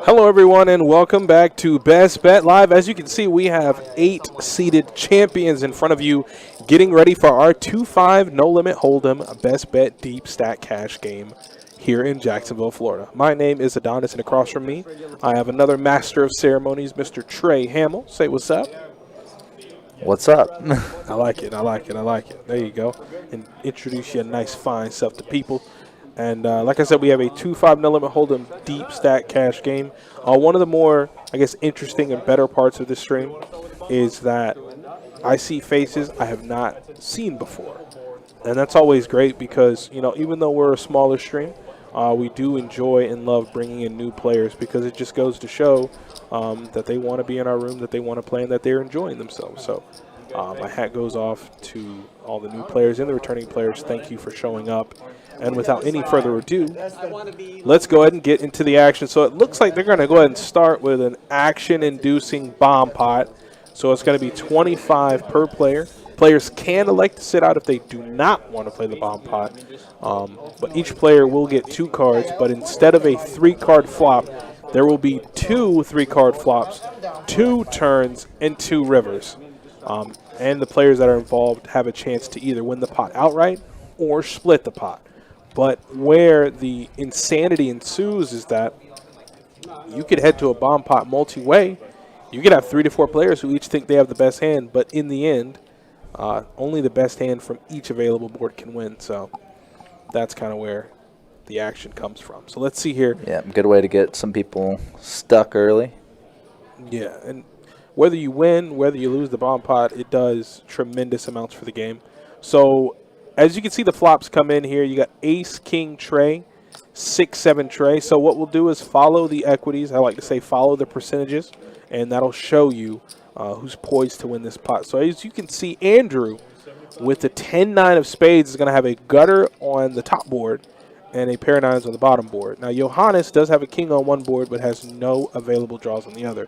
Hello, everyone, and welcome back to Best Bet Live. As you can see, we have 8 seeded champions in front of you getting ready for our 2-5 No Limit Hold'em Best Bet Deep Stack Cash game here in Jacksonville, Florida. My name is Adonis, and across from me, I have another master of ceremonies, Mr. Trey Hamill. Say what's up. What's up? I like it. I like it. I like it. There you go. And introduce your nice, fine self to people. And like I said, we have a 2-5 No Limit Hold'em Deep Stack Cash game. One of the more, I guess, interesting and better parts of this stream is that I see faces I have not seen before. And that's always great because, you know, even though we're a smaller stream, we do enjoy and love bringing in new players because it just goes to show that they want to be in our room, that they want to play, and that they're enjoying themselves. So my hat goes off to all the new players and the returning players. Thank you for showing up. And without any further ado, let's go ahead and get into the action. So it looks like they're going to go ahead and start with an action-inducing bomb pot. So it's going to be 25 per player. Players can elect to sit out if they do not want to play the bomb pot. But each player will get 2 cards. But instead of a 3-card flop, there will be 2 3-card flops, 2 turns, and 2 rivers. And the players that are involved have a chance to either win the pot outright or split the pot. But where the insanity ensues is that you could head to a bomb pot multi-way. You could have 3 to 4 players who each think they have the best hand, but in the end, only the best hand from each available board can win. So that's kind of where the action comes from. So let's see here. Yeah, good way to get some people stuck early. Yeah, and whether you win, whether you lose the bomb pot, it does tremendous amounts for the game. So as you can see, the flops come in here. You got ace, king, tray, 6, 7 tray. So what we'll do is follow the equities. I like to say follow the percentages, and that'll show you who's poised to win this pot. So as you can see, Andrew, with the 10-9 of spades, is going to have a gutter on the top board and a pair of 9s on the bottom board. Now, Johannes does have a king on one board but has no available draws on the other.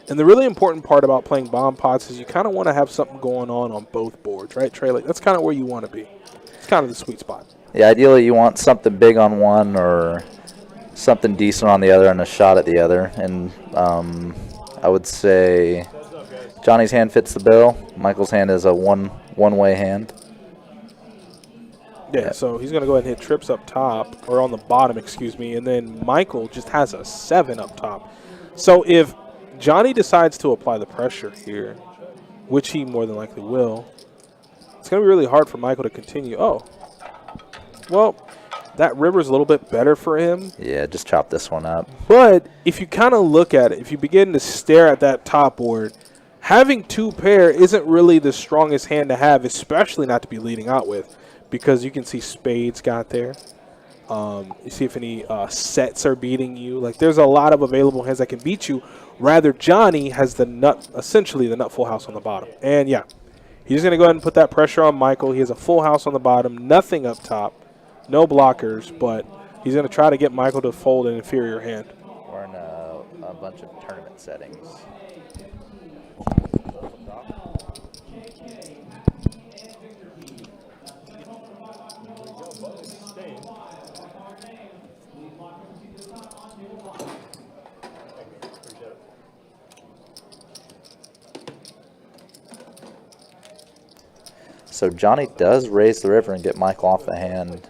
And the really important part about playing bomb pots is you kind of want to have something going on both boards, right, Trey? Like, that's kind of where you want to be. It's kind of the sweet spot. Yeah, ideally you want something big on one or something decent on the other and a shot at the other. And I would say Johnny's hand fits the bill. Michael's hand is a one-way hand. Yeah, so he's going to go ahead and hit trips up top, or on the bottom, excuse me, and then Michael just has a 7 up top. So if Johnny decides to apply the pressure here, which he more than likely will, it's going to be really hard for Michael to continue. Oh, well, that river's a little bit better for him. Yeah, just chop this one up. But if you kind of look at it, if you begin to stare at that top board, having 2 pair isn't really the strongest hand to have, especially not to be leading out with, because you can see spades got there. You see if any sets are beating you. Like, there's a lot of available hands that can beat you. Rather, Johnny has the nut, essentially the nut full house on the bottom. And, yeah, he's going to go ahead and put that pressure on Michael. He has a full house on the bottom, nothing up top, no blockers, but he's going to try to get Michael to fold an inferior hand. We're in a bunch of tournament settings. So Johnny does raise the river and get Michael off the hand.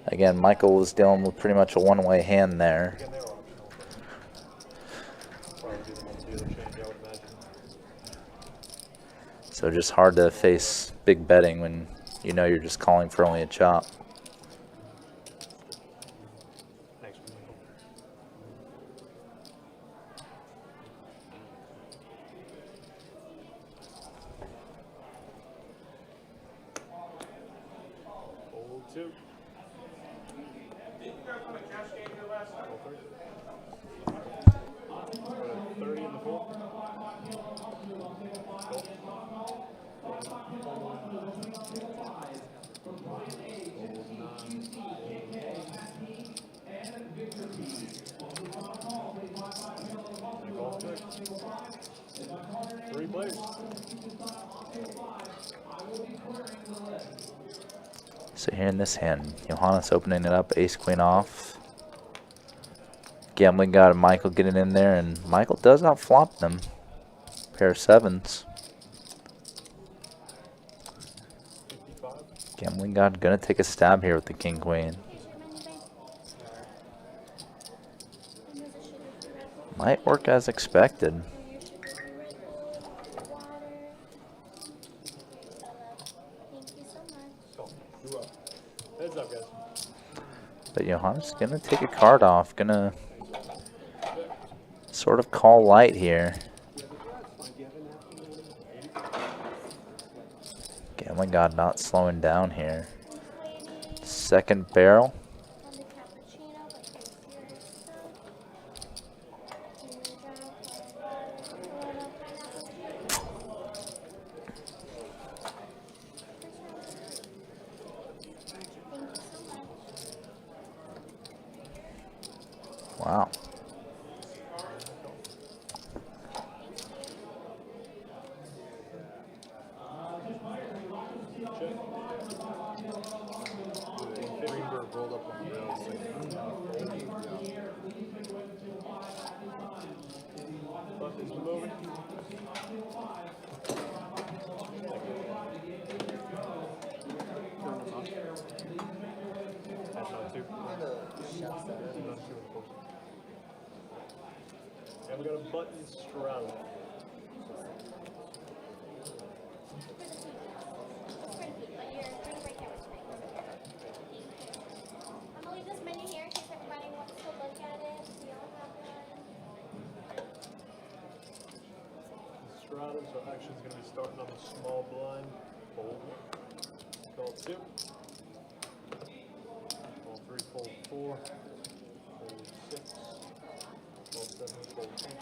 Again, Michael was dealing with pretty much a one-way hand there. So just hard to face big betting when you know you're just calling for only a chop. So here in this hand, Johannes opening it up, ace queen off. Gambling God and Michael getting in there, and Michael does outflop them. Pair of sevens. Gambling God gonna take a stab here with the king queen. Might work as expected. But Johannes gonna take a card off, gonna sort of call light here. Gambling God not slowing down here. Second barrel. Wow. And we got a button straddle. I'm gonna leave this menu here in case everybody wants to look at it. So y'all have one. Straddle, so action's gonna be starting on the small blind. Fold. Call 2. Fold 3, fold 4. Fold 6. Fold 7, fold 8.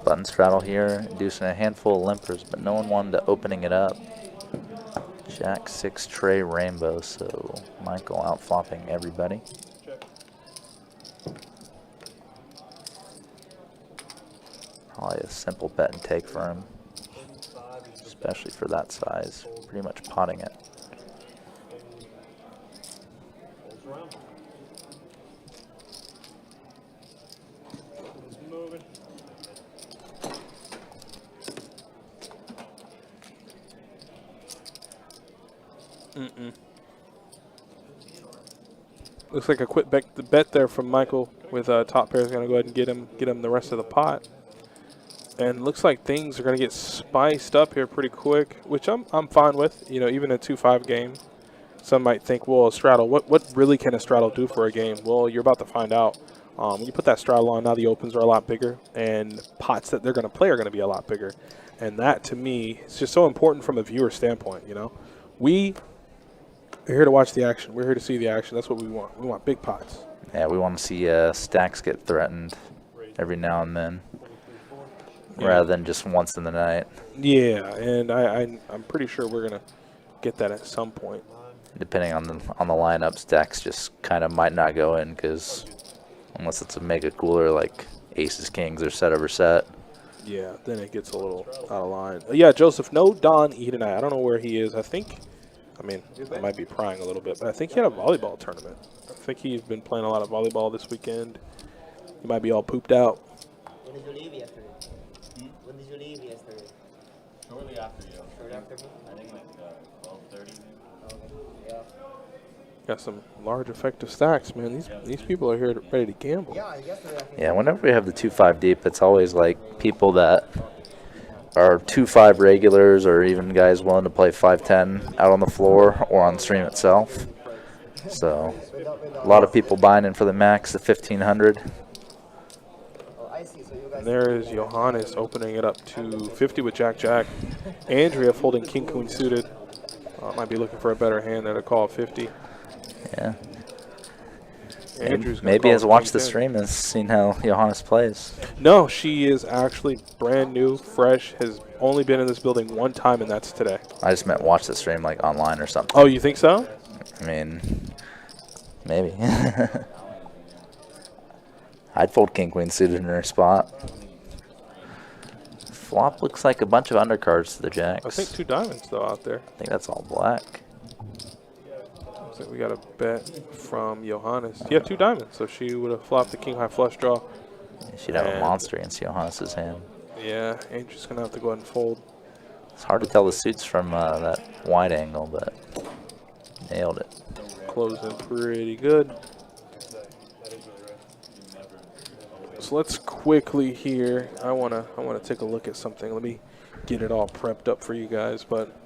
Button straddle here, inducing a handful of limpers, but no one wanted to opening it up. Jack 6 tray rainbow, so Michael out flopping everybody. Check. Probably a simple bet and take for him, 5 is the especially for that size. Pretty much potting it. folds around. It's moving. Looks like a quick bet there from Michael with top pair is going to go ahead and get him the rest of the pot. And looks like things are going to get spiced up here pretty quick, which I'm fine with. You know, even a 2-5 game. Some might think, well, a straddle, what really can a straddle do for a game? Well, you're about to find out. When you put that straddle on, now the opens are a lot bigger, and pots that they're going to play are going to be a lot bigger. And that, to me, is just so important from a viewer standpoint, you know. We are here to watch the action. We're here to see the action. That's what we want. We want big pots. Yeah, we want to see stacks get threatened every now and then, rather than just once in the night. Yeah, and I'm pretty sure we're going to get that at some point. Depending on the lineup, stacks just kind of might not go in, because unless it's a mega cooler like aces kings or set over set. Yeah, then it gets a little out of line. Yeah, Joseph, no Don E tonight. I don't know where he is. I might be prying a little bit, but I think he had a volleyball tournament. I think he's been playing a lot of volleyball this weekend. He might be all pooped out. When did you leave yesterday? When did you leave yesterday? Shortly after you. Shortly after me? I think like 12:30. Yeah. Got some large effective stacks, man. These people are here ready to gamble. Yeah, yesterday I think. Yeah, whenever we have the 2-5 deep, it's always like people that are 2-5 regulars, or even guys willing to play 5-10 out on the floor or on stream itself. So a lot of people buying in for the max, the 1500. Oh, I see. So you guys. And there is Johannes opening it up to 50 with Jack-Jack. Andrea folding King-Queen suited. Might be looking for a better hand at a call of 50. Yeah. Andrew's Maybe has watched the 10. stream and seen how Johannes plays. No, she is actually brand new, fresh, has only been in this building one time, and that's today. I just meant watch the stream like online or something. Oh, you think so? I mean, maybe. I'd fold king queen suited in her spot. Flop looks like a bunch of undercards to the jacks. I think 2 diamonds, though, out there. I think that's all black. Looks like we got a bet from Johannes. Yeah, 2 diamonds, so she would have flopped the king high flush draw. She'd have a And- monster against Johannes' hand. Yeah, Andrew's going to have to go ahead and fold. It's hard to tell the suits from that wide angle, but nailed it. Closing pretty good. That is really rare. So let's quickly here. I wanna take a look at something. Let me get it all prepped up for you guys. But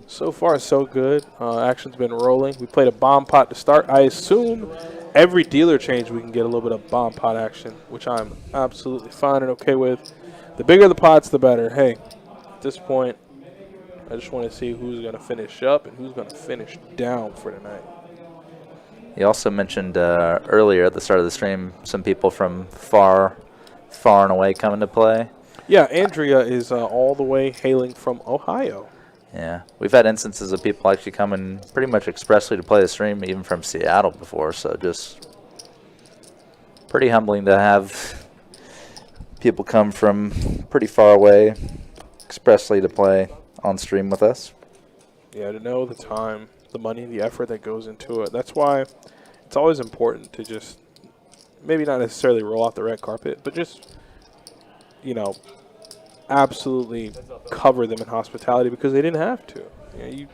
so far so good. Action's been rolling. We played a bomb pot to start. I assume every dealer change we can get a little bit of bomb pot action, which I'm absolutely fine and okay with. The bigger the pots, the better. Hey, at this point, I just want to see who's gonna finish up and who's gonna finish down for tonight. You also mentioned earlier at the start of the stream some people from far and away coming to play. Yeah, Andrea is all the way hailing from Ohio. Yeah, we've had instances of people actually coming pretty much expressly to play the stream, even from Seattle before. So just pretty humbling to have people come from pretty far away expressly to play on stream with us. Yeah, to know the time, the money, the effort that goes into it. That's why it's always important to just maybe not necessarily roll out the red carpet, but just, you know, absolutely cover them in hospitality because they didn't have to. You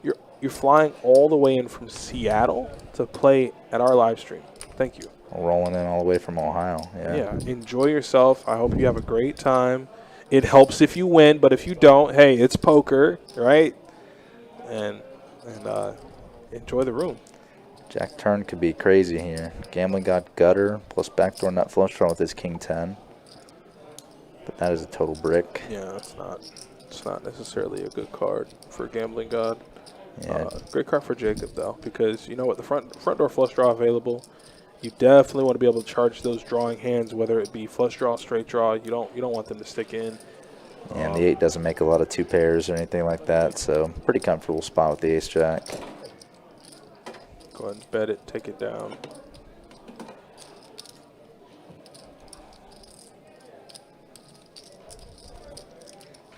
know, you're flying all the way in from Seattle to play at our live stream. Thank you. Rolling in all the way from Ohio. Yeah, enjoy yourself. I hope you have a great time. It helps if you win, but if you don't, hey, it's poker, right? And enjoy the room. Jack turn could be crazy here. Gambling got gutter plus backdoor nut flush draw with his king 10. But that is a total brick. Yeah, it's not necessarily a good card for Gambling God. Yeah. Great card for Jacob though, because you know what, the front door flush draw available. You definitely want to be able to charge those drawing hands, whether it be flush draw, straight draw. You don't want them to stick in. And the 8 doesn't make a lot of 2 pairs or anything like that, so pretty comfortable spot with the ace jack. Go ahead and bet it, take it down.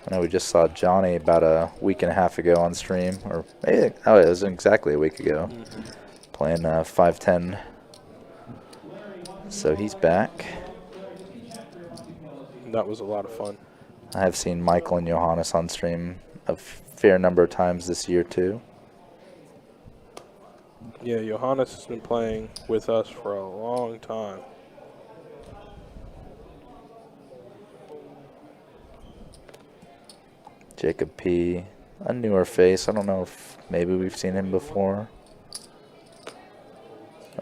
I know we just saw Johnny about a week and a half ago on stream, or it was exactly a week ago, playing 5-10. So he's back. That was a lot of fun. I have seen Michael and Johannes on stream a fair number of times this year too. Yeah, Johannes has been playing with us for a long time. Jacob P, a newer face. I don't know if maybe we've seen him before.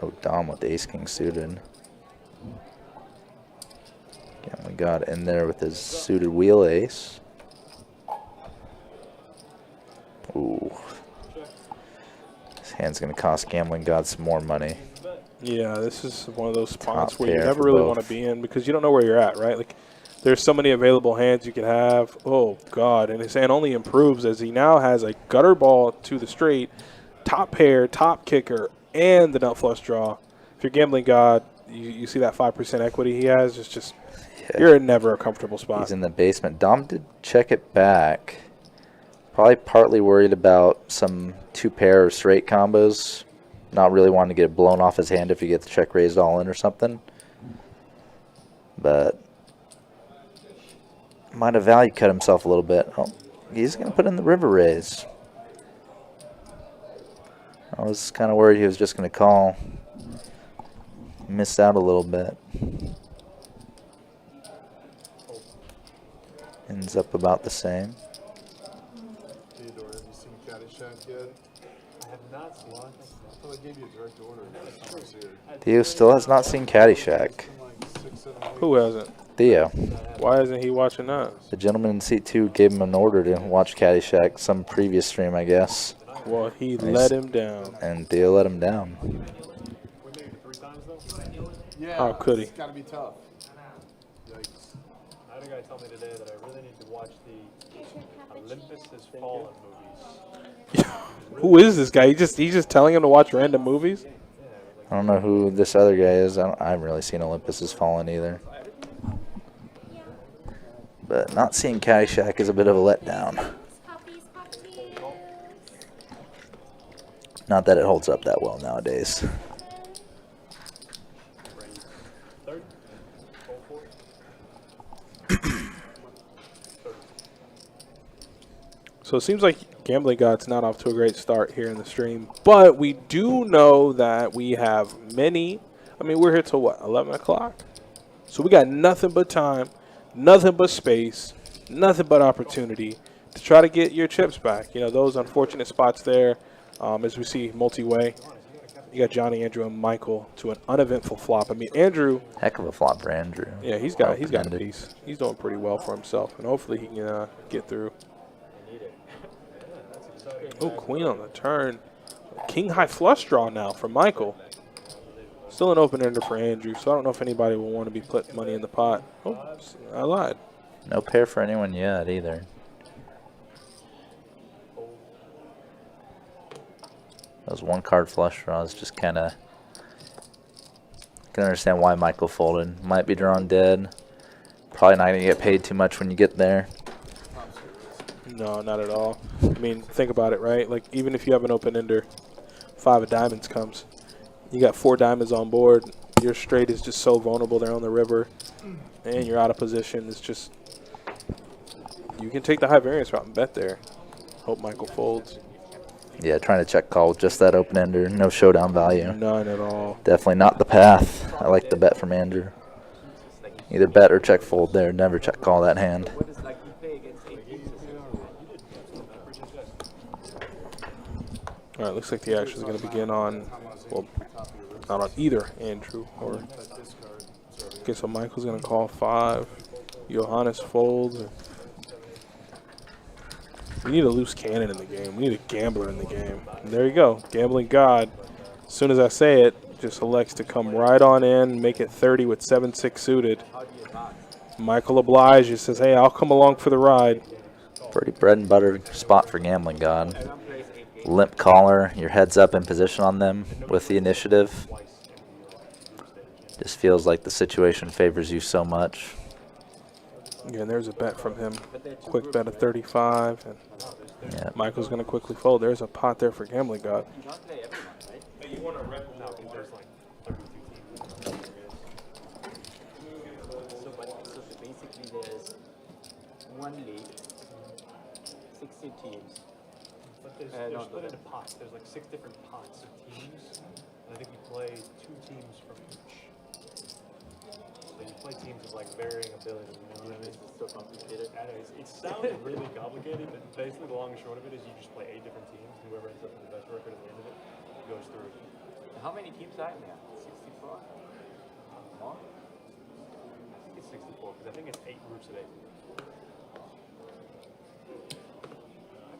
Oh, Dom with ace king suited. Gambling God in there with his suited wheel ace. Ooh. This hand's going to cost Gambling God some more money. Yeah, this is one of those spots Top where you pair never for really both. want to be in because you don't know where you're at, right? Like, there's so many available hands you could have. Oh, God. And his hand only improves as he now has a gutter ball to the straight, top pair, top kicker, and the nut flush draw. If you're Gambling God, you see that 5% equity he has. It's just, you're in never a comfortable spot. He's in the basement. Dom did check it back. Probably partly worried about some 2-pair or straight combos. Not really wanting to get it blown off his hand if he gets check raised all in or something. But might have value cut himself a little bit. Oh, he's going to put in the river raise. I was kind of worried he was just going to call. Missed out a little bit. Ends up about the same. Theodore, have you seen Caddyshack yet? I have not seen one. I thought I gave you a direct order last time I was here. Theo still has not seen Caddyshack. Like 6, 7 weeks. Who hasn't? Theo. Why isn't he watching that? The gentleman in seat 2 gave him an order to watch Caddyshack, some previous stream, I guess. Well, he let him down. And Theo let him down. We made it 3 times though. Yeah, How could he? It's got to be tough. Yikes. I had a guy tell me today that I really need to watch the Olympus Has Fallen movies. Who is this guy? He's just telling him to watch random movies? I don't know who this other guy is. I haven't really seen Olympus Has Fallen either. But not seeing Caddyshack is a bit of a letdown. Puppies, puppies. Not that it holds up that well nowadays. Third. Roll for it. So it seems like Gambling God's not off to a great start here in the stream. But we do know that we have many. I mean, we're here till what, 11 o'clock? So we got nothing but time, nothing but space, nothing but opportunity to try to get your chips back. You know, those unfortunate spots there, as we see multi-way. You got Johnny, Andrew, and Michael to an uneventful flop. I mean, Andrew. Heck of a flop for Andrew. Yeah, he's got a Open-ended. piece. He's doing pretty well for himself, and hopefully he can get through. Oh, queen on the turn. King high flush draw now for Michael. Still an open ender for Andrew, so I don't know if anybody will want to be put money in the pot. Oh, I lied. No pair for anyone yet either. Those one card flush draws just kind of. Can understand why Michael folded. Might be drawn dead. Probably not going to get paid too much when you get there. No, not at all. I mean, think about it, right? Like, even if you have an open ender, 5 of diamonds comes. You got 4 diamonds on board. Your straight is just so vulnerable there on the river, and you're out of position. It's just, you can take the high variance route and bet there. Hope Michael folds. Yeah, trying to check call with just that open ender. No showdown value. None at all. Definitely not the path. I like the bet from Andrew. Either bet or check fold there. Never check call that hand. All right, looks like the action is going to begin on, well, not on either Andrew or. Okay, so Michael's going to call 5. Johannes folds. We need a loose cannon in the game. We need a gambler in the game. And there you go, Gambling God. As soon as I say it, just elects to come right on in, make it 30 with 7-6 suited. Michael obliges, says, hey, I'll come along for the ride. Pretty bread and butter spot for Gambling God. Limp collar, your head's up in position on them with the initiative. Just feels like the situation favors you so much. Yeah, and there's a bet from him. Quick bet of 35. And Yeah. Michael's going to quickly fold. There's a pot there for Gambling God. So basically there's one league, 16 teams. But they're split into pots. There's like 6 different pots of teams. And I think you play 2 teams from each. So you play teams of like varying ability. You know what I mean? It's so complicated. It sounds really complicated, but basically the long and short of it is you just play 8 different teams. And whoever ends up with the best record at the end of it goes through. How many teams are in there? 64? More? I think it's 64 because I think it's 8 groups of 8.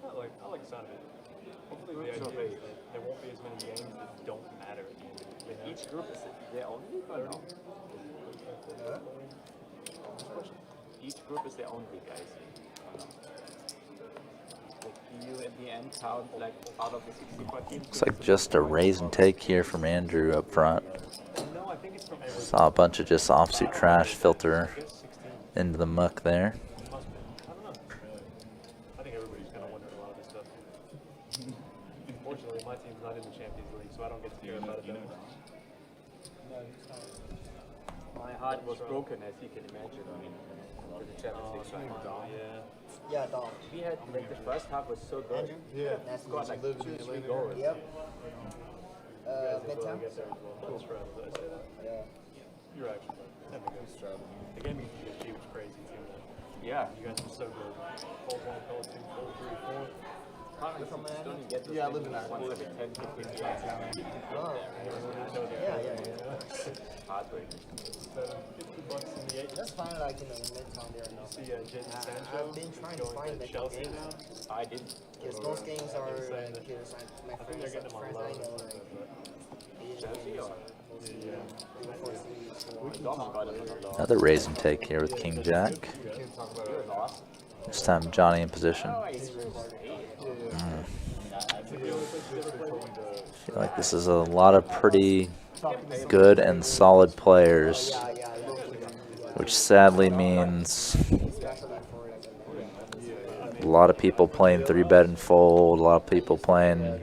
I like the sound of it. Hopefully the idea is that there won't be as many games that don't matter at the end of it. You know? Each group is their own league or no? Each group is their own league, I see. Or no? Like, do you at the end count like out of the 64 teams? Looks like just a raise and take here from Andrew up front. No, I think it's from every Saw a bunch of just offsuit trash filter 16. into the muck there. Must be. I don't know. I think everybody's kind of wondering a lot of this stuff. Unfortunately, my team's not in the Champions League, so I don't get to hear about it. My heart was broken, as you can imagine. For the Champions League final. Yeah, dog. We had like the first half was so good. Yeah. That's Scored like 2, 3 goals. Yep. Midtown? Get there as well. Don't stress, I say that. Yeah. You're actually right. The game you was crazy too. Yeah. You guys were so good. Fold 1, fold 2, fold 3, 4. Don't you get those Yeah, I live in that. once every 10, 15 years. Oh. Yeah. Heartbreaking. $50 in the 8. That's fine, like in the Midtown there. No. See Jadon Sancho. I've been trying to going find to that Chelsea game. now. I didn't. Because most games are saying like, here's my I think they're friends, getting them on friends loan. I know, like, Chelsea or? Yeah. Another raise and take here with King Jack. This time Johnny in position. Feel like this is a lot of pretty good and solid players, which sadly means A lot of people playing 3-bet and fold. A lot of people playing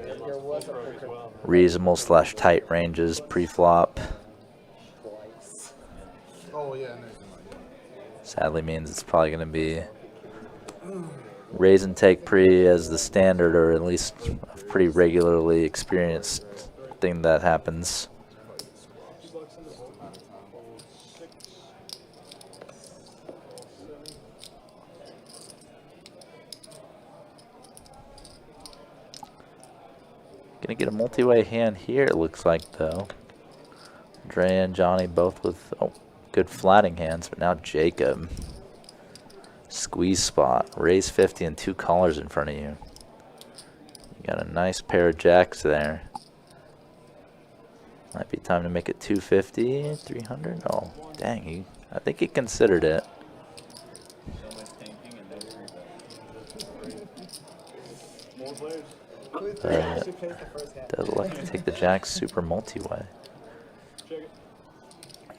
reasonable / tight ranges pre-flop. Oh, yeah, no, Sadly means it's probably going to be raise and take pre as the standard, or at least a pretty regularly experienced thing that happens. Gonna get a multi-way hand here, it looks like, though. Dre and Johnny both with good flatting hands, but now Jacob. Squeeze spot, raise 50 and 2 callers in front of you. You got a nice pair of jacks there. Might be time to make it 250, 300. Oh, dang, I think he considered it. Does like to take the jack super multi-way.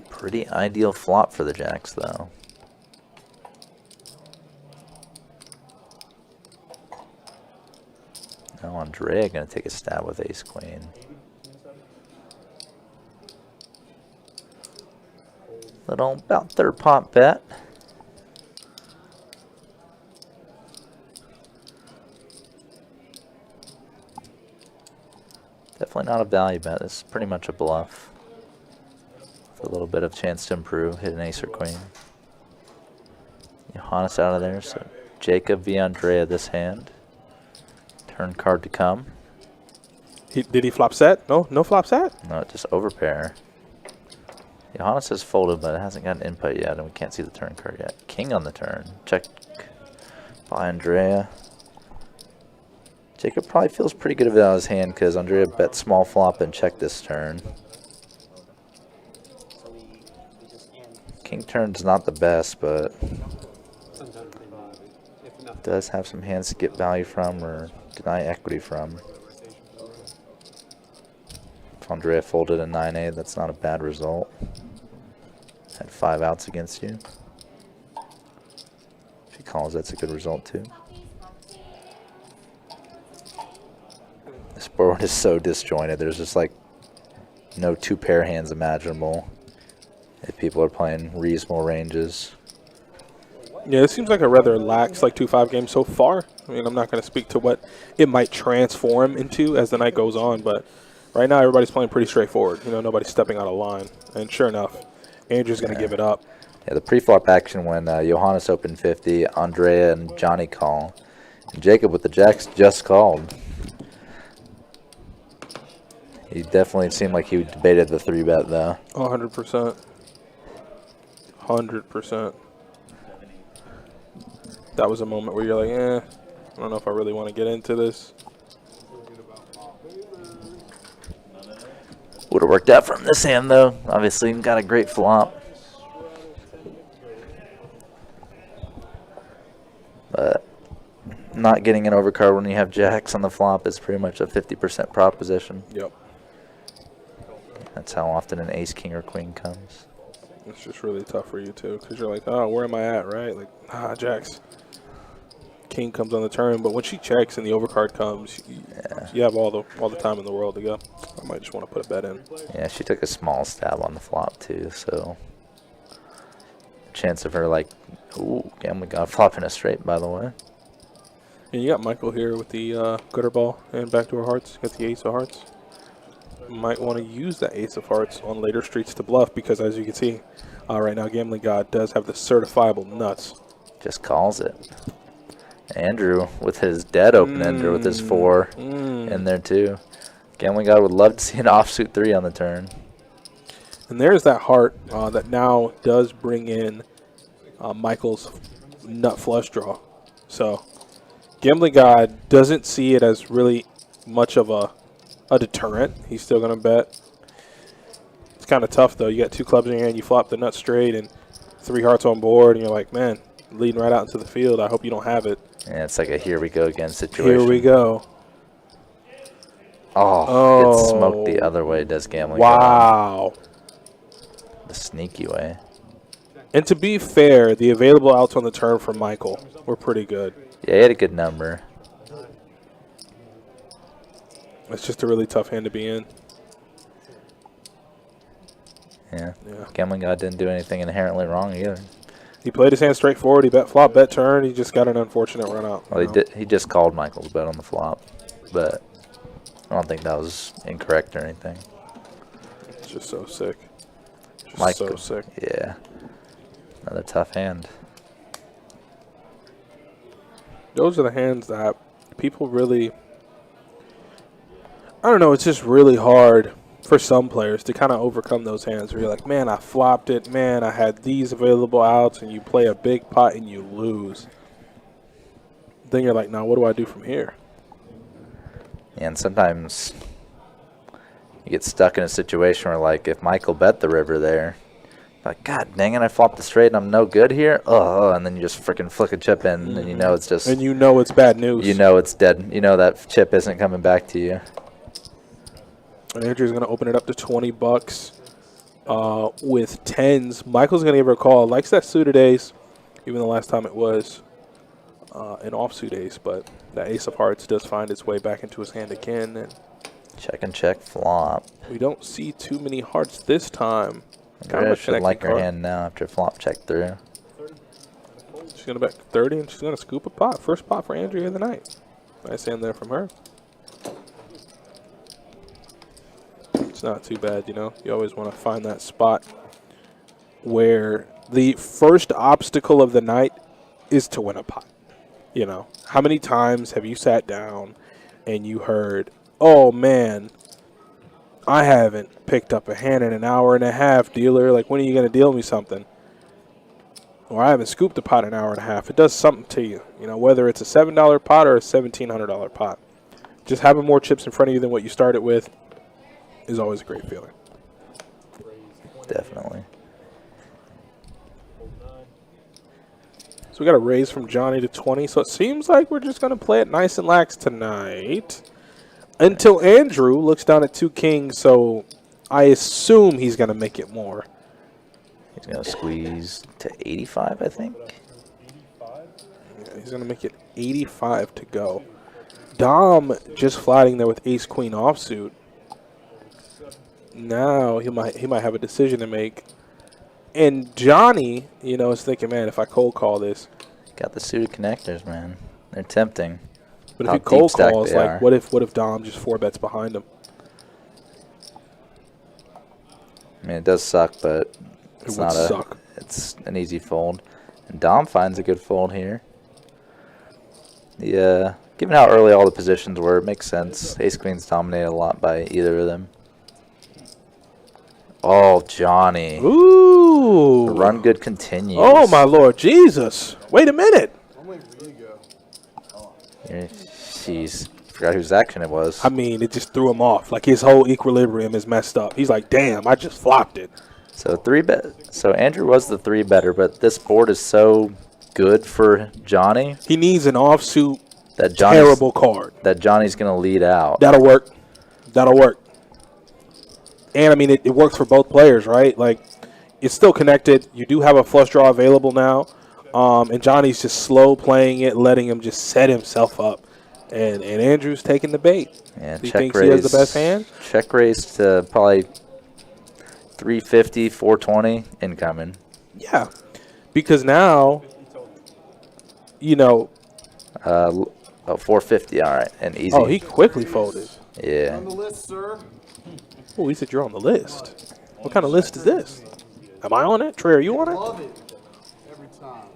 Pretty ideal flop for the jacks, though. Now Andrea gonna take a stab with ace queen. Little about third pot bet. Definitely not a value bet. This is pretty much a bluff. With a little bit of chance to improve. Hit an ace or queen. Johannes out of there. So Jacob v. Andrea this hand. Turn card to come. Did he flop set? No, no flop set. No, just overpair. Johannes has folded, but it hasn't got an input yet, and we can't see the turn card yet. King on the turn. Check by Andrea. Jacob probably feels pretty good about his hand because Andrea bet small flop and checked this turn. King turn's not the best, but does have some hands to get value from or deny equity from. If Andrea folded a 9A, that's not a bad result. Had 5 outs against you. If he calls, that's a good result too. This board is so disjointed. There's just like no 2 pair hands imaginable if people are playing reasonable ranges. Yeah, it seems like a rather lax like 2-5 game so far. I mean, I'm not going to speak to what it might transform into as the night goes on, but right now everybody's playing pretty straightforward. You know, nobody's stepping out of line. And sure enough, Andrew's going to give it up. Yeah, the pre-flop action when Johannes opened 50, Andrea and Johnny call. And Jacob with the jacks just called. He definitely seemed like he debated the 3-bet though. 100%. 100%. That was a moment where you're like, I don't know if I really want to get into this. Would have worked out from this hand though. Obviously got a great flop. But not getting an overcard when you have jacks on the flop is pretty much a 50% proposition. Yep. That's how often an ace, king, or queen comes. It's just really tough for you too, because you're like, oh, where am I at, right? Like, jacks. King comes on the turn, but when she checks and the overcard comes, you have all the time in the world to go. I might just want to put a bet in. Yeah, she took a small stab on the flop too, so chance of her like, ooh, gambling god flopping a straight, by the way. And you got Michael here with the gutter ball and backdoor hearts. Got the ace of hearts. Might want to use that ace of hearts on later streets to bluff because, as you can see, right now Gambling God does have the certifiable nuts. Just calls it. Andrew with his dead open ender with his 4 in there too. Gambling God would love to see an offsuit 3 on the turn. And there's that heart that now does bring in Michael's nut flush draw. So Gambling God doesn't see it as really much of a deterrent. He's still going to bet. It's kind of tough, though. You got 2 clubs in your hand. You flop the nut straight and 3 hearts on board, and you're like, man, leading right out into the field. I hope you don't have it. Yeah, it's like a here we go again situation. Here we go. Oh, gets smoked the other way, does Gambling. Wow. The sneaky way. And to be fair, the available outs on the turn for Michael were pretty good. Yeah, he had a good number. It's just a really tough hand to be in. Yeah. Yeah. Gambling God didn't do anything inherently wrong either. He played his hand straightforward. He bet flop, bet turn. He just got an unfortunate run out. Well, he just called Michael's bet on the flop, but I don't think that was incorrect or anything. It's just so sick. Just Michael, so sick. Yeah. Another tough hand. Those are the hands that people really, I don't know, it's just really hard for some players to kind of overcome those hands where you're like, man, I flopped it. Man, I had these available outs, and you play a big pot and you lose. Then you're like, now what do I do from here? And sometimes you get stuck in a situation where, like, if Michael bet the river there, like, God dang it, I flopped the straight and I'm no good here. Oh, and then you just freaking flick a chip in, and you know it's just. And you know it's bad news. You know it's dead. You know that chip isn't coming back to you. And Andrew's going to open it up to $20 with tens. Michael's going to give her a call. Likes that suited ace, even the last time it was an offsuit ace. But that ace of hearts does find its way back into his hand again. And Check and check flop. we don't see too many hearts this time. Andrea should connected like her card. hand now after flop check through. She's going to bet 30, and she's going to scoop a pot. First pot for Andrea of the night. Nice hand there from her. It's not too bad, you know. You always want to find that spot where the first obstacle of the night is to win a pot. You know, how many times have you sat down and you heard, oh, man, I haven't picked up a hand in an hour and a half, dealer. Like, when are you going to deal me something? Or I haven't scooped a pot in an hour and a half. It does something to you, you know, whether it's a $7 pot or a $1,700 pot. Just having more chips in front of you than what you started with is always a great feeling. Definitely. So we got a raise from Johnny to 20. So it seems like we're just going to play it nice and lax tonight until Andrew looks down at two kings. So I assume he's going to make it more. He's going to squeeze to 85, I think. Yeah, he's going to make it 85 to go. Dom just flatting there with ace queen offsuit. Now he might have a decision to make. And Johnny, you know, is thinking, man, if I cold call this. Got the suited connectors, man. They're tempting. But How if he cold deep stacked calls, they like, are. what if Dom just 4-bets behind him? I mean, it does suck, but it's would not suck. It's an easy fold. And Dom finds a good fold here. Yeah, given how early all the positions were, it makes sense. Ace Queen's dominated a lot by either of them. Oh, Johnny. Ooh. The run good continues. Oh, my Lord Jesus. Wait a minute. I'm waiting for you to go. Jeez. Forgot whose action it was. I mean, it just threw him off. Like, his whole equilibrium is messed up. He's like, damn, I just flopped it. So 3-bet. So Andrew was the 3-better, but this board is so good for Johnny He needs an offsuit that terrible card. That Johnny's gonna lead out. That'll work. That'll work. And, I mean, it works for both players, right? Like, it's still connected. You do have a flush draw available now. And Johnny's just slow playing it, letting him just set himself up. And Andrew's taking the bait. Yeah, He check thinks raise. he has the best hand. Check raise to probably 350, 420 incoming. Yeah. Because now, you know. 450. All right, and easy. Oh, he quickly folded. Yeah. On the list, sir. Oh, he said you're on the list. What kind of list is this? Am I on it? Trey, are you on it? Love it. Every time.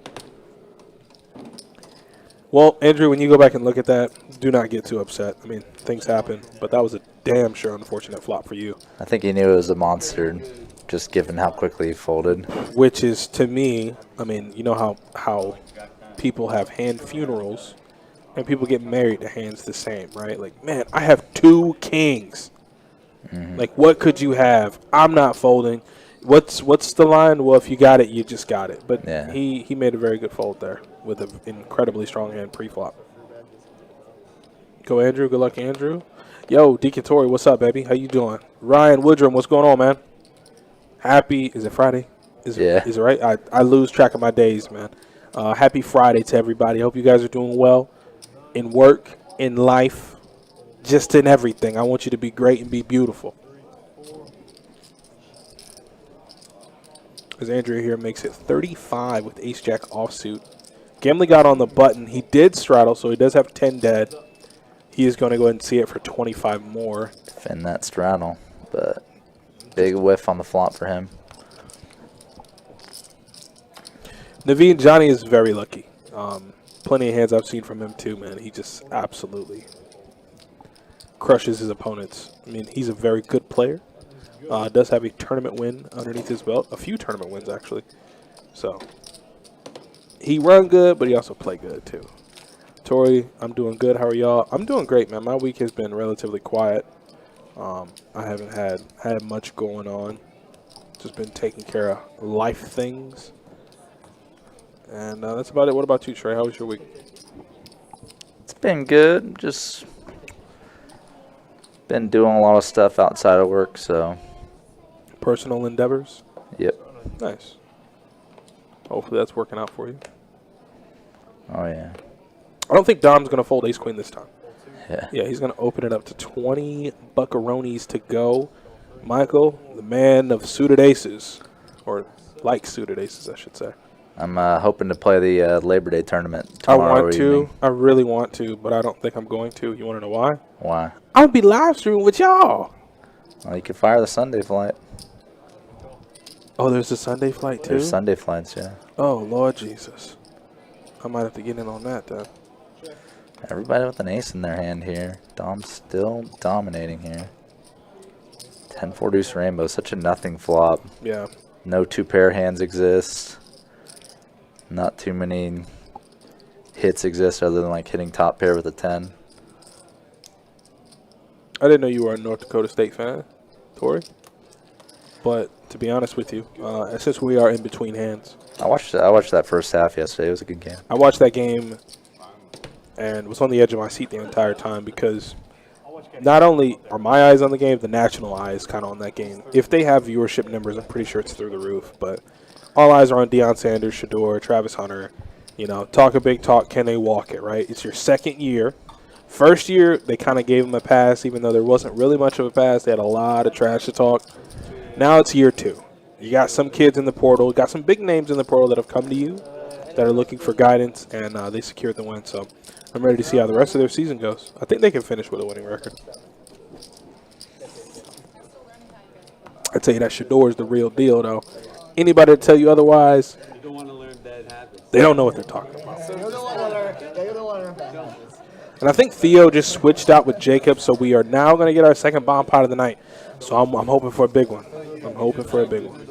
Well, Andrew, when you go back and look at that, do not get too upset. I mean, things happen, but that was a damn sure unfortunate flop for you. I think he knew it was a monster, just given how quickly he folded. Which is, to me, I mean, you know how people have hand funerals and people get married to hands the same, right? Like, man, I have two kings. Like, what could you have? I'm not folding. What's the line? Well, if you got it, you just got it. But Yeah. he made a very good fold there with an incredibly strong hand pre-flop. Go, Andrew. Good luck, Andrew. Yo, Deacon Torrey, what's up, baby? How you doing? Ryan Woodrum, what's going on, man? Happy. Is it Friday? Is it right? I lose track of my days, man. Happy Friday to everybody. I hope you guys are doing well in work, in life, just in everything. I want you to be great and be beautiful. As Andrea here makes it 35 with ace-jack offsuit. Gamley got on the button. He did straddle, so he does have 10 dead. He is going to go ahead and see it for 25 more. Defend that straddle, but big whiff on the flop for him. Naveen Johnny is very lucky. Plenty of hands I've seen from him too, man. He just absolutely crushes his opponents. I mean, he's a very good player. Does have a tournament win underneath his belt. A few tournament wins, actually. So, he run good, but he also play good, too. Tori, I'm doing good. How are y'all? I'm doing great, man. My week has been relatively quiet. I haven't had much going on. Just been taking care of life things. And that's about it. What about you, Trey? How was your week? It's been good. Just been doing a lot of stuff outside of work, so. Personal endeavors? Yep. Nice. Hopefully that's working out for you. Oh, yeah. I don't think Dom's going to fold ace-queen this time. Yeah. Yeah, he's going to open it up to 20 buckaronis to go. Michael, the man of suited aces, or like suited aces, I should say. I'm hoping to play the Labor Day tournament I tomorrow want to. evening. I really want to, but I don't think I'm going to. You want to know why? Why? I'll be live streaming with y'all. Well, you can fire the Sunday flight. Oh, there's a Sunday flight too? There's Sunday flights, yeah. Oh, Lord Jesus. I might have to get in on that then. Everybody with an ace in their hand here. Dom's still dominating here. 10-4 deuce rainbow, such a nothing flop. Yeah. No two pair hands exist. Not too many hits exist other than like hitting top pair with a 10. I didn't know you were a North Dakota State fan, Tori. But to be honest with you, since we are in between hands, I watched that first half yesterday. It was a good game. I watched that game and was on the edge of my seat the entire time because not only are my eyes on the game, the national eyes kind of on that game. If they have viewership numbers, I'm pretty sure it's through the roof. But all eyes are on Deion Sanders, Shador, Travis Hunter. You know, talk a big talk, can they walk it, right? It's your second year. First year, they kind of gave him a pass, even though there wasn't really much of a pass. They had a lot of trash to talk. Now it's year two. You got some kids in the portal, got some big names in the portal that have come to you that are looking for guidance, and they secured the win. So I'm ready to see how the rest of their season goes. I think they can finish with a winning record. I tell you that Shador is the real deal, though. Anybody to tell you otherwise, You don't want to learn bad habits. they don't know what they're talking about. You don't want to learn. You don't want to learn bad habits. And I think Theo just switched out with Jacob, so we are now going to get our second bomb pot of the night. So I'm hoping for a big one. I'm hoping for a big one.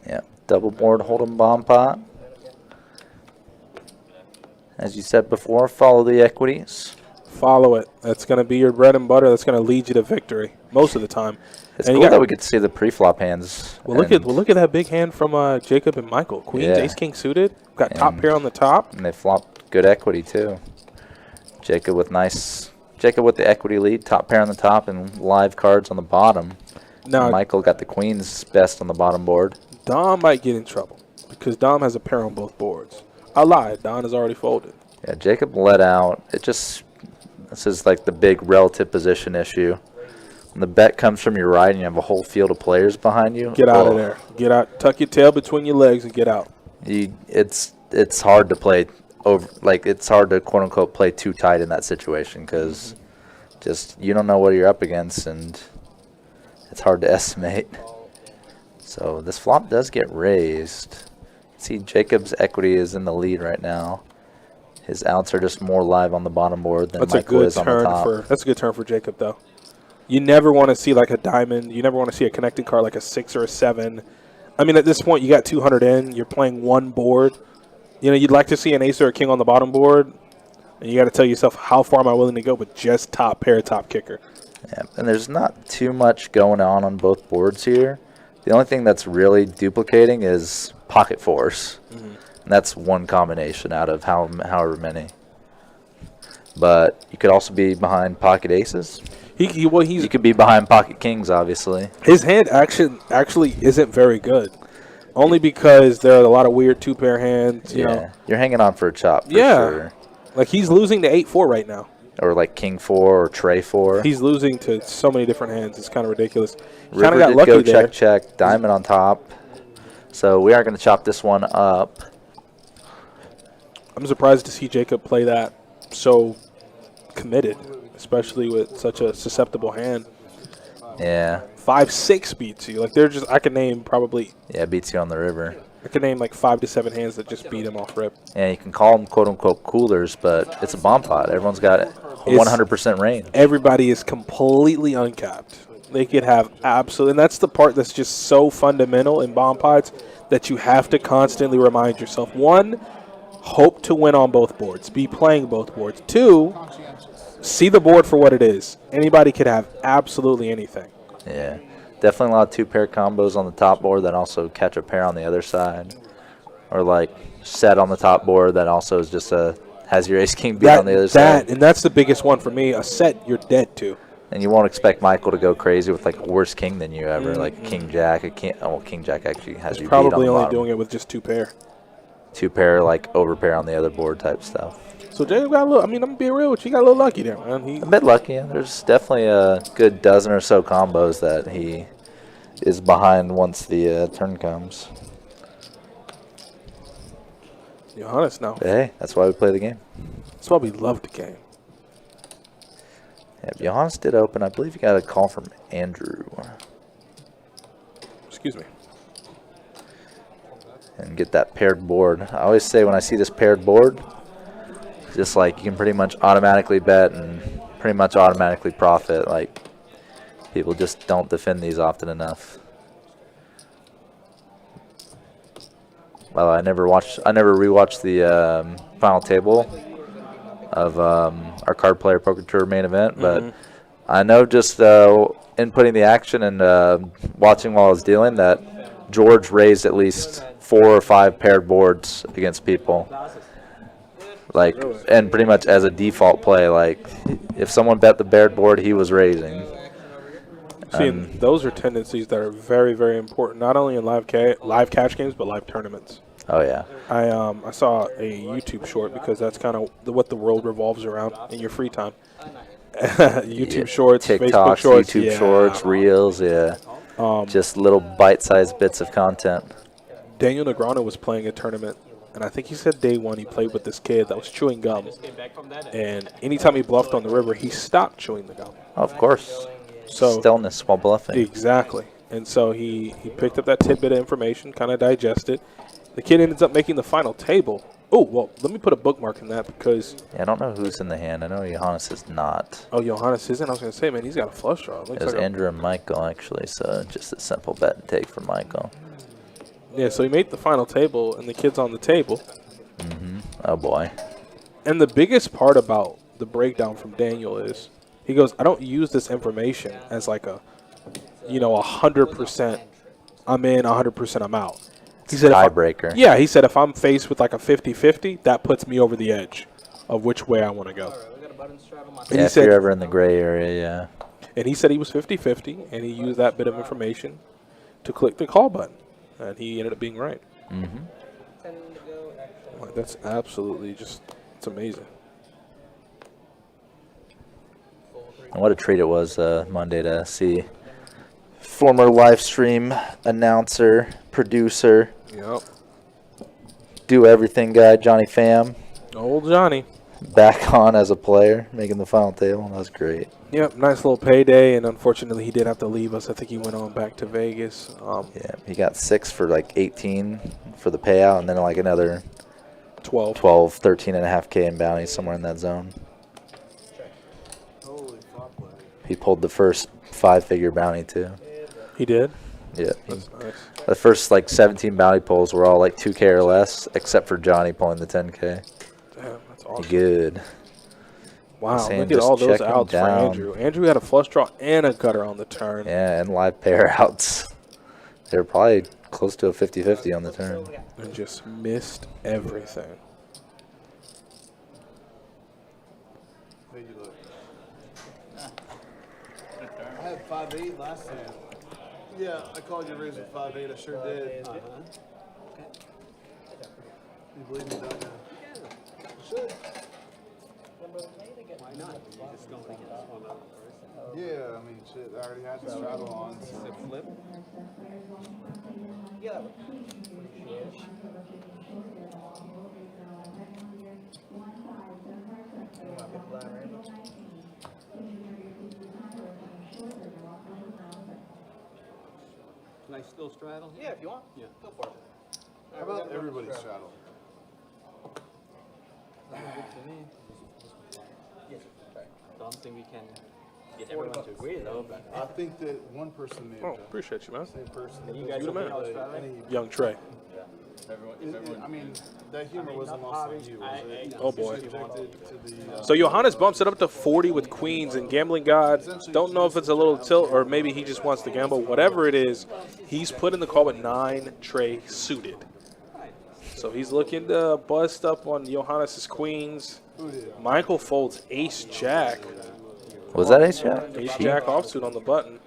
Yeah, double board hold'em bomb pot. As you said before, follow the equities. Follow it. That's going to be your bread and butter. That's going to lead you to victory most of the time. It's And you cool got- that we get to see the pre-flop hands. Well, look at that big hand from Jacob and Michael. Queens, Yeah. ace, king suited. Got top And- pair on the top. And they flop good equity too. Jacob with the equity lead, top pair on the top, and live cards on the bottom. Now, Michael got the queens best on the bottom board. Dom might get in trouble because Dom has a pair on both boards. I lied. Don is already folded. Yeah, Jacob let out. This is like the big relative position issue. When the bet comes from your right and you have a whole field of players behind you. Get out of oh, there. Get out. Tuck your tail between your legs and get out. It's hard to play over. Like it's hard to quote unquote play too tight in that situation because just you don't know what you're up against and it's hard to estimate. So this flop does get raised. See, Jacob's equity is in the lead right now. His outs are just more live on the bottom board than That's a Michael good is on the turn top. that's a good turn for Jacob though. You never want to see like a diamond. You never want to see a connected card like a 6 or a 7. I mean, at this point, you got 200 in. You're playing one board. You know, you'd like to see an ace or a king on the bottom board, and you got to tell yourself, how far am I willing to go with just top pair, top kicker? Yeah, and there's not too much going on both boards here. The only thing that's really duplicating is pocket fours. And that's one combination out of however many. But you could also be behind pocket aces. Well, You could be behind pocket kings, obviously. his hand actually isn't very good. Only because there are a lot of weird two-pair hands, you know. You're hanging on for a chop for Yeah. sure. Like, he's losing to 8-4 right now. Or like king 4 or tray 4. He's losing to so many different hands. It's kind of ridiculous. Kind River of got did lucky go there. check, diamond on top. So we are going to chop this one up. I'm surprised to see Jacob play that so committed, especially with such a susceptible hand. Yeah. 5-6 beats you. Like, they're just, I could name probably, Yeah, beats you on the river. I could name like 5 to 7 hands that just beat him off rip. Yeah, you can call them quote-unquote coolers, but it's a bomb pot. Everyone's got 100% range. Everybody is completely uncapped. They could have absolutely, and that's the part that's just so fundamental in bomb pots that you have to constantly remind yourself. 1, hope to win on both boards. Be playing both boards. 2, see the board for what it is. Anybody could have absolutely anything. Yeah. Definitely a lot of two-pair combos on the top board that also catch a pair on the other side. Or like set on the top board that also is just has your ace-king beat on the other side. And that's the biggest one for me. A set you're dead to. And you won't expect Michael to go crazy with like a worse king than you ever, like King Jack. King Jack actually has you beat on Probably the only bottom. doing it with just 2 pair. 2-pair, like overpair on the other board type stuff. So Jacob got a little, I mean, I'm going to be real with you, he got a little lucky there, man. A bit lucky. There's definitely a good dozen or so combos that he is behind once the turn comes. Johannes now. But hey, that's why we play the game. That's why we love the game. Yeah, Johannes did open. I believe you got a call from Andrew. Excuse me. And get that paired board. I always say when I see this paired board, just like you can pretty much automatically bet and pretty much automatically profit. Like people just don't defend these often enough. Well, I never rewatched the final table of our card player poker tour main event, but I know just inputting the action and watching while I was dealing that George raised at least 4 or 5 paired boards against people. Like, and pretty much as a default play, like if someone bet the paired board, he was raising. See, and those are tendencies that are very, very important, not only in live cash games, but live tournaments. Oh yeah. I saw a YouTube short because that's kind of what the world revolves around in your free time. YouTube shorts, TikToks, Facebook shorts, YouTube shorts, reels, yeah. Just little bite-sized bits of content. Daniel Negreanu was playing a tournament, and I think he said day 1 he played with this kid that was chewing gum. And anytime he bluffed on the river, he stopped chewing the gum. Oh, of course. So Stillness while bluffing. Exactly. And so he picked up that tidbit of information, kind of digested. The kid ends up making the final table. Oh, well, let me put a bookmark in that because... Yeah, I don't know who's in the hand. I know Johannes is not. Oh, Johannes isn't? I was going to say, man, he's got a flush draw. It was Andrew and Michael, actually, so just a simple bet and take for Michael. Yeah, so he made the final table, and the kid's on the table. Oh, boy. And the biggest part about the breakdown from Daniel is, he goes, I don't use this information as like a, 100% I'm in, 100% I'm out. He said, tiebreaker. Yeah, he said if I'm faced with like a 50-50, that puts me over the edge of which way I want to go. And Yeah, if you're ever in the gray area, yeah. And he said he was 50-50, and he used that bit of information to click the call button. And he ended up being right. Like, that's absolutely just, it's amazing. And what a treat it was Monday to see former live stream announcer, producer, Yep. do everything guy, Johnny Pham, Old Johnny. back on as a player, making the final table. That was great. Yep, nice little payday, and unfortunately he did have to leave us. I think he went on back to Vegas. Yeah, he got 6 for like 18 for the payout, and then like another 12. 13.5K in bounty, somewhere in that zone. He pulled the first 5-figure bounty too. He did? Yeah. That's nice. The first like 17 bounty pulls were all like 2K or less, except for Johnny pulling the 10K. Damn, that's awesome. Good. Wow, Saying look at just all those check him outs for down. Andrew. Andrew had a flush draw and a gutter on the turn. Yeah, and live pair outs. They were probably close to a 50-50 on the turn. And just missed everything. 5-8 last time. Yeah, I called you raise with 5-8. I sure did. You believe me, don't you? Should. Why not? You just don't think it's one of Yeah, I mean, shit. I already had the straddle on. So. flip. Can I still straddle? Yeah, if you want. Yeah. Go for it. How about everybody's straddle? Don't think we can get everyone to agree though, but I think that one person made Oh, appreciate you, man. same person. you guys You the okay man. now straddling? Young Trey. I mean, that humor wasn't lost on you, was it? Oh, boy. Subjected to the, So Johannes bumps it up to 40 with queens, and Gambling God, don't know if it's a little tilt or maybe he just wants to gamble. Whatever it is, he's put in the call with 9 Trey suited. So he's looking to bust up on Johannes' queens. Michael folds Ace Jack. Was that ace jack? Ace Jack offsuit on the button.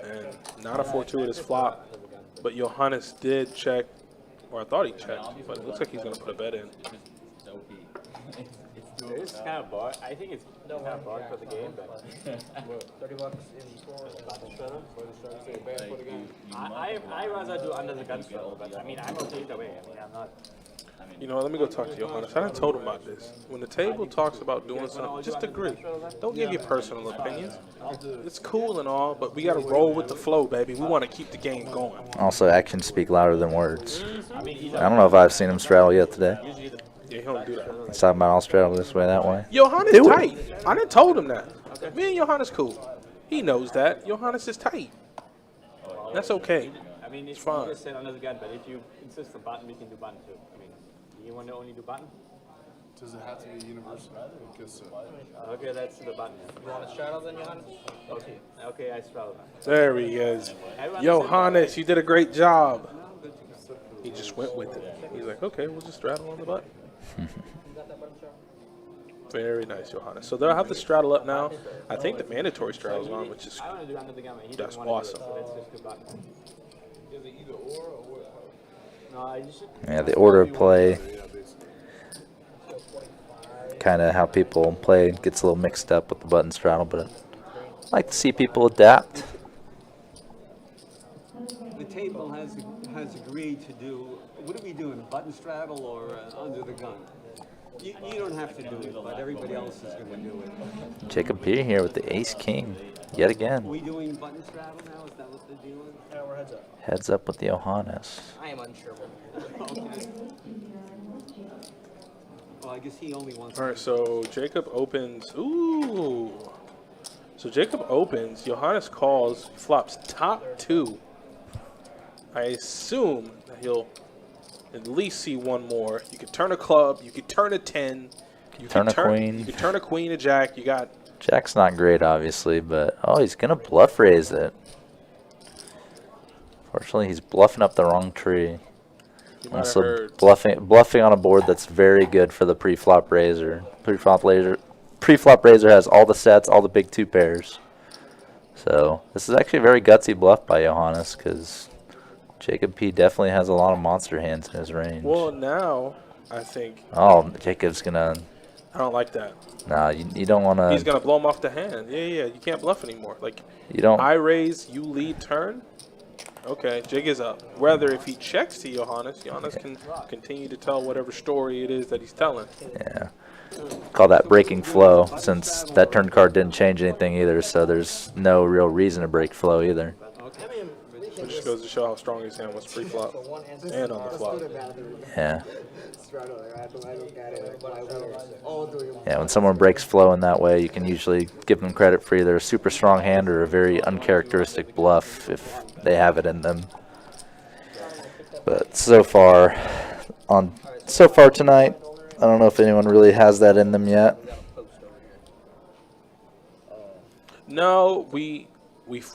And not a fortuitous flop. But Johannes did check, or I thought he checked, but it looks like he's going to put a bet in. It's kind of bored. I think it's kind of bored for the game, but $30 in 4. I rather do under the gun straddle, but I mean, I'm okay either way. I mean, I'm not. You know, let me go talk to Johannes. I done told him about this. When the table talks about doing something, just agree. Don't give your personal opinions. It's cool and all, but we got to roll with the flow, baby. We want to keep the game going. Also, actions speak louder than words. I don't know if I've seen him straddle yet today. Yeah, he don't do that. He's talking about I'll straddle this way, that way. Johannes Do it. tight. I done told him that. Me and Johannes cool. He knows that. Johannes is tight. That's okay. I mean, it's fine. fine. You just said under the gun, but if you insist on button, we can do button too. I mean, you want to only do button? does it have to be universal? Because Okay, that's the button. You want to straddle then, Johannes? Okay, okay, I straddle that. There he is. Everyone Johannes, you did a great job. He just went with it. He's like, okay, we'll just straddle on the button. Very nice, Johannes. So they'll have the straddle up now. I think the mandatory straddle's on, which is I want to do under the gun. He That's doesn't want to awesome. do it, so let's just do button. Is it either or what? No, I just Yeah, the order of play, kind of how people play gets a little mixed up with the button straddle, but I like to see people adapt. The table has agreed to do, what are we doing, button straddle or under the gun? You don't have to do it, but everybody else is going to do it. Jacob P here with the ace king yet Are again. we doing button straddle now? Is that what they're doing? Yeah, we're heads up. Heads up with the Johannes. I am unsure. Okay. Well, I guess he only wants. all right. So Jacob opens. Ooh. So Jacob opens. Johannes calls. Flops top 2. I assume that he'll at least see one more. You could turn a club. You could turn a 10. You Turn could a queen. You could turn a queen, a jack. You got. Jack's not great, obviously, but oh, he's gonna bluff raise it. Fortunately, he's bluffing up the wrong tree. You might have Also, heard. bluffing on a board that's very good for the pre-flop raiser. Pre-flop raiser has all the sets, all the big 2 pairs. So this is actually a very gutsy bluff by Johannes because Jacob P definitely has a lot of monster hands in his range. Well, now I think Oh, Jacob's gonna. I don't like that. Nah, you don't want He's to. gonna blow him off the hand. Yeah. You can't bluff anymore. Like You don't. I raise, you lead turn. Okay, jig is up. Whether if he checks to Johannes can continue to tell whatever story it is that he's telling. Yeah. Call that breaking flow since that turn card didn't change anything either, so there's no real reason to break flow either. It just goes to show how strong his hand was pre-flop and on the flop. Yeah. Yeah, when someone breaks flow in that way, you can usually give them credit for either a super strong hand or a very uncharacteristic bluff if they have it in them. But so far tonight, I don't know if anyone really has that in them yet. No, we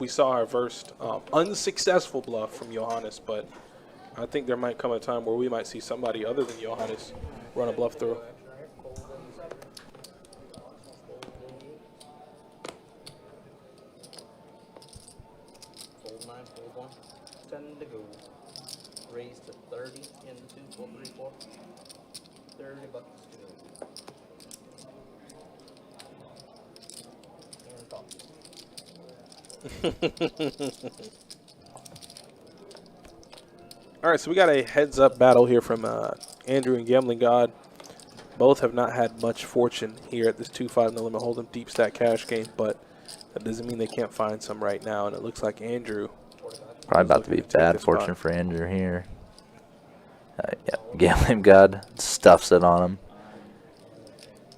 saw our first unsuccessful bluff from Johannes, but I think there might come a time where we might see somebody other than Johannes run a bluff through. 10 to go. Raise to 30 in 2, 4, 3, 4. 30 bucks to go. And top. All right, so we got a heads-up battle here from Andrew and Gambling God. Both have not had much fortune here at this 2-5 no limit hold'em deep stack cash game, but that doesn't mean they can't find some right now. And it looks like Andrew Probably about to be bad fortune for Andrew here. Yeah, Gambling God stuffs it on him.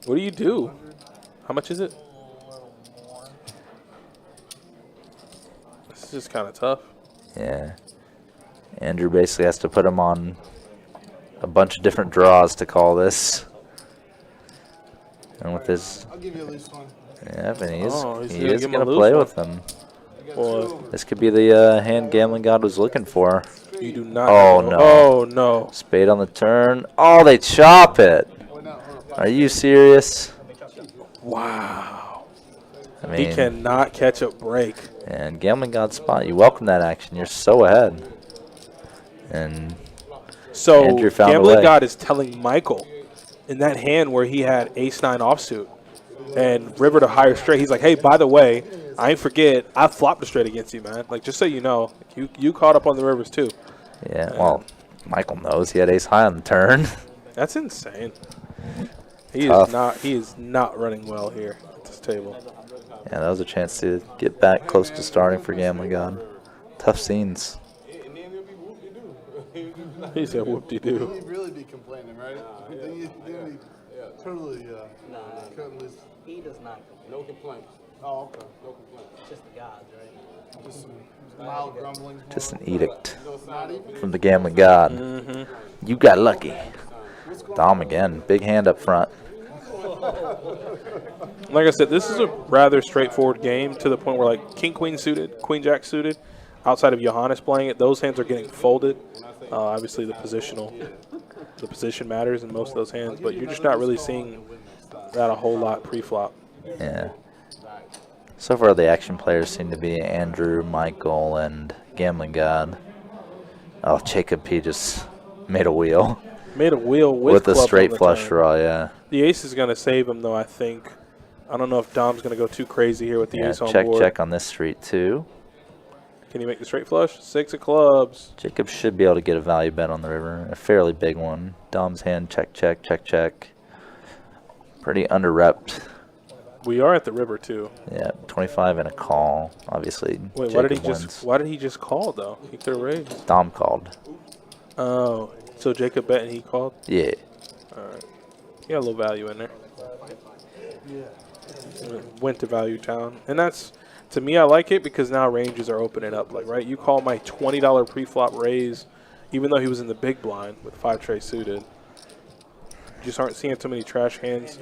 What do you do? How much is it? This is just kind of tough. Yeah. Andrew basically has to put him on a bunch of different draws to call this. And with his... I'll give you at least one. Yeah, but he is, he's he gonna is give him a going to loose play one. with him. Boy, This could be the hand Gambling God was looking for. you do not. Oh, know. no. Oh, no. Spade on the turn. Oh, they chop it. Are you serious? Wow. I He mean, cannot catch a break. and Gambling God spot. You welcome that action. You're so ahead. And So Andrew found a Gambling way. God is telling Michael in that hand where he had ace-9 offsuit and river to higher straight. He's like, hey, by the way, I ain't forget, I flopped a straight against you, man. Like, just so you know, you caught up on the rivers too. yeah, well, Michael knows he had ace high on the turn. That's insane. He Tough. is not running well here at this table. Yeah, that was a chance to get back close to starting for Gambling God. Tough scenes. And then he'll be whoop-de-doo. He said whoop-de-doo. He'd really be complaining, right? Then he'd totally cutting loose. He does not. No complaints. Oh, okay. No complaints. Just the gods, right? Just some mild grumblings. Just an edict Not even. from the Gambling God. You got lucky. Dom again. Big hand up front. Like I said, this is a rather straightforward game to the point where, like, king-queen suited, queen-jack suited, outside of Johannes playing it, those hands are getting folded. Obviously, the position matters in most of those hands, but you're just not really seeing that a whole lot pre-flop. Yeah. So far, the action players seem to be Andrew, Michael, and Gambling God. Oh, Jacob P just made a wheel. Made a wheel With a clubs on straight the flush turn. draw, yeah. The ace is going to save him, though, I think. I don't know if Dom's going to go too crazy here with the Yeah, ace on check, board. check on this street, too. Can he make the straight flush? 6 of clubs. Jacob should be able to get a value bet on the river. A fairly big one. Dom's hand, check, check, check, check. Pretty under-repped. We are at the river, too. Yeah, 25 and a call. Obviously, Wait, Jacob wins. why did he just call, though? He could have raised. Dom called. Oh, so Jacob bet and he called? Yeah. All right. He got a little value in there. Went to value town. And that's, to me, I like it because now ranges are opening up. Like, right, you call my $20 pre-flop raise, even though he was in the big blind with 5 tray suited. You just aren't seeing too many trash hands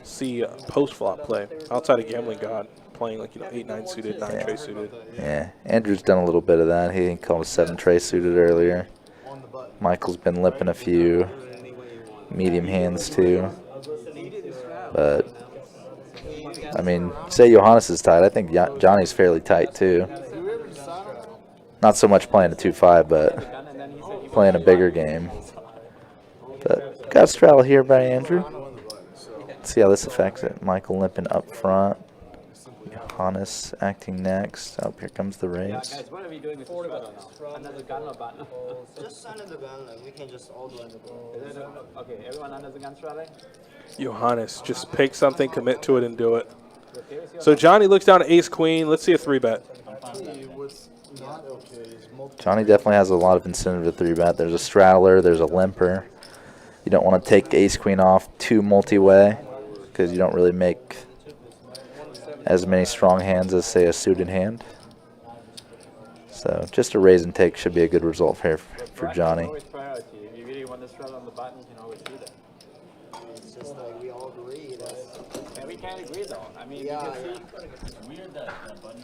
see post-flop play outside of Gambling God playing, like, 8-9 suited, 9 tray suited. Yeah, Andrew's done a little bit of that. He called a 7 tray suited earlier. Michael's been lipping a few medium hands too. But, I mean, say Johannes is tight. I think Johnny's fairly tight too. Not so much playing a 2-5, but playing a bigger game. But got a straddle here by Andrew. Let's see how this affects it. Michael limping up front. Johannes acting next. Oh, here comes the raise. Guys, what are we doing with the straddle now? Another gun or button? Just under the gun, and we can just all do under the gun. Okay, everyone under the gun straddling? Johannes, just pick something, commit to it, and do it. So Johnny looks down at ace-queen. Let's see a 3-bet. Johnny definitely has a lot of incentive to 3-bet. There's a straddler. There's a limper. You don't want to take ace-queen off too multi-way because you don't really make as many strong hands as, say, a suited hand. So just a raise and take should be a good result here for Johnny. Always priority. If you really want to straddle on the button, you can always do that. It's just like we all agree. And we can't agree though. I mean, Yeah, you can see. It's weird that button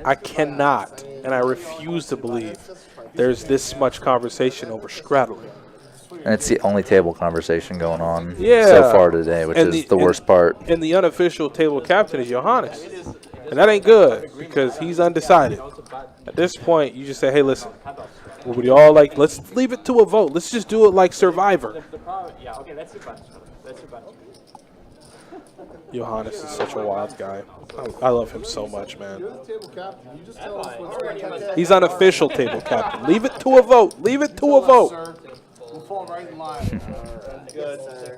I cannot, and I refuse to believe there's this much conversation over straddling. And it's the only table conversation going on Yeah. so far today, which is the worst part. And the unofficial table captain is Johannes. And that ain't good because he's undecided. At this point, you just say, hey, listen, would you all like, let's leave it to a vote. Let's just do it like Survivor. The problem, yeah, okay, let's do button straddle. Let's do button straddle. Johannes is such a wild guy. I love him so much, man. You're the table captain. You just tell us what's right. He's unofficial table captain. Leave it to a vote. Leave it to a vote. Sir, we'll fall right in line. Good, sir.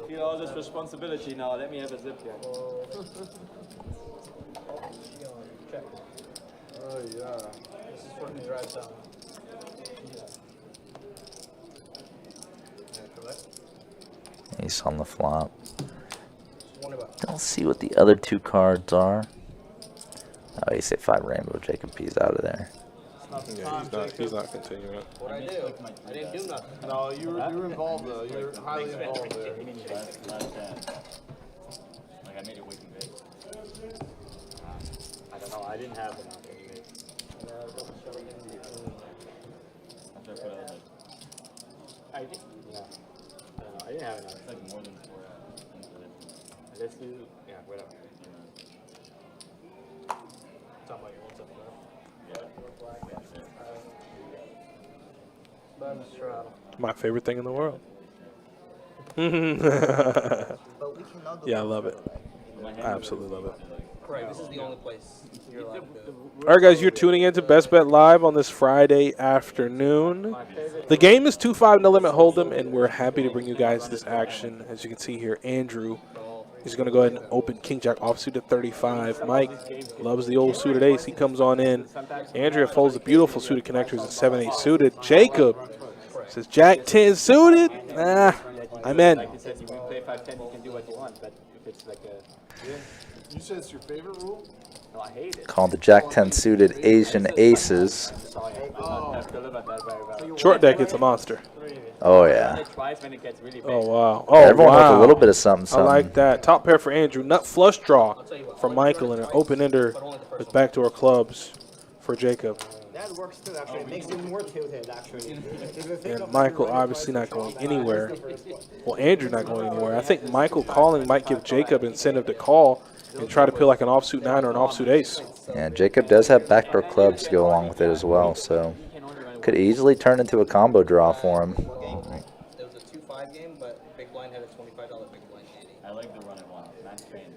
Feel all this responsibility now. Let me have a zip here. Oh, yeah. This is for who drives down. Ace on the flop. One about. Don't see what the other two cards are. Oh, ace 5 rainbow. Jacob P's out of there. Yeah, he's not continuing. What I do? I didn't do nothing. No, you're involved, though. You're highly involved there. Last hand. Like I made it way too big. I don't know. I didn't have enough anyway. After I put out like, I think. Yeah. I don't know. I didn't have enough. it's like more than 4 Let's do. Yeah, whatever. Talk about your own stuff, Button straddle. My favorite thing in the world. Yeah, I love it. I absolutely love it. Right, this is the only place you're allowed to do it. All right, guys, you're tuning in to Best Bet Live on this Friday afternoon. The game is 2-5 no limit hold'em, and we're happy to bring you guys this action. As you can see here, Andrew is going to go ahead and open King Jack offsuit at 35. Mike loves the old suited ace. He comes on in. Andrea folds the beautiful suited connectors at 7-8 suited. Jacob says Jack 10 suited. I'm in. Like you said, you play 5-10, you can do what you want, but if it's like a... You said it's your favorite rule? No, I hate it. Called the Jack 10 suited Asian aces. Sorry, I have to deliver that very well. Short deck, it's a monster. Oh, I yeah. run it twice when it gets really big. Oh, wow. Oh, Everyone wow. with a little bit of something, I something. like that. Top pair for Andrew. Nut flush draw for Michael and an open ender with backdoor clubs for Jacob. That works too, actually. It makes it more tilted, actually. And Michael obviously not going anywhere. Well, Andrew not going anywhere. I think Michael calling might give Jacob incentive to call and try to peel like an offsuit 9 or an offsuit ace. Yeah, Jacob does have backdoor clubs to go along with it as well, so could easily turn into a combo draw for him. It was a 2-5 game, but Big Blind had a $25 Big Blind handy. I like the run it one. Max Payne.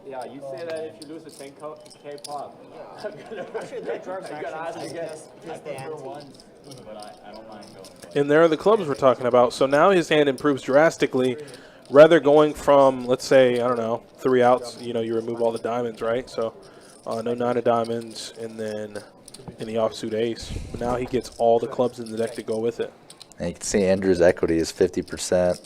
Yeah, you say that if you lose a 10K pop. Actually, that drives actually just I the prefer ante. ones, but I don't mind going. And there are the clubs we're talking about. So now his hand improves drastically. Rather going from, let's say, I don't know, 3 outs, you know, you remove all the diamonds, right? So no 9 of diamonds and then in the offsuit ace. Now he gets all the clubs in the deck to go with it. And you can see Andrew's equity is 50%.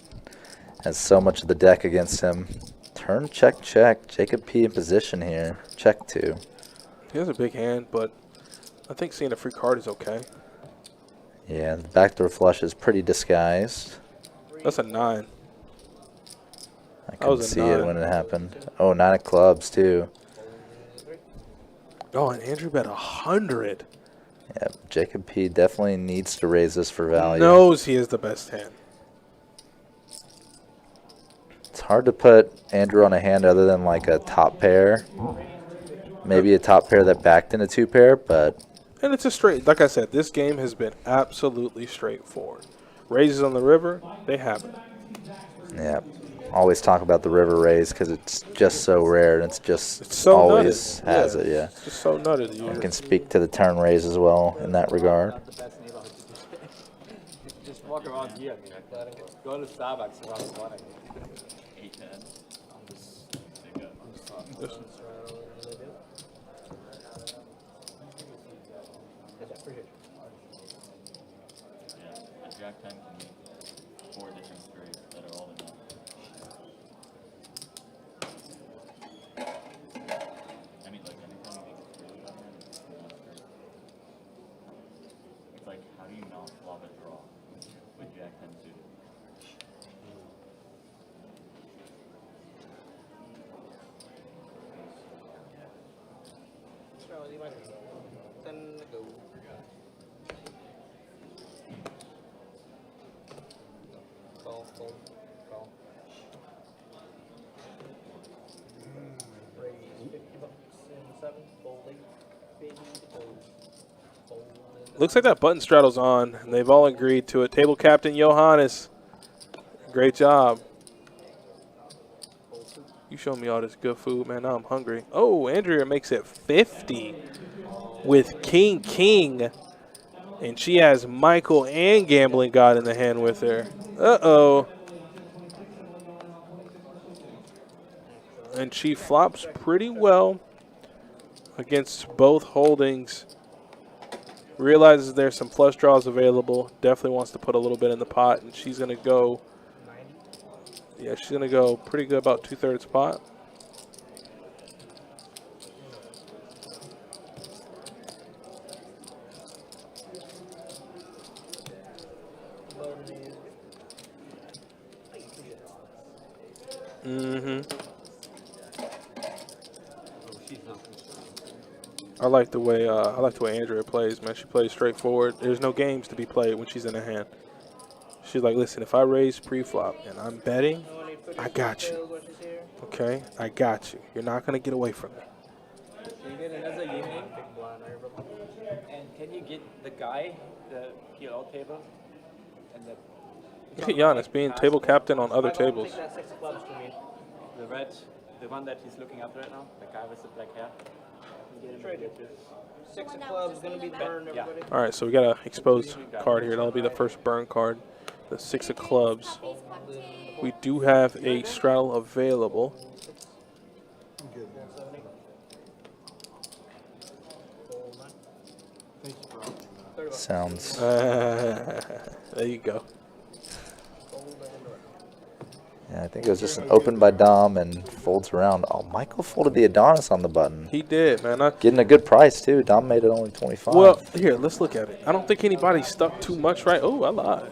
Has so much of the deck against him. Turn, check, check. Jacob P in position here. Check 2. He has a big hand, but I think seeing a free card is okay. Yeah, the backdoor flush is pretty disguised. That's a 9. I couldn't was a see it 9. when it happened. Oh, 9 of clubs, too. Oh, and Andrew bet 100. Yeah, Jacob P definitely needs to raise this for value. Knows he is the best hand. It's hard to put Andrew on a hand other than like a top pair. Maybe a top pair that backed in a 2 pair, but... And it's a straight, like I said, this game has been absolutely straightforward. Raises on the river, they have it. Yeah, always talk about the river raise because it's just so rare and it's so always nutted. has it, yeah. It's just so nutted. I can speak to the turn raise as well in that regard. Not the best neighborhood to do. Just walk around here. I mean, like, go to Starbucks around the corner. 8-10. Yeah, a Jack 10 can be 4 different straights that are all enough. I mean, like, anytime you make a straight up there, it's not straight. It's like, how do you not flop a draw with Jack 10 suited? Charlie, my 10 to go. Call, call, call. Looks like that button straddle's on, and they've all agreed to it. Table captain Johannes, great job. You show me all this good food, man. Now I'm hungry. Oh, Andrea makes it 50 with King. And she has Michael and Gambling God in the hand with her. Uh-oh. And she flops pretty well against both holdings. Realizes there's some flush draws available. Definitely wants to put a little bit in the pot. And she's going to go, yeah, she's going to go pretty good, about 2/3 pot. Mm-hmm. I like the way Andrea plays, man. She plays straightforward. There's no games to be played when she's in her hand. She's like, listen, if I raise pre-flop and I'm betting, I got you. Okay, I got you. You're not gonna get away from me. You get another evening. And can you get the guy, the PL table? And the Look at Giannis being table captain on other tables. Take that 6 of clubs to me. The red, the one that he's looking at right now, the guy with the black hair. Six of clubs gonna be burned, Yeah. everybody. All right, so we got an exposed card here. That'll be the first burn card. The 6 of clubs. We do have a straddle available. Sounds. There you go. Yeah, I think it was just an open by Dom and folds around. Oh, Michael folded the Adonis on the button. He did, man. Getting a good price, too. Dom made it only 25. Well, here, let's look at it. I don't think anybody stuck too much, right? Oh, I lied.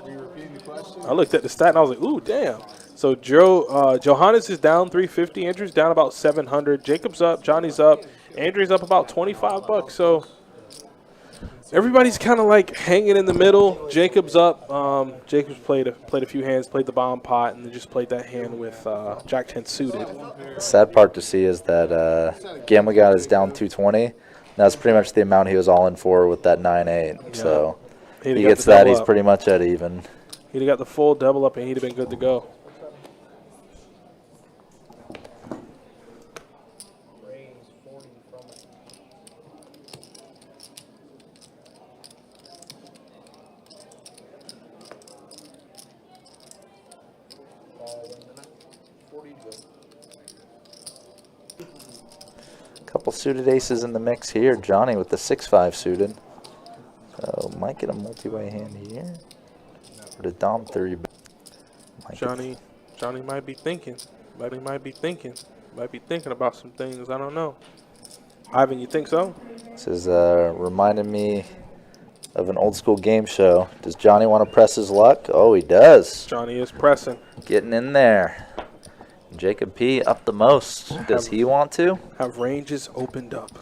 I looked at the stat and I was like, ooh, damn. So Johannes is down 350. Andrew's down about 700. Jacob's up. Johnny's up. Andrew's up about 25 bucks. So everybody's kind of like hanging in the middle. Jacob's up. Jacob's played a few hands, played the bomb pot, and then just played that hand with Jack 10 suited. The sad part to see is that Gamma God is down 220. That's pretty much the amount he was all in for with that 9-8. Yeah. So He'd he got gets the that. double He's up. pretty much at even. He'd have got the full double up, and he'd have been good to go. Raise 40 from it. Ball in the net. 40 to go. Couple suited aces in the mix here. Johnny with the 6-5 suited. So might get a multi-way hand here. Or the Dom 30. Johnny might be thinking. Might be thinking about some things. I don't know. Ivan, you think so? This is reminding me of an old school game show. Does Johnny want to press his luck? Oh, he does. Johnny is pressing. Getting in there. Jacob P. up the most. Does he want to? Have ranges opened up.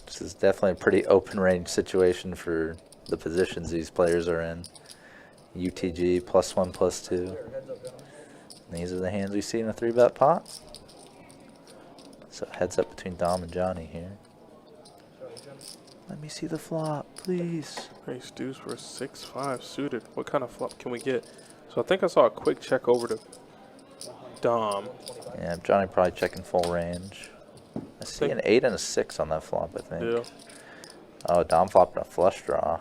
This is definitely a pretty open range situation for the positions these players are in. UTG +1, +2. And these are the hands we see in a 3-bet pot. So heads up between Dom and Johnny here. Let me see the flop, please. Ace deuce for a 6-5 suited. What kind of flop can we get? So I think I saw a quick check over to Dom. Yeah, Johnny probably checking full range. I see an 8 and a 6 on that flop, I think. Yeah. Oh, Dom flopping a flush draw.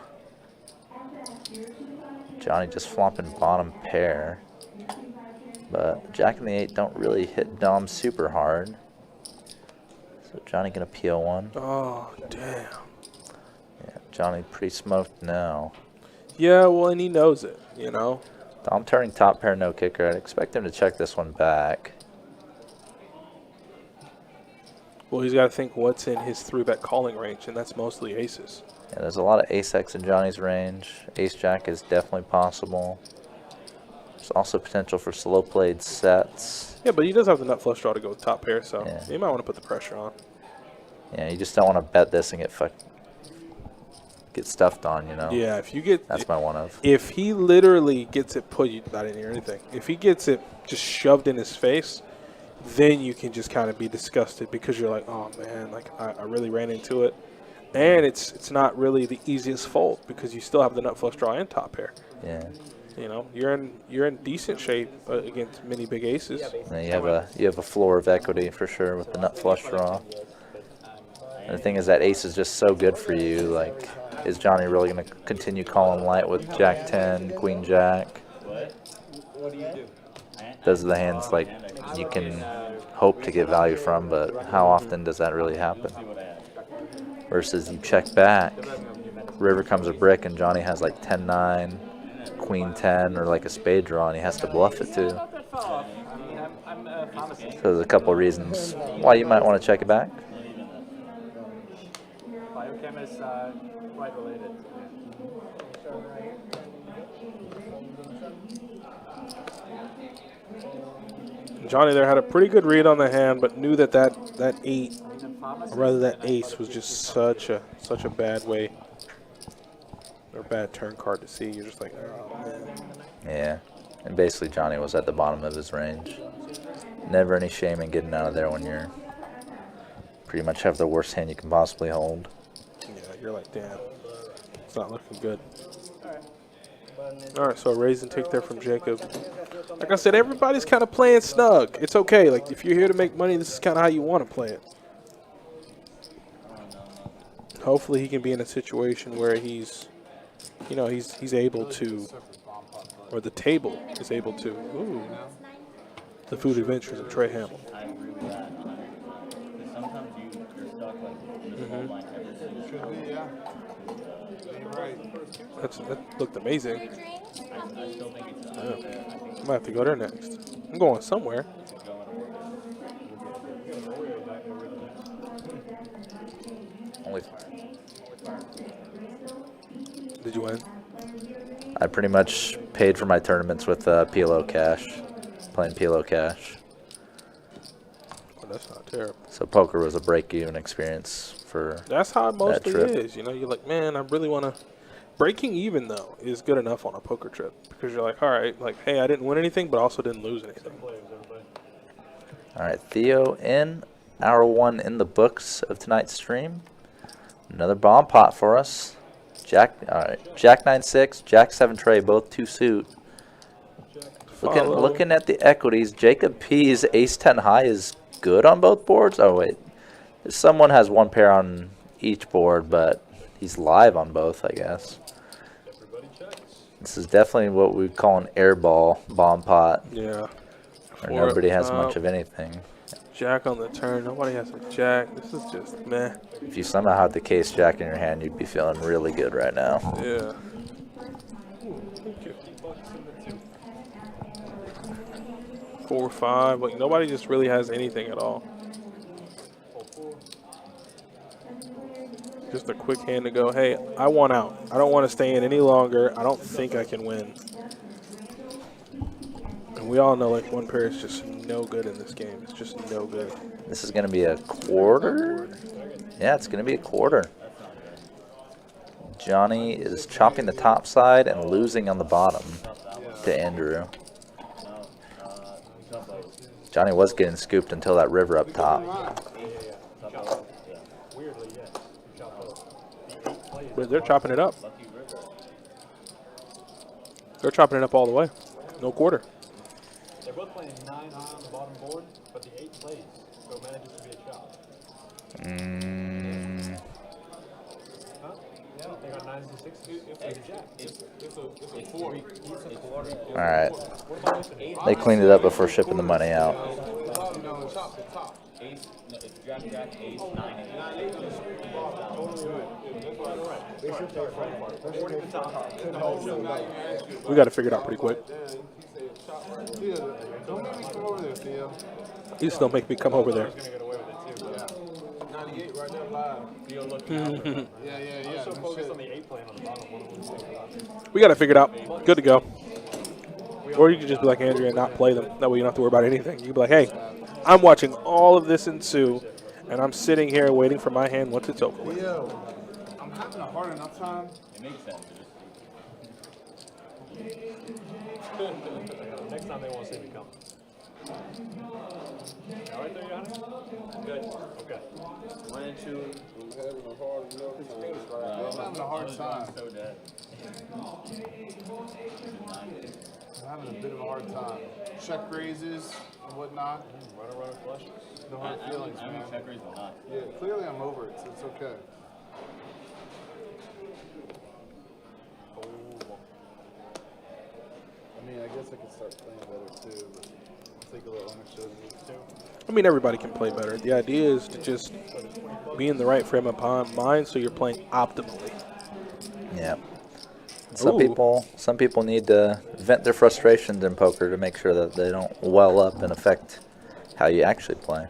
Johnny just flopping bottom pair. But Jack and the 8 don't really hit Dom super hard. So Johnny gonna PO1. Oh, damn. Yeah, Johnny pretty smoked now. Yeah, well, and he knows it, you know. Dom turning top pair, no kicker. I'd expect him to check this one back. Well, he's got to think what's in his 3-bet calling range, and that's mostly aces. Yeah, there's a lot of ace-X in Johnny's range. Ace-Jack is definitely possible. There's also potential for slow-played sets. Yeah, but he does have the nut flush draw to go with top pair, so Yeah. you might want to put the pressure on. Yeah, you just don't want to bet this and get stuffed on, you know? Yeah, if you get... That's my one of. If he literally gets it put... I didn't hear anything. If he gets it just shoved in his face, then you can just kind of be disgusted because you're like, oh, man, like, I really ran into it. And it's not really the easiest fold because you still have the nut flush draw and top pair. Yeah. You know, you're in decent shape against many big aces. And you have a floor of equity for sure with the nut flush draw. And the thing is that ace is just so good for you. Like, is Johnny really going to continue calling light with Jack 10, Queen Jack? What do you do? Those are the hands like you can hope to get value from, but how often does that really happen? Versus you check back, river comes a brick, and Johnny has like 10-9, Queen 10, or like a spade draw, and he has to bluff it too. I'm a pharmacist. So there's a couple reasons why you might want to check it back. Biochemists are quite related. Johnny there had a pretty good read on the hand, but knew that 8, or rather that ace, was just such a bad way or bad turn card to see. You're just like, oh man. Yeah, and basically Johnny was at the bottom of his range. Never any shame in getting out of there when you're pretty much have the worst hand you can possibly hold. Yeah, you're like, damn, it's not looking good. All right, so a raise and take there from Jacob. Like I said, everybody's kind of playing snug. It's okay. Like, if you're here to make money, this is kind of how you want to play it. Hopefully he can be in a situation where he's, you know, he's able to, or the table is able to. Ooh, the Food Adventures of Trey Hamill. I agree with that. Because sometimes you're stuck like this whole line ever since. Should be, yeah. Right. That looked amazing. Your drinks? I still think it's I might have to go there next. I'm going somewhere. Only Did you win? I pretty much paid for my tournaments with PLO cash, playing PLO cash. Oh, that's not terrible. So poker was a break-even experience for That's how it mostly trip. is. You know, you're like, man, I really want to. Breaking even, though, is good enough on a poker trip because you're like, all right, like, hey, I didn't win anything, but also didn't lose anything. All right, Theo in. Hour 1 in the books of tonight's stream. Another bomb pot for us. Jack, all right, Jack 9-6, Jack 7 tray, both 2 suit. Looking at the equities, Jacob P's Ace 10 high is good on both boards. Oh wait, someone has 1 pair on each board, but he's live on both, I guess. This is definitely what we call an airball bomb pot. Yeah. Where nobody has much of anything. Jack on the turn. Nobody has a jack. This is just meh. If you somehow had the case jack in your hand, you'd be feeling really good right now. Yeah. Thank you. 4 or 5. Like, nobody just really has anything at all. Just a quick hand to go, hey, I want out. I don't want to stay in any longer. I don't think I can win. And we all know, like, 1 pair is just no good in this game. It's just no good. This is going to be a quarter? Yeah, it's going to be a quarter. Johnny is chopping the top side and losing on the bottom to Andrew. Johnny was getting scooped until that river up top. But they're chopping it up. They're chopping it up all the way. No quarter. They're both playing 9 high on the bottom board, but the 8 plays, so it manages to be a chop. Huh? Yeah, they got 9s and 6s. It's a jack. It's a 4. All right. They cleaned it up before shipping the money out. Ace, no, it's Jack, Ace, 9, 8. We got to figure it out pretty quick. Don't make me come over there, Theo. You still make me come over there. 98 right there live. Yeah. I'm so focused on the 8 playing on the bottom. One of them. We got to figure it out. Good to go. Or you could just be like Andrea and not play them. That way you don't have to worry about anything. You can be like, hey, I'm watching all of this ensue, and I'm sitting here waiting for my hand once it's over with. Theo, I'm having a hard enough time. It makes sense. Next time they won't see me come. All right there, Johnny? Good. Okay. 1 and 2. having a hard I'm having a hard time. so dead. I'm having a bit of a hard time. Check raises and whatnot. Runner flushes. No hard feelings, I'm man. a check raise or not. Yeah, clearly I'm over it, so it's okay. I mean, I guess I could start playing better too, but I'll take a little ownership too. I mean, everybody can play better. The idea is to just be in the right frame of mind so you're playing optimally. Yeah. Ooh. Some people need to vent their frustrations in poker to make sure that they don't well up and affect how you actually play.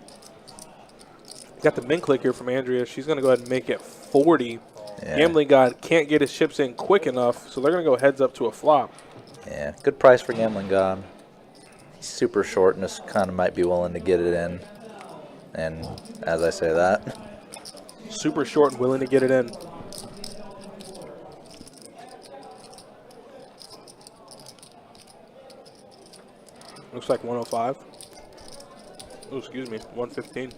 Got the min click here from Andrea. She's going to go ahead and make it 40. Yeah. Gambling God can't get his chips in quick enough, so they're going to go heads up to a flop. Yeah, good price for Gambling God. He's super short and just kind of might be willing to get it in. And as I say that, Super short and willing to get it in. Looks like 105. Oh, excuse me, 115.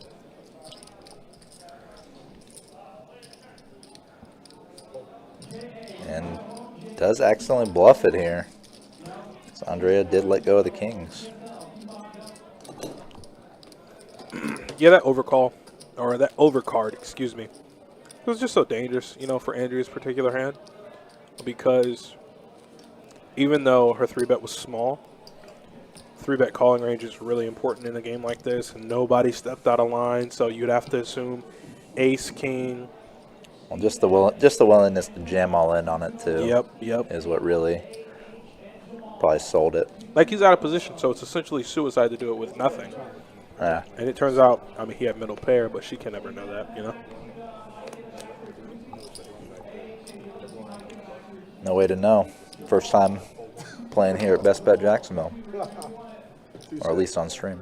and does accidentally bluff it here. So Andrea did let go of the kings. Yeah, that overcall, or that overcard, excuse me. It was just so dangerous, you know, for Andrea's particular hand. Because even though her 3-bet was small, 3-bet calling range is really important in a game like this, and nobody stepped out of line, so you'd have to assume ace, king. Well, just the willingness to jam all in on it too. Yep. Is what really probably sold it. Like, he's out of position, so it's essentially suicide to do it with nothing. Yeah. And it turns out, I mean, he had middle pair, but she can never know that, you know? No way to know. First time playing here at Best Bet Jacksonville, or at least on stream.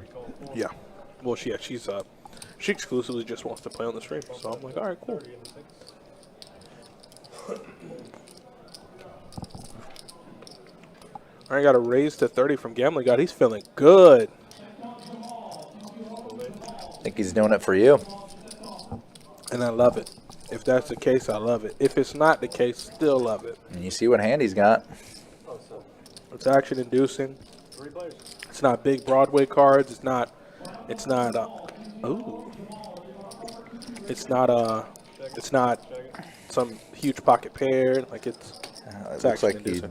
Yeah. Well, she exclusively just wants to play on the stream, so I'm like, all right, cool. All right, got a raise to 30 from Gambling God. He's feeling good. I think he's doing it for you. And I love it. If that's the case, I love it. If it's not the case, still love it. And you see what hand he's got. It's action inducing. It's not big Broadway cards. It's not some huge pocket pair. Like it's It looks like he.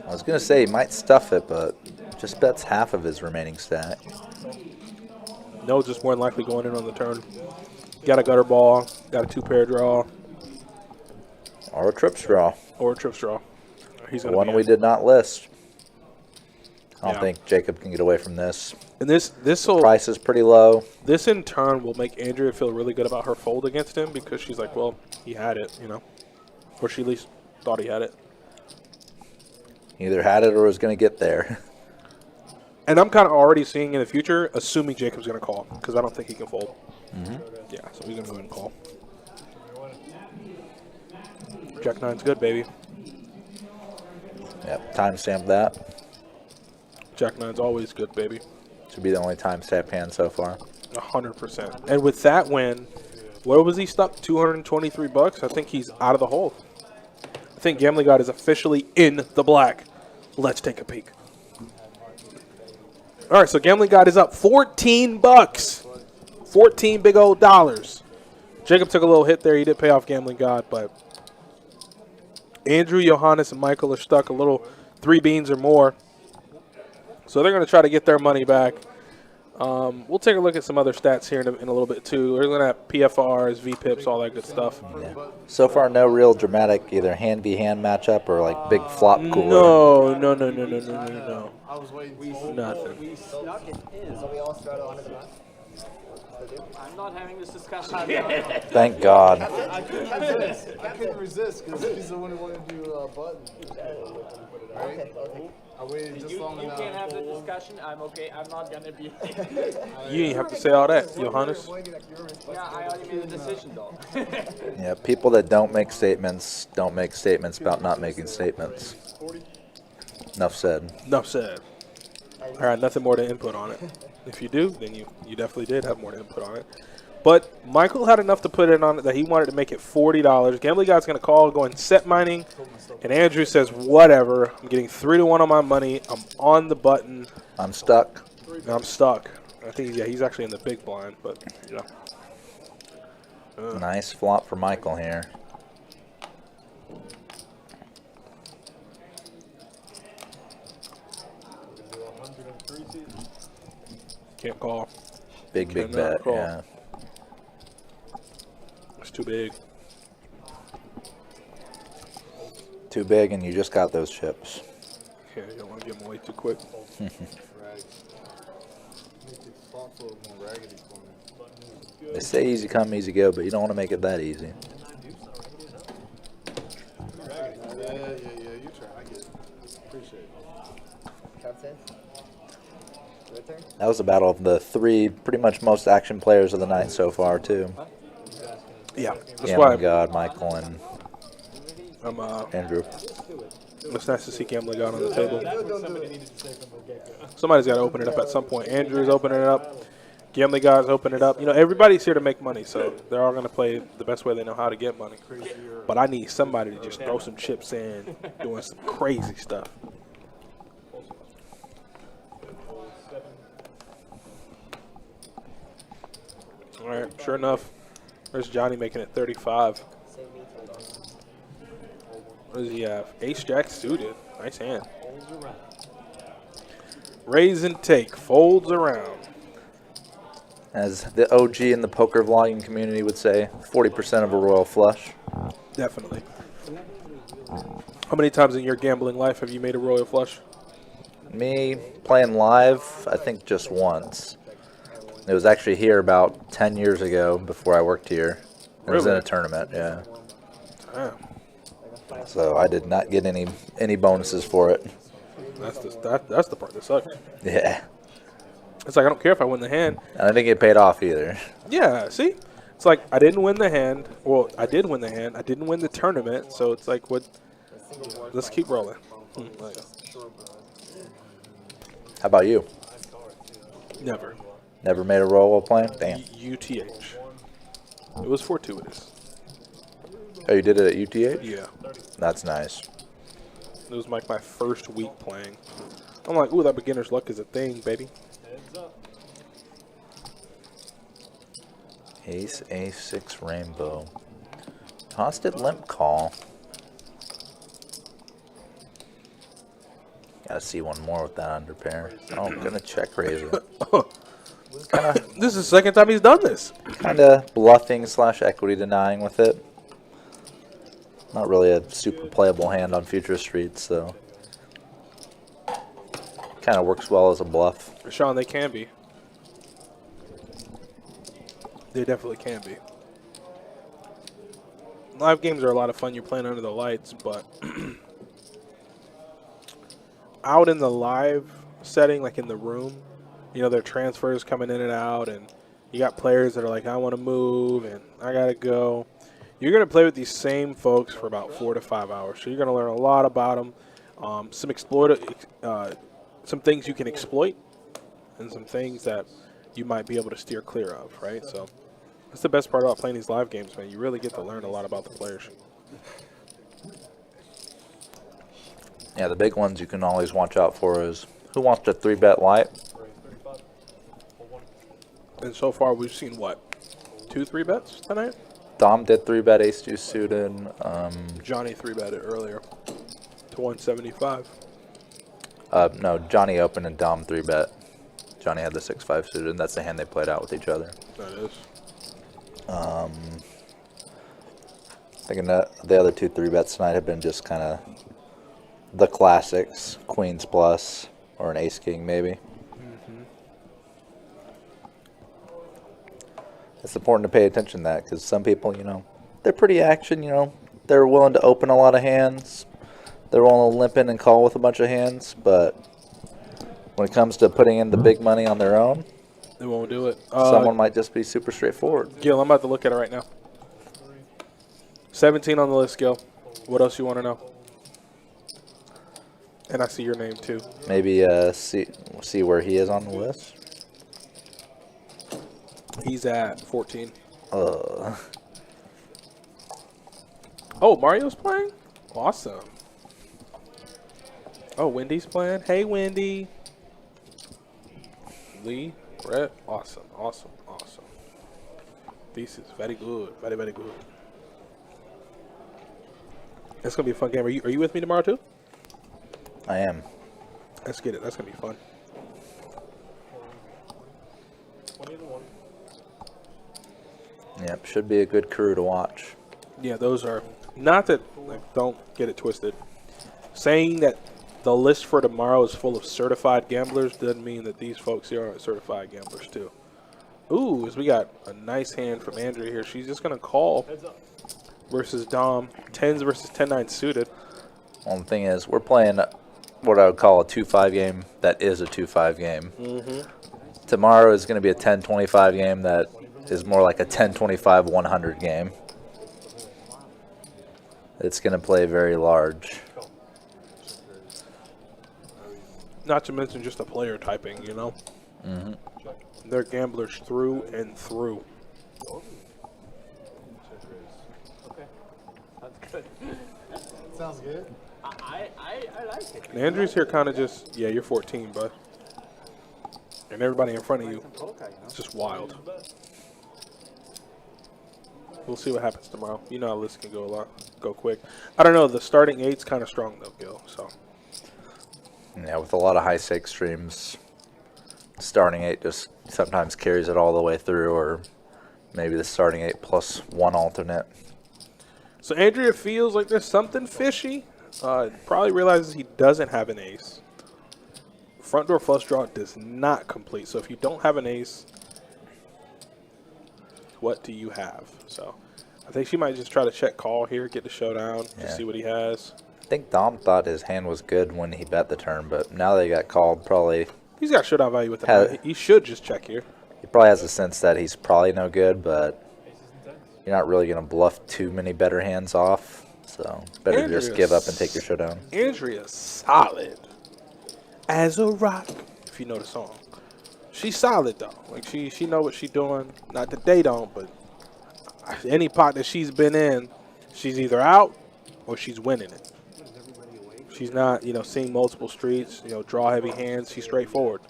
I was gonna say he might stuff it, but just bets half of his remaining stack. No, just more than likely going in on the turn. Got a gutter ball. Got a 2-pair draw. Or a trips draw. Or a trips draw. He's gonna One we did not list. I don't Yeah. think Jacob can get away from this. And this will Price is pretty low. This in turn will make Andrea feel really good about her fold against him because she's like, well, he had it, you know, or she at least thought he had it. He either had it or was going to get there. And I'm kind of already seeing in the future, assuming Jacob's going to call because I don't think he can fold. Yeah, so he's going to go ahead and call. Jack 9's good, baby. Yep, timestamp that. Jack 9's always good, baby. Should be the only timestamp hand so far. 100%. And with that win, where was he stuck? $223. I think he's out of the hole. I think Gambling God is officially in the black. Let's take a peek. All right, so Gambling God is up $14. 14 big old dollars. Jacob took a little hit there. He did pay off Gambling God, but Andrew, Johannes, and Michael are stuck a little 3 beans or more. So they're going to try to get their money back. We'll take a look at some other stats here in a little bit, too. We're looking at PFRs, VPIPs, all that good stuff. Yeah. So far, no real dramatic either hand-v-hand matchup or like big flop cooler. No. I was waiting We Nothing. We snuck it in. So we all started under the gun. I'm not having this discussion. Thank God. I couldn't resist because he's the one who wanted to do a button. Right? I waited just long You enough. can have the discussion. I'm okay. I'm not gonna be. You didn't have to say all that, Johannes. Yeah, I already made a decision though. Yeah, people that don't make statements about not making statements. Enough said. Enough said. All right, nothing more to input on it. If you do, then you definitely did have more to input on it. But Michael had enough to put in on it that he wanted to make it $40. Gambling God's going to call, going set mining. And Andrew says, whatever. I'm getting 3-1 on my money. I'm on the button. I'm stuck. I'm stuck. I think, yeah, he's actually in the big blind, but, yeah. Nice flop for Michael here. Can't call. Big Cannot bet, call. yeah. It's too big. Too big, and you just got those chips. Yeah, you don't want to give them away too quick. Make it thoughtful and raggedy for me. They say easy come, easy go, but you don't want to make it that easy. Yeah, you try. I get it. Appreciate it. Count says. Your turn. That was a battle of the three pretty much most action players of the night so far, too. Yeah, that's Yeah, why my God, Michael and I'm, Andrew. it's nice to see Gambling God on the table. Somebody's got to open it up at some point. Andrew's opening it up. Gambling God's opening it up. You know, everybody's here to make money, so they're all going to play the best way they know how to get money. But I need somebody to just throw some chips in, doing some crazy stuff. All right, sure enough, there's Johnny making it 35. What does he have? Ace Jack suited. Nice hand. Raise and take. Folds around. As the OG in the poker vlogging community would say, 40% of a royal flush. Definitely. How many times in your gambling life have you made a royal flush? Me playing live, I think just once. It was actually here about 10 years ago before I worked here. It was in Really? a tournament, yeah. Damn. So I did not get any bonuses for it. That's the part that sucks. Yeah. It's like, I don't care if I win the hand. And I didn't get paid off either. Yeah, see? It's like, I didn't win the hand. Well, I did win the hand. I didn't win the tournament. So it's like, what? Let's keep rolling. How about you? Never. Never made a roll while playing? Damn. UTH. It was fortuitous. Oh, you did it at UTH? Yeah. That's nice. It was like my first week playing. I'm like, ooh, that beginner's luck is a thing, baby. Ace, A6, rainbow. Tossed limp call. Gotta see one more with that under pair. Oh, I'm gonna check raise it. This is the second time he's done this. Kinda bluffing / equity denying with it. Not really a super playable hand on future streets, so kind of works well as a bluff. Sean, they can be. They definitely can be. Live games are a lot of fun. You're playing under the lights, but out in the live setting, like in the room, you know, there are transfers coming in and out, and you got players that are like, I want to move, and I got to go. You're going to play with these same folks for about 4 to 5 hours, so you're going to learn a lot about them. Some things you can exploit, and some things that you might be able to steer clear of, right? So that's the best part about playing these live games, man. You really get to learn a lot about the players. Yeah, the big ones you can always watch out for is who wants to 3-bet light? And so far, we've seen, what, 2 3-bets tonight? Dom did 3-bet ace-2 suited. Johnny 3-betted earlier to 175. No, Johnny opened and Dom 3-bet. Johnny had the 6-5 suited, and that's the hand they played out with each other. That is. Thinking that the other 2 3-bets tonight have been just kind of the classics, queens plus, or an ace-king maybe. It's important to pay attention to that because some people, you know, they're pretty action, you know. They're willing to open a lot of hands. They're willing to limp in and call with a bunch of hands, but when it comes to putting in the big money on their own, They won't do it. someone might just be super straightforward. Gil, I'm about to look at it right now. 17 on the list, Gil. What else you want to know? And I see your name, too. Maybe see where he is on the list. He's at 14. Uh, Oh, Mario's playing? Awesome. Oh, Wendy's playing. Hey, Wendy. Lee, Brett. Awesome, awesome, awesome. This is very good. Very, very good. It's going to be a fun game. Are you with me tomorrow, too? I am. Let's get it. That's going to be fun. 20 to 1. Yep, should be a good crew to watch. Yeah, those are not that. Like, don't get it twisted. Saying that the list for tomorrow is full of certified gamblers doesn't mean that these folks here aren't certified gamblers too. Ooh, as we got a nice hand from Andrea here. She's just gonna call Heads up. versus Dom. 10s versus 10-9 suited. One thing is, we're playing what I would call a 2-5 game that is a 2-5 game. Tomorrow is going to be a 10-25 game that is more like a 10-25-100 game. It's going to play very large. Not to mention just a player typing, you know. They're gamblers through and through. Okay. That's good. Sounds good. I like it. And Andrew's here kind of just, yeah, you're 14, bud. And everybody in front of you, it's just wild. We'll see what happens tomorrow. You know how this can go quick. I don't know, the starting eight's kind of strong though, Gil, so. Yeah, with a lot of high stakes streams, starting 8 just sometimes carries it all the way through, or maybe the starting 8 plus one alternate. So Andrea feels like there's something fishy. Probably realizes he doesn't have an ace. Front door flush draw does not complete. So if you don't have an ace, what do you have? So I think she might just try to check call here, get the showdown, just see what he has. I think Dom thought his hand was good when he bet the turn, but now that he got called, probably He's got showdown value with the He should just check here. he probably has a sense that he's probably no good, but you're not really going to bluff too many better hands off. So better to just give up and take your showdown. Andrea's solid as a rock, if you know the song. She's solid though. Like she know what she's doing. Not that they don't, but any pot that she's been in, she's either out or she's winning it. She's not, seeing multiple streets, draw heavy hands. She's straightforward.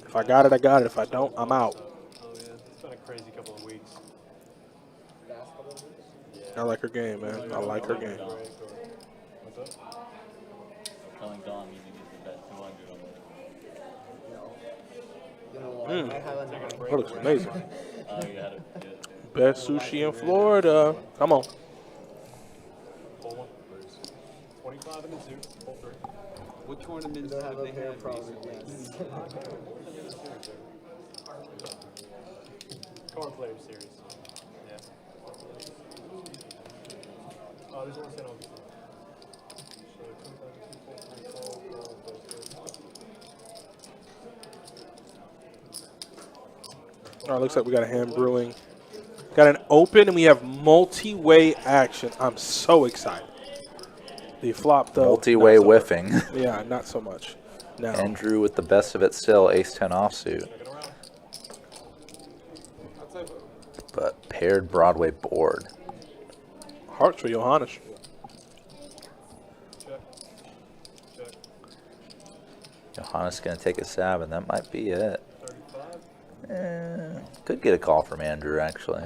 If I got it, I got it. If I don't, I'm out. Oh yeah, it's been a crazy couple of weeks. I like her game, man. I like her game. What's up? Telling Dom you need to bet 200 on You know what? I have another That looks amazing. Oh, you had it. Best sushi in Florida. Come on. Pull one. 25 in the two. Pull 3. What tournaments Don't have have a they pair had problem. recently? Card player series. Yeah. Oh, there's one set on. All right, looks like we got a hand brewing. Got an open, and we have multi-way action. I'm so excited. The flop, though. Multi-way not so whiffing. much. Yeah, not so much. No. Andrew with the best of it still, ace-10 offsuit. But paired Broadway board. Hearts for Johannes. Check. Check. Johannes going to take a stab, and that might be it. 35. Could get a call from Andrew, actually,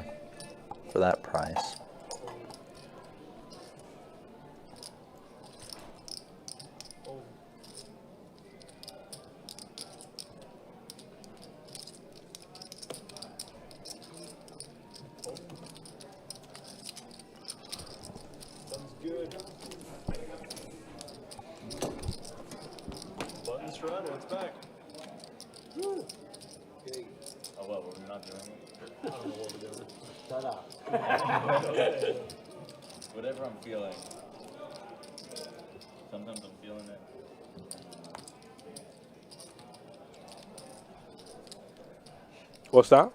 for that price. Sounds good. Button straddle, it's back. Woo. Oh, well, we're not doing it. I don't know what we're doing. Shut up. Whatever I'm feeling. Sometimes I'm feeling it. What's that?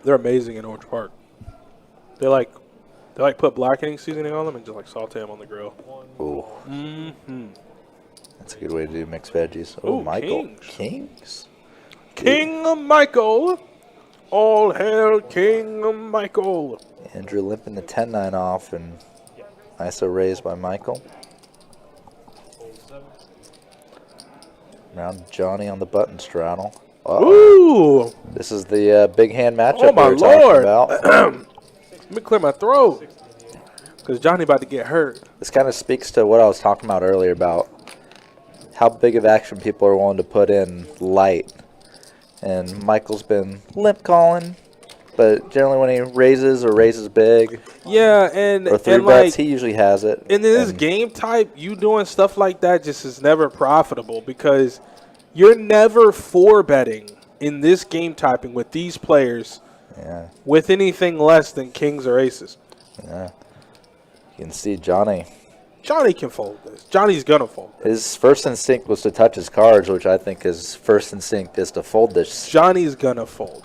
They're amazing in Orange Park. They like put blackening seasoning on them and just like saute them on the grill. Ooh. Mm-hmm. That's a good way to do mixed veggies. Oh, Ooh, Michael. kings. Kings? King Michael. All hail King Michael. Andrew limping the 10-9 off, and ISO raised by Michael. Now Johnny on the button straddle. Ooh. This is the big hand matchup Oh, my we were talking Lord. about. Let me clear my throat. Because Johnny about to get hurt. This kind of speaks to what I was talking about earlier about how big of action people are willing to put in light. And Michael's been limp calling, but generally when he raises big, Yeah, and or 3 and bets, like, he usually has it. in this And game type, you doing stuff like that just is never profitable because you're never 4-betting in this game typing with these players yeah, with anything less than kings or aces. yeah. You can see Johnny. Johnny can fold this. Johnny's going to fold this. His first instinct was to touch his cards, which I think his first instinct is to fold this. Johnny's going to fold.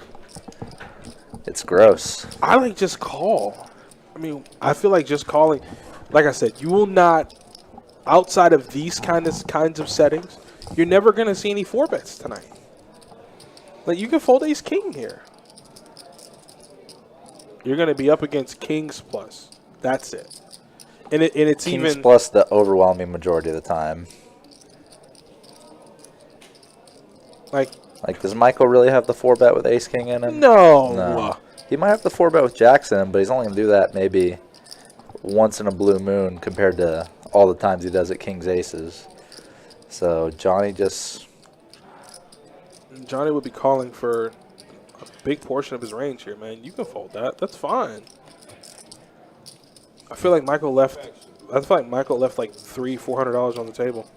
It's gross. I like just call. I mean, I feel like just calling. Like I said, you will not, outside of these kinds of settings, you're never going to see any 4-bets tonight. Like, you can fold ace king here. You're going to be up against kings plus. That's it. And it's Kings even plus the overwhelming majority of the time. like Does Michael really have the 4-bet with ace king in him? no. He might have the 4-bet with Jackson, but he's only going to do that maybe once in a blue moon compared to all the times he does it kings aces. So Johnny Johnny would be calling for a big portion of his range here, man. You can fold that. That's fine. I feel like Michael left like $300-$400 on the table.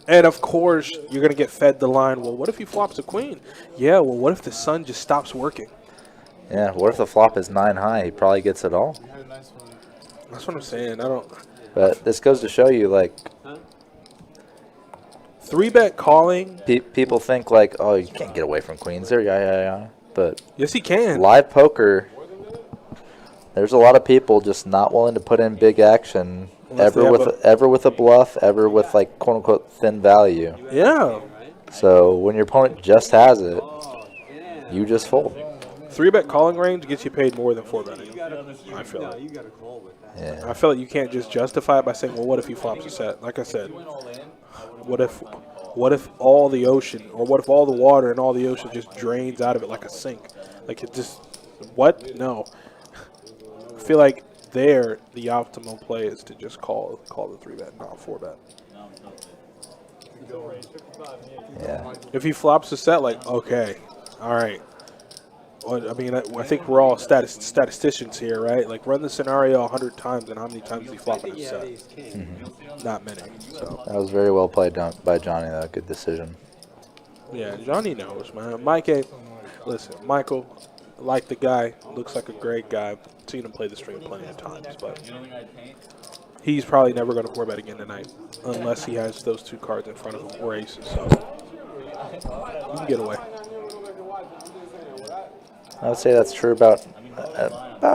And of course, you're gonna get fed the line, well, what if he flops a queen? Yeah, well, what if the sun just stops working? Yeah, what if the flop is 9 high? He probably gets it all. That's what I'm saying. I don't But this goes to show you, like, 3-bet calling. people think, like, oh, you can't get away from queens there. Yeah. But Yes, he can. live poker, there's a lot of people just not willing to put in big action, Unless they ever with a bluff, ever with, like, quote-unquote thin value. Yeah. So when your opponent just has it, you just fold. 3-bet calling range gets you paid more than 4-betting. I feel No, like. you got to call with that. Yeah. I feel like you can't just justify it by saying, well, what if he flops a set? Like I said, what if all the ocean, or what if all the water and all the ocean just drains out of it like a sink? Like it just, what? No. I feel like the optimal play is to just call the 3-bet, not 4-bet. Yeah. If he flops a set, like, okay, all right. Well, I mean, I think we're all statisticians here, right? Like, run the scenario 100 times, and how many times is he flopping a set? Not many. So, That was very well played by Johnny, though. Good decision. yeah, Johnny knows, man. Listen, Michael, like the guy, looks like a great guy. Seen him play the string plenty of times, but he's probably never going to 4-bet again tonight unless he has those 2 cards in front of him or aces. So, you can get away. I would say that's true about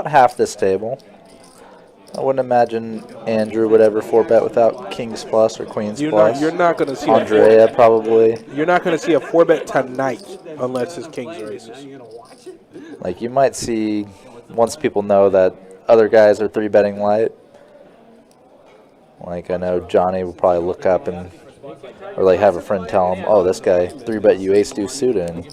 half this table. I wouldn't imagine Andrew would ever 4-bet without kings plus or queens plus. You're not going to see Andrea probably. You're not going to see a 4-bet tonight unless it's kings or aces. Like, you might see, once people know that other guys are 3-betting light, like I know Johnny will probably look up or like have a friend tell him, oh, this guy 3-bet you ace deuce suited, and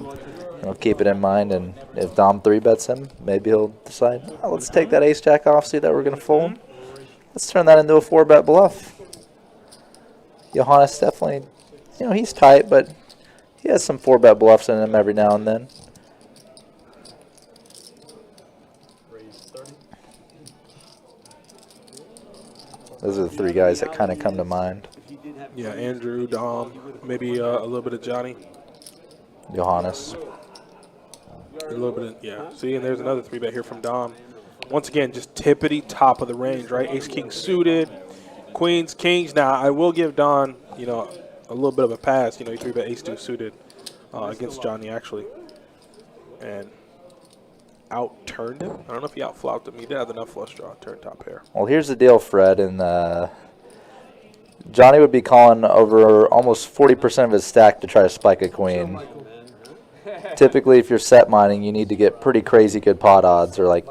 he'll keep it in mind, and if Dom 3-bets him, maybe he'll decide, oh, let's take that ace jack offsuit that we're going to fold. Let's turn that into a 4-bet bluff. Johannes definitely, he's tight, but he has some 4-bet bluffs in him every now and then. Those are the 3 guys that kind of come to mind. Yeah, Andrew, Dom, maybe a little bit of Johnny. Johannes. A little bit of, yeah. See, and there's another 3-bet here from Dom. Once again, just tippity top of the range, right? Ace-king suited, queens, kings. Now, I will give Don, a little bit of a pass. He 3-bet ace-deuce suited against Johnny, actually. And out-turned him. I don't know if he out-flopped him. He did have enough flush draw, turn top pair. Well, here's the deal, Fred, and Johnny would be calling over almost 40% of his stack to try to spike a queen. Typically, if you're set mining, you need to get pretty crazy good pot odds or like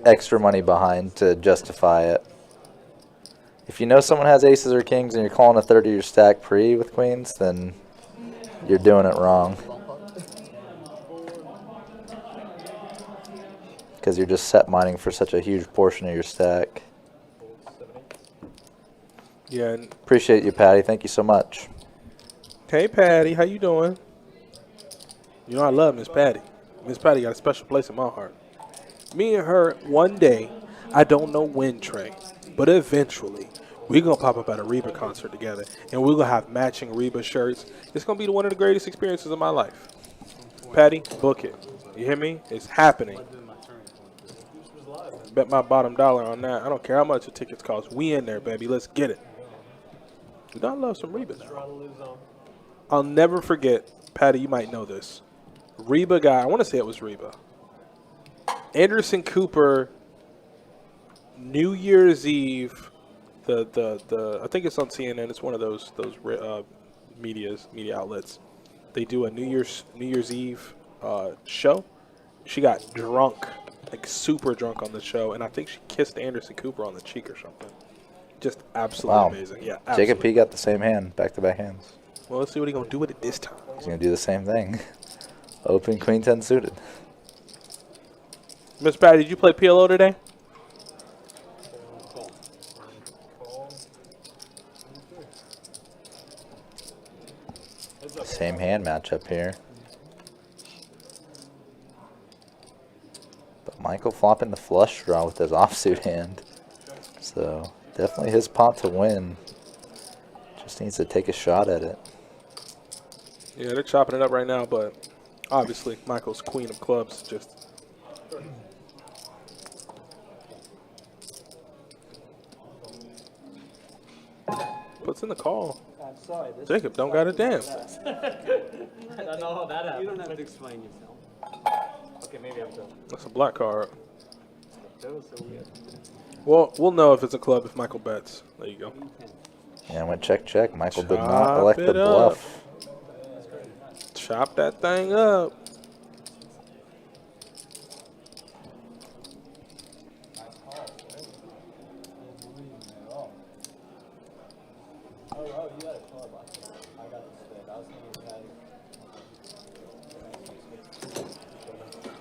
extra money behind to justify it. If you know someone has aces or kings and you're calling a third of your stack pre with queens, then you're doing it wrong. Because you're just set mining for such a huge portion of your stack. Yeah. And Appreciate you, Patty. Thank you so much. hey, Patty, how you doing? You know I love Miss Patty. Miss Patty got a special place in my heart. Me and her, one day, I don't know when, Trey, but eventually, we're going to pop up at a Reba concert together, and we're going to have matching Reba shirts. It's going to be one of the greatest experiences of my life. Patty, book it. You hear me? It's happening. Bet my bottom dollar on that. I don't care how much the tickets cost. We in there, baby. Let's get it. Do not love some Reba now. I'll never forget, Patty, you might know this. Reba guy, I want to say it was Reba. Anderson Cooper, New Year's Eve, I think it's on CNN. It's one of those media outlets. They do a New Year's Eve show. She got drunk, like super drunk on the show, and I think she kissed Anderson Cooper on the cheek or something. Just absolutely amazing. Yeah, absolutely. Jacob P got the same hand, back-to-back hands. Well, let's see what he's gonna do with it this time. He's going to do the same thing. Open queen 10 suited. Miss Patty, did you play PLO today? Same hand matchup here. But Michael flopping the flush draw with his offsuit hand. So definitely his pot to win. Just needs to take a shot at it. Yeah, they're chopping it up right now, but obviously Michael's queen of clubs just. What's in the call? I'm sorry. This Jacob don't got a dance. I don't know how that happened. You don't have to explain yourself. Okay, maybe I'm done. That's a black card. That was so weird. Well, we'll know if it's a club if Michael bets. There you go. And went check, check. Michael did not Chop elect it the up. bluff. Chop that thing up.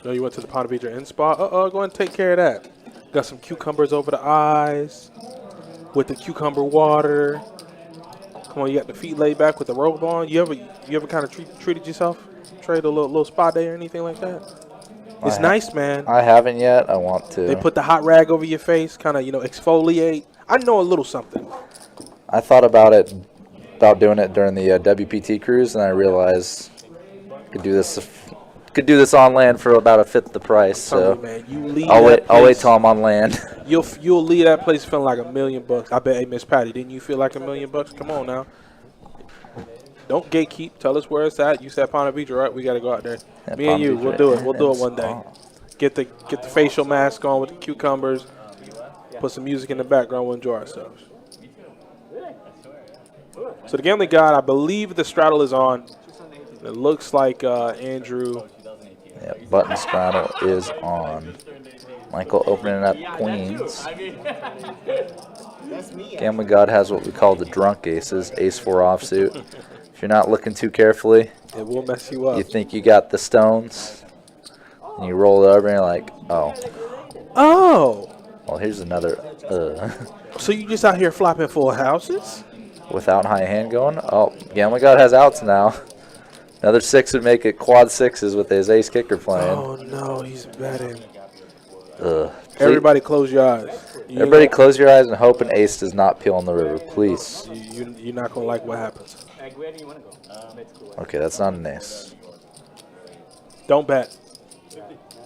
No, you went to the Ponte Vedra Inn spot. Go ahead and take care of that. Got some cucumbers over the eyes with the cucumber water. Come on, you got the feet laid back with the robe on. You ever kind of treated yourself? Trade a little spa day or anything like that? It's nice, man. I haven't yet. I want to. They put the hot rag over your face, kind of, exfoliate. I know a little something. I thought about doing it during the WPT cruise, and I realized could do this on land for about a fifth the price. So Man, you leave I'll that wait place- till I'm on land. You'll leave that place feeling like $1 million. I bet. Hey, Miss Patty, didn't you feel like $1 million? Come on now. Don't gatekeep. Tell us where it's at. You said Ponte Vedra, right? We got to go out there. Yeah, Me and Ponte you, Vedra we'll do it. We'll do it Inn one day. spot. Get the facial mask on with the cucumbers. Put some music in the background. We'll enjoy ourselves. So the Gambling God, I believe the straddle is on. It looks like Andrew. Yeah, button straddle is on. Michael opening up queens. That's me. Gambling God has what we call the drunk aces, ace 4 offsuit. If you're not looking too carefully, It will mess you up. you think you got the stones, and you roll it over and you're like, oh. Oh, Well, here's another so you just out here flopping full houses? without high hand going. Oh, Gambling God has outs now. Another 6 would make it quad 6s with his ace kicker playing. Oh no, he's betting. Everybody, Everybody, close your eyes. close your eyes and hope an ace does not peel on the river, please. You're not gonna like what happens. Where do you want to go? Let's go. Okay, that's not an ace. Don't bet.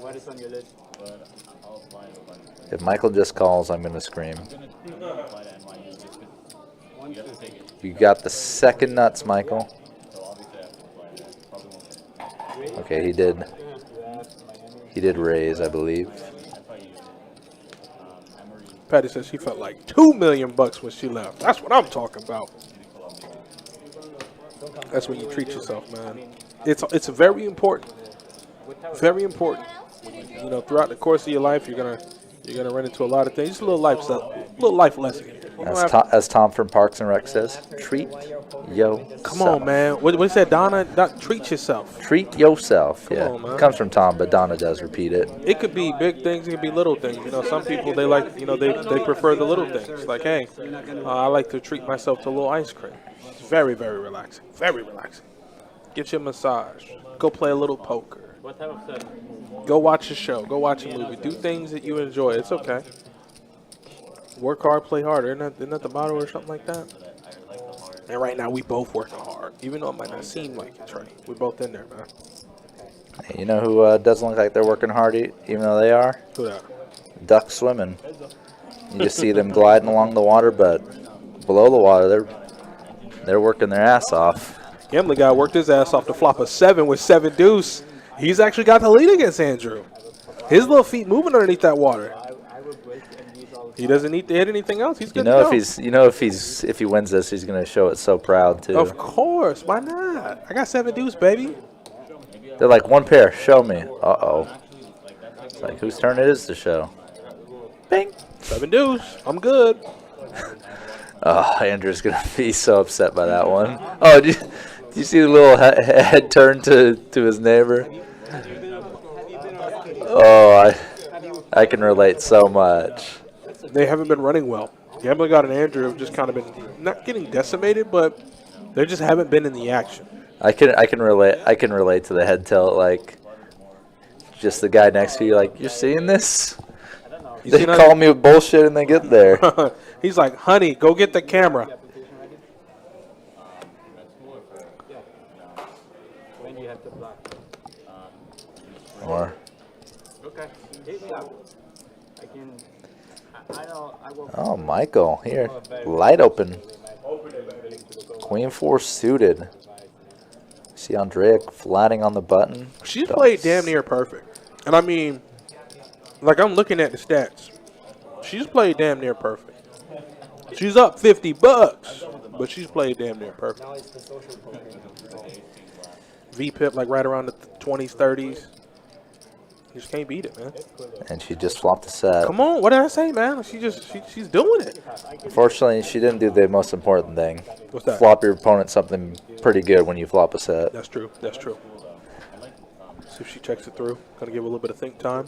What is on your list? If Michael just calls, I'm going to scream. You got the second nuts, Michael. Okay, he did. He did raise, I believe. Patty said she felt like $2 million when she left. That's what I'm talking about. That's when you treat yourself, man. It's very important. Very important. You know, throughout the course of your life, you're gonna run into a lot of things. Just a little life lesson here. As Tom from Parks and Rec says, treat yourself. Come on, man. What said Donna? Treat yourself. Treat yourself. Come Yeah, on, man. it comes from Tom, but Donna does repeat it. It could be big things. It could be little things. You know, some people they like. You know, they prefer the little things. Like, hey, I like to treat myself to a little ice cream. It's very, very relaxing. Very relaxing. Get your massage. Go play a little poker. What type of set? Go watch a show. Go watch a movie. Do things that you enjoy. It's okay. Work hard, play hard. Isn't that the motto or something like that? And right now, we both working hard. Even though it might not seem like it, Trey. We're both in there, man. Hey, you know who doesn't look like they're working hard, even though they are? Who that? Ducks swimming. You just see them gliding along the water, but below the water, they're working their ass off. Gambling guy worked his ass off to flop a 7 with 7 deuce. He's actually got the lead against Andrew. His little feet moving underneath that water. He doesn't need to hit anything else. He's good to go. If he wins this, he's gonna show it so proud too. Of course, why not? I got 7 deuce, baby. They're like, one pair, show me. Uh-oh. It's like, whose turn it is to show? Bing. 7 deuce. I'm good. Oh, Andrew's gonna be so upset by that one. Oh, do you see the little head turn to his neighbor? Oh, I can relate so much. They haven't been running well. Gambling God and Andrew have just kind of been not getting decimated, but they just haven't been in the action. I can relate to the head tilt, like just the guy next to you, like, you're seeing this? They call me bullshit and they get there. He's like, honey, go get the camera. When you have to block. Or Okay. I can. I know. I will. oh, Michael here, light open. Queen 4 suited. See Andrea flatting on the button. She's played damn near perfect. And I mean, like, I'm looking at the stats. She's played damn near perfect. She's up $50, but she's played damn near perfect. VPIP like right around the 20s, 30s. You just can't beat it, man. And she just flopped the set. Come on, what did I say, man? She's doing it. Unfortunately, she didn't do the most important thing. What's that? Flop your opponent something pretty good when you flop a set. That's true. That's true. See if she checks it through. Gotta give her a little bit of think time.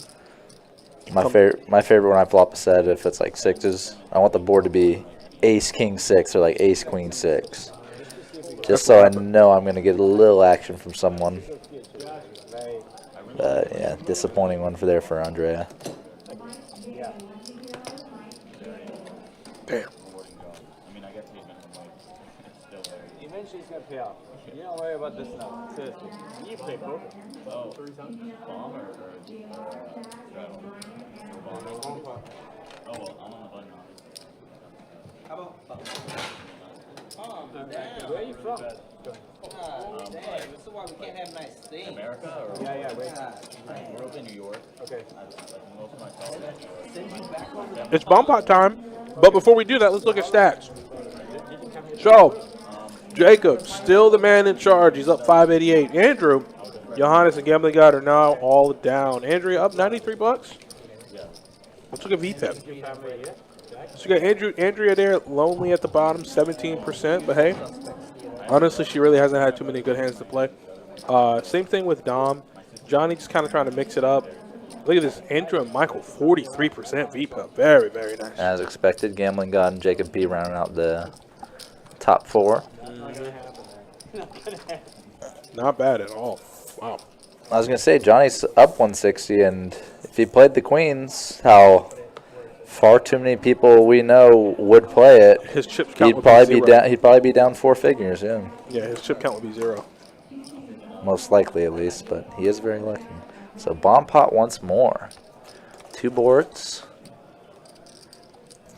My favorite when I flop a set, if it's like sixes, I want the board to be ace king 6 or like ace queen 6, just so I know I'm gonna get a little action from someone. But yeah, disappointing one for Andrea. Damn. Eventually it's gonna pay off. You don't worry about this now. Seriously. You play poker. Oh, 3 times? Bomb or straddle? Oh, well, I'm on the button now. How about Where are you from? this is why we can't have nice things. America or? Yeah, wait. I grew up in New York. Okay. Most of my college. It's bomb pot time. But before we do that, let's look at stats. So, Jacob, still the man in charge. He's up 588. Andrew, Johannes, and Gambling God are now all down. Andrea up $93. Let's look at VPIP. So you got Andrea there, lonely at the bottom, 17%. But hey, honestly, she really hasn't had too many good hands to play. Same thing with Dom. Johnny just kind of trying to mix it up. Look at this, Andrew and Michael, 43% VPIP. Very, very nice. As expected, Gambling God and Jacob P rounding out the top 4. Not bad at all. Wow. I was gonna say Johnny's up 160, and if he played the queens, how far too many people we know would play it. His chip count He'd would probably be be zero. down. He'd probably be down 4 figures. Yeah, Yeah, his chip count would be 0. most likely at least, but he is very lucky. So bomb pot once more. 2 boards.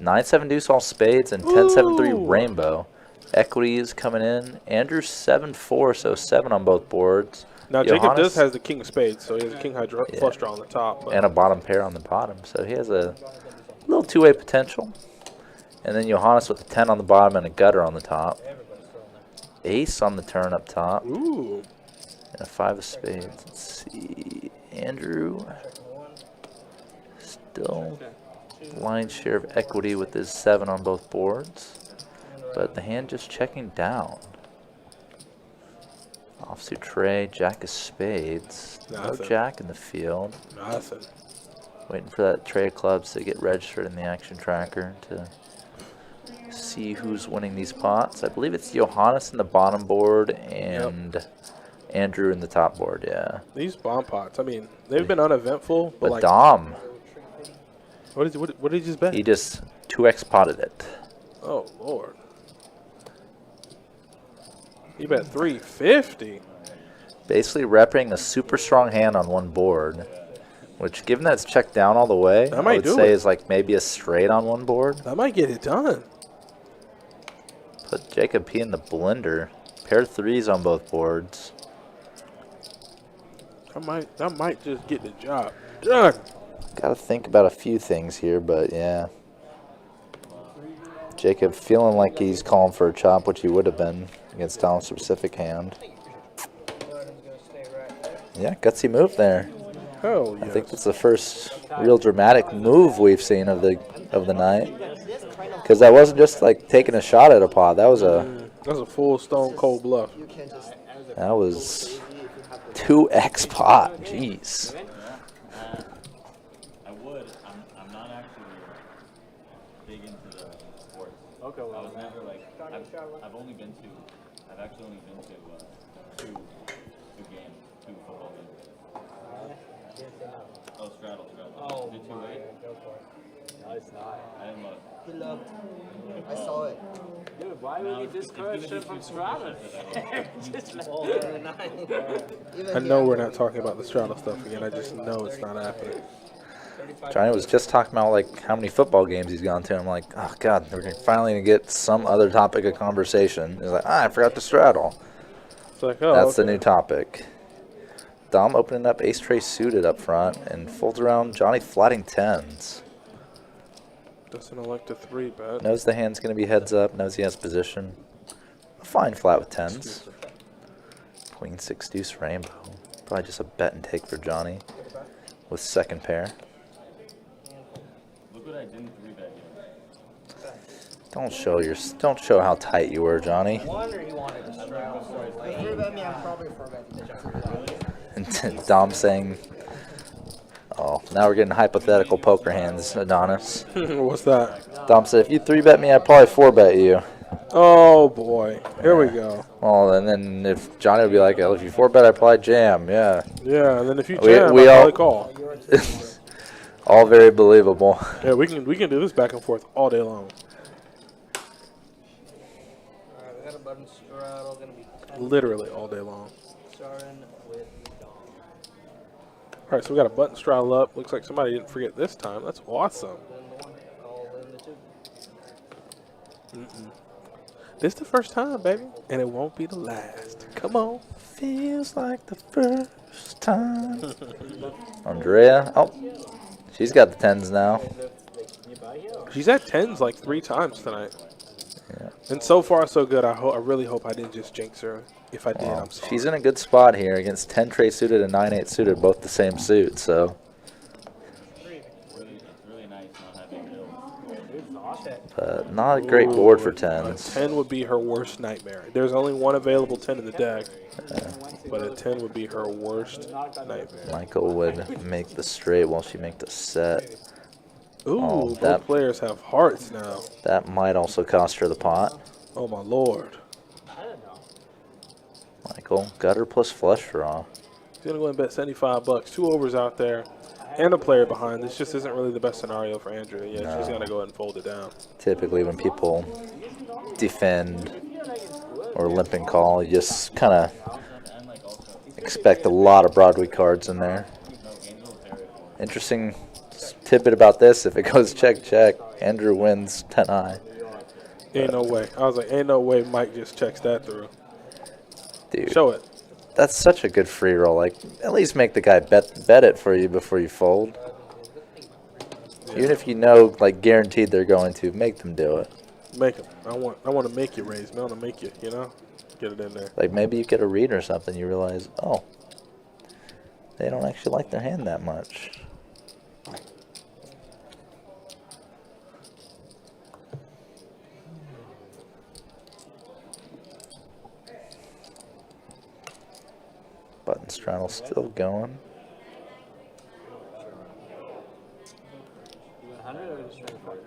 9-7 deuce all spades and 10-7-3 rainbow. Equities coming in. Andrew 7-4, so 7 on both boards. Now, Jacob Johannes- does has the king of spades, so he has a king high flush draw on the top. But and a bottom pair on the bottom, so he has a little two-way potential. And then Johannes with the 10 on the bottom and a gutter on the top. Ace on the turn up top. Ooh. And a 5 of spades. Let's see. Andrew still lion's share of equity with his 7 on both boards. But the hand just checking down. Offsuit tray, jack of spades. No Nothing. jack in the field. Nothing. Waiting for that tray of clubs to get registered in the action tracker to see who's winning these pots. I believe it's Johannes in the bottom board and Andrew in the top board, yeah. These bomb pots, I mean, they've been uneventful, but But like, Dom, what did he just bet? he just 2x potted it. Oh, Lord. He bet 350. Basically repping a super strong hand on one board, which given that it's checked down all the way, That I might would do say it. is like maybe a straight on one board. That might get it done. Put Jacob P in the blender. Pair of 3s on both boards. That might just get the job done. Got to think about a few things here, but yeah. Jacob feeling like he's calling for a chop, which he would have been against Dom's specific hand. Yeah, gutsy move there. Hell yes. I think that's the first real dramatic move we've seen of the night. Because that wasn't just like taking a shot at a pot. That was That's a full stone cold bluff. that was 2x pot. Jeez. I would. I'm not actually big into the sports. Okay, I well, was never like. I've actually only been to two football games. Oh, straddle. Oh, Is it too late? no, it's not. I didn't look. He looked. I saw it. Dude, why would you discourage him from Strava? I know we're not talking about the straddle stuff again. I just know it's not happening. Johnny was just talking about like how many football games he's gone to. I'm like, oh god, we're finally gonna get some other topic of conversation. He's like, I forgot to straddle. It's like, oh, That's the okay. new topic. Dom opening up ace tray suited up front and folds around Johnny flatting 10s. Doesn't elect a 3 bet. Knows the hand's gonna be heads up. Knows he has position. A fine flat with 10s. Queen 6 deuce rainbow. Probably just a bet and take for Johnny with second pair. Look what I didn't 3-bet you. Don't show how tight you were, Johnny. Wonder he wanted to straddle. If you bet me, I'm probably for betting. And Dom saying, oh, now we're getting hypothetical poker hands, Adonis. What's that? Dom said, if you 3-bet me, I'd probably 4-bet you. Oh boy, here we go. Well, and then if Johnny would be like, oh, if you 4-bet, I'd probably jam, yeah. Yeah, and then if you We- jam, we I'll all- probably call. All very believable. Yeah, we can do this back and forth all day long. Alright, we got a button straddle, gonna be 10, Literally all day long. starting with Dom. All right, so we got a button straddle up. Looks like somebody didn't forget this time. That's awesome. Then the 1, call in the 2. This the first time, baby, and it won't be the last. Come on. Feels like the first time. Andrea, oh, she's got the 10s now. She's at 10s like 3 times tonight. Yeah. And so far, so good. I really hope I didn't just jinx her. If I did, Well, I'm sorry. she's in a good spot here against 10 tray suited and 9-8 suited, both the same suit, so. It's really nice not having bills. But not a great board for A 10s. 10 would be her worst nightmare. There's only one available 10 in the deck, but a 10 would be her worst nightmare. Michael would make the straight while she make the set. Ooh, Oh, both that- players have hearts now. That might also cost her the pot. Oh my lord. Michael, gutter plus flush draw. He's gonna go and bet 75 bucks. 2 overs out there, and a player behind. This just isn't really the best scenario for Andrea. Yeah, she's gonna go ahead and fold it down. Typically when people defend or limp and call, you just kind of expect a lot of Broadway cards in there. Interesting tidbit about this, if it goes check, Andrew wins 10-high. Ain't no way. I was like, ain't no way Mike just checks that through. Dude, Show it. that's such a good free roll. Like, at least make the guy bet it for you before you fold. Yeah, Even if you know, like, guaranteed they're going to, make them do it. Make them. I want to make you raise, man. I want to make you, you know, get it in there. Like, maybe you get a read or something, you realize, oh, they don't actually like their hand that much. Button straddle still going. 100 or just 24?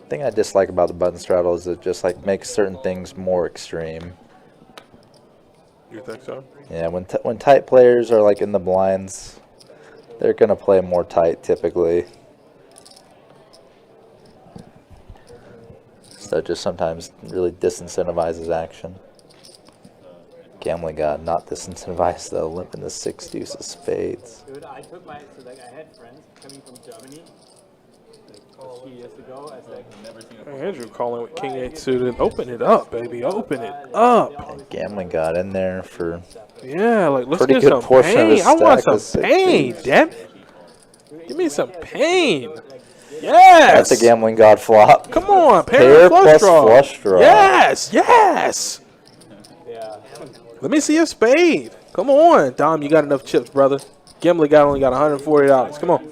The thing I dislike about the button straddle is it just like makes certain things more extreme. You think so? Yeah, when tight players are like in the blinds, they're gonna play more tight typically. So it just sometimes really disincentivizes action. Gambling God, not disincentivized though, limping the 6 deuce of spades. Dude, I took my, so like I had friends coming from Germany like a few years ago. I was like, Never seen a Hey, Andrew calling with King 8 suited. Open it up, baby. Open it up. Gambling God in there for Yeah, like let's pretty get good some portion of pain. his I want stack with some 6 pain, deuce. damn it. Give me some pain. Yes. That's a Gambling God flop. Come on, Pair flush plus draw. flush draw. Yes, yes. yeah. Let me see a spade. Come on, Dom. You got enough chips, brother. Gambling God only got $140. Come on.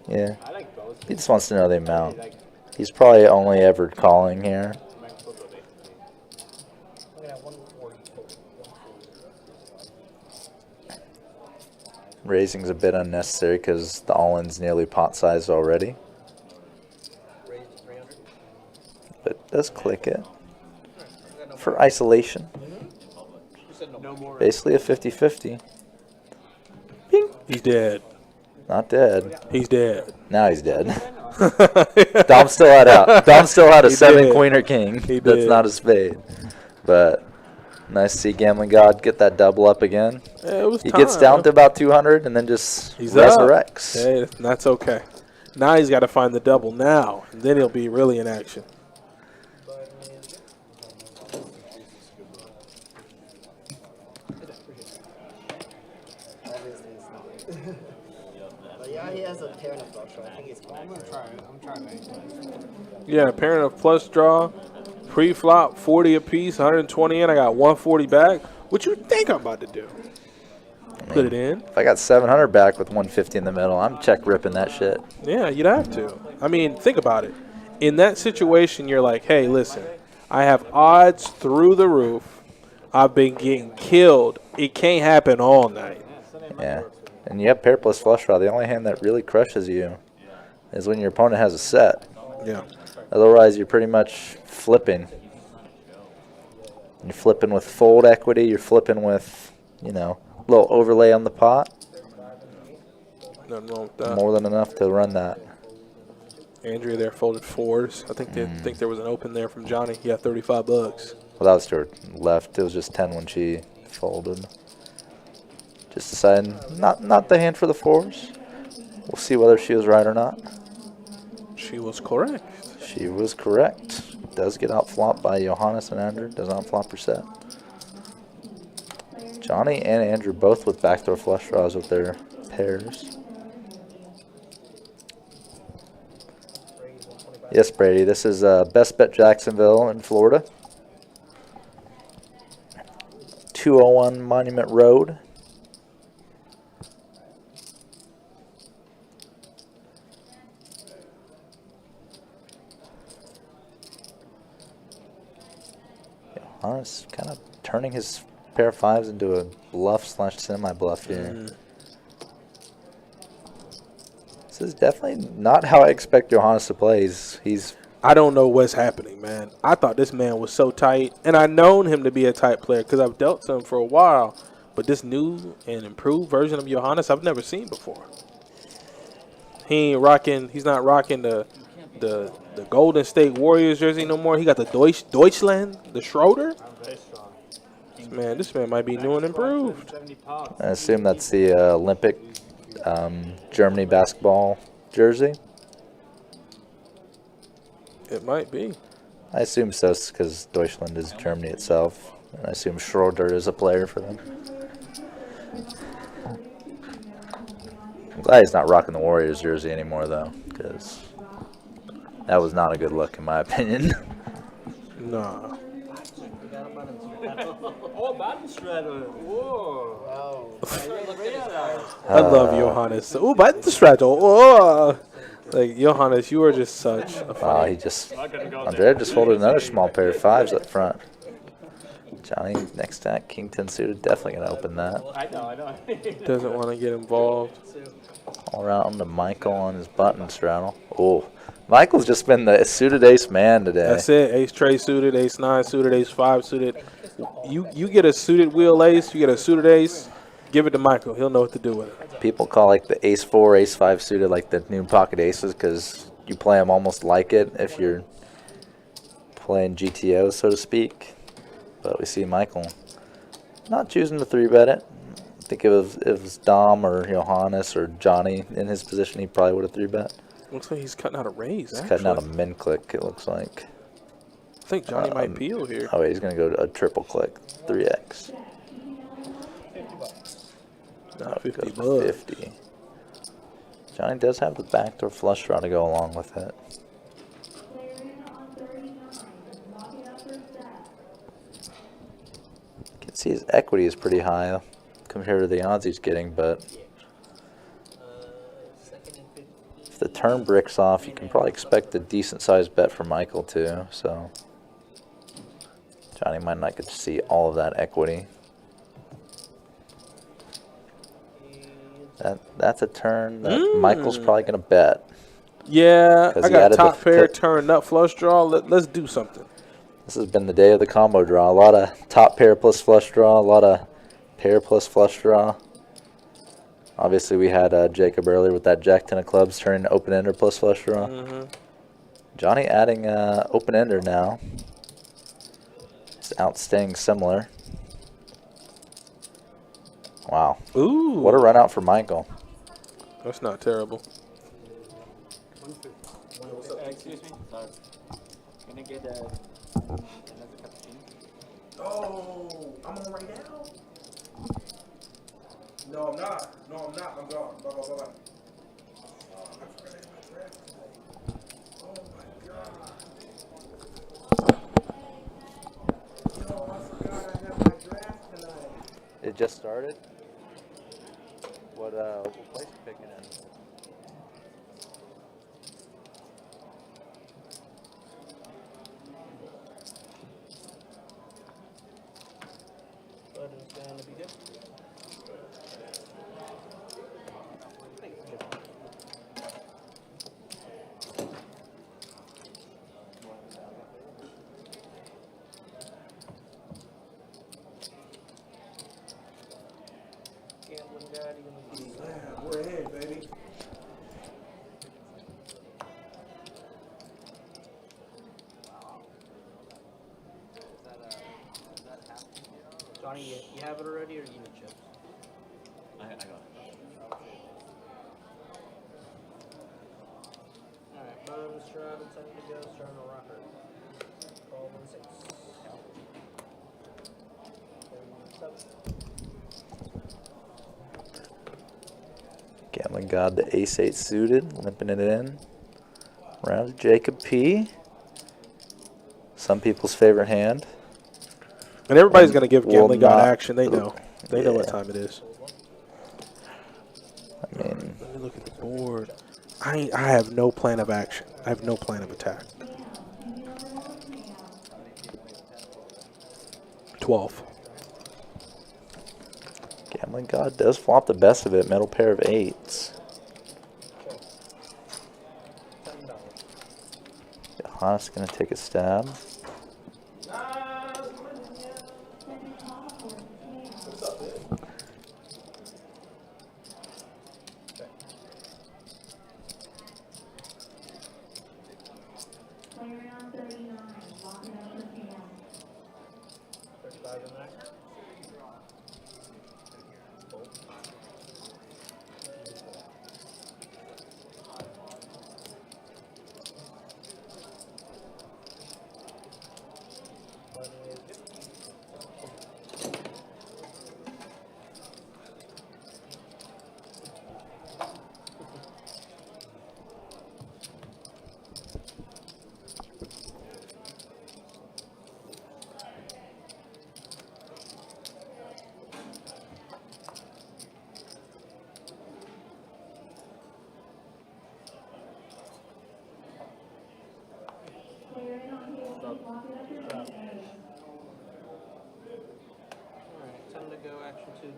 Yeah. He just wants to know the amount. He's probably only ever calling here. Raising's a bit unnecessary because the all-in's nearly pot sized already. But it does click it. For isolation. Basically a 50-50. Bing. He's dead. Not dead. He's dead. Now he's dead. Dom still had out. Dom still had a He 7 did. queen or king. He That's did. not a spade. But nice to see Gambling God get that double up again. Yeah, it was He time, gets down man. to about 200 and then just He's up. resurrects. Hey, that's okay. Now he's got to find the double now, and then he'll be really in action. But yeah, he has a pair and a flush, so I think he's fine. I'm gonna try it. I'm trying to. Yeah, parent of flush draw, pre-flop, 40 apiece, 120 in. I got 140 back. What you think I'm about to do? Put it in. If I got 700 back with 150 in the middle, I'm check ripping that shit. Yeah, you'd have to. I mean, think about it. In that situation, you're like, hey, listen, I have odds through the roof. I've been getting killed. It can't happen all night. Yeah. And you have pair plus flush draw. The only hand that really crushes you is when your opponent has a set. Yeah. Otherwise, you're pretty much flipping. You're flipping with fold equity. You're flipping with, you know, a little overlay on the pot. Nothing wrong with that. More than enough to run that. Andrea there folded fours. I think they think there was an open there from Johnny. He had 35 bucks. Well, that was to her left. It was just 10 when she folded. Just deciding not the hand for the fours. We'll see whether she was right or not. She was correct. She was correct. Does get out flopped by Johannes and Andrew. Does not flop her set. Johnny and Andrew both with backdoor flush draws with their pairs. Yes, Brady. This is Best Bet Jacksonville in Florida. 201 Monument Road. Johannes kind of turning his pair of fives into a bluff slash semi-bluff here. This is definitely not how I expect Johannes to play. He's I don't know what's happening, man. I thought this man was so tight, and I've known him to be a tight player because I've dealt to him for a while. But this new and improved version of Johannes, I've never seen before. He ain't rocking. He's not rocking the Golden State Warriors jersey no more. He got the Deutschland, the Schroeder. Man, this man might be new and improved. I assume that's the Olympic Germany basketball jersey. It might be. I assume so because Deutschland is Germany itself. And I assume Schroeder is a player for them. I'm glad he's not rocking the Warriors jersey anymore, though, because that was not a good look, in my opinion. Nah. We got a button straddle. Oh, button straddle. Whoa. I love Johannes. Oh, button straddle. Oh. Like, Johannes, you are just such a Wow, funny. he just Not gonna go Andre there. just folded another small pair of 5s up front. Johnny, next stack, King 10 suited, definitely going to open that. I know. Doesn't want to get involved. All around to Michael on his button straddle. Oh, Michael's just been the suited ace man today. That's it. Ace tray suited, ace 9 suited, ace 5 suited. You get a suited wheel ace, you get a suited ace, give it to Michael. He'll know what to do with it. People call like the ace 4, ace 5 suited like the new pocket aces because you play them almost like it if you're playing GTO, so to speak. But we see Michael not choosing to 3-bet it. I think if it was Dom or Johannes or Johnny in his position, he probably would have 3-bet. Looks like he's cutting out a raise. He's cutting out a min click, it looks like. I think Johnny might peel here. Oh, wait, he's going to go to a triple click, 3x. Nah, 50 goes for bucks. 50. Johnny does have the backdoor flush draw to go along with it. You can see his equity is pretty high compared to the odds he's getting, but Second and 50. if the turn bricks off, you can probably expect a decent sized bet from Michael too. So Johnny might not get to see all of that equity. That's a turn that Michael's probably going to bet. Yeah, 'Cause I he got added top the pair, tip. turn, nut, flush draw. Let's do something. This has been the day of the combo draw. A lot of top pair plus flush draw, a lot of pair plus flush draw. Obviously, we had Jacob earlier with that Jack 10 of clubs turning open ender plus flush draw. Johnny adding open ender now. It's outstaying similar. Wow. Ooh. What a run out for Michael. That's not terrible. Excuse me. Sorry. Can I get another cappuccino? Oh, I'm on right now? No, I'm not. No, I'm not. I'm gone. Bye, bye, bye, bye. Oh, my God. Yo, I forgot I have my draft tonight. It just started? What place you picking in? Button's going to be good. Gambling daddy in the Yeah, we're in, baby. Johnny, you have it already, or you need chips? I got it. Alright, bottom straddle, time to go, starting to rocker. Call 1-6. Gambling God, the ace 8 suited, limping it in. Round to Jacob P. Some people's favorite hand. And everybody's going to give Will Gambling God not- action. They know. They know what Yeah. time it is. I mean, Let me look at the board. I have no plan of action. I have no plan of attack. 12. Gambling God does flop the best of it. Middle pair of 8s. Johannes going to take a stab.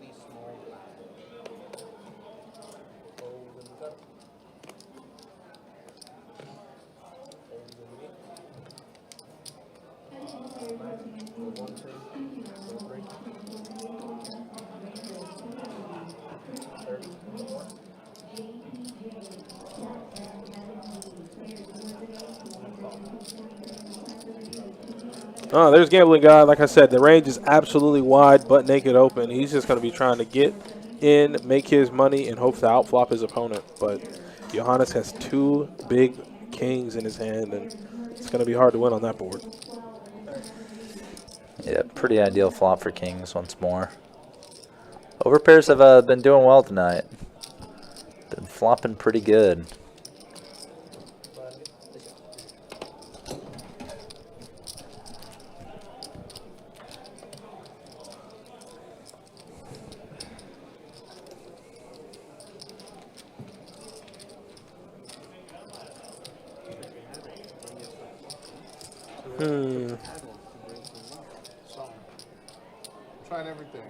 the small blind. Fold and cut. Fold and meet. 1, 2, 3. 30, 24. Oh, there's Gambling God. Like I said, the range is absolutely wide, butt naked open. He's just going to be trying to get in, make his money, and hope to outflop his opponent. But Johannes has 2 big kings in his hand, and it's going to be hard to win on that board. Yeah, pretty ideal flop for kings once more. Overpairs have been doing well tonight. Been flopping pretty good. Trying everything.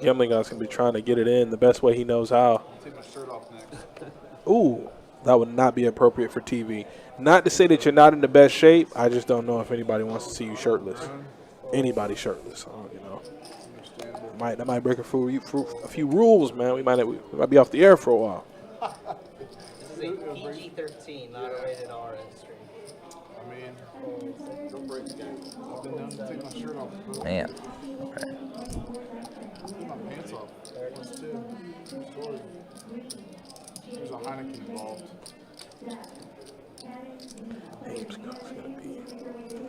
Gambling God's going to be trying to get it in the best way he knows how. Take my shirt off next. Ooh, that would not be appropriate for TV. Not to say that you're not in the best shape. I just don't know if anybody wants to see you shirtless. Anybody shirtless, you know. That might break a few rules, man. We might be off the air for a while. This is a PG-13, not a rated R stream. I mean, don't break the game. I've been known to take my shirt off. Man. Put my pants off. Once too. Story. There's a Heineken involved. It's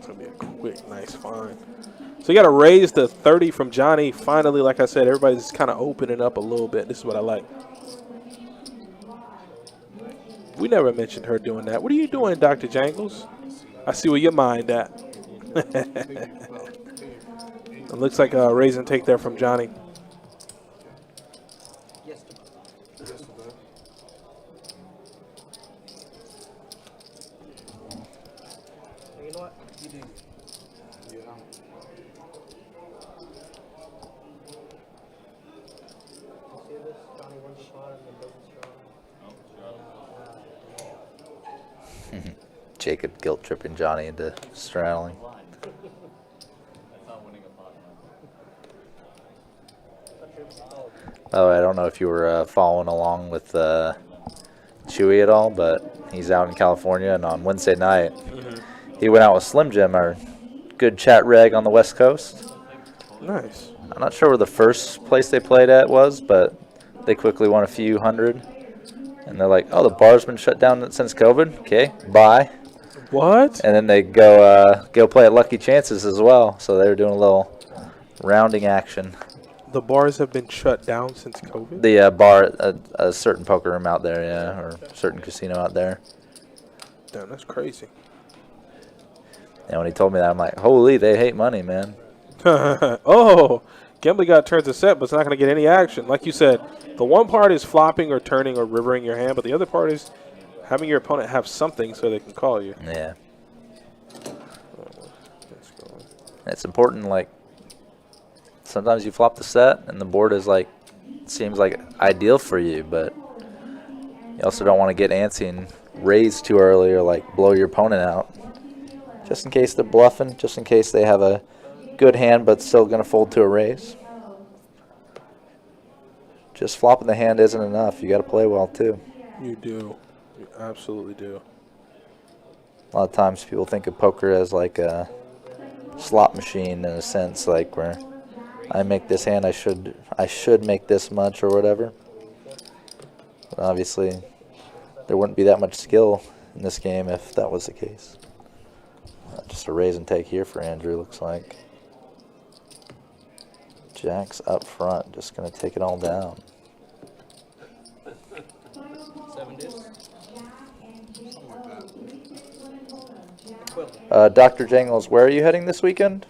gonna be a quick, nice find. So you got to raise the 30 from Johnny. Finally, like I said, everybody's kind of opening up a little bit. This is what I like. We never mentioned her doing that. What are you doing, Dr. Jangles? I see where your mind at. It looks like a raise and take there from Johnny. Yes, you know what? You do. Yeah. See this? Johnny runs the pot and then doesn't strong. Jacob guilt tripping Johnny into straddling. That's not winning a pot. Oh, I don't know if you were following along with Chewy at all, but he's out in California, and on Wednesday night, he went out with Slim Jim, our good chat reg on the West Coast. Nice. I'm not sure where the first place they played at was, but they quickly won a few hundred. And they're like, oh, the bar's been shut down since COVID. Okay, bye. What? And then they go play at Lucky Chances as well. So they were doing a little rounding action. The bars have been shut down since COVID? The bar, a certain poker room out there, yeah, or certain casino out there. Damn, that's crazy. And when he told me that, I'm like, holy, they hate money, man. Oh, Gambling God turns a set, but it's not going to get any action. Like you said, the one part is flopping or turning or rivering your hand, but the other part is having your opponent have something so they can call you. Yeah. It's important, like, sometimes you flop the set and the board is like, seems like ideal for you, but you also don't want to get antsy and raise too early or like blow your opponent out. Just in case they're bluffing, just in case they have a good hand but still going to fold to a raise. Just flopping the hand isn't enough. You got to play well too. You do. You absolutely do. A lot of times people think of poker as like a slot machine in a sense, like where I make this hand, I should make this much or whatever. But obviously, there wouldn't be that much skill in this game if that was the case. Just a raise and take here for Andrew, looks like. Jack's up front, just going to take it all down. 7 deuce. Dr. Jangles, where are you heading this weekend?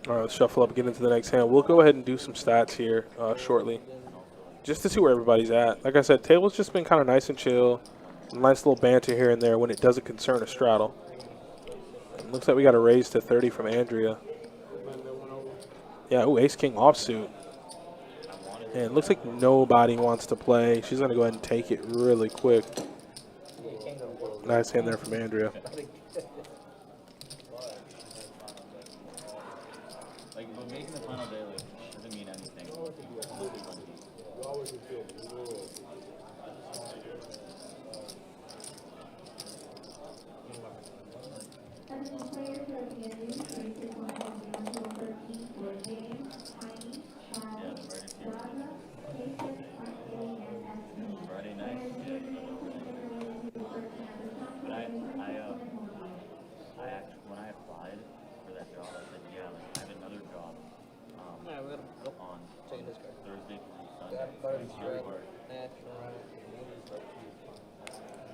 All right, let's shuffle up, get into the next hand. We'll go ahead and do some stats here shortly, just to see where everybody's at. Like I said, table's just been kind of nice and chill. Nice little banter here and there when it doesn't concern a straddle. It looks like we got a raise to 30 from Andrea. Yeah, ooh, ace-king offsuit. And it looks like nobody wants to play. She's going to go ahead and take it really quick. Nice hand there from Andrea. Like, but making the final day, like, doesn't mean anything. Friday night, but I actually, when I applied for that job, I said, yeah, like, I have another job, Yeah, we gotta go. on Taking this card. Thursday through Sunday. Got card It's strike. hard. Natural.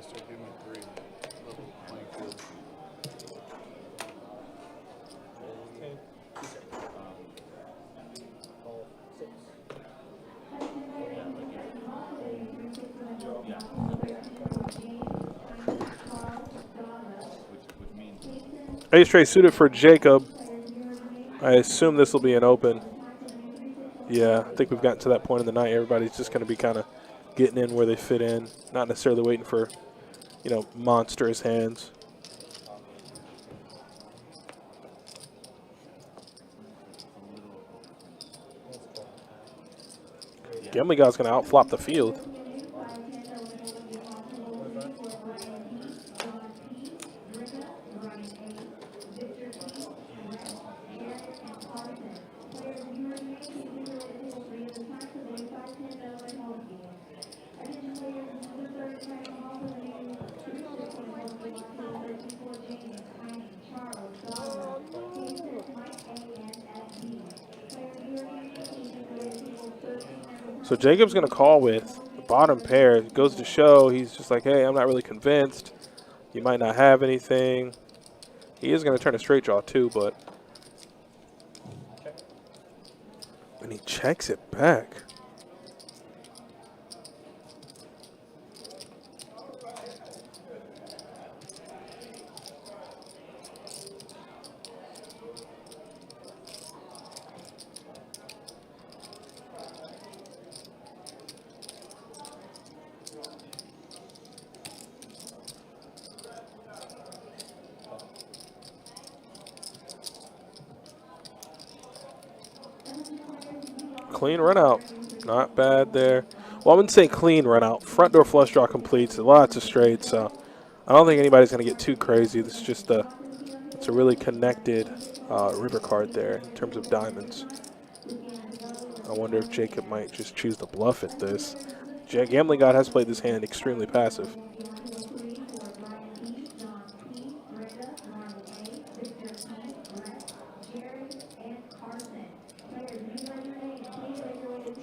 Start giving me 3. Playing field. All 6. Yeah. Which means Ace tray suited for Jacob. I assume this will be an open. Yeah, I think we've gotten to that point in the night. Everybody's just going to be kind of getting in where they fit in, not necessarily waiting for, you know, monstrous hands. Gambling God's going to outflop the field. So Jacob's going to call with the bottom pair. It goes to show he's just like, hey, I'm not really convinced. You might not have anything. He is going to turn a straight draw too, but. And he checks it back. Clean run out. Not bad there. Well, I wouldn't say clean run out. Front door flush draw completes. Lots of straights. So I don't think anybody's going to get too crazy. This is just it's a really connected river card there in terms of diamonds. I wonder if Jacob might just choose to bluff at this. Gambling God has played this hand extremely passive.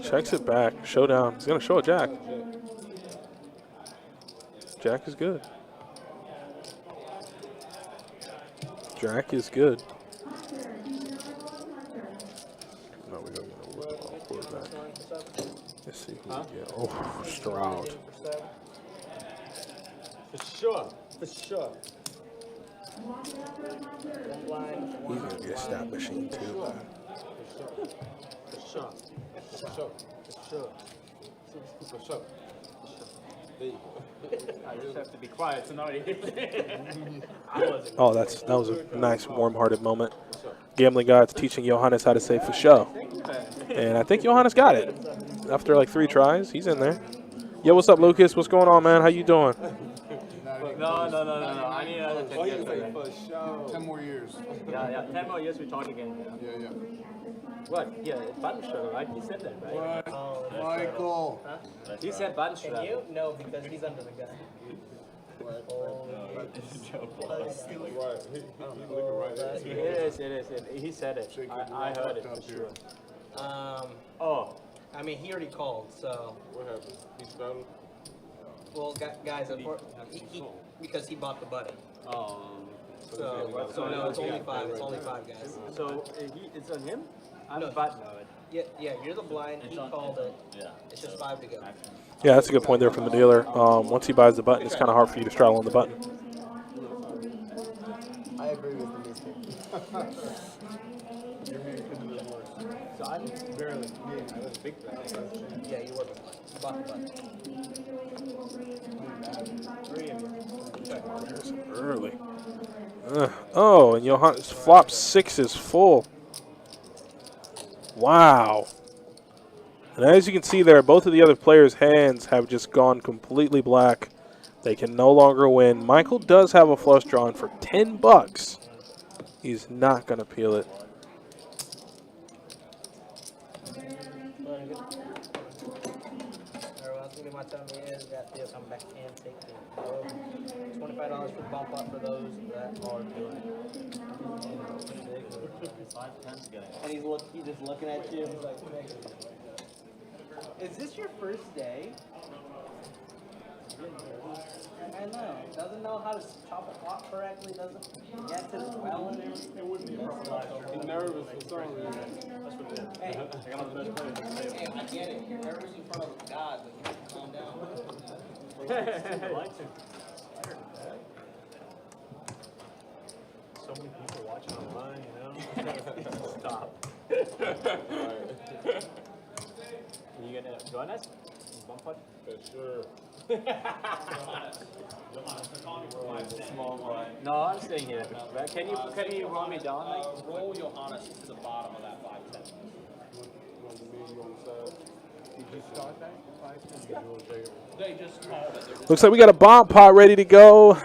Checks it back. Showdown. He's going to show a jack. Jack is good. Jack is good. No, we don't get a quarterback. Let's see who we get. Oh, Stroud. For sure. For sure. He's going to be a stat machine, too. For sure. For sure. For sure. For sure. There you go. I just have to be quiet tonight. Oh, that was a nice, warm-hearted moment. Gambling God's teaching Johannes how to say for show. And I think Johannes got it. After like 3 tries, he's in there. Yo, what's up, Lucas? What's going on, man? How you doing? No. I need another 10 years. For sure. 10 more years. Yeah. 10 more years we talk again. Yeah. What? Yeah, button sugar, right? He said that, right? Michael. Huh? He said button sugar. Can you? No, because he's under the gun. It is. He said it. I heard it for sure. Oh. I mean, he already called, so. What happened? He started? Well, guys, because he bought the button. So So no, it's only five. It's only five guys. So it's on him? I'm No. button mode. Yeah, you're the blind. He called it. It's just five to go. Yeah, that's a good point there from the dealer. Once he buys the button, it's kind of hard for you to straddle on the button. I agree with the mistake. So I'm barely me. I was big fan. Yeah, you were the blind. You bought the button. Early. Oh, and Johannes flop 6 is full. Wow. And as you can see there, both of the other players' hands have just gone completely black. They can no longer win. Michael does have a flush draw, and for $10, he's not going to peel it. Everyone's gonna do my tummy is got this. I'm back and take it. $25 for the bump up for those that are doing it. And he's just looking at you. He's like, is this your first day? I know. Doesn't know how to chop a clock correctly. Doesn't get to the well and everything. It wouldn't be a problem last year. He's nervous for some reason. That's what it is. Hey, I got the best player. Hey, I get it. You're nervous in front of God, but you have to calm down. So many people watching online, you know? Stop. Are you gonna join us? One pot? For sure. Small blind. No, I'm staying here. But can you roll me down? Like, Roll Johannes to the bottom of that 5-10. Did you start that? They just called it. Looks like we got a bomb pot ready to go.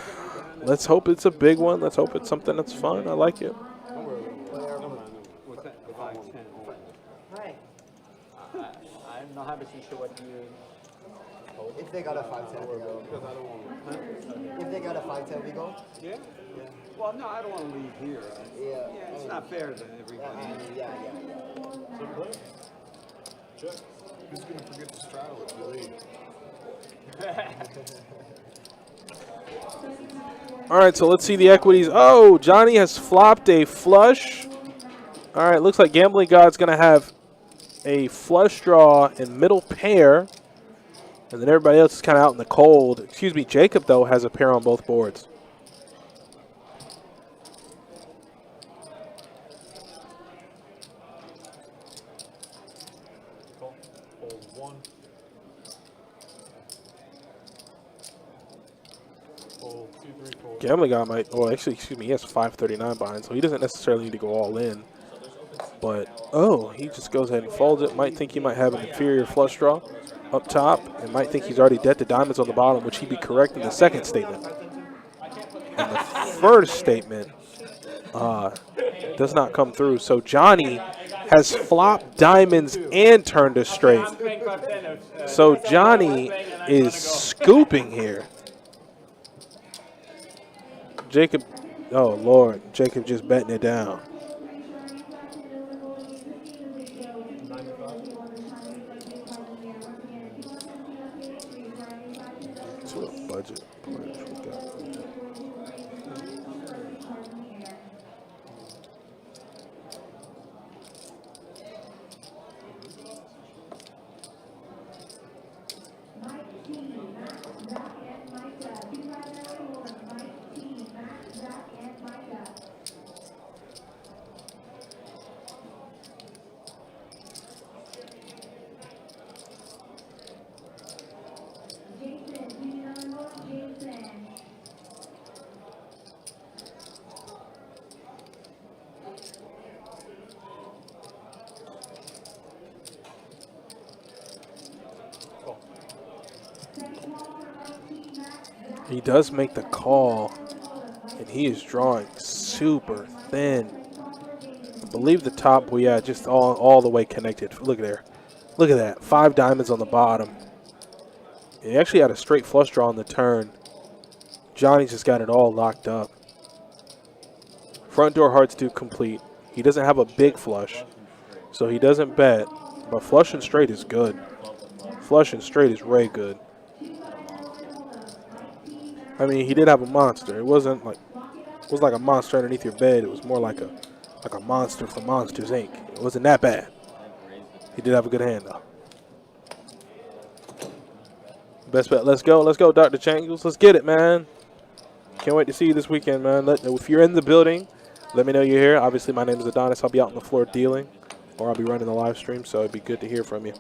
Let's hope it's a big one. Let's hope it's something that's fun. I like it. What's that? 5-10. Right. I'm not 100% sure what you. If they got a 5-10, we go. If they got a 5-10, we go. Yeah? Well, no, I don't want to leave here. Yeah. Yeah, it's not fair to everybody. Yeah. Check. Who's gonna forget to straddle if you leave? All right, so let's see the equities. Oh, Johnny has flopped a flush. All right, looks like Gambling God's going to have a flush draw in middle pair. And then everybody else is kind of out in the cold. Excuse me, Jacob, though, has a pair on both boards. Hold one. Hold 2, 3, 4. Gambling God might, well, actually, excuse me, he has 539 behind, so he doesn't necessarily need to go all in. But, oh, he just goes ahead and folds it. Might think he might have an inferior flush draw up top, and might think he's already dead to diamonds on the bottom, which he'd be correct in the second statement. And the first statement does not come through. So Johnny has flopped diamonds and turned us straight. So Johnny is scooping here. Jacob, oh Lord, Jacob just betting it down. Budget players we got. He does make the call, and he is drawing super thin. I believe the top, well, yeah, just all the way connected. Look at there. Look at that. 5 diamonds on the bottom. He actually had a straight flush draw on the turn. Johnny just got it all locked up. Front door hearts do complete. He doesn't have a big flush, so he doesn't bet. But flush and straight is good. Flush and straight is way good. I mean, he did have a monster. It wasn't like was like a monster underneath your bed. It was more like a monster from Monsters Inc. It wasn't that bad. He did have a good hand though. Best bet. Let's go. Let's go, Dr. Changles. Let's get it, man. Can't wait to see you this weekend, man. If you're in the building, let me know you're here. Obviously, my name is Adonis. I'll be out on the floor dealing, or I'll be running the live stream, so it'd be good to hear from you.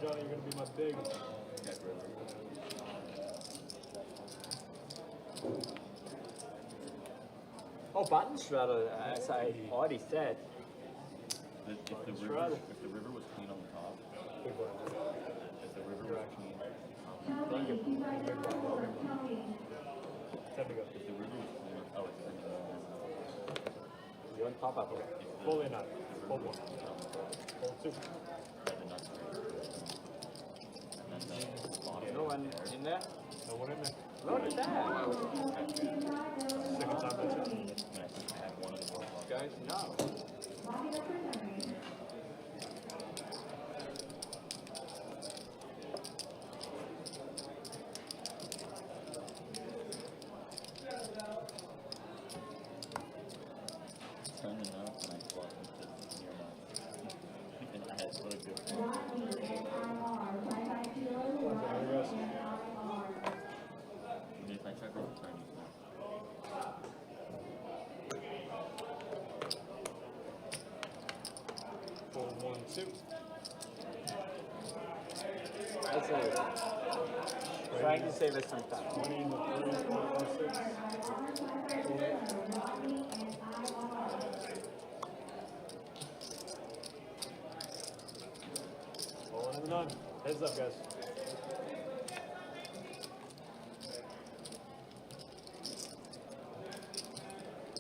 Johnny, you're gonna be my big. Oh, button straddle, as I already said. If the river was clean on the top, if the river was clean, Thank you. Time to go. if the river was clean, oh, it's You want pop up? Fully not. Hold one. Hold two. No one in there? No one in there. Look at that. Second time that's it. Guys, no. turning up and I walked into near my and I had what a good if I check over turn Hold 1, 2. That's it. Trying to save us some time. 20 in the 3, 6. Rolling in the 9. Heads up, guys.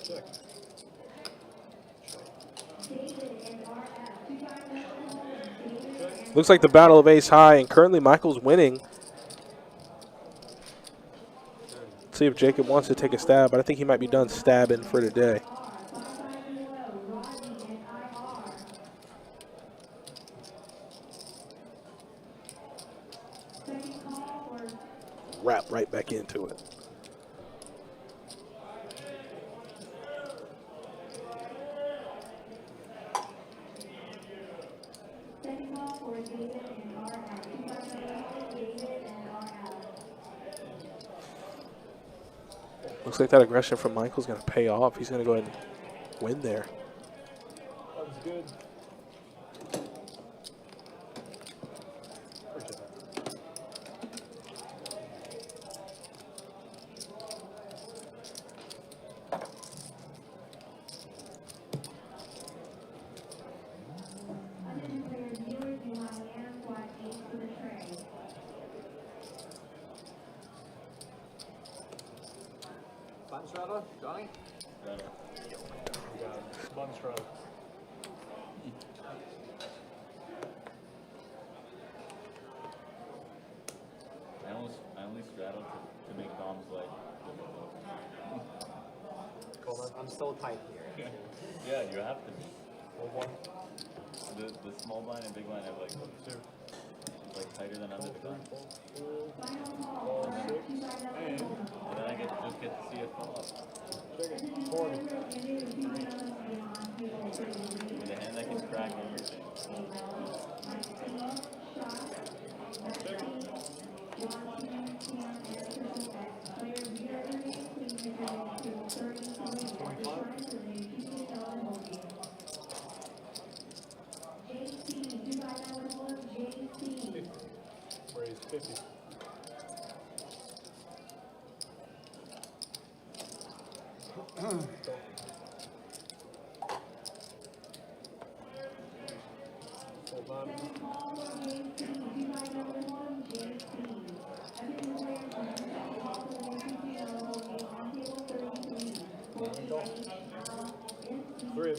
Check. Looks like the battle of ace high, and currently Michael's winning. Let's see if Jacob wants to take a stab, but I think he might be done stabbing for today. Wrap right back into it. Looks like that aggression from Michael's going to pay off. He's going to go ahead and win there. That was good. Button straddle, Johnny? Button straddle. I only straddle to make Dom's life difficult. I'm so tight here. Yeah, you have to be. Hold 1. The small blind and big blind have like 2. like tighter than under the gun. Hold 6. And And then I just get to see it fall up. check it. 40. With a hand that can crack everything. Raise 50. Hold on. 3.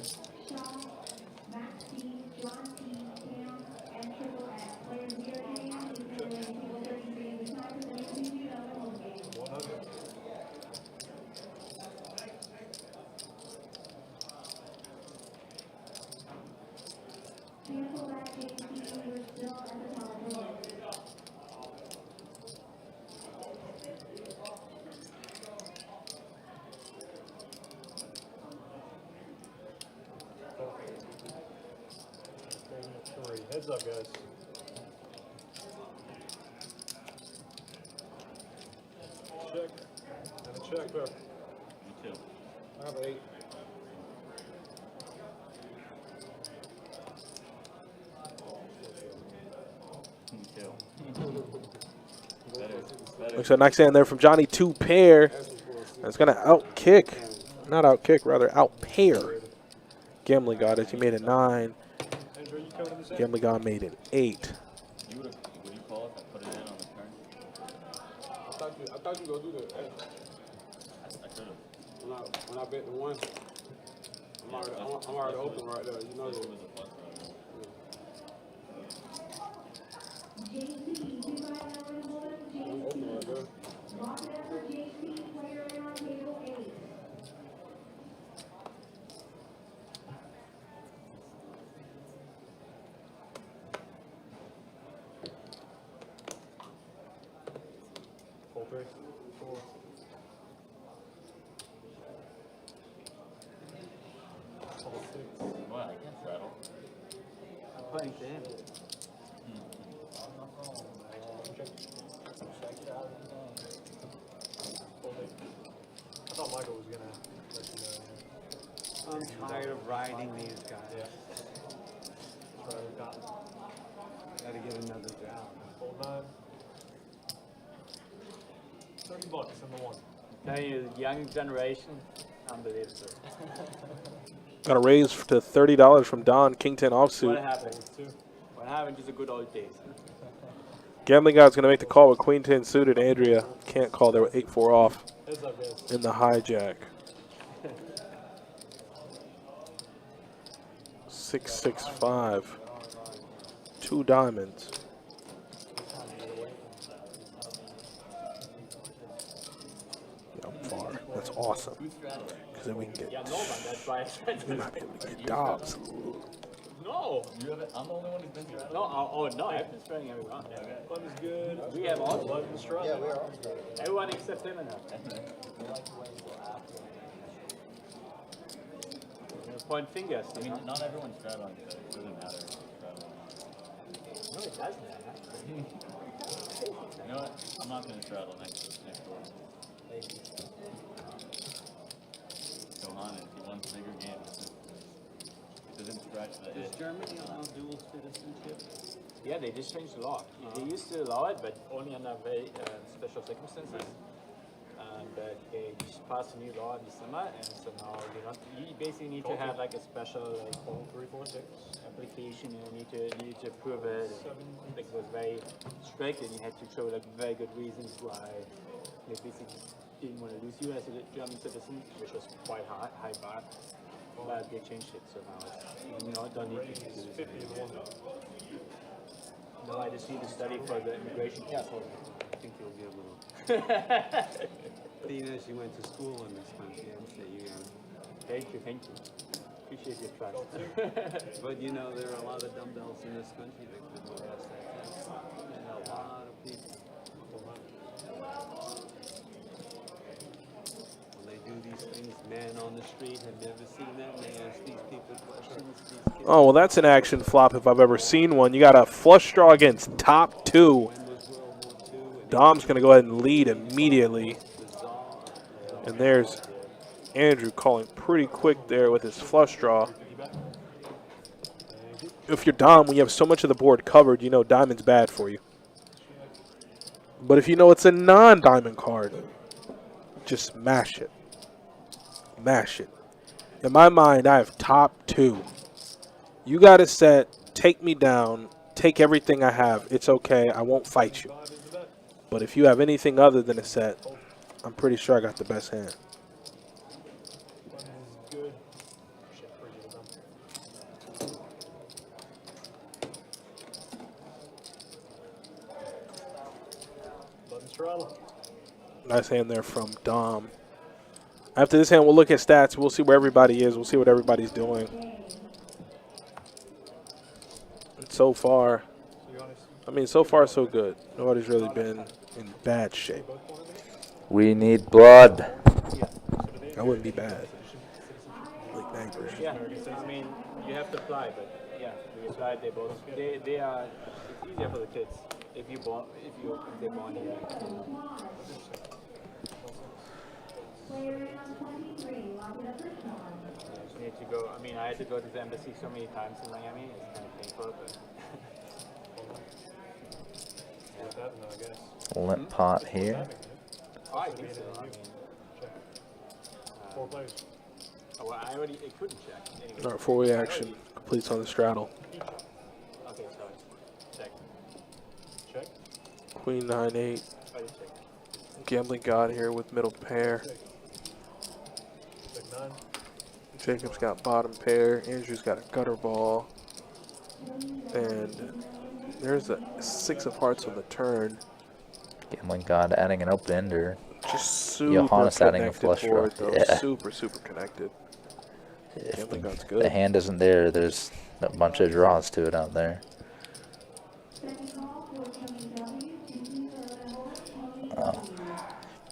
Three. Heads up, guys. Check. And a check there. Me too. I have 8. Me too. Better. Looks like a nice hand there from Johnny. 2 pair. That's going to out-kick. Not out-kick, rather out-pair. Gambling God as he made a 9. Andrew, you coming in this end? Gambling God made an 8. You would you call if I put it in on the turn? I thought you were gonna do that. I should have. When I bet the 1, I'm already open right there. You know This that. was a plus right? I'm open right there. Full 3. 4. Full 6. Well, I can't straddle. I'm playing to him. Full 8. I thought Michael was gonna let you know. I'm tired of riding these guys. Yeah. That's right, we got it. Gotta get another job. Full 9. $30 in the 1. Telling you, the young generation, unbelievable. Got a raise to $30 from Don King-10 What offsuit. happened? What happened to the good old days? Gambling God's going to make the call with Queen-10 suited. Andrea can't call there with 8-4 off Heads up, guys. in the hijack. 6-6-5. 2 diamonds. Yeah, I'm far. That's awesome. Because then we can Yeah, get, no, man, that's why I said we might be able to get Dobbs. no. You have it? I'm the only one who's been straddling. No, no, I've been spraying every round. Blood is good. We have all Blood and strut. Yeah, we are. everyone except him and her. Point fingers. I mean, not everyone's straddling, so it doesn't matter if you're straddling or not. No, it doesn't matter. You know what? I'm not going to straddle next door. Johannes, he wants bigger games. It doesn't scratch the Does itch. Germany allow dual citizenship? Yeah, they just changed the law. They used to allow it, but only under very special circumstances. But they just passed a new law in the summer, and so now you basically need to have like a special like 3, 4, 6. application, and you need to prove it. And it was very strict, and you had to show like very good reasons why they basically didn't want to lose you as a German citizen, which was quite high bar. But they changed it, so now it's, don't need to do 50 in the 1. No, I just need to study for the immigration passport. I think you'll get a little. Being as you went to school in this country, I'd say you got. Thank you. Appreciate your trust. But you know, there are a lot of dumbbells in this country that could pass that test. And a lot of people. When they do these things, man on the street have never seen that. And they ask these people questions. These kids, Oh, well, that's an action flop if I've ever seen one. You got a flush draw against top 2. when was World War II? And Dom's going to go ahead and lead immediately. bizarre. And there's Andrew calling pretty quick there with his flush draw. If you're Dom, when you have so much of the board covered, you know diamond's bad for you. But if you know it's a non-diamond card, just mash it. Mash it. In my mind, I have top 2. You got a set, take me down, take everything I have. It's okay, I won't fight you. But if you have anything other than a set, I'm pretty sure I got the best hand. Good. Shit, pretty good. Blood and strut. Nice hand there from Dom. After this hand, we'll look at stats. We'll see where everybody is. We'll see what everybody's doing. So far, I mean, so far so good. Nobody's really been in bad shape. We need blood. That wouldn't be bad. Like neighbors. Yeah, I mean, you have to apply, but yeah, we applied. They both, they are. It's easier for the kids if they're born here. You need to go. I mean, I had to go to the embassy so many times in Miami. It's kind of painful, but. Limp pot here. Oh, I think so. I mean, 4 players. oh, well, I already. It couldn't check. Anyway. All right, 4-way action completes on the straddle. Okay, sorry. Check. Check. Queen 9-8. Oh, you check. Gambling God here with middle pair. Check 9. Jacob's got bottom pair. Andrew's got a gutter ball. And there's a 6 of hearts on the turn. Gambling God adding an open ender. Just super Johannes adding a connected flush draw. board, though. Yeah. Super connected. If Gambling God's the good. hand isn't there, there's a bunch of draws to it out there. Oh.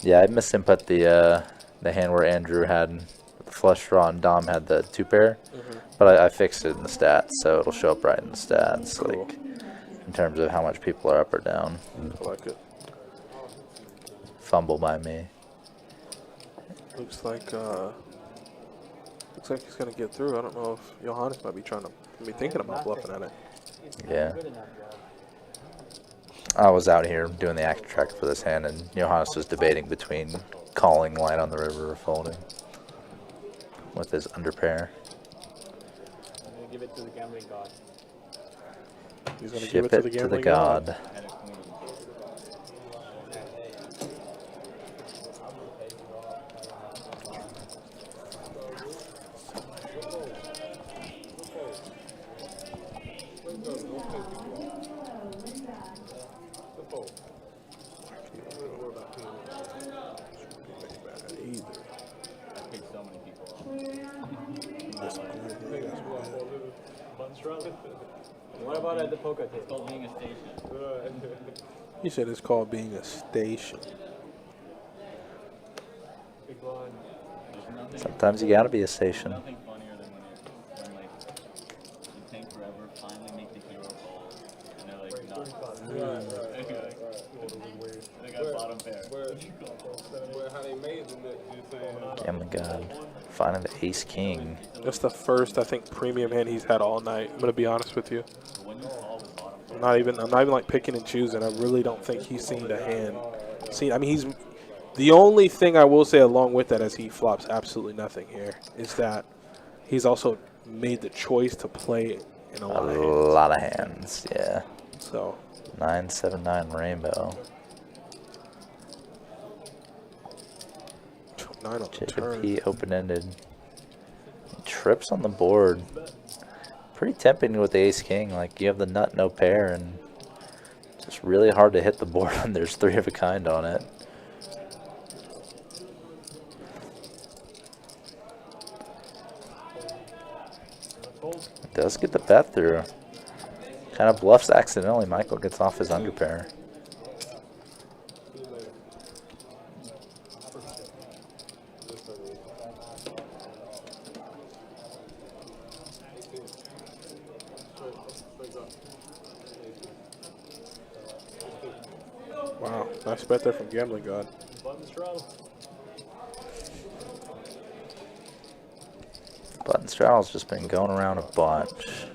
Yeah, I misinput the hand where Andrew had the flush draw and Dom had the 2 pair, but I fixed it in the stats, so it'll show up right in the stats, Cool. like in terms of how much people are up or down. I like it. Fumble by me. Looks like he's gonna get through. I don't know if Johannes might be thinking about bluffing at it. Yeah. I was out here doing the act track for this hand, and Johannes was debating between calling Light on the River or folding with his underpair. I'm gonna give it to the gambling god. He's gonna Ship give it to it the to gambling the god. I paid so many people. What about at the poker It's table? called being a station. He said it's called being a station. Big blind. There's nothing, Sometimes you gotta be a station. nothing funnier than when like you take forever, finally make the hero call, and they're like, not. Anyway, they got bottom pair. How they made the net, you're saying? Gambling God. Finding the ace king. That's the first, I think, premium hand he's had all night. I'm gonna be honest with you. When you call with bottom pair, I'm not even like picking and choosing. I really don't think he's seen a hand. I mean, he's the only thing I will say along with that, as he flops absolutely nothing here, is that he's also made the choice to play in a A lot of hands. lot of hands, yeah. So 979 rainbow. 9 on the Jacob turn. P open-ended. Trips on the board. Pretty tempting with the ace king. Like, you have the nut, no pair, and it's just really hard to hit the board when there's 3 of a kind on it. Does get the bet through. Kind of bluffs accidentally. Michael gets off his underpair. Wow, nice bet there from Gambling God. Button straddle. Button straddle's just been going around a bunch.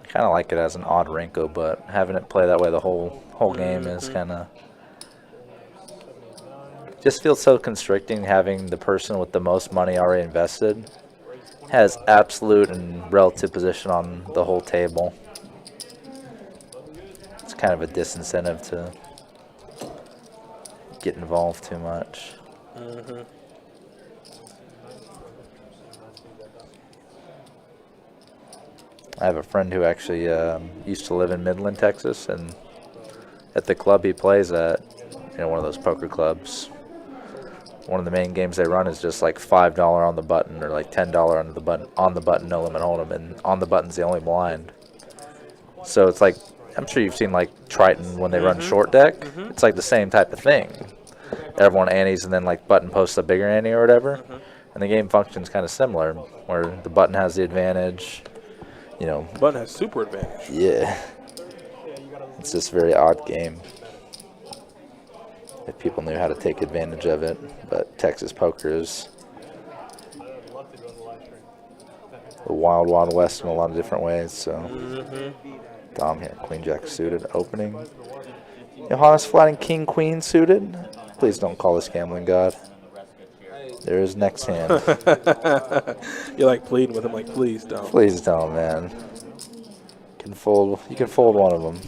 Kind of like it as an odd wrinkle, but having it play that way the whole game is kind of just feels so constricting. Having the person with the most money already invested has absolute and relative position on the whole table. It's kind of a disincentive to get involved too much. I have a friend who actually used to live in Midland, Texas, and at the club he plays at, one of those poker clubs. One of the main games they run is just like $5 on the button or like $10 on the button, no limit hold'em, and on the button's the only blind. So it's like, I'm sure you've seen like Triton when they run short deck. It's like the same type of thing. Everyone antes and then like button posts a bigger ante or whatever, and the game functions kind of similar, where the button has the advantage. You know, Button has super advantage. yeah. It's just a very odd game. If people knew how to take advantage of it, but Texas poker is the wild, wild west in a lot of different ways. So, Dom here, Queen Jack suited, opening. Johannes flatting King Queen suited. Please don't call this gambling god. There is next hand. You're like pleading with him, like, please don't. Please don't, man. You can fold one of them.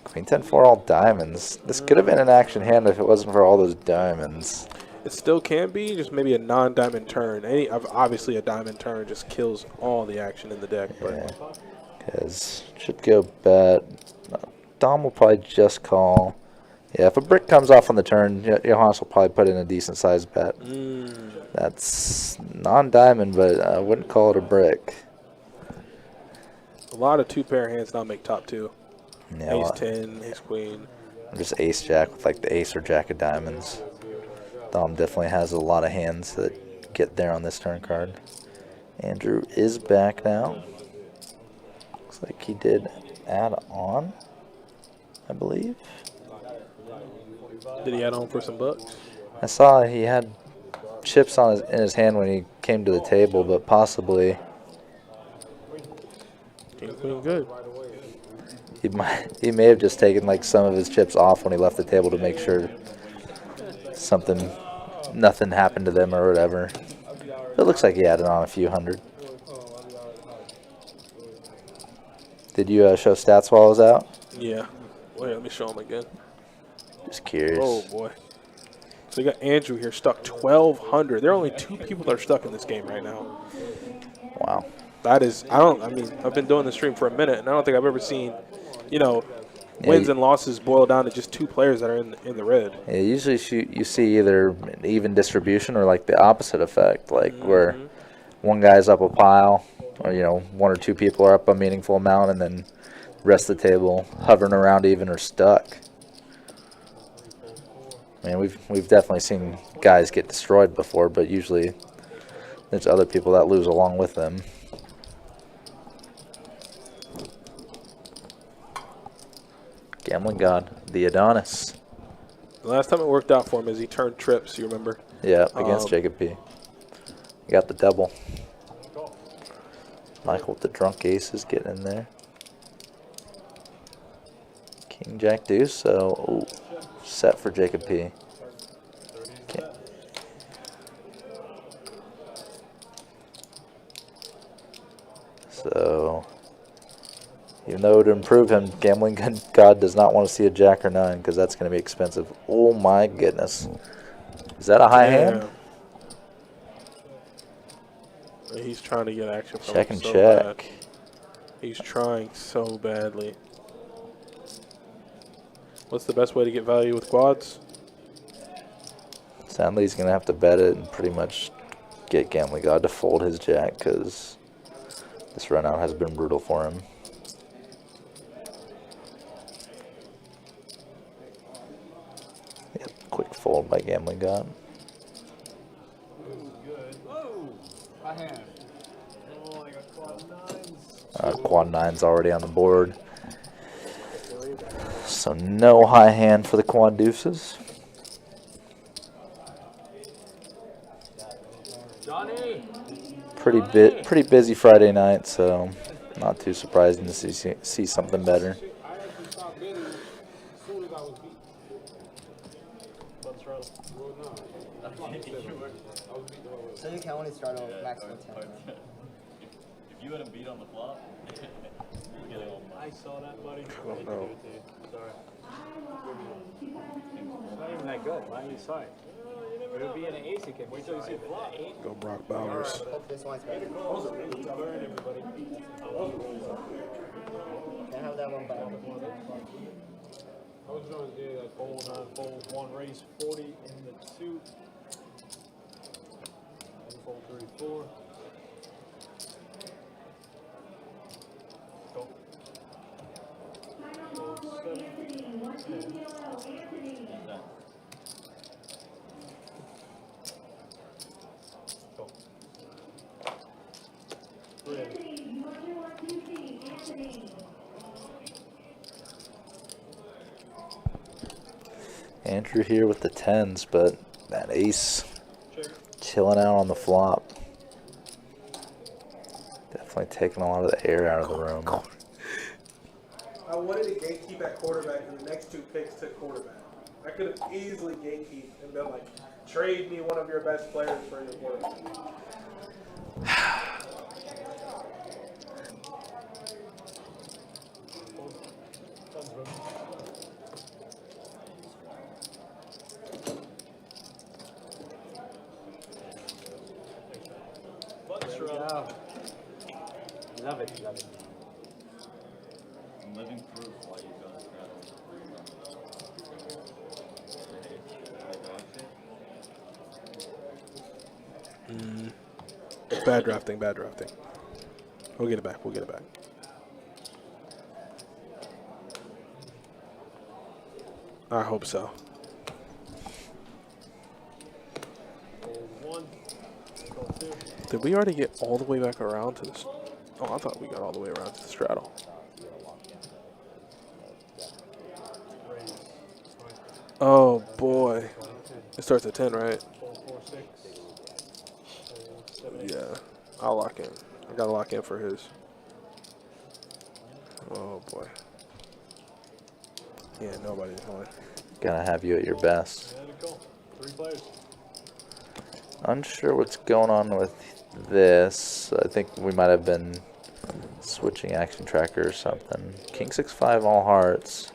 Queen 10-4 all diamonds. This could have been an action hand if it wasn't for all those diamonds. It still can be, just maybe a non-diamond turn. Obviously, a diamond turn just kills all the action in the deck. But Because should go bet. Dom will probably just call. Yeah, if a brick comes off on the turn, Johannes will probably put in a decent sized bet. That's non-diamond, but I wouldn't call it a brick. a lot of two-pair hands now make top two. Yeah, Ace 10, ace queen. just ace jack with like the ace or jack of diamonds. Dom definitely has a lot of hands that get there on this turn card. Andrew is back now. Looks like he did add on, I believe. Did he add on for some bucks? I saw he had chips on in his hand when he came to the table, but possibly King queen good. he may have just taken like some of his chips off when he left the table to make sure nothing happened to them or whatever. It looks like he added on a few hundred. Did you show stats while I was out? Yeah. Wait, let me show him again. Just curious. Oh, boy. So you got Andrew here stuck 1,200. There are only 2 people that are stuck in this game right now. Wow. That is, I've been doing the stream for a minute, and I don't think I've ever seen, wins and losses boil down to just 2 players that are in the red. Yeah, usually you see either an even distribution or like the opposite effect, like where one guy's up a pile, or 1 or 2 people are up a meaningful amount, and then the rest of the table hovering around even or stuck. I mean, we've definitely seen guys get destroyed before, but usually there's other people that lose along with them. Gambling god, the Adonis. The last time it worked out for him is he turned trips, you remember? Yeah, against Jacob P. You got the double. Michael with the drunk aces getting in there. King Jack deuce, so set for Jacob P. Okay. So, even though it would improve him, Gambling God does not want to see a jack or 9 because that's going to be expensive. Oh my goodness. Is that a high hand? He's trying to get action from Check him and so check. bad. He's trying so badly. What's the best way to get value with quads? Sadly, he's going to have to bet it and pretty much get Gambling God to fold his jack because this run out has been brutal for him. Yep, quick fold by Gambling God. Quad 9's already on the board. So no high hand for the quad deuces. Pretty busy Friday night, so not too surprising to see something better. So you can only start off maximum 10. If you had a beat on the flop, you get all I saw that, buddy. I don't know. Sorry. It's not even that good. Why are you sorry? It would be an ace again. Wait till you see the flop. Go Brock Bowers. Hope this one's better. Burn everybody. Can't have that one back. going to do like fold, 9, fold, 1, raise 40 in the 2. And fold 34. Go. Fold 7. Go. 3. Andrew here with the 10s, but that ace chilling out on the flop. Definitely taking a lot of the air out of the room. I wanted to gatekeep at quarterback, and the next 2 picks took quarterback. I could have easily gatekeep and been like, trade me one of your best players for your quarterback. Love it, love it. I'm living proof why you don't straddle. Bad drafting, bad drafting. We'll get it back, we'll get it back. I hope so. Fold 1. Go 2. Did we already get all the way back around to this? Oh, I thought we got all the way around to the straddle. Raise. Oh boy. It starts at 10, right? Fold 4, 6. Fold 7, 8. Yeah. I'll lock in. I gotta lock in for his. Oh boy. Yeah, nobody's going. Gotta have you at your best. And a go. 3 players. Unsure what's going on with this. I think we might have been switching action tracker or something. King 6-5 all hearts.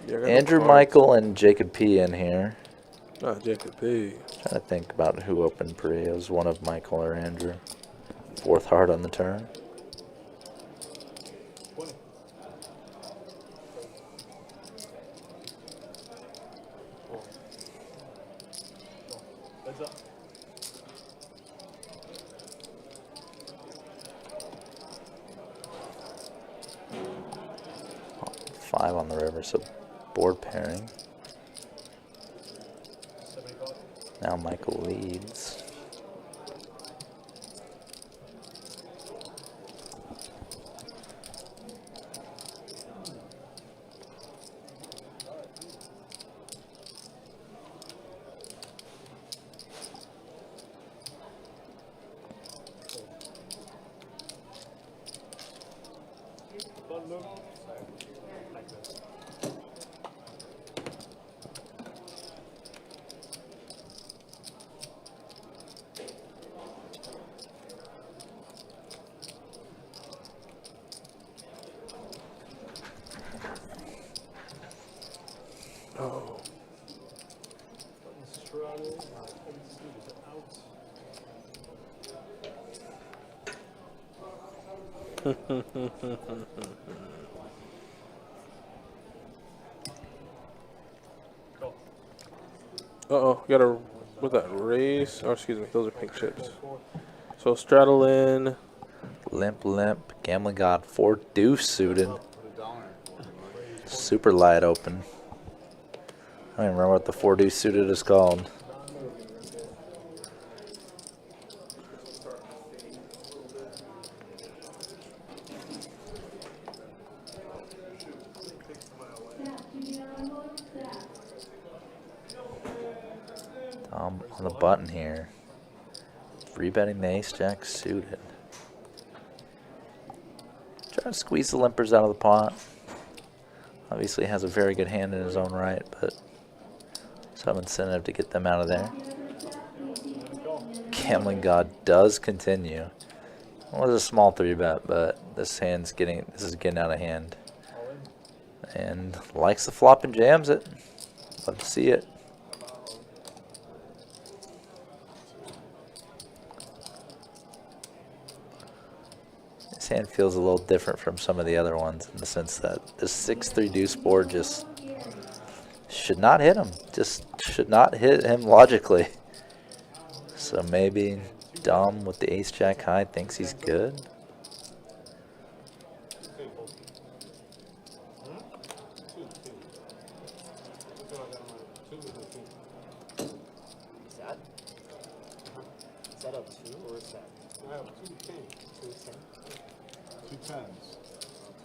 Yeah, Andrew Michael and Jacob P in here. Oh, Jacob P. Trying to think about who opened pre. It was one of Michael or Andrew. 4th heart on the turn. 20. Heads up. 5 on the river, so board pairing. 75. Now Michael leads. Fun move. Oh. Button straddle. Is out. Go. Uh-oh. Got a, what's that, raise? Oh, excuse me. Those are pink chips. So straddle in. Limp, limp. Gambling God 4 deuce suited. Super light open. I don't even remember what the 4 deuce suited is called. On the button here. Rebetting the ace jack suited. Trying to squeeze the limpers out of the pot. Obviously has a very good hand in his own right, but some incentive to get them out of there. Gambling God does continue. It was a small 3-bet, but this is getting out of hand. And likes the flop and jams it. Love to see it. This hand feels a little different from some of the other ones in the sense that this 6-3 deuce board just should not hit him. Just should not hit him logically. So maybe Dom with the ace jack high thinks he's good. Set? Set up 2 or set? I have 2 kings. 2 10. 2 tens.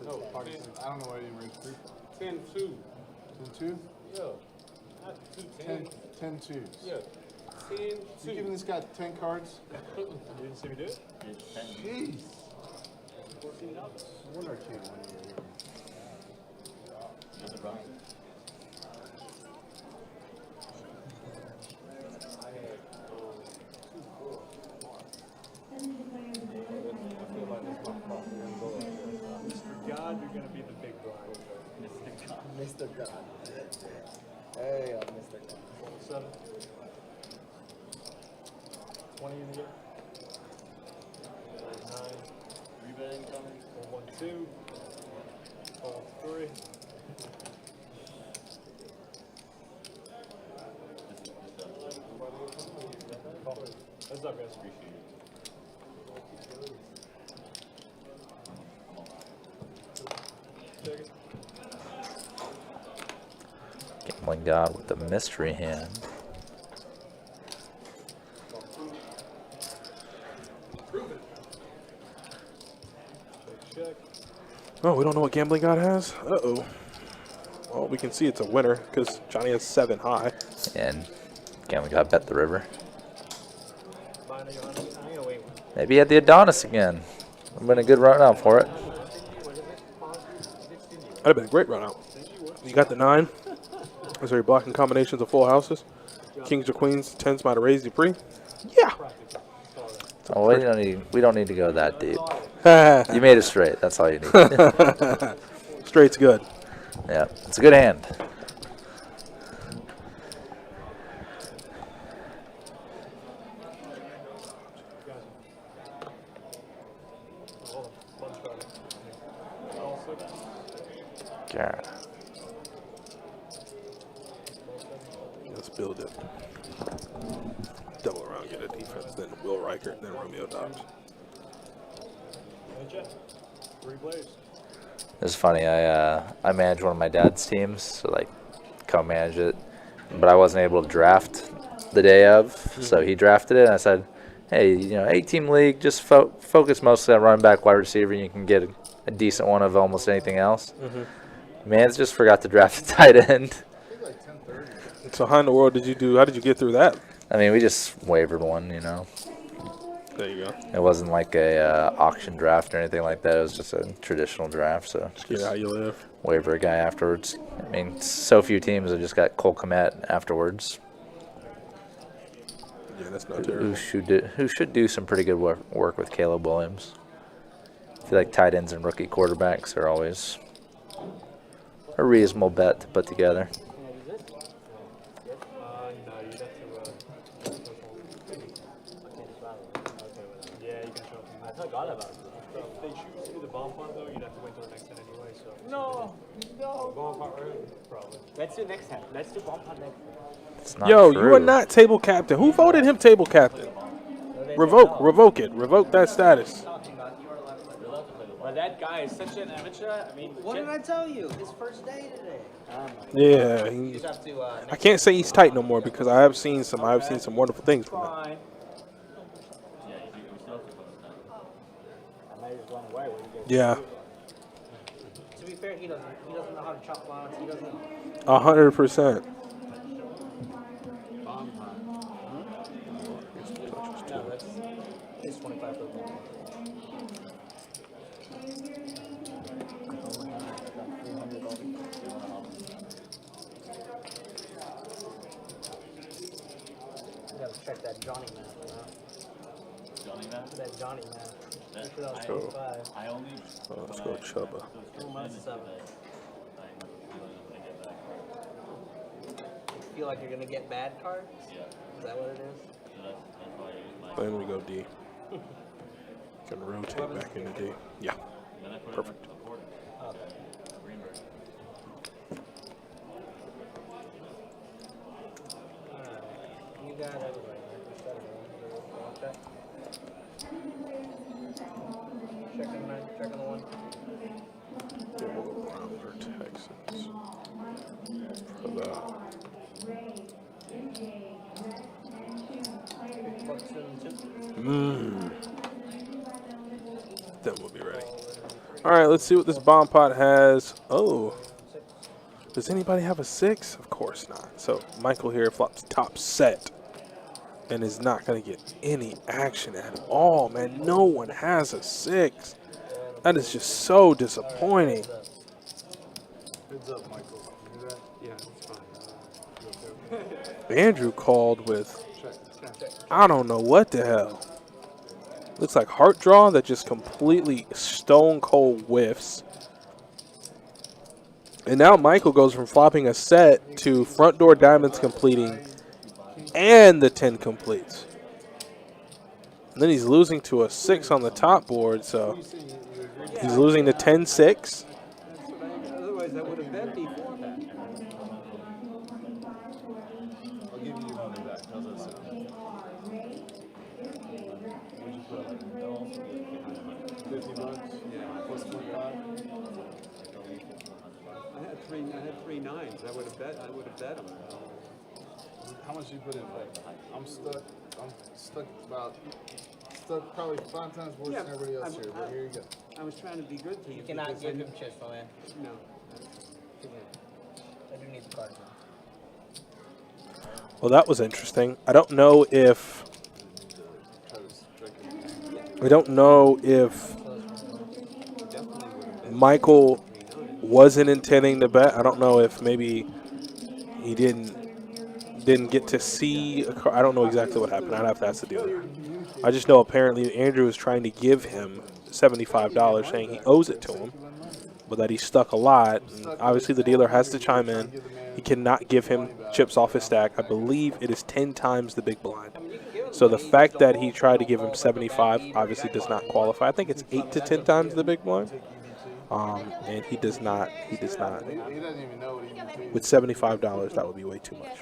No, pardon. I don't know why you didn't raise 3 for. 10 2. 10 2? Yeah. Not 2 10, 10. 10 twos. Yeah. 10 You 2. giving this guy 10 cards? You didn't see me do it? Jeez. $14. One or two. Mr. God, you're gonna be the big blind. Mr. God. Hey, Mr. God. 7. 20 in the air. 9. Rebetting coming. 1 2. 3. What's up, guys? Appreciate it. Gambling God with the mystery hand. Check. Oh, we don't know what Gambling God has? Uh-oh. Well, we can see it's a winner because Johnny has 7 high. And Gambling God bet the river. Mine, I'm gonna wait. Maybe he had the Adonis again. Would have been a good run out for it. That'd have been a great run out. You got the 9. So you're blocking combinations of full houses. Kings or queens, 10s might have raised you pre. Yeah. Oh, we don't need to go that deep. You made it straight. That's all you need. Straight's good. Yeah, it's a good hand. Yeah. Let's build it. Double around, get a defense, then Will Reichert, then Romeo Dobbs. Three plays. It's funny. I manage one of my dad's teams, so like co-manage it, but I wasn't able to draft the day of, so he drafted it. And I said, "Hey, 8-team league, just focus mostly on running back, wide receiver, and you can get a decent one of almost anything else." Mans just forgot to draft the tight end. So how in the world did you do? How did you get through that? I mean, we just wavered one, There you go. It wasn't like a auction draft or anything like that. It was just a traditional draft. So Get how you live. waiver a guy afterwards. I mean, so few teams have just got Cole Kmet afterwards. Yeah, that's not terrible. Who should do some pretty good work with Caleb Williams. I feel like tight ends and rookie quarterbacks are always a reasonable bet to put together. No, you'd have to, yeah, you can show them. I forgot about it. If they choose to do the bomb pot, though, you'd have to wait till the next hand anyway, so. No. Bomb pot, right? Probably. Let's do next time. Let's do bomb pot next time. It's not Yo, true. you are not table captain. Who voted him table captain? Revoke it. Revoke that status. Well, that guy is such an amateur. I mean, What did I tell you? His first day today. Yeah, You just have to. I can't say he's tight no more because I have seen some wonderful things from him. fine. I might just run away when you get Yeah, To be fair, he doesn't know how to chop lines. He doesn't. 100%. bomb pot. No, that's he's 25 for the ball. You gotta check that Johnny map, Johnny Matt? That Johnny map. Make sure that was go. 25. I only. Let's go Chubba. 2 months, 7. You feel like you're gonna get bad cards? Yeah. Is that what it is? So that's why I use my. Then we go D. Can rotate back into D. Yeah. Then I put Perfect. it in the quarter. Okay. Greenberg. got everybody. Okay. Checking the one. Texans. For that. Then we'll be ready. All right, let's see what this bomb pot has. Oh, does anybody have a 6? Of course not. So Michael here flops top set and is not going to get any action at all, man. No one has a 6. That is just so disappointing. Heads up, Michael. You hear that? Yeah, it's fine. Andrew called with, I don't know what the hell. Looks like heart draw that just completely stone cold whiffs. And now Michael goes from flopping a set to front door diamonds completing and the 10 completes. And then he's losing to a 6 on the top board, so he's losing to 10-6. Otherwise, I would have bet before that. I'll give you your money back. How's that sound? What'd you put? 50 bucks? Yeah. Plus 25? I had three nines. I would have bet them. How much you put in? I'm stuck probably 5 times worse than everybody else here, but here you go. I was trying to be good to you. You cannot because give I him chips, my man. No. I do need the card. Well, that was interesting. I don't know if Michael wasn't intending to bet. I don't know if maybe he didn't get to see a card. I don't know exactly what happened. I'd have to ask the dealer. I just know apparently Andrew is trying to give him $75, saying he owes it to him, but that he stuck a lot. And obviously, the dealer has to chime in. He cannot give him chips off his stack. I believe it is 10 times the big blind. So the fact that he tried to give him 75 obviously does not qualify. I think it's 8 to 10 times the big blind. And he does not. He doesn't even know what he With $75, that would be way too much.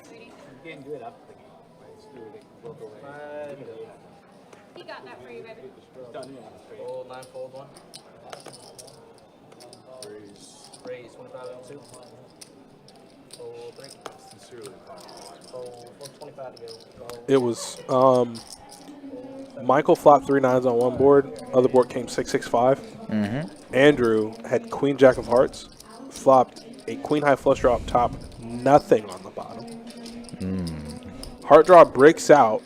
He got that for you, baby. Fold 9, fold 1. Raise 25 and 2. Fold 3. Sincerely. Fold 25 to go. It was Michael flopped 3 9s on one board. Other board came 6-6-5. Andrew had Queen Jack of Hearts, flopped a Queen High flush draw up top, nothing on the bottom. Heart draw breaks out.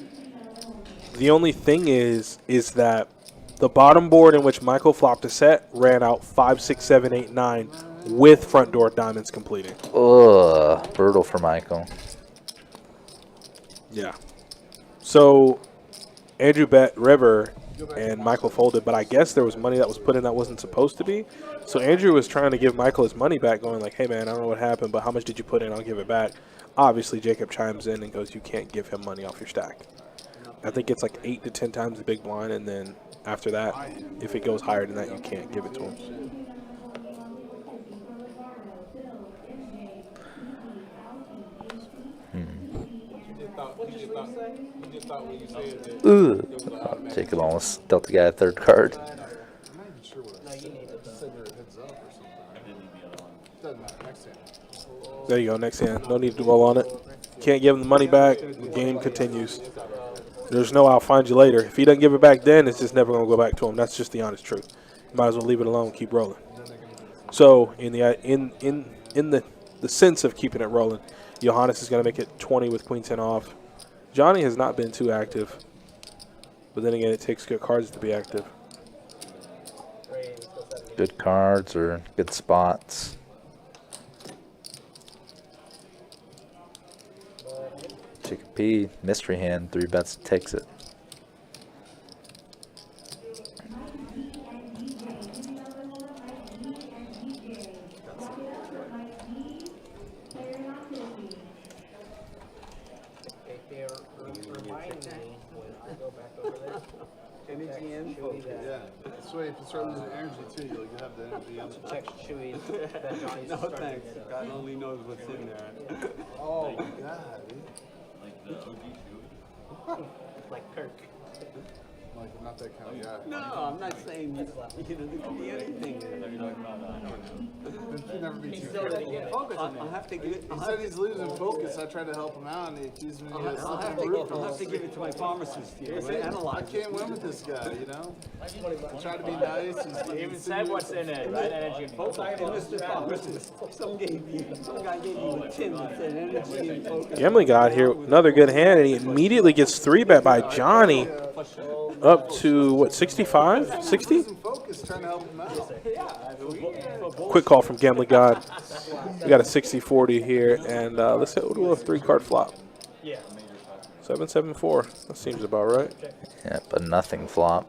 The only thing is that the bottom board in which Michael flopped a set ran out 5, 6, 7, 8, 9 with front door diamonds completing. Ugh, brutal for Michael. Yeah. So Andrew bet river and Michael folded, but I guess there was money that was put in that wasn't supposed to be. So Andrew was trying to give Michael his money back, going like, hey, man, I don't know what happened, but how much did you put in? I'll give it back. Obviously, Jacob chimes in and goes, you can't give him money off your stack. I think it's like 8 to 10 times the big blind, and then after that, if it goes higher than that, you can't give it to him. Jacob almost dealt the guy a third card. I'm not even sure what I said. I said heads up or something. Doesn't matter. Next hand. There you go, next hand. No need to dwell on it. Can't give him the money back. The game continues. There's no I'll find you later. If he doesn't give it back then, it's just never going to go back to him. That's just the honest truth. You might as well leave it alone, keep rolling. So in the sense of keeping it rolling, Johannes is going to make it 20 with Queen 10 off. Johnny has not been too active, but then again, it takes good cards to be active. Good cards or good spots. Jacob P, mystery hand, 3 bets, takes it. Energy info. Yeah. This way, if you start losing energy too, you'll have the energy. Check Chewy. No thanks. God only knows what's in there. Oh my God. Like the OG shoe. Like Kirk. Like, not that kind of guy. No, I'm not saying, there could be anything. He never be too Still careful. didn't get it. I'll have to give it. He said he's losing focus. I tried to help him out, and he accused me of I'll slipping have a to, roof. I'll have to give it to my pharmacist here. I Analyze. can't win with this guy, you know? I try to be nice. He even said what's in it, right? Energy and focus. Hey, Mr. Pharmacist, some guy gave you a tin that said energy and focus. Gimli got here another good hand, and he immediately gets 3-bet by Johnny up to, what, 65? 60? Losing focus, trying to help him out. Quick call from Gambling God. We got a 60-40 here, and let's hit a 3-card flop. Yeah. 7-7-4. That seems about right. Yep, a nothing flop.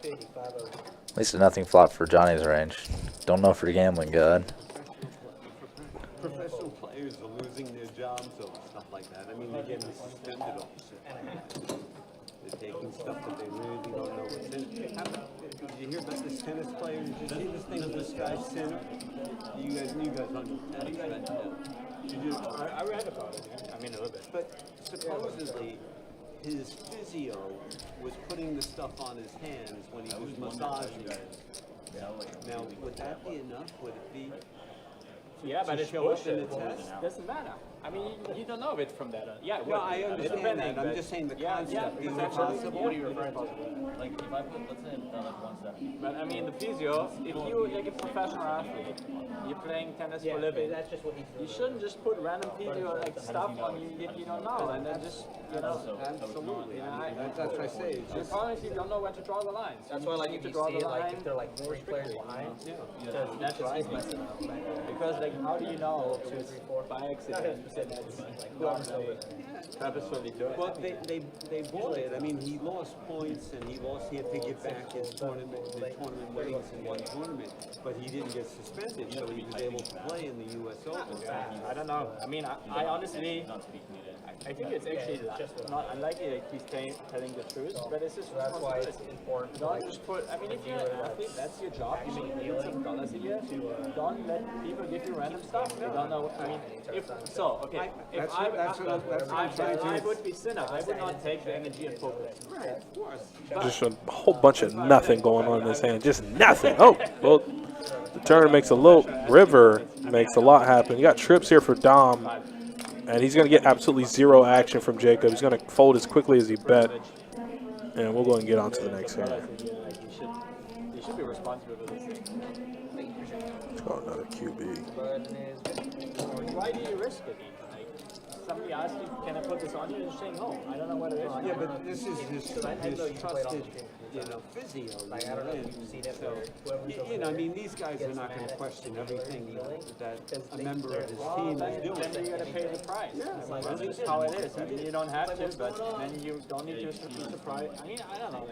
55 over. At least a nothing flop for Johnny's range. Don't know for Gambling God. Professional players are losing their jobs over stuff like that. I mean, they're getting suspended over shit. They're taking stuff that they really don't know what's in it. Did you hear about this tennis player? Did you see this thing with this guy's center? You guys understand. Did you? I read about it. I mean, a little bit. But supposedly, his physio was putting the stuff on his hands when he was massaging it. Now, would that be enough? Would it be? Yeah, but it's show up in bullshit. the test? Doesn't matter. I mean, you don't know it from that. Yeah, No, I understand that. I'm just saying the concept. Is it possible? What are you referring to? Like, if I put, let's say, like 170. But I mean, the physio, if you like a professional athlete, you're playing tennis for a living, That's just what he's doing. you shouldn't just put random physio like stuff on you that you don't know, and then just, you know, Absolutely. you know, That's what I say. It's the just, problem is you don't know when to draw the lines. That's why, like, you if need you to draw see, the like, line if they're like 3 players behind, because that's just drives easy. messing up. Because like, how do you know just by accident that that's not they purposefully do it? well, they bought it. I mean, he lost points and he had to give back his tournament winnings in one tournament, but he didn't get suspended, so he was able to play in the U.S. Open. I don't know. I mean, I honestly, I think it's actually not unlikely that he's telling the truth, but it's just That's why it's important to, don't like, just put. I mean, if you're an athlete, that's your job. You make millions of dollars a year. Don't let people give you random stuff. You don't know. I mean, if so, okay. If That's what I'm trying to I would be sinner. I would not take the energy and focus. Right, of course. Just a whole bunch of nothing going on in his hand. Just nothing. Oh, well, the turn makes a little. River makes a lot happen. You got trips here for Dom, and he's going to get absolutely zero action from Jacob. He's going to fold as quickly as he bet, and we'll go and get on to the next hand. You should be responsible for this thing. Let's go another QB. Why do you risk it? Like, somebody asks you, can I put this on you? And you're saying, no, I don't know what it is. Yeah, but this is his trusted, physio. Like, I don't know if you've seen it, So, I mean, these guys are not going to question everything that a member of his team is doing. Then you got to pay the price. That's just how it is. I mean, you don't have to, but then you don't need to be surprised. I mean, I don't know.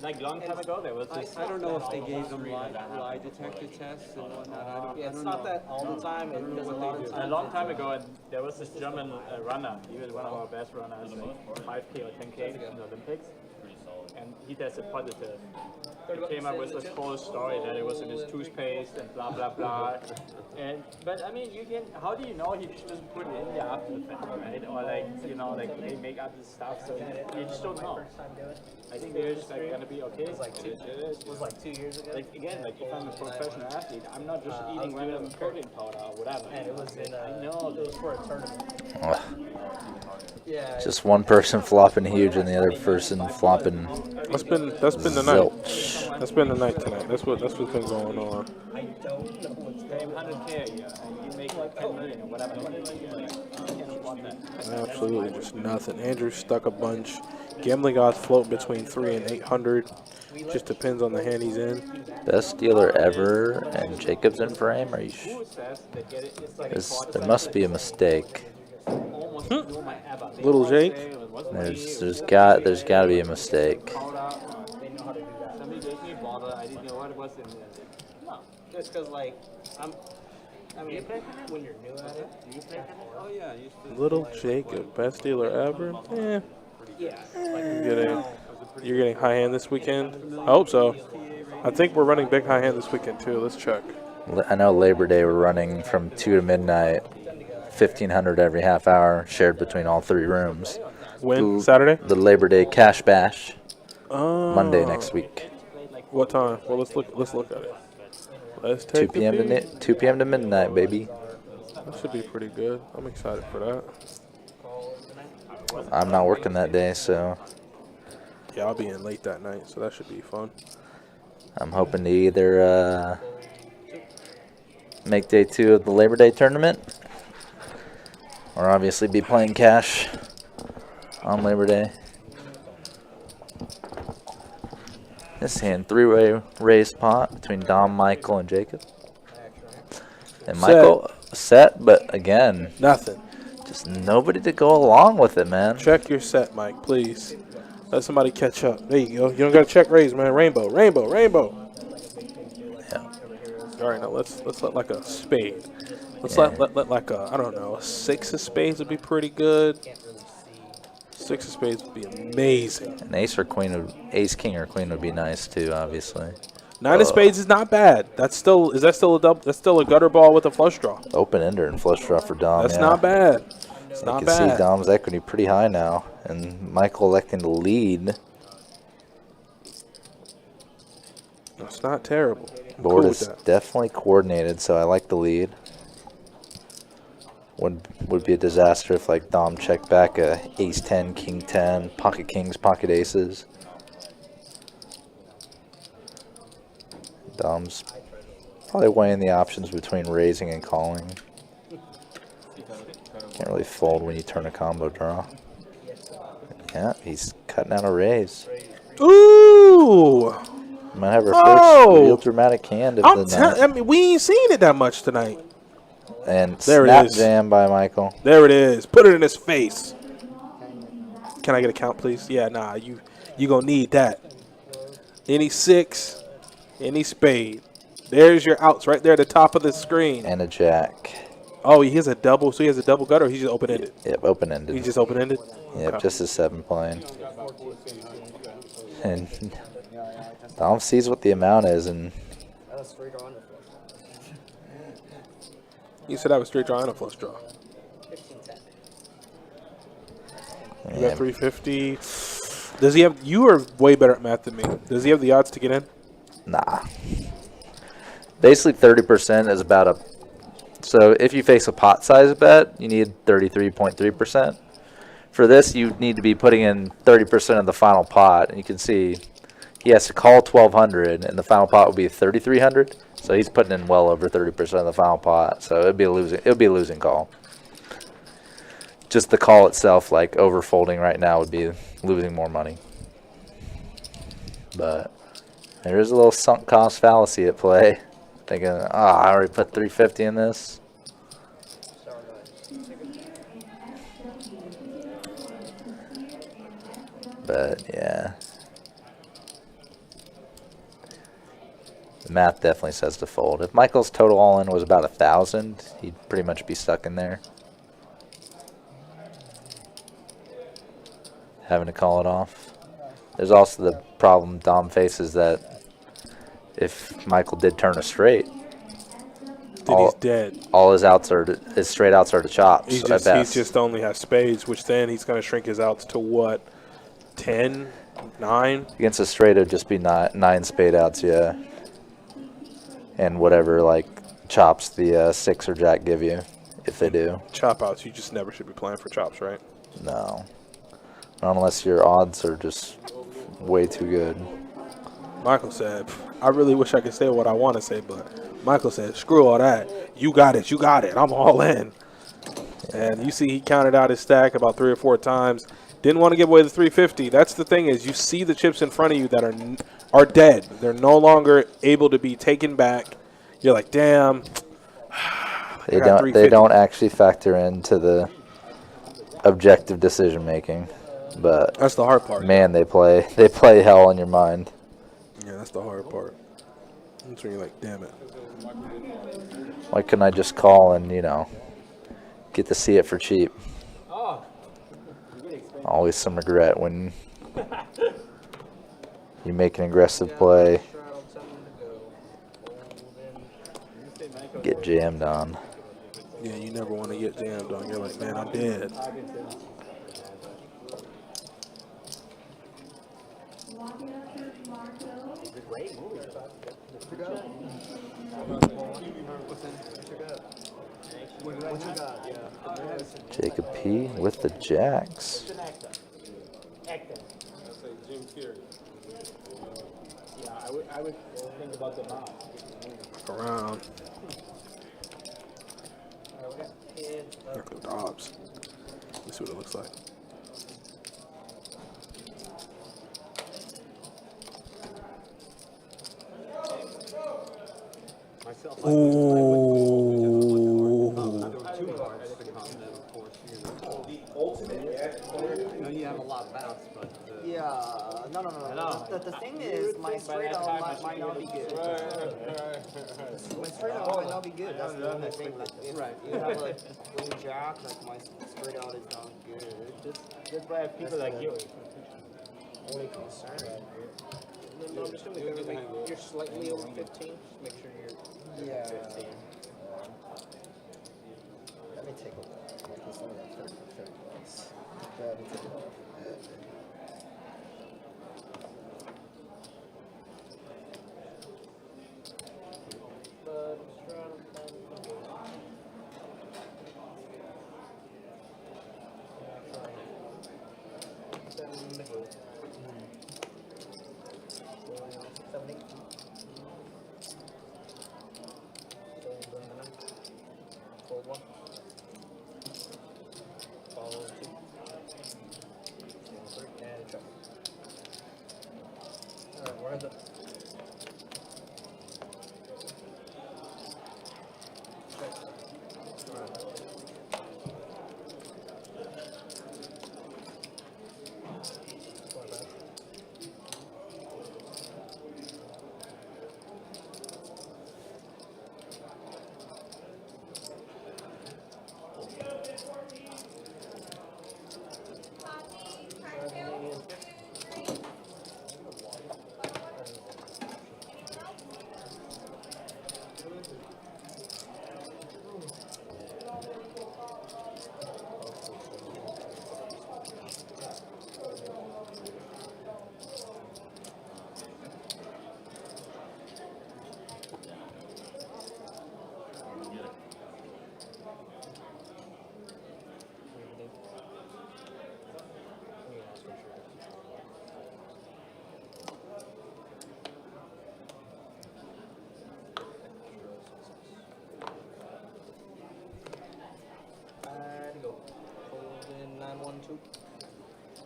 Like long time ago, there was this. I don't know if they gave them lie detector tests and whatnot. I don't It's know. not that all the time. It does a lot of A times. long time ago, and there was this German runner. He was one of our best runners, like 5K or 10K in the Olympics. And he tested positive. He came up with this whole story that it was in his toothpaste and blah blah blah. But I mean, how do you know he just put it in there after the fact, right? Or like they make up this stuff, so you just don't know. I think they're just like gonna be okay. It was like 2 years ago. like again, like if I'm a professional athlete, I'm not just eating random protein powder or whatever. And it was in, I know it was for a tournament. Ugh. Yeah. Just one person flopping huge and the other person flopping That's been the night. zilch. That's been the night tonight. That's what's been going on. I don't know what's pay him 100K a year, and you make like 10 million or whatever. You can't afford that. Absolutely just nothing. Andrew stuck a bunch. Gambling odds float between 300 and 800. Just depends on the hand he's in. Best dealer ever, and Jacob's in frame. Are you? Who says they get it? It's like There must be a mistake. almost no my ever. Little Jake? There's got to be a mistake. They know how to do that. Somebody gave me water. I didn't know what it was in there. No, just because, like, I mean, when you're new at it, do you play tennis? Oh yeah, I used to. Little Jacob, best dealer ever. Eh, Yeah. you're getting high hand this weekend. I hope so. I think we're running big high hand this weekend too. Let's check. I know Labor Day we're running from 2 to midnight. $1,500 every half hour, shared between all 3 rooms. When? Saturday? The Labor Day Cash Bash. Oh. Monday next week. What time? Well, let's look at it. Let's 2 take p.m. a peek. to 2 p.m. to midnight, baby. That should be pretty good. I'm excited for that. I'm not working that day, so Yeah, I'll be in late that night, so that should be fun. I'm hoping to either make day 2 of the Labor Day tournament, or obviously be playing cash on Labor Day. This hand, 3-way raised pot between Dom, Michael, and Jacob. And Michael set, but again, nothing. Just nobody to go along with it, man. Check your set, Mike, please. Let somebody catch up. There you go. You don't got to check raise, man. Rainbow, rainbow, rainbow. Yeah. All right, now let's let like a spade. Let's let like a, I don't know, a 6 of spades would be pretty good. 6 of spades would be amazing. An ace or queen, ace king or queen would be nice too, obviously. 9 of spades is not bad. That's still That's still a gutter ball with a flush draw. Open ender and flush draw for Dom. That's not bad. It's not bad. You can see Dom's equity pretty high now, and Michael electing to lead. That's not terrible. Board is definitely coordinated, so I like the lead. Would be a disaster if like Dom checked back a ace 10, king 10, pocket kings, pocket aces. Dom's probably weighing the options between raising and calling. Can't really fold when you turn a combo draw. Yeah, he's cutting out a raise. Ooh! Might have our first real dramatic hand of the night. I mean, we ain't seen it that much tonight. And there snap it is. Jam by Michael. There it is. Put it in his face. Can I get a count, please? Yeah, nah, you gonna need that. Any 6, any spade. There's your outs right there at the top of the screen. And a jack. Oh, he has a double. So he has a double gutter. Or he's just open ended. Yep, open ended. He's just open ended. Yep, okay. Just a 7 playing. And Dom sees what the amount is, and you said I was straight draw and a flush draw. You got 350. Does he have? You are way better at math than me. Does he have the odds to get in? Nah. Basically, 30% is about a. So if you face a pot size bet, you need 33.3%. For this, you need to be putting in 30% of the final pot, and you can see he has to call 1,200, and the final pot will be 3,300. So he's putting in well over 30% of the final pot. So it'd be a losing. It'll be a losing call. Just the call itself, like overfolding right now, would be losing more money. But there is a little sunk cost fallacy at play. Thinking, oh, I already put 350 in this. But yeah, the math definitely says to fold. If Michael's total all in was about 1,000, he'd pretty much be stuck in there, having to call it off. There's also the problem Dom faces that if Michael did turn a straight, he's dead. All his outs are his straight outs are to chops. He just only has spades, which then he's going to shrink his outs to what, 10, 9? Against a straight, it'd just be 9 spade outs, yeah. And whatever like chops the 6 or jack give you, if they do. Chop outs, you just never should be playing for chops, right? No, not unless your odds are just way too good. Michael said, I really wish I could say what I want to say, but Michael said, screw all that. You got it. I'm all in. And you see he counted out his stack about 3 or 4 times. Didn't want to give away the 350. That's the thing is you see the chips in front of you that are dead. They're no longer able to be taken back. You're like, damn. They don't actually factor into the objective decision making. But that's the hard part. Man, they play hell in your mind. Yeah, that's the hard part. That's when you're like, damn it. Why couldn't I just call and, get to see it for cheap? Always some regret when you make an aggressive play, get jammed on. Yeah, you never want to get jammed on. You're like, man, I'm dead. What you got? Yeah. Jacob P. with the Jacks. It's an actor. Actor. I say Jim Carrey. Yeah, I would think about the mouth. Around. Kids, Look at Dobbs. Let's see what it looks like. Myself, Ooh. there were 2 cards to come, then of course, you know, you have a lot of bounce, but Yeah, no. The thing is, my straight out might not be good. My straight out might not be good. That's the only thing. Like, if you have like queen jack, like my straight out is not good. That's why I have people like you. Only concern. no, I'm just doing it. You're slightly over 15. Just make sure you're Yeah. 15. Let me take a look. Okay, some of that 30 points. Let me take a look. But I'm trying to find Cold one. Follow 2. And jump. Alright, we're in the.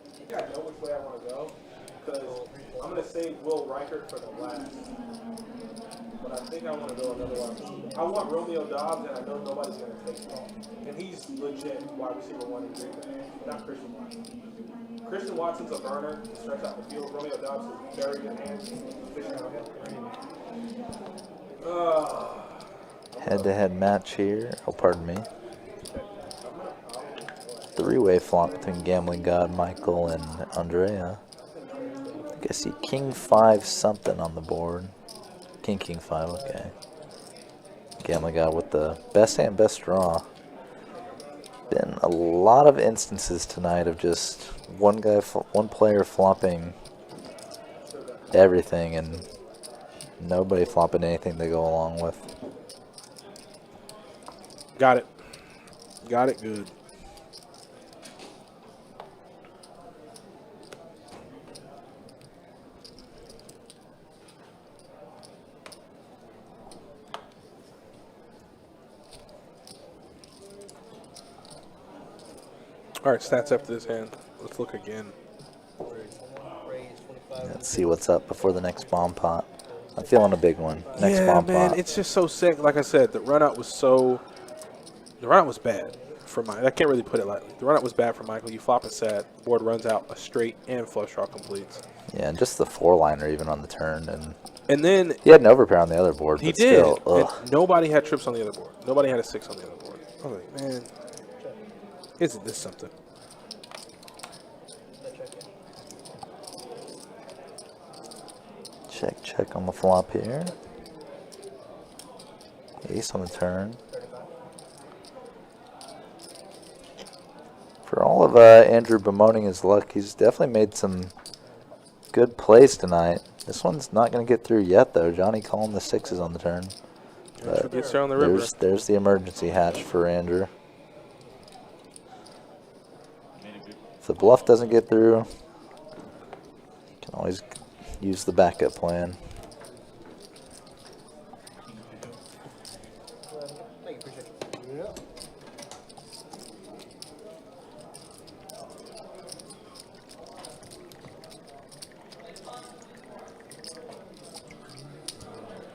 I think I know which way I want to go, because I'm going to save Will Reichert for the last. But I think I want to go another one. I want Romeo Dobbs, and I know nobody's going to take him. And he's legit wide receiver 1 in Green Bay, not Christian Watson. Christian Watson's a burner to stretch out the field. Romeo Dobbs is very good hands. Fishing out him. Head-to-head match here. Oh, pardon me. Three-way flop between Gambling God, Michael, and Andrea. I see King 5 something on the board. King 5, okay. Gambling God with the best hand, best draw. Been a lot of instances tonight of just one player flopping everything and nobody flopping anything to go along with. Got it. Got it good. All right, stats after this hand. Let's look again. Let's see what's up before the next bomb pot. I'm feeling a big one. Next bomb man, pot. it's just so sick. Like I said, the run out was bad for Michael. I can't really put it lightly. The run out was bad for Michael. You flop a set, board runs out a straight and flush draw completes. Yeah, and just the 4-liner even on the turn, and then he had an overpair on the other board. He but did. Still, and nobody had trips on the other board. Nobody had a 6 on the other board. I was like, man, isn't this something? Check on the flop here. Ace on the turn. all of Andrew bemoaning his luck, he's definitely made some good plays tonight. This one's not going to get through yet, though. Johnny calling the sixes on the turn. But Gets there on the river. there's the emergency hatch for Andrew. If the bluff doesn't get through, you can always use the backup plan.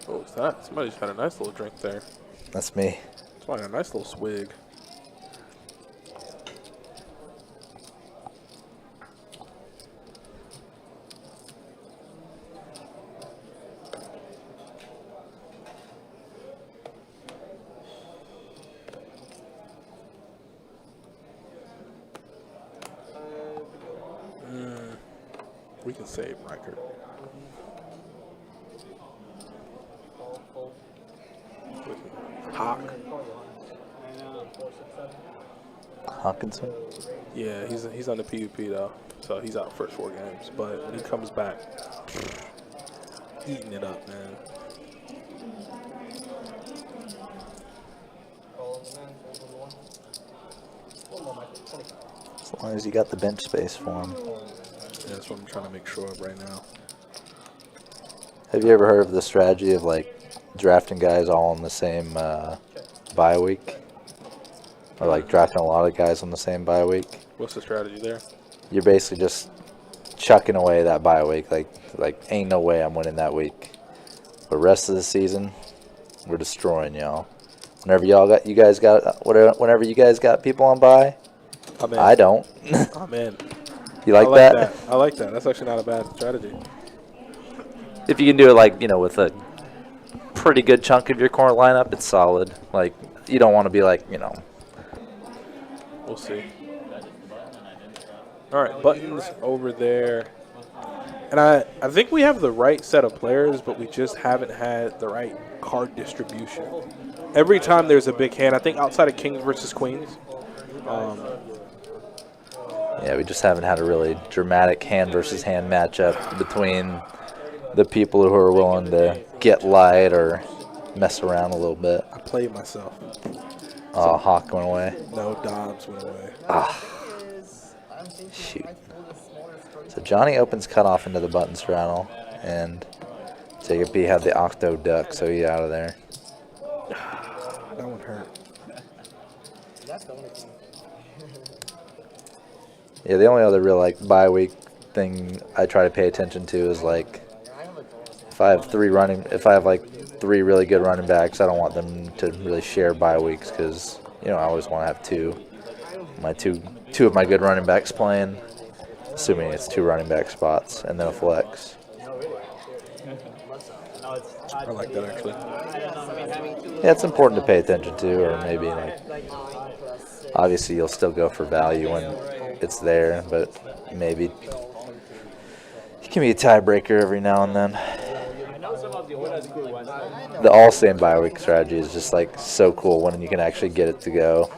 What was that? Somebody just had a nice little drink there. That's me. It's like a nice little swig. We can save Riker. Hawk. Hawkinson? Yeah, he's on the PUP though, so he's out first 4 games. But when he comes back, eating it up, man. As long as you got the bench space for him. Yeah, that's what I'm trying to make sure of right now. Have you ever heard of the strategy of like drafting guys all on the same bye week? Or like drafting a lot of guys on the same bye week? What's the strategy there? You're basically just chucking away that bye week. Like ain't no way I'm winning that week. But rest of the season, we're destroying y'all. Whenever you guys got people on bye, I don't. I'm in. You like that? I like that. That's actually not a bad strategy. If you can do it like, with a pretty good chunk of your core lineup, it's solid. Like, you don't want to be like, We'll see. All right, buttons over there. And I think we have the right set of players, but we just haven't had the right card distribution. Every time there's a big hand, I think outside of Kings versus Queens. Yeah, we just haven't had a really dramatic hand versus hand matchup between the people who are willing to get light or mess around a little bit. I played myself. Oh, Hawk went away. No, Dobbs went away. Ah. Shoot. So Johnny opens cutoff into the button straddle, and JP had the octo duck, so he's out of there. That one hurt. Yeah, the only other real bye week thing I try to pay attention to is if I have three really good running backs, I don't want them to really share bye weeks because I always want to have two of my good running backs playing, assuming it's 2 running back spots and then a flex. I like that actually. Yeah, it's important to pay attention to, or maybe obviously you'll still go for value when it's there, but maybe it can be a tiebreaker every now and then. The all same bye week strategy is just so cool when you can actually get it to go.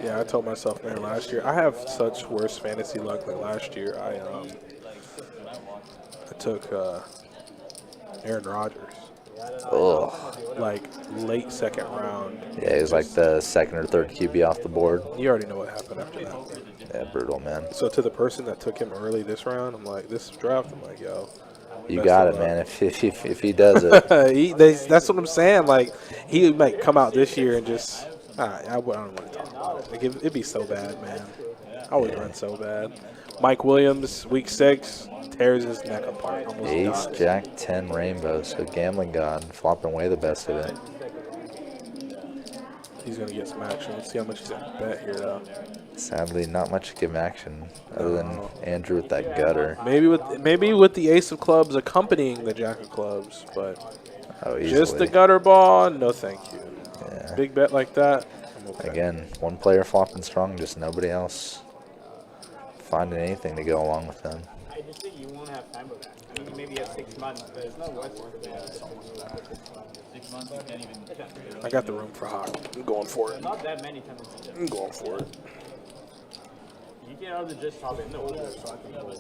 Yeah, I told myself, man, last year I have such worse fantasy luck. Like last year, I took Aaron Rodgers. Ugh. Like late 2nd round. Yeah, he was like the 2nd or 3rd QB off the board. You already know what happened after that. Yeah, brutal, man. So to the person that took him early this round, I'm like, this draft, I'm like, yo. You got it, man. If he does it. That's what I'm saying. Like, he might come out this year and just, I don't want to talk about it. Like, it'd be so bad, man. I would run so bad. Mike Williams, week 6, tears his neck apart. Almost Ace, dies. Jack, 10 rainbows. So gambling god, flopping away the best of it. He's going to get some action. Let's see how much he's going to bet here, though. Sadly, not much to give him action other than Andrew with that gutter. Maybe with the ace of clubs accompanying the jack of clubs, but just the gutter ball, no thank you. Yeah. Big bet like that, I'm okay. Again, one player flopping strong, just nobody else finding anything to go along with them. I just think you won't have time for that. I mean, maybe you have 6 months, but it's not worth it. 6 months, you can't even. I got the room for Hawk. I'm going for it. Not that many times. I'm going for it. get out of the just top in the order, so I can go.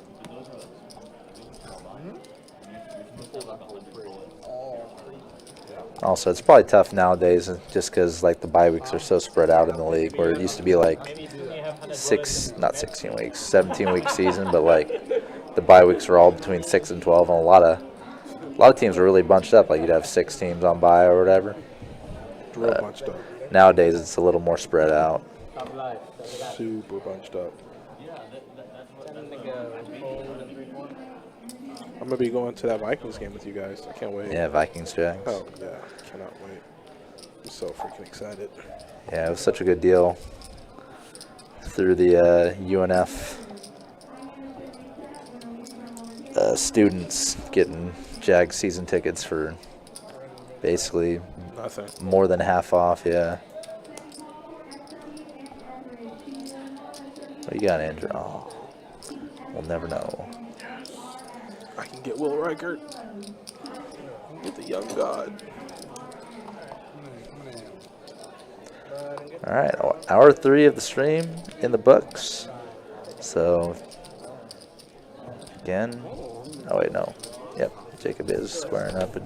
Also, it's probably tough nowadays just because like the bye weeks are so spread out in the league, where it used to be like not 16 weeks, 17-week season, but like the bye weeks were all between 6 and 12, and a lot of teams were really bunched up. Like you'd have 6 teams on bye or whatever. Real bunched up. Nowadays, it's a little more spread out. Super bunched up. I'm gonna be going to that Vikings game with you guys. I can't wait. Yeah, Vikings Jags. Oh yeah, cannot wait. I'm so freaking excited. Yeah, it was such a good deal through the UNF students getting Jag season tickets for basically Nothing. more than half off. Yeah. What you got, Andrew? Oh, we'll never know. I can get Will Reichert. Get the young god. All right, hour 3 of the stream in the books. So, again, oh wait, no. Yep, Jacob is squaring up and.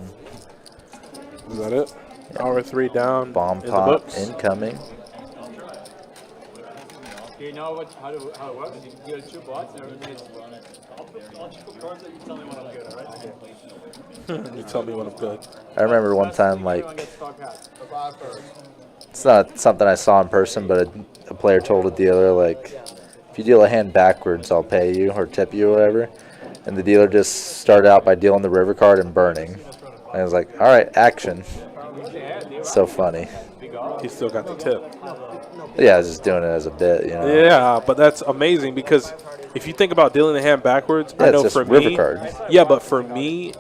Is that it? Yep. Hour 3 down. Bomb in pop the books. incoming. Do you know how it works? You got 2 bots and everything is You tell me when I'm good. I remember one time, like, it's not something I saw in person, but a player told a dealer, like, if you deal a hand backwards, I'll pay you or tip you or whatever. And the dealer just started out by dealing the river card and burning. And I was like, all right, action. So funny. He still got the tip. Yeah, I was just doing it as a bit, you know. Yeah, but that's amazing because if you think about dealing the hand backwards, Yeah, I know it's just for river me. card. Yeah, but for me,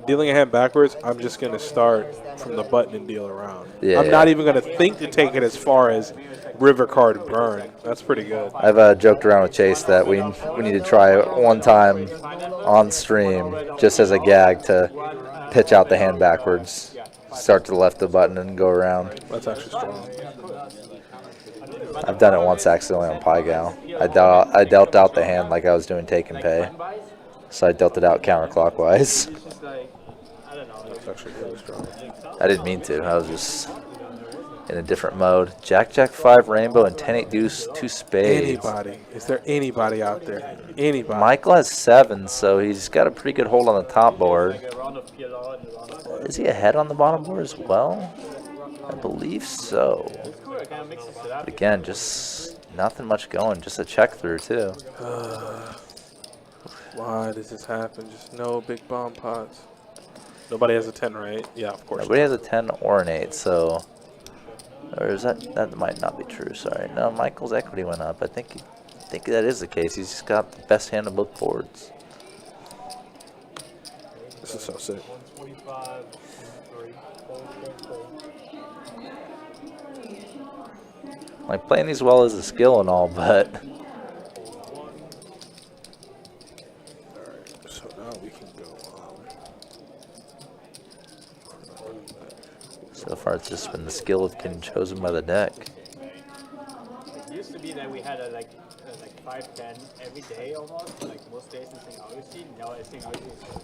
dealing a hand backwards, I'm just going to start from the button and deal around. Yeah, I'm not even going to think to take it as far as river card burn. That's pretty good. I've joked around with Chase that we need to try it one time on stream just as a gag to pitch out the hand backwards, start to the left of the button and go around. That's actually strong. I've done it once accidentally on Pygal. I dealt out the hand like I was doing take and pay, so I dealt it out counterclockwise. That's actually really strong. I didn't mean to. I was just in a different mode. Jack, Jack 5 rainbow and 10-8 deuce 2 spades. Anybody? Is there anybody out there? Anybody? Michael has 7, so he's got a pretty good hold on the top board. Is he ahead on the bottom board as well? I believe so. But again, just nothing much going. Just a check through, too. Why does this happen? Just no big bomb pots. Nobody has a 10, right? Yeah, of course. Nobody has a 10 or an 8, so... Or is that might not be true, sorry. No, Michael's equity went up. I think that is the case. He's just got the best hand of both boards. This is so sick. Like, playing these well is a skill and all, but... Alright, so now we can go So far, it's just been the skill of getting chosen by the deck. It used to be that we had like 5-10 every day almost, like most days in St. Augustine. Now I St. Augustine is so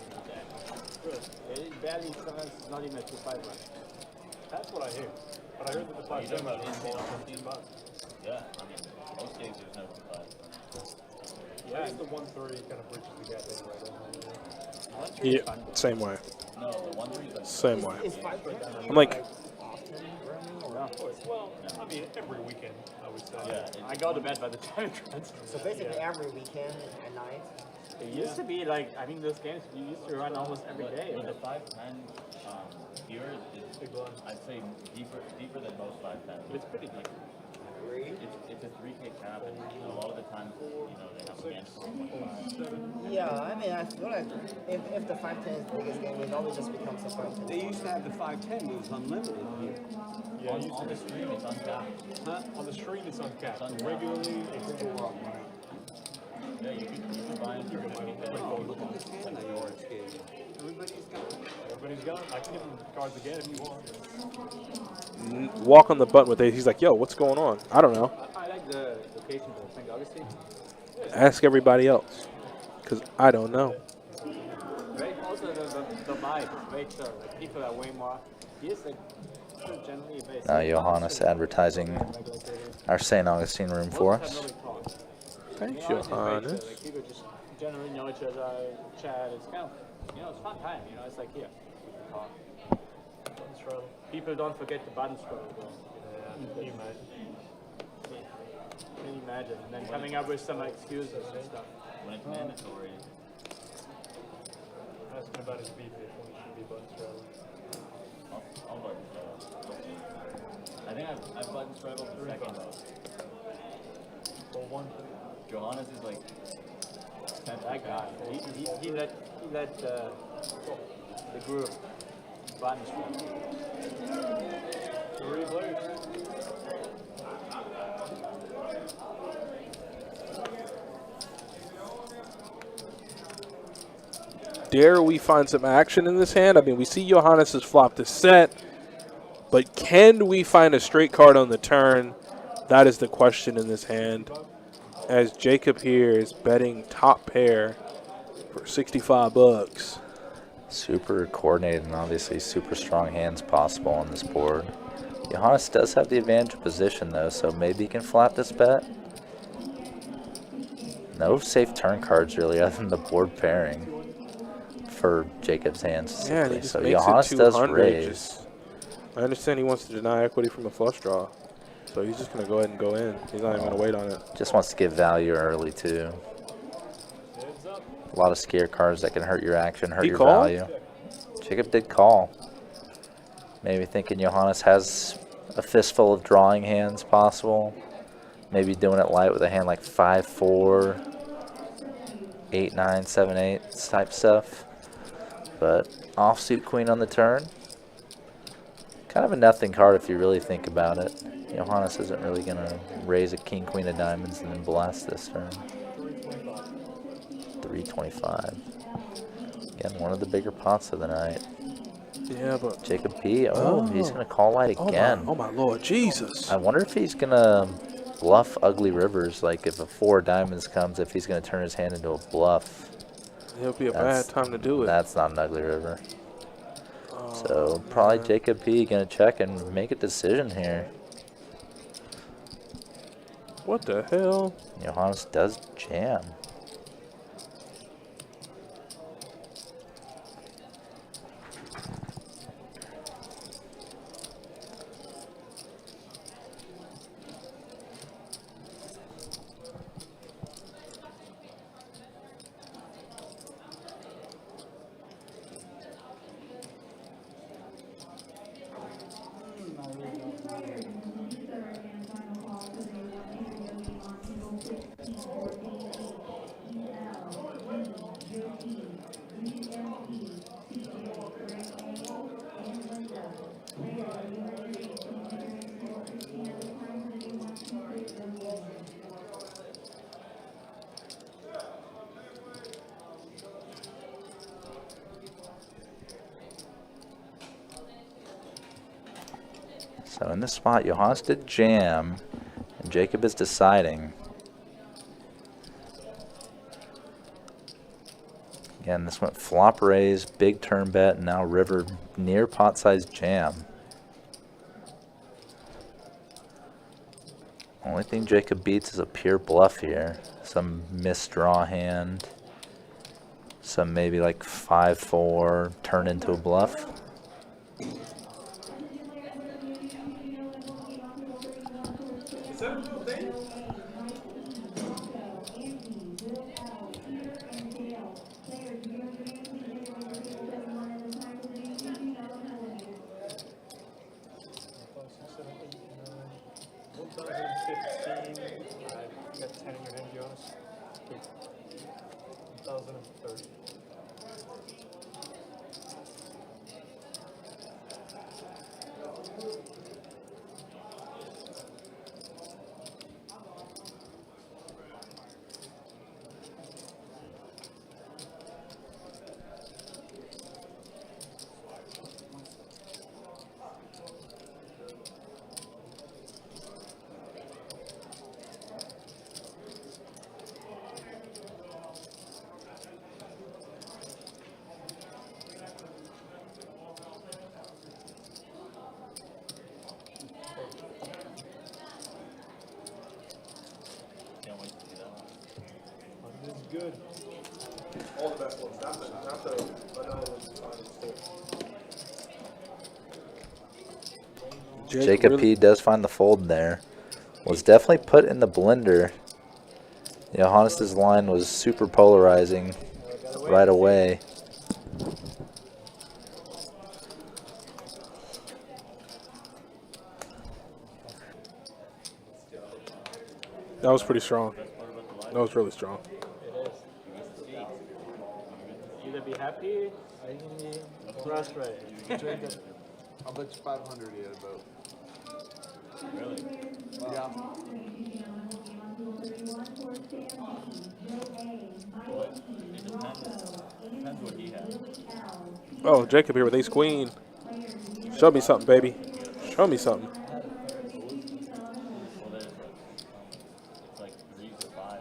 that. It barely, sometimes it's not even a 2-5 run. That's what I hear. But I heard that the 5 10 was more than 15 bucks. Yeah, I mean, most days there's no 5. Yeah, it's the 1-3 kind of bridges the gap in right now. Yeah, same way. No, the 1-3 is like Same way. I'm like, Well, I mean, every weekend, I would say. Yeah, I go to bed by the time it runs. So basically every weekend at night. It used to be like, I mean, those games you used to run almost every day. But the 5-10 here is, I'd say, deeper than most 5-10. It's pretty deep. It's a 3K cap, and a lot of the time, you know, they have games for 1.5. Yeah, I mean, I feel like if the 5-10 is the biggest game, it always just becomes a 5-10. They used to have the 5-10 was unlimited here. Yeah, On the stream, it's uncapped. Huh? On the stream, it's uncapped. Regularly, it's still up, right? Yeah, you can buy into it. Oh, look at this hand I always gave you. Everybody's got it. Everybody's got it. I can give him cards again if you want. walk on the button with it. He's like, yo, what's going on? I don't know. I like the location for St. Augustine. Yeah, Ask everybody else, because I don't know. Also, the vibe is very chill. Like, people are way more. He is like generally very. Now Johannes advertising our St. Augustine room for us. Thanks, Like, Johannes. people just generally know each other, chat. It's kind of, it's fun time. It's like here. People don't forget the button scroll. Can you imagine? And then coming up with some excuses and stuff. When it's mandatory. Asking about his beef if one should be button straddle. I'll button straddle. I think I've button straddled the second most. Well, one. Johannes is like 10. That guy, he let the group button straddle. 3 players. Dare we find some action in this hand? I mean, we see Johannes has flopped a set, but can we find a straight card on the turn? That is the question in this hand. As Jacob here is betting top pair for 65 bucks. Super coordinated and obviously super strong hands possible on this board. Johannes does have the advantage of position though, so maybe he can flat this bet. No safe turn cards really other than the board pairing for Jacob's hands. Yeah, and he just so makes Johannes it does 200. raise. I understand he wants to deny equity from a flush draw, so he's just going to go ahead and go in. He's not even going to wait on it. Just wants to give value early too. A lot of scare cards that can hurt your action, hurt your value. Jacob did call. Maybe thinking Johannes has a fistful of drawing hands possible. Maybe doing it light with a hand like 5-4, 8-9, 7-8 type stuff. But offsuit queen on the turn. Kind of a nothing card if you really think about it. Johannes isn't really going to raise a king, queen of diamonds and then blast this turn. 325. Again, one of the bigger pots of the night. Yeah, but Jacob P. He's going to call light again. Oh my Lord, Jesus. I wonder if he's going to bluff ugly rivers. Like if a 4 diamonds comes, if he's going to turn his hand into a bluff. It'll be a bad time to do it. That's not an ugly river. So probably Jacob P. going to check and make a decision here. What the hell? Johannes does jam. So in this spot, Johannes did jam, and Jacob is deciding. Again, this went flop raise, big turn bet, and now river near pot size jam. Only thing Jacob beats is a pure bluff here. Some misdraw hand. Some maybe like 5-4 turn into a bluff. good. All the best ones, not the Jacob P does find the fold there. Was definitely put in the blender. Johannes' line was super polarizing right away. That was pretty strong. That was really strong. It is. Either be happy or you can be frustrated. I'll bet you 500 he had a boat. Really? Yeah. Depends what he has. Oh, Jacob here with ace queen. Show me something, baby. Show me something. Well, there's it's like 3 to 5.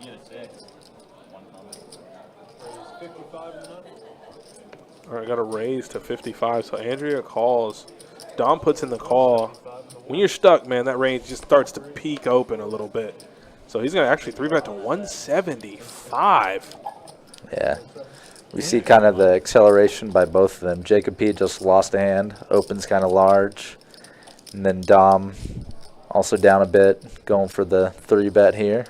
You get a 6. One comment. Raise 55 and up. All right, got a raise to 55. So Andrea calls. Dom puts in the call. When you're stuck, man, that range just starts to peak open a little bit. So he's going to actually 3-bet to 175. Yeah. We see kind of the acceleration by both of them. Jacob P just lost a hand, opens kind of large. And then Dom also down a bit, going for the 3-bet here.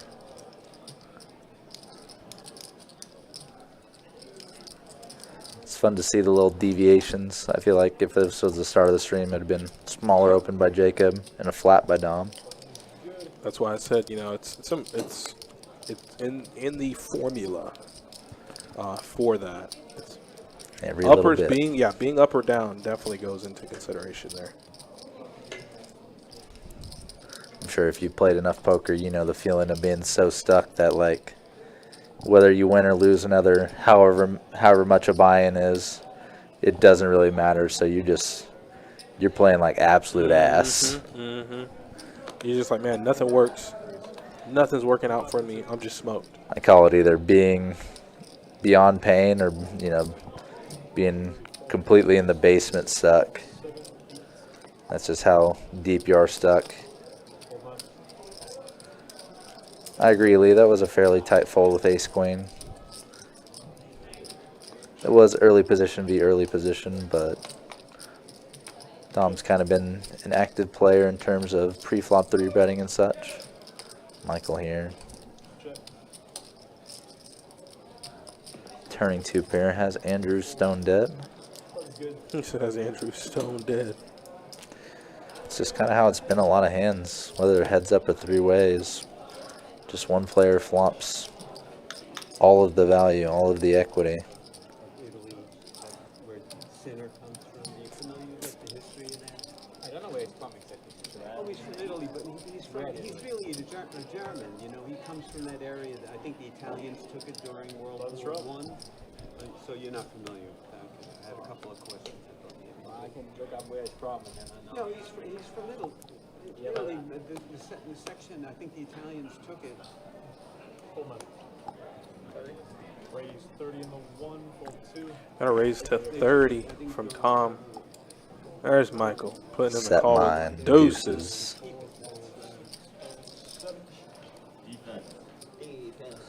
It's fun to see the little deviations. I feel like if this was the start of the stream, it would have been smaller open by Jacob and a flat by Dom. That's why I said, you know, it's in the formula for that. It's Every little uppers bit. being up or down definitely goes into consideration there. I'm sure if you played enough poker, you know the feeling of being so stuck that, like, whether you win or lose another however much a buy-in is, it doesn't really matter. So you're playing like absolute ass. You're just like, man, nothing works. Nothing's working out for me. I'm just smoked. I call it either being beyond pain or, you know, being completely in the basement stuck. That's just how deep you are stuck. I agree, Lee. That was a fairly tight fold with ace-queen. It was early position v. early position, but Dom's kind of been an active player in terms of pre-flop 3-betting and such. Michael here. Turning 2-pair has Andrew Stone dead. He said has Andrew Stone dead. It's just kind of how it's been a lot of hands, whether heads up or 3 ways. Just one player flops all of the value, all of the equity. Italy, where center comes from. Are you familiar with the history of that? I don't know where it's from exactly. Oh, he's from Italy, but he's really a German. You know, he comes from that area. That I think the Italians took it during World War I. So you're not familiar with that. Okay. I had a couple of questions. I can look up where it's from and then I know. No, he's from Italy. Yeah, Italy, the section, I think the Italians took it. Hold on. Raise 30 in the 1, fold 2. Got a raise to 30 from Tom. There's Michael putting in the Set call. mine. Deuces. Defense. Defense.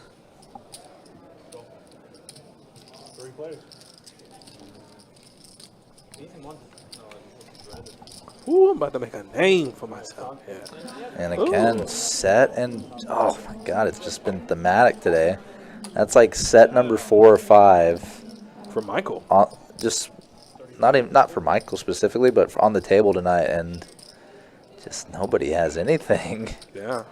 3 players. Decent one. Ooh, I'm about to make a name for myself. Yeah. And again, set and, oh my god, it's just been thematic today. That's like set number 4 or 5. For Michael. Just not for Michael specifically, but on the table tonight, and just nobody has anything. Yeah.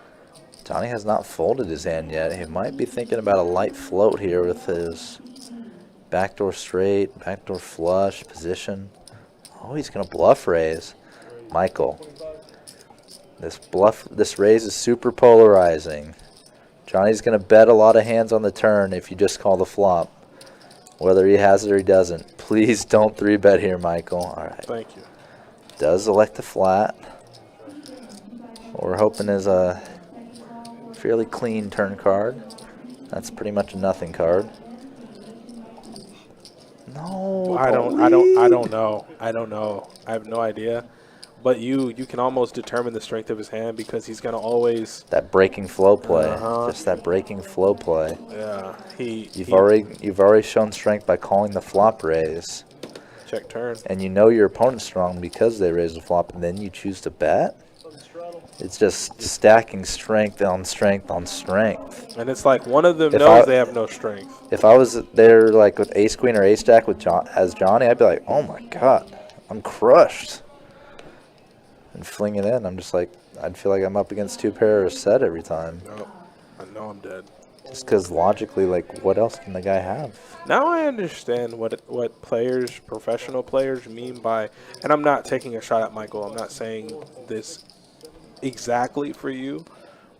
Johnny has not folded his hand yet. He might be thinking about a light float here with his backdoor straight, backdoor flush position. Oh, he's gonna bluff raise. Michael, this raise is super polarizing. Johnny's gonna bet a lot of hands on the turn if you just call the flop, whether he has it or he doesn't. Please don't 3-bet here, Michael. All right. Thank you. Does elect a flat. What we're hoping is a fairly clean turn card. That's pretty much a nothing card. No. I don't know. I have no idea. But you can almost determine the strength of his hand because he's gonna always That breaking flow play, Uh-huh. just that breaking flow play. yeah You've already shown strength by calling the flop raise, check turn. and you know your opponent's strong because they raise the flop, and then you choose to bet. It's just stacking strength on strength on strength. And it's like one of them If knows they have no strength. If I was there like with ace queen or ace jack with as Johnny, I'd be like, oh my god, I'm crushed. And fling it in, I'm just like, I'd feel like I'm up against 2 pair or set every time. No, I know I'm dead. Just because logically, like, what else can the guy have? Now I understand what players, professional players, mean by, and I'm not taking a shot at Michael. I'm not saying this exactly for you,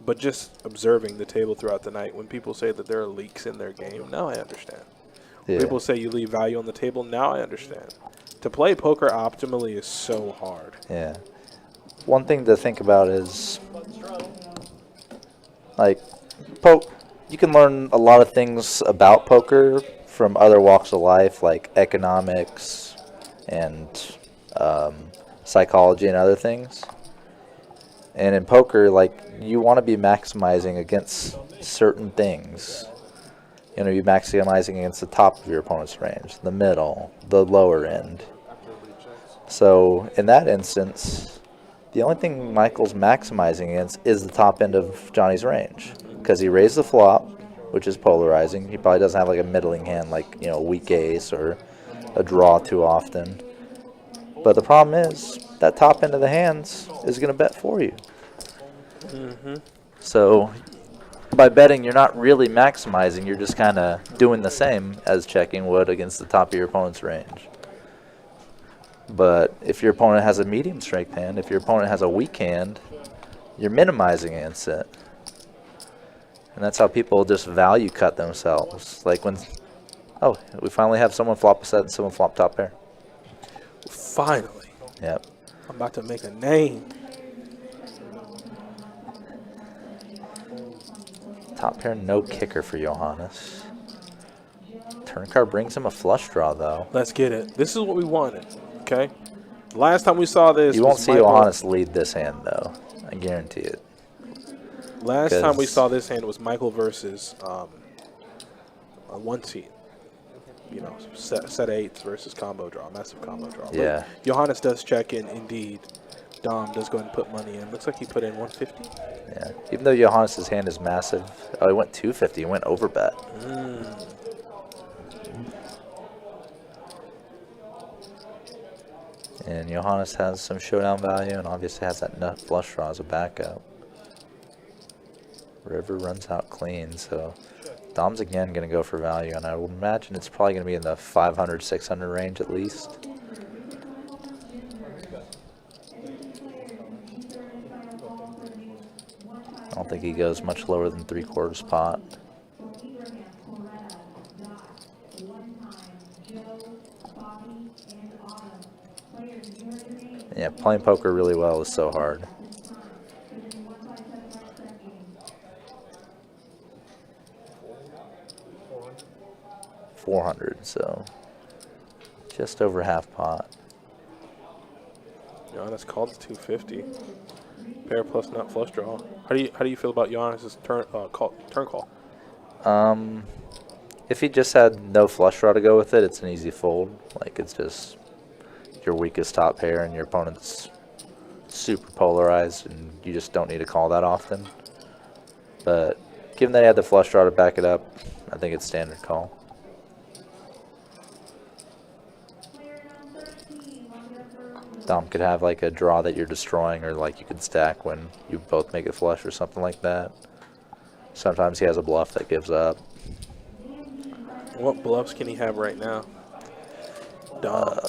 but just observing the table throughout the night. When people say that there are leaks in their game, now I understand. Yeah. People say you leave value on the table, now I understand. To play poker optimally is so hard. Yeah. One thing to think about is, like, you can learn a lot of things about poker from other walks of life, like economics and psychology and other things. And in poker, like, you want to be maximizing against certain things. You want to be maximizing against the top of your opponent's range, the middle, the lower end. So in that instance, the only thing Michael's maximizing against is the top end of Johnny's range, because he raised the flop, which is polarizing. He probably doesn't have like a middling hand, like, you know, a weak ace or a draw too often. But the problem is that top end of the hands is going to bet for you. So by betting, you're not really maximizing. You're just kind of doing the same as checking would against the top of your opponent's range. But if your opponent has a medium strength hand, if your opponent has a weak hand, you're minimizing against it. And that's how people just value cut themselves. Like when, oh, we finally have someone flop a set and someone flop top pair. Finally. Yep. I'm about to make a name. Top pair, no kicker for Johannes. Turn card brings him a flush draw, though. Let's get it. This is what we wanted, okay? Last time we saw this, You won't was see Michael. Johannes lead this hand, though. I guarantee it. Last time we saw this hand was Michael versus a one seed. You know, set eights versus combo draw, massive combo draw. Yeah. But Johannes does check in, indeed. Dom does go ahead and put money in. Looks like he put in 150. Yeah. Even though Johannes' hand is massive, oh, he went 250. He went over bet. And Johannes has some showdown value and obviously has that nut flush draw as a backup. River runs out clean, so Dom's again going to go for value, and I would imagine it's probably going to be in the 500, 600 range at least. I don't think he goes much lower than 3/4 pot. Yeah, playing poker really well is so hard. $400, so just over half pot. Giannis called to 250. Pair plus nut flush draw. How do you feel about Giannis's turn call? If he just had no flush draw to go with it, it's an easy fold. Like, it's just your weakest top pair and your opponent's super polarized, and you just don't need to call that often. But given that he had the flush draw to back it up, I think it's standard call. Dom could have like a draw that you're destroying, or like you could stack when you both make it flush or something like that. Sometimes he has a bluff that gives up. What bluffs can he have right now? Dom.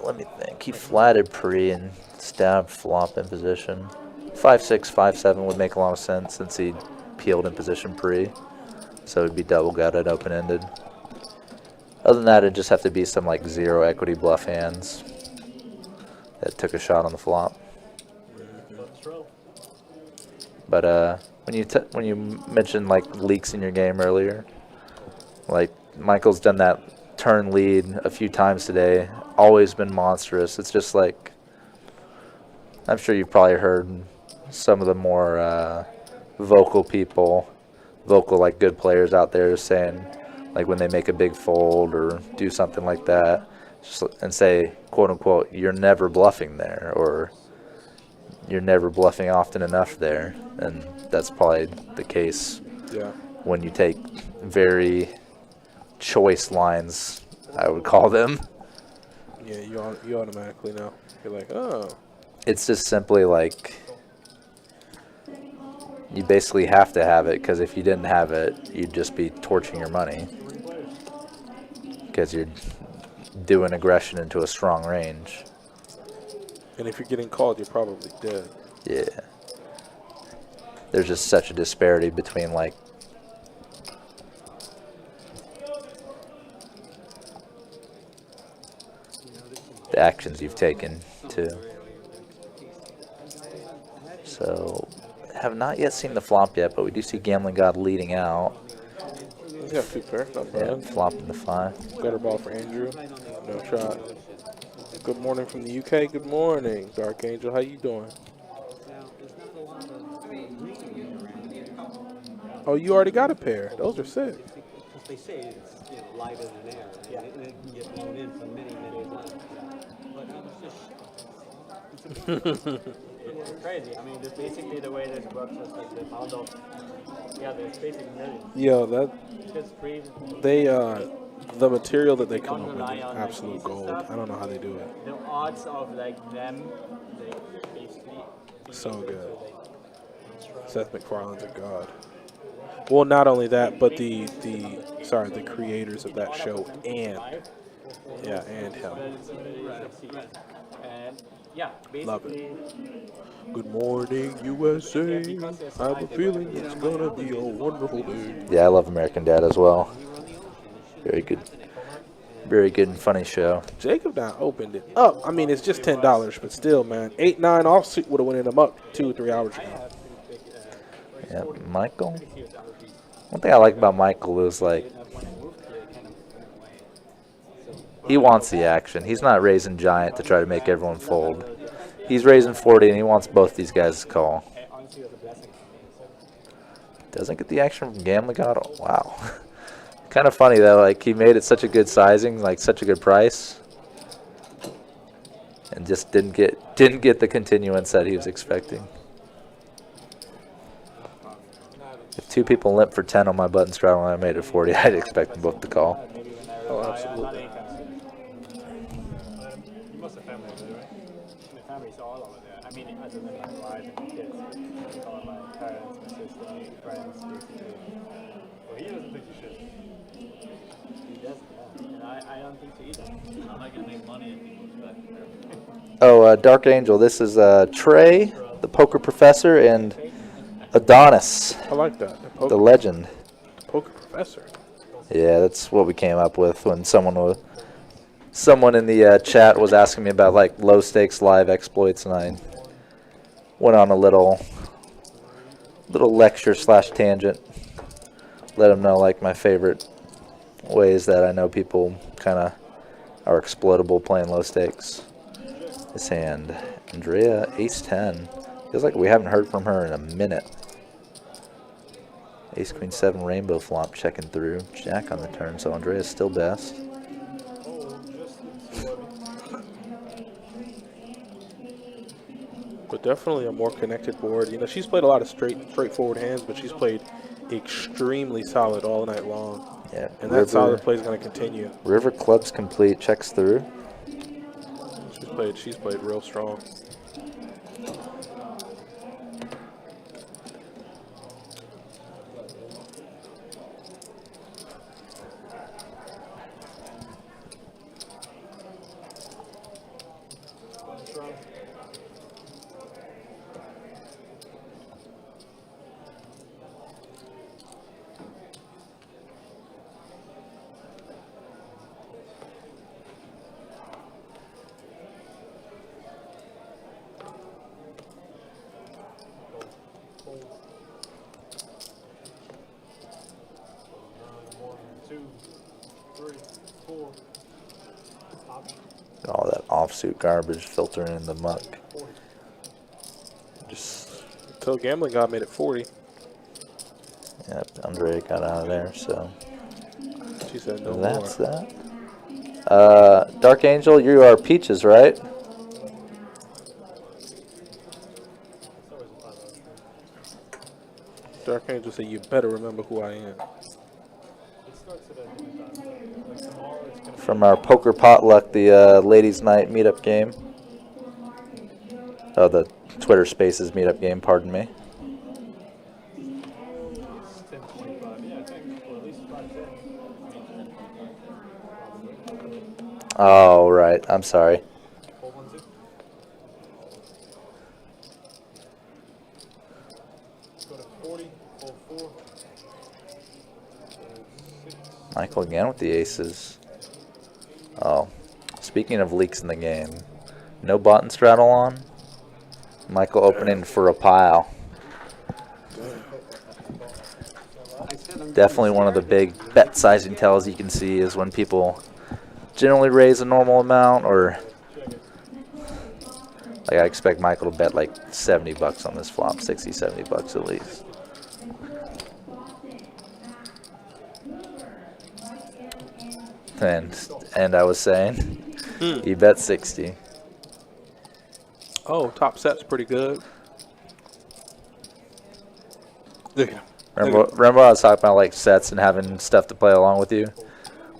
Let me think. He flatted pre and stabbed flop in position. 5-6, 5-7 would make a lot of sense since he peeled in position pre. So it'd be double gutted, open ended. Other than that, it'd just have to be some like zero equity bluff hands that took a shot on the flop. But when you mentioned like leaks in your game earlier, like Michael's done that turn lead a few times today, always been monstrous. It's just like I'm sure you've probably heard some of the more vocal people, like good players out there saying, like when they make a big fold or do something like that, and say, quote unquote, you're never bluffing there, or you're never bluffing often enough there. And that's probably the case Yeah. when you take very choice lines, I would call them. Yeah, you automatically know. You're like, oh. It's just simply like you basically have to have it, because if you didn't have it, you'd just be torching your money, because you're doing aggression into a strong range. And if you're getting called, you're probably dead. Yeah. There's just such a disparity between like the actions you've taken too. So, have not yet seen the flop yet, but we do see Gambling God leading out. He's got 2 pair, not Yeah, bad. flopping the 5. Gutter ball for Andrew. No shot. Good morning from the UK. Good morning, Dark Angel. How you doing? Oh, you already got a pair. Those are sick. Because they say it's lighter than air, and it can get blown in for many, many months. But I was just shocked. It's crazy. I mean, this basically the way this works is like the amount of, there's basically millions. Yo, Just free. the material that they come Don't up with rely is on absolute easy gold. stuff. I don't know how they do it. The odds of like them, like basically. So good. Seth MacFarlane's a god. Well, not only that, but the creators of that show and him. And yeah, Love basically. it. Good morning, USA. I have a feeling it's gonna be a wonderful day. Yeah, I love American Dad as well. Very good. Very good and funny show. Jacob now opened it up. I mean, it's just $10, but still, man. 8-9 offsuit would have went in them up 2 or 3 hours ago. Yeah, Michael. One thing I like about Michael is like he wants the action. He's not raising giant to try to make everyone fold. He's raising 40, and he wants both these guys to call. Doesn't get the action from Gambling God. Oh, wow. Kind of funny that like he made it such a good sizing, like such a good price, and just didn't get the continuance that he was expecting. If 2 people limp for 10 on my button straddle and I made it 40, I'd expect them both to call. Oh, absolutely. You must have family over there, right? My family's all over there. I mean, other than my wife and kids, all my parents, my sister, friends, basically. Well, he doesn't think you should. He does, yeah. And I don't think so either. How am I gonna make money if he moves back there? Oh, Dark Angel, this is Trey, the poker professor, and Adonis, I like that. the legend. Poker professor. Yeah, that's what we came up with when someone in the chat was asking me about like low stakes live exploits, and I went on a little lecture / tangent. Let them know like my favorite ways that I know people kind of are exploitable playing low stakes. This hand, Andrea, ace 10. Feels like we haven't heard from her in a minute. Ace queen 7 rainbow flop checking through. Jack on the turn, so Andrea's still best. But definitely a more connected board. You know, she's played a lot of straightforward hands, but she's played extremely solid all night long. Yeah, And that solid play is going to continue. River clubs complete, checks through. She's played real strong. All that offsuit garbage filtering in the muck. Until Gambling God made it 40. Yep, Andre got out of there, so She said no that's more. that. Dark Angel, you are Peaches, right? Dark Angel said, you better remember who I am. It starts at a different time. Like tomorrow, it's gonna From our poker potluck, the ladies' night meetup game. Oh, the Twitter Spaces meetup game. Pardon me. be 10:25. Yeah, I think, or at least 5:10. Oh, right. I'm sorry. Hold on, zip. Go to 40, hold 4. Hold 6. Michael again with the aces. Oh, speaking of leaks in the game, no button straddle on. Michael opening for a pile. Definitely one of the big bet sizing tells you can see is when people generally raise a normal amount, or like I expect Michael to bet like 70 bucks on this flop, 60, 70 bucks at least. And I was saying, he bet 60. Oh, top set's pretty good. Look at him. Remember I was talking about like sets and having stuff to play along with you?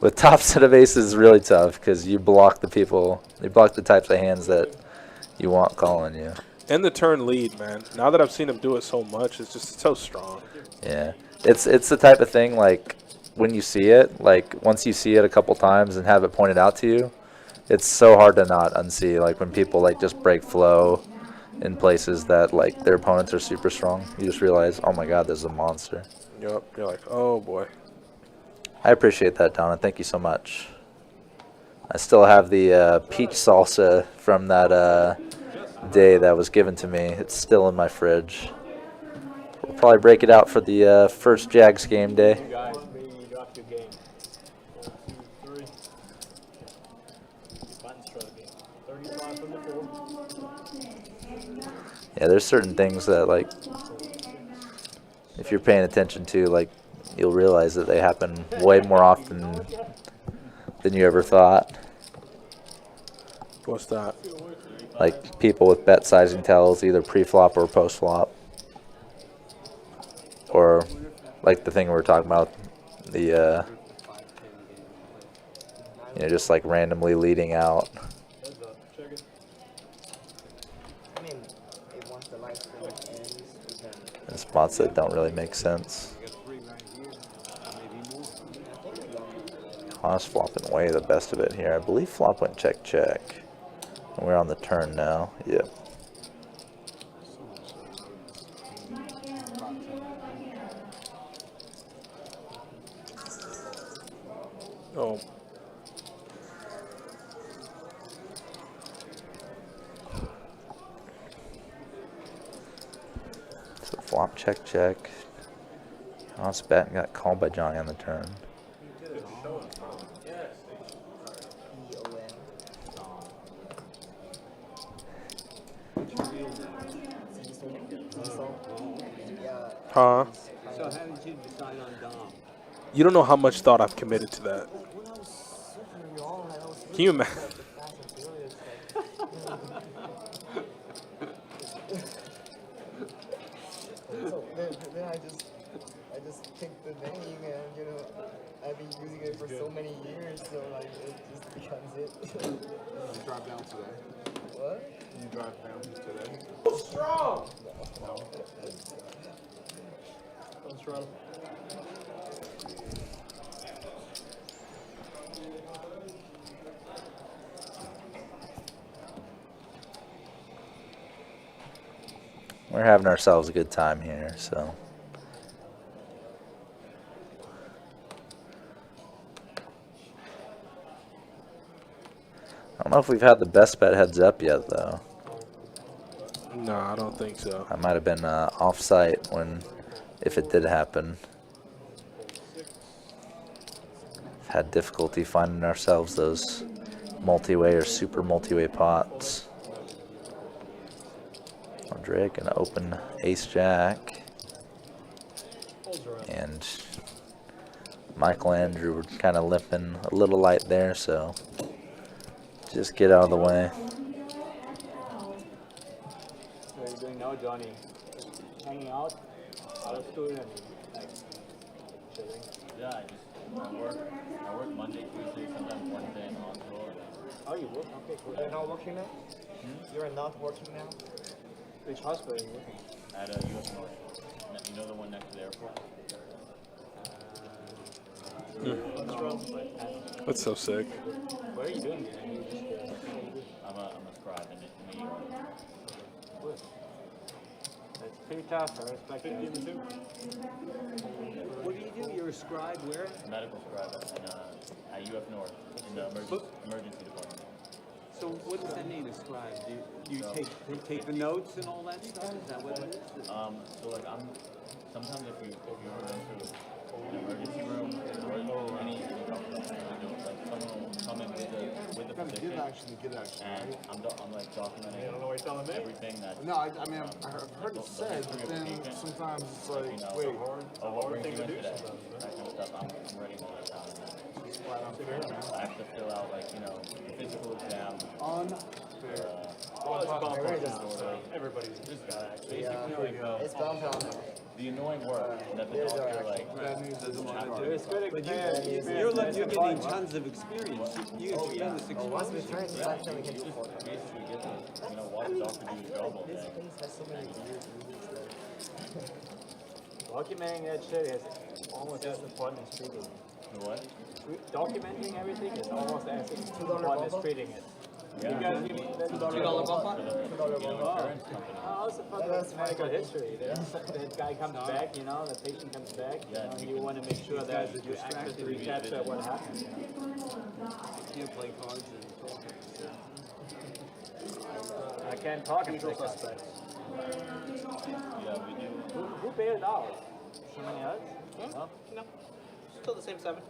With top set of aces is really tough because you block the people, you block the types of hands that you want calling you. And the turn lead, man. Now that I've seen him do it so much, it's just so strong. Yeah, it's the type of thing like when you see it, like once you see it a couple times and have it pointed out to you, it's so hard to not unsee. Like when people like just break flow in places that like their opponents are super strong, you just realize, oh my god, this is a monster. Yup. You're like, oh boy. I appreciate that, Donna. Thank you so much. I still have the peach salsa from that day that was given to me. It's still in my fridge. We'll probably break it out for the first Jags game day. You guys read off your game. 1, 2, 3. Button stroke game. 35 from the 4. Yeah, there's certain things that like, if you're paying attention to, like, you'll realize that they happen way more often than you ever thought. What's that? Like people with bet sizing tells either pre-flop or post-flop. Or like the thing we were talking about, the just like randomly leading out. Heads up. Check it. I mean, if once the live stream ends, we can. In spots that don't really make sense. Haas flopping way the best of it here. I believe flop went check check. And we're on the turn now. Yep. Oh. So flop check check. Haas bet and got called by Johnny on the turn. Huh? So how did you decide on Dom? You don't know how much thought I've committed to that. When I was super young, I was Can you imagine? like the Fast and Furious, so then I just picked the name, and I've been using it for so many years, so like it just becomes it. You drive down today? What? You drive down today? Strong. No. Button straddle. We're having ourselves a good time here, so. I don't know if we've had the best bet heads up yet, though. No, I don't think so. I might have been off-site if it did happen. Had difficulty finding ourselves those multi-way or super multi-way pots. Andre gonna open ace jack, and Michael Andrew were kind of limping a little light there, so just get out of the way. What are you doing now, Johnny? Hanging out of school and like chilling? Yeah, I work Monday, Tuesday, sometimes Wednesday, and on tour. Oh, you work? Okay, cool. You're not working now? You're not working now? Which hospital are you working? At US North. You know the one next to the airport? That's so sick. What are you doing there? I'm a scribe in the media. That's pretty tough. I respect that. What do you do? You're a scribe where? Medical scribe at UF North in the emergency department. So what does that mean, a scribe? Do you take the notes and all that stuff? Is that what it is? So like sometimes if you're into an emergency room or any like someone will come in with the physician, and I'm like documenting everything that. No, I mean, I've heard it said, but then sometimes it's like, wait, what brings you in today? That kind of stuff. I'm writing all that down. I have to fill out like physical exam. unfair. Everybody's just basically like It's downtown now. the annoying work that the doctor like doesn't want to do. It's good experience. You're getting tons of experience. You get tremendous Once we experience. turn to lunch, we can do for it. Basically get to watch the doctor do his job all day. This place has so many years and years there. Documenting that shit is almost as important as treating it. The what? Documenting everything is almost as important as treating it. Yeah. You guys give me that $2 bump on? Insurance company. Also fucking medical history. That guy comes back, the patient comes back, and you want to make sure that you accurately capture what happened. You can't play cards and talk. I can't talk until suspects. Yeah, we do. Who bailed out? Somebody else? No? No. Still the same 7.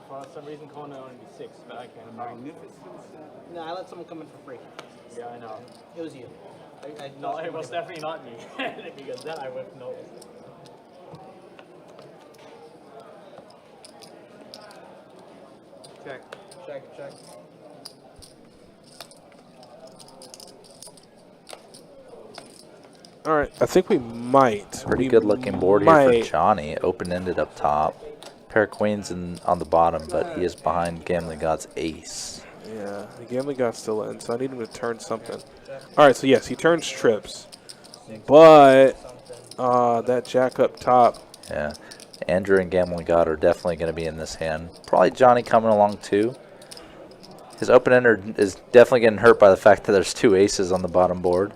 For some reason, Kona only 6, but I can't talk. No, I let someone come in for free. Yeah, I know. It was you. No, it was definitely not me. Because then I would have noticed. Check. Check, check. All right, I think we might. Pretty We good looking board here might. for Johnny. Open-ended up top. Pair of queens on the bottom, but he is behind Gambling God's ace. Yeah, the gambling got still in, so I need him to turn something. All right, so yes, he turns trips, but that jack up top. Yeah, Andrew and Gambling God are definitely going to be in this hand. Probably Johnny coming along too. His open-ender is definitely getting hurt by the fact that there's 2 aces on the bottom board.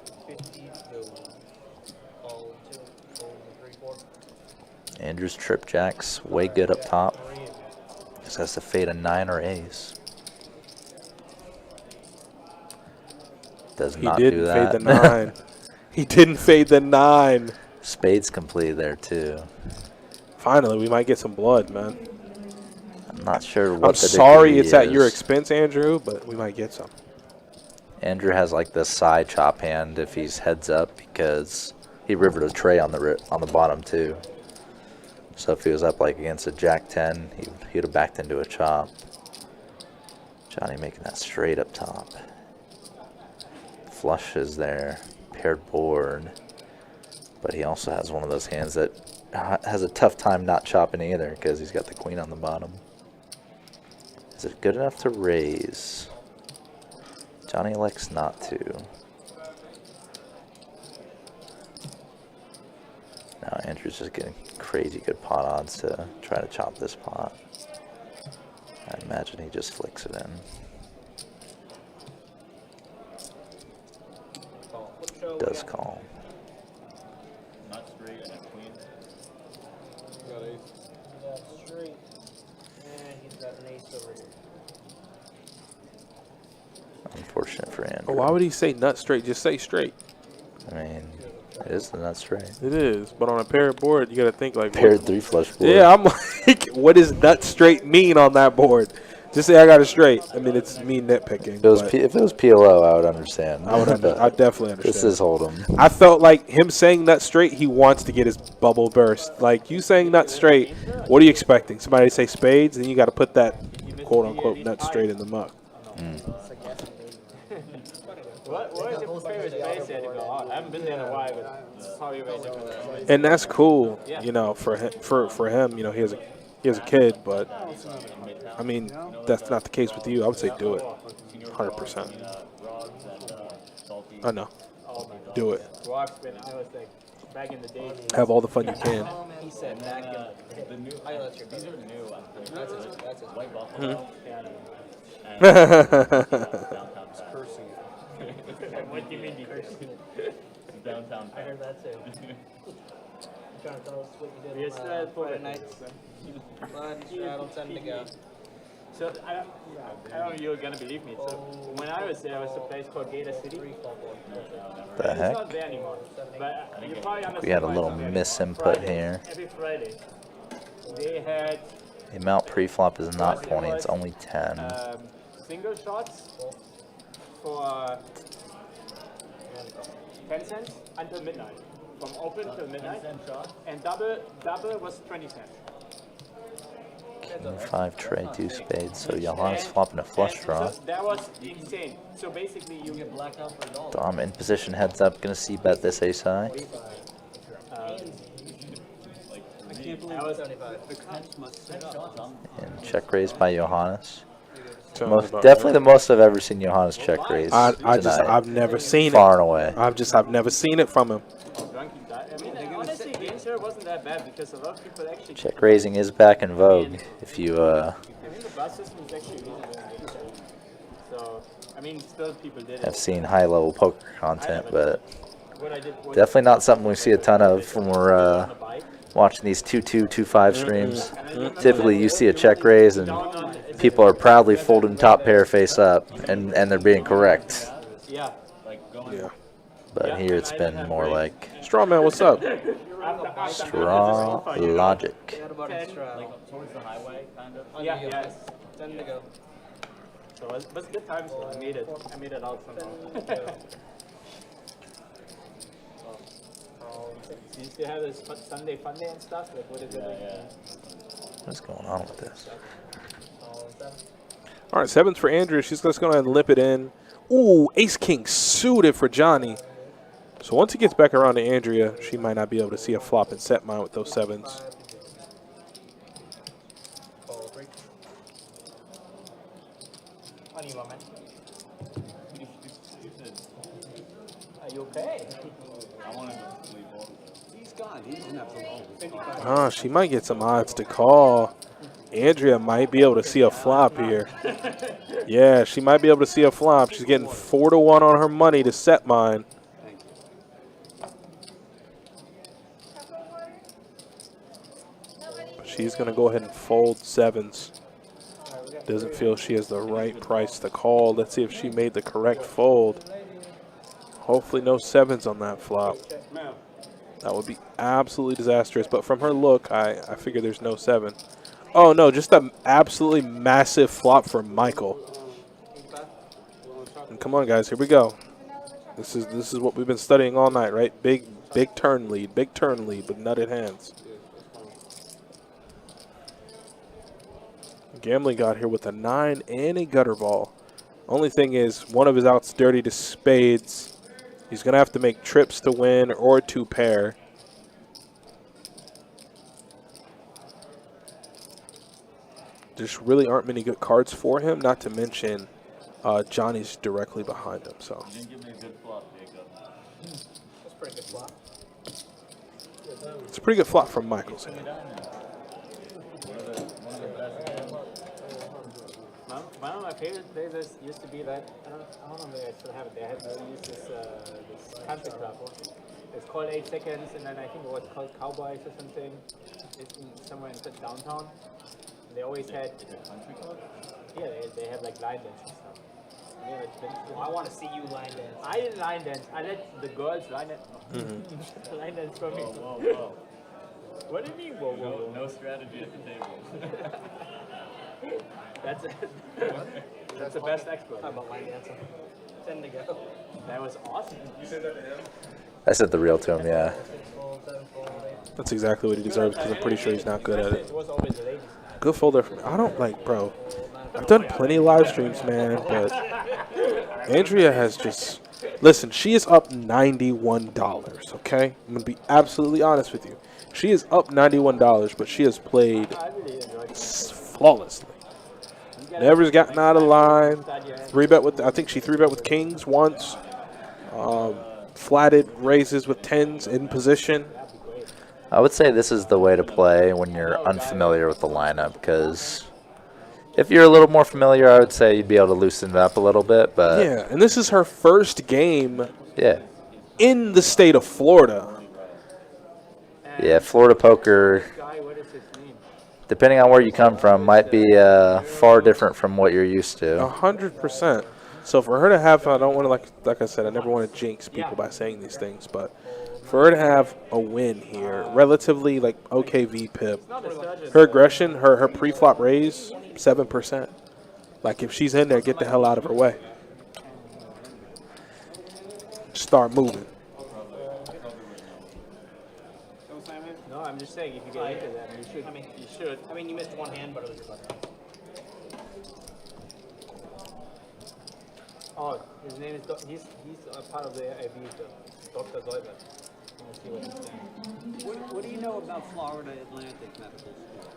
Andrew's trip jacks way good up top. Just has to fade a 9 or ace. Does not do He didn't that. fade the 9. He didn't fade the 9. Spades complete there too. Finally, we might get some blood, man. I'm not sure what I'm the sorry degree it's at your is. expense, Andrew, but we might get some. Andrew has like the side chop hand if he's heads up because he rivered a tray on the bottom too. So if he was up like against a jack 10, he would have backed into a chop. Johnny making that straight up top. Flush is there, paired board, but he also has one of those hands that has a tough time not chopping either because he's got the queen on the bottom. Is it good enough to raise? Johnny elects not to. Now Andrew's just getting crazy good pot odds to try to chop this pot. I imagine he just flicks it in. Does call. Not straight and a queen. Got ace. Yeah, straight. And he's got an ace over here. Unfortunate for Andrew. Oh, why would he say nut straight? Just say straight. I mean, it is the nut straight. It is, but on a paired board, you got to think like Paired 3 flush board. Yeah, I'm like, what does nut straight mean on that board? Just say I got it straight. I mean, it's me nitpicking. If it was PLO, I would understand. I'd definitely understand. This is Hold'em. I felt like him saying nut straight, he wants to get his bubble burst. Like, you saying nut straight, what are you expecting? Somebody to say spades, and you got to put that quote-unquote nut straight in the muck. What is your favorite place here to go out? I haven't been there in a while, but it's probably very different. And that's cool, you know, for him, you know, he has a kid, but I mean, that's not the case with you. I would say do it, 100%. I know, do it. Back in the day. Have all the fun you can. He said back in the new. These are new. That's his White Buffalo. It's cursing. What do you mean cursing? Downtown. I heard that too. Trying to tell us what you did Yes, on Friday nights. But I don't tend to go. So I don't know if you're gonna believe me. So when I was there, was a place called Gator City. The It's heck? not there anymore. But you probably understand We had a why little it's not there. misinput Friday, here. Every Friday, they had The amount pre-flop is not 20, it's only 10. single shots for 10 cents until midnight. From open till midnight. And double was 20 cents. King 5 tray, 2 spades. So Johannes flopping a flush draw. So that was insane. So basically you get blacked out for a dollar. Dom in position, heads up, gonna see bet this ace high. I can't believe the cops must set up. And check raise by Johannes. Tell me about Definitely that. the most I've ever seen Johannes check raise tonight. I've never seen Far it. and away. I've never seen it from him. I mean, honestly, games here wasn't that bad because a lot of people actually. Check raising is back in vogue. If you I mean, the bus system is actually reasonable. So, I mean, still people did it. have seen high level poker content, but What I did was definitely not something we see a ton of when we're watching these 2-2, 2-5 streams. Typically you see a check raise and people are proudly folding top pair face up and they're being correct. Yeah. Yeah. But here it's been more like Straw man, what's up? straw logic. Like towards the highway, kind of. Yeah, yeah. 10 to go. So it was good times. I made it out somehow. You still have this Sunday fun day and stuff? Like, what is it? What's going on with this? All right, sevens for Andrea. She's just going to lip it in. Ooh, ace king suited for Johnny. So once he gets back around to Andrea, she might not be able to see a flop and set mine with those sevens. Are you okay? I want to sleep over. He's gone. He doesn't have to roll. Ah, she might get some odds to call. Andrea might be able to see a flop here. Yeah, she might be able to see a flop. She's getting 4-1 on her money to set mine. But she's going to go ahead and fold sevens. Doesn't feel she has the right price to call. Let's see if she made the correct fold. Hopefully no sevens on that flop. That would be absolutely disastrous. But from her look, I figure there's no seven. Oh, no, just an absolutely massive flop for Michael. And come on, guys, here we go. This is what we've been studying all night, right? Big turn lead with nutted hands. Gambling got here with a 9 and a gutter ball. Only thing is, one of his outs dirty to spades. He's going to have to make trips to win or to pair. Just really aren't many good cards for him, not to mention Johnny's directly behind him. So You didn't give me a good flop, Jacob. That's a pretty good flop. it's a pretty good flop from Michael's hand. One of my favorite places used to be that, I don't know if they still have it. They had used this country club. It's called 8 Seconds, and then I think it was called Cowboys or something. It's somewhere in downtown. They always had country club. Yeah, they have like line dance and stuff. Yeah, I want to see you line dance. I didn't line dance. I let the girls line dance. Line dance for me. Whoa, whoa. What do you mean, whoa, whoa, whoa? No strategy at the table. That's it. That's the best expert. How about line dancing? 10 to go. That was awesome. You said that to him? I said the real to him, yeah. 6 fold, 7 fold, 8. That's exactly what he deserves because I'm pretty sure he's not good at it. It was always the ladies. Good folder for me. I don't like, bro. I've done plenty of live streams, man, but Andrea has just. Listen, she is up $91, okay? I'm going to be absolutely honest with you. She is up $91, but she has played I really enjoyed it. flawlessly. Never's gotten out of line. 3-bet with, I think she 3-bet with kings once. Flatted raises with 10s in position. I would say this is the way to play when you're unfamiliar with the lineup, because if you're a little more familiar, I would say you'd be able to loosen it up a little bit. But Yeah, and this is her first game yeah, in the state of Florida. yeah, Florida poker, Guy, what is his name? depending on where you come from, might be far different from what you're used to. 100%. So for her to have, I don't want to, like I said, I never want to jinx people by saying these things, but for her to have a win here, relatively like okay VPIP, her aggression, her pre-flop raise, 7%. Like if she's in there, get the hell out of her way. Start moving. No, I'm just saying, if you get into that, you should. You should. I mean, you missed one hand, but it was your button. Oh, his name is. He's part of the AV, Dr. Zeuber. Let's see what he's saying. What do you know about Florida Atlantic Medical School?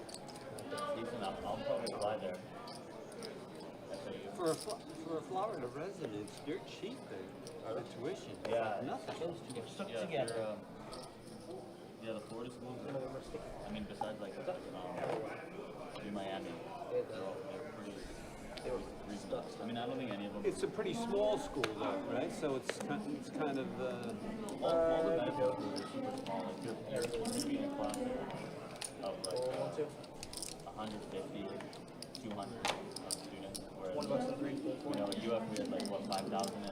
Decent. I'll probably fly there. For a Florida resident, you're cheap there. The tuition. Yeah. Nothing. Those two get stuck Yeah, together. yeah, the Florida schools. I mean, besides like Miami, they're pretty reasonable. I mean, I don't think any of them. It's a pretty small school, though, right? So it's kind of. All the medical schools are super small. Like you're going to be in a class of like 150, 200 students. Whereas, you know, at UF we had like what 5,000 in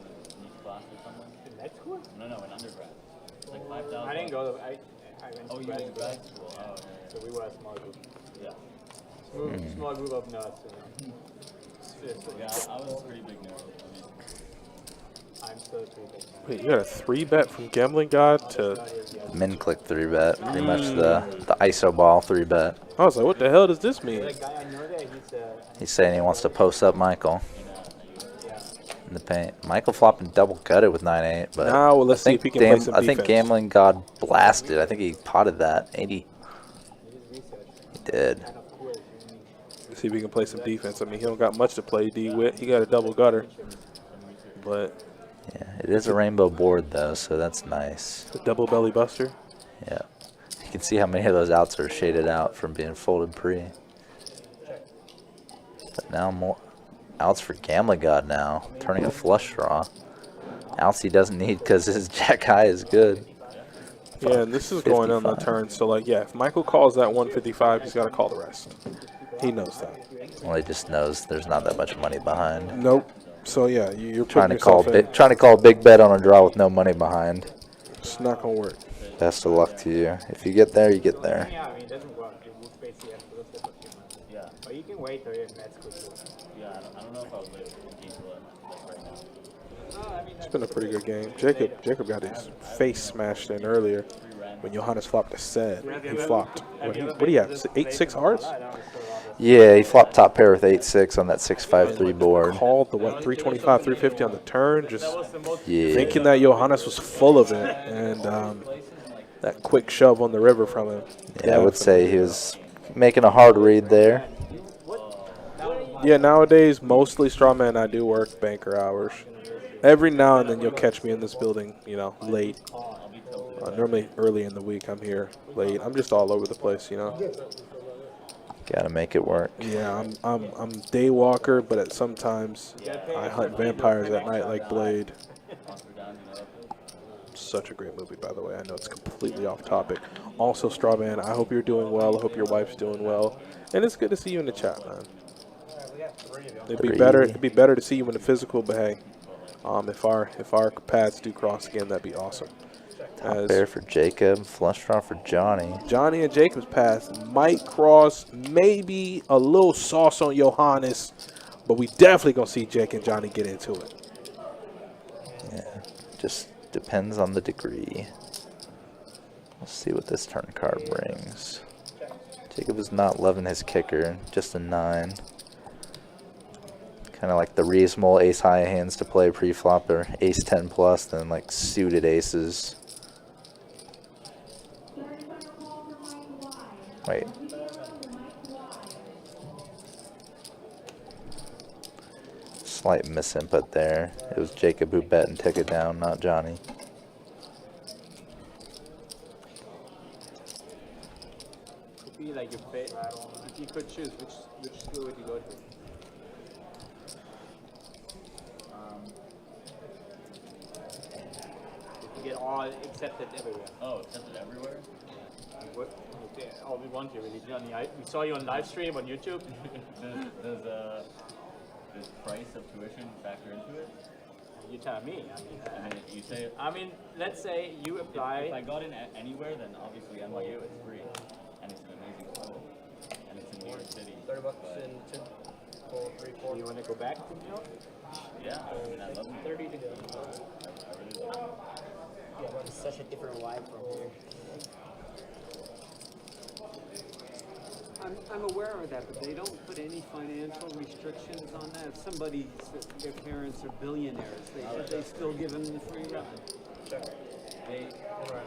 each class or something. In med school? No, in undergrad. It's like 5,000. I didn't go to. I went Oh, to you grad went to school. grad school. Oh, yeah. So we were a small group. Yeah. Small group of nerds. Yeah, I was a pretty big nerd. I mean, I'm still a pretty big nerd. Wait, you got a 3-bet from Gambling God to. Min click 3-bet, pretty much the ISO ball 3-bet. I was like, what the hell does this mean? The guy I know there, He's saying he wants to post up Michael yeah. in the paint. Michael flopping double gutted with 9-8, but Now let's see if he can play some I think defense. Gambling God blasted. I think he potted that 80. He did. Let's see if he can play some defense. I mean, he don't got much to play D-Wit. He got a double gutter. But Yeah, it is a rainbow board though, so that's nice. a double belly buster. Yeah, you can see how many of those outs are shaded out from being folded pre. But now more outs for Gambling God now, turning a flush draw. Outs he doesn't need because his jack high is good. Yeah, and this is going on the 55. turn. So, like, yeah, if Michael calls that 155, he's got to call the rest. He knows that. Well, he just knows there's not that much money behind. Nope. So, yeah, you're Trying putting to call yourself in. trying to call big bet on a draw with no money behind. It's not going to work. Best of luck to you. If you get there, you get there. Yeah, I mean, it doesn't work. It would basically have to look at a few months. yeah, But you can wait till you're in med school too. yeah. I don't know if I would live in Eastwood like right now. No, I mean, It's been a pretty good game. Jacob got his face smashed in earlier when Johannes flopped a set. He flopped. What do you have? 8-6 hearts? Yeah, he flopped top pair with 8-6 on that 6-5-3 board. Called the, 325, 350 on the turn. Just Yeah. thinking that Johannes was full of it. And that quick shove on the river from him. Yeah, I would say he was making a hard read there. Yeah, nowadays, mostly strawman, I do work banker hours. Every now and then you'll catch me in this building, late. Normally early in the week, I'm here late. I'm just all over the place, Gotta make it work. Yeah, I'm day walker, but sometimes I hunt vampires at night like Blade. Such a great movie, by the way. I know it's completely off topic. Also, Strawman, I hope you're doing well. I hope your wife's doing well, and it's good to see you in the chat, man. It'd be better to see you in the physical, but hey, if our paths do cross again, that'd be awesome. As Bear for Jacob, flush draw for Johnny. Johnny and Jacob's pass might cross, maybe a little sauce on Johannes, but we definitely gonna see Jake and Johnny get into it. Yeah, just depends on the degree. Let's see what this turn card brings. Jacob is not loving his kicker, just a 9. Kind of like the reasonable ace high hands to play pre-flop or ace 10 plus, then like suited aces. Wait. Slight misinput there. It was Jacob who bet and took it down, not Johnny. Could be like your bet. If you could choose, which school would you go to? If you get all accepted everywhere. Oh, accepted everywhere? What? Yeah, all we want you really. Johnny, we saw you on live stream on YouTube. Does price of tuition factor into it? You tell me. I mean, you say. I mean, let's say you apply. If I got in anywhere, then obviously NYU is free, and it's an amazing school, and it's in New York City. $30 in 2, 4, 3, 4. You want to go back to New York? Yeah, I mean, I love New York. 30 to go. I really love it. Yeah, but it's such a different vibe from here. I'm aware of that, but they don't put any financial restrictions on that. If somebody's, their parents are billionaires, they still give them the free ride. They,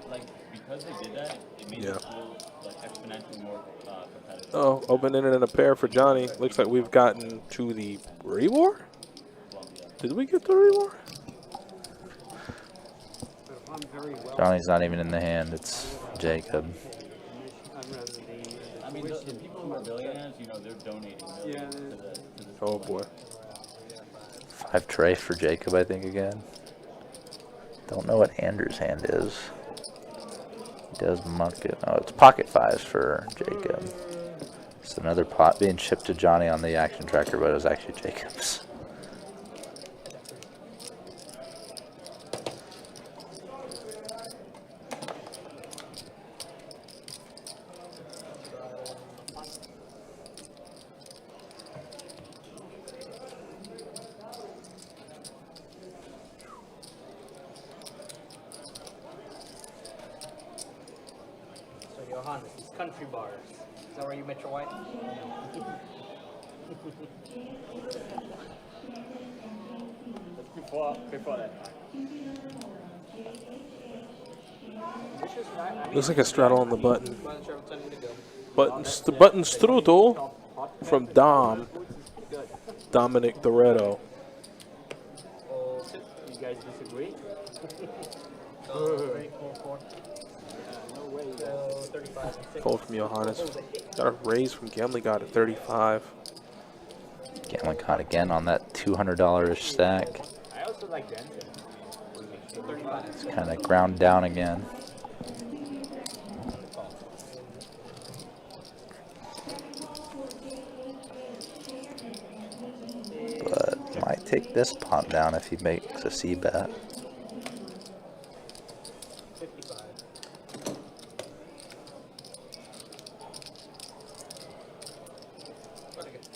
like, because they did that, it made the school, like, exponentially more competitive. Oh, open-ended and a pair for Johnny. Looks like we've gotten to the rewar? Did we get the rewar? Johnny's not even in the hand. It's Jacob. I mean, the people who are billionaires, you know, they're donating millions to the Oh, boy. 5 tray for Jacob, I think, again. Don't know what Andrew's hand is. He does muck it. Oh, it's pocket 5s for Jacob. It's another pot being shipped to Johnny on the action tracker, but it was actually Jacob's. So Johannes, these country bars. Is that where you met your wife? Before that. Looks like a straddle on the button. Button travel 10 to go. Button strudel from Dom. Dominic Doretto. You guys disagree? So 3, 4, 4. No way. So 35 and 6. Fold from Johannes. Got a raise from Gambling God at 35. Gambling caught again on that $200-ish stack. I also like dancing. It's kind of ground down again. But might take this pot down if he makes a C bet. 55. Pretty good.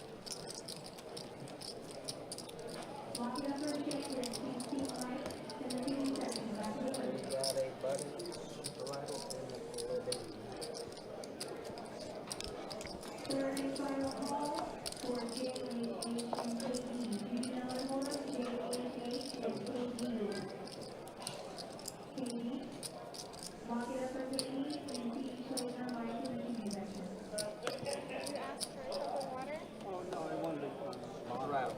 We got a button, straddle, and a baby. You asked for a cup of water? Oh, no, I wanted to Straddle.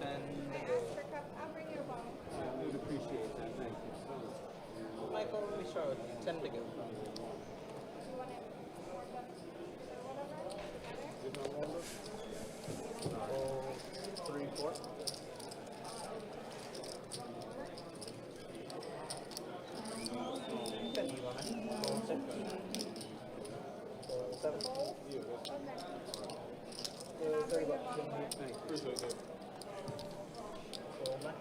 10 You to go. asked for a cup. I'll bring you a bottle. I would appreciate that, thank you so much. Michael, let me start with you. 10 to go. You want it more buttons or whatever? So 3, 4. Then you want it. So 6. So 7. So 30 bucks. Thank you. So 9.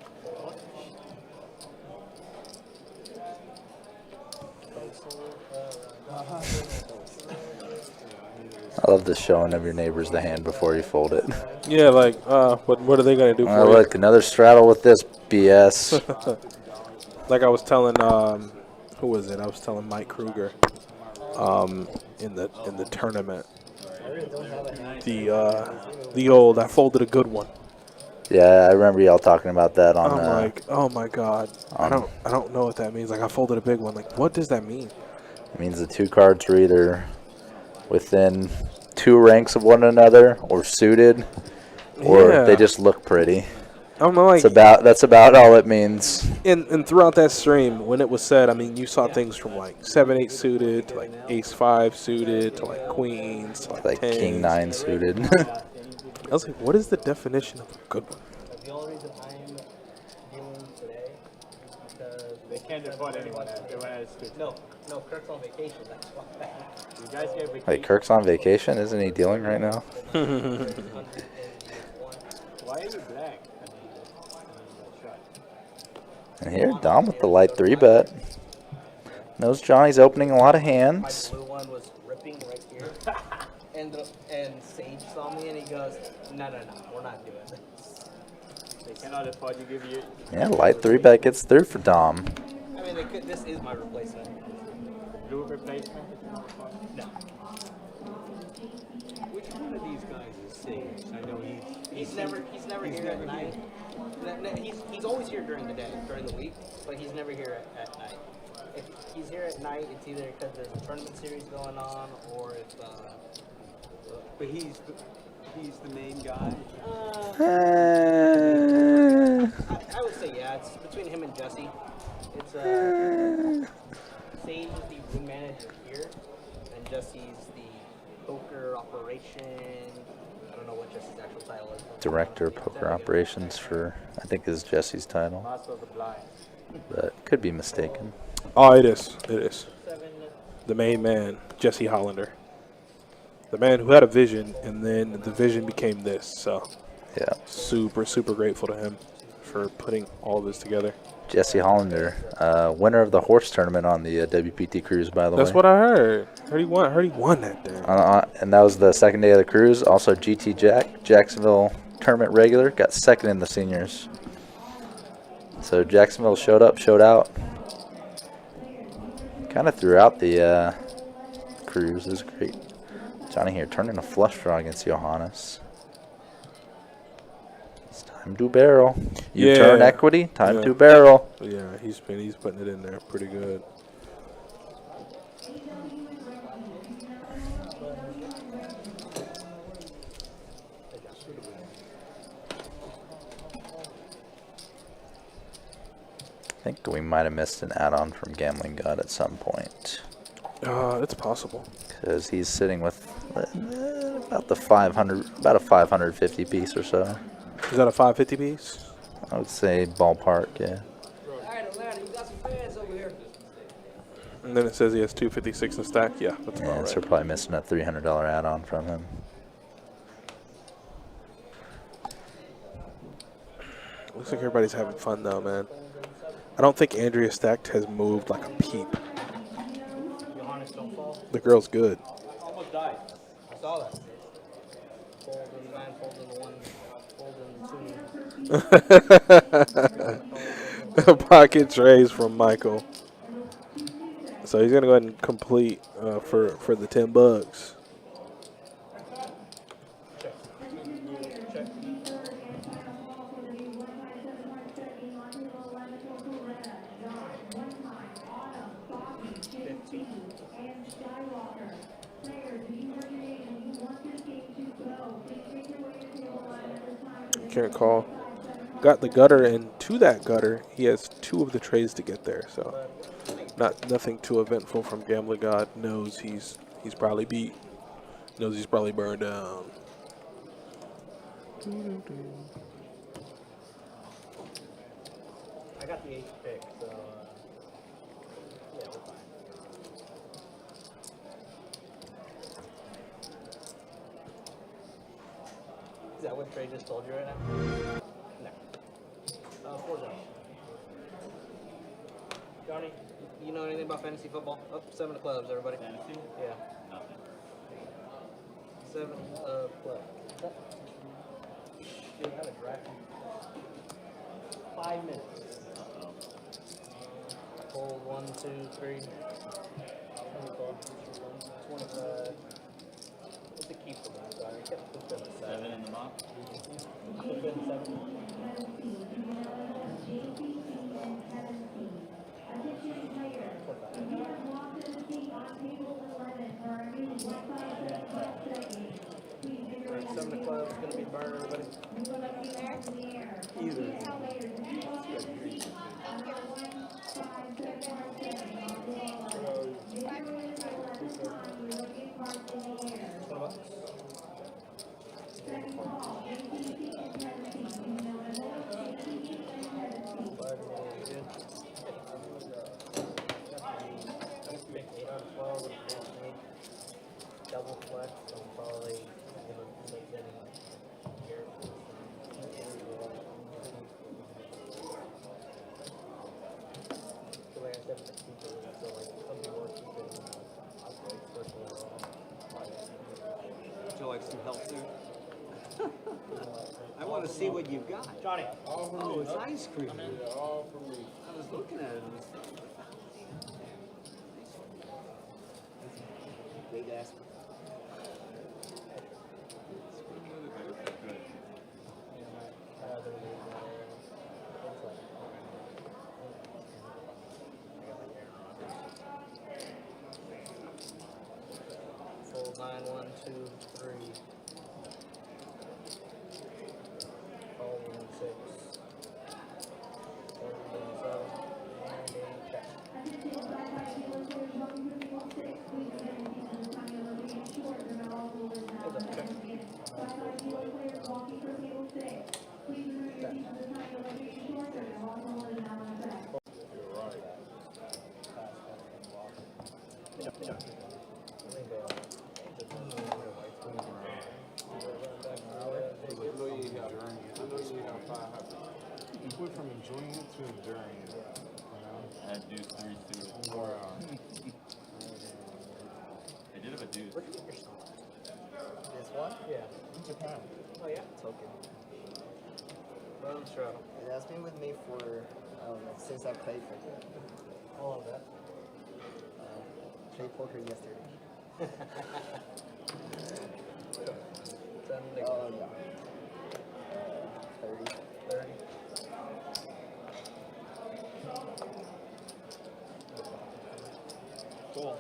I love the showing of your neighbors the hand before you fold it. Yeah, like, what are they gonna do for Look, another straddle with this BS. you? Like I was telling, who was it? I was telling Mike Kruger, in the tournament. The old, I folded a good one. Yeah, I remember y'all talking about that on. I'm like, oh my god, I on don't know what that means. Like, I folded a big one. Like, what does that mean? It means the two cards are either within 2 ranks of one another, or suited, or they just look pretty. I'm like, That's about all it means. And throughout that stream, when it was said, I mean, you saw things from like 7-8 suited to like Ace-5 suited to like Queens to like 10s. King 9 suited. I was like, what is the definition of a good one? The only reason I'm dealing today is because They can't afford anyone else. Everyone else is no, Kirk's on vacation. That's why. You guys get vacation. Wait, Kirk's on vacation? Isn't he dealing right now? Why are you black? And here, Dom with the light 3-bet. Knows Johnny's opening a lot of My hands. blue one was ripping right here, and Sage saw me and he goes, no, we're not doing this. They cannot afford to give you. Yeah, light 3-bet gets through for Dom. I mean, they could. This is my replacement. Blue replacement? No. Which one of these guys is Sage? I know He's never here at night. He's always here during the day, during the week, but he's never here at night. If he's here at night, it's either because there's a tournament series going on, or it's But he's the main guy. I would say yeah. It's between him and Jesse. It's Sage is the room manager here, and Jesse's the poker operation. I don't know what Jesse's actual title is. Director of Poker Operations for, I think is Jesse's title. Master of the blind. But could be mistaken. Oh, it is. It is. The main man, Jesse Hollander. The man who had a vision, and then the vision became this. So, yeah, super, super grateful to him for putting all of this together. Jesse Hollander, winner of the horse tournament on the WPT cruise, by the way. That's what I heard. Heard he won that day. And that was the second day of the cruise. Also, GT Jacksonville tournament regular, got second in the seniors. So Jacksonville showed up, showed out. Kind of throughout the cruise. It was great. Johnny here turning a flush draw against Johannes. It's time to barrel. You turn equity, time to barrel. Yeah, he's putting it in there pretty good. I think we might have missed an add-on from Gambling God at some point. It's possible. Because he's sitting with about a 550 piece or so. Is that a 550 piece? I would say ballpark, yeah. Alright, Atlanta, you got some fans over here. And then it says he has 256 in stack. Yeah, that's Yeah, about so right. we're probably missing a $300 add-on from him. Looks like everybody's having fun though, man. I don't think Andrea Stacked has moved like a peep. Johannes, don't fall. The girl's good. Almost died. I saw that. Fold in 9, fold in 1, fold in 2. Pocket trays from Michael. So he's gonna go ahead and complete for the $10. Can't call. Got the gutter, and to that gutter, he has 2 of the trays to get there. So, nothing too eventful from Gambling God. Knows he's probably beat. Knows he's probably burned down. I got the 8th pick, so yeah, we're fine. Is that what Trey just told you right now? No. $4. Johnny, You know anything about fantasy football? Oh, 7 of clubs, everybody. Fantasy? Yeah. Nothing. 7 of clubs. You have a draft. 5 minutes. Uh-oh. Hold 1, 2, 3. 25. It's a keep for me, so I kept put them at 7 in the mock? Put them at 7. Right, 7 o'clock is going to be burn, everybody. Double flex, so probably make them here. So like I said, it's keeper, so like some people are keeping first overall. Would you like some help there? I want to see what you've got. Johnny. Oh, it's ice cream. All for me. I was looking at it. Big ass. Fold 9, 1, 2, 3. Fold 1, 6. Fold 1, 7. And 8. Check. You went from enjoying it to enduring it. You know? I had deuce 3 suited. 4 hours. I did have a deuce. Where'd you get your stuff? This one? Yeah. In Japan. Oh, yeah? Token. Run straddle. It has been with me for, I don't know, since I played poker. How long is that? Played poker yesterday. 10, Oh, yeah. 30. 30. Cool.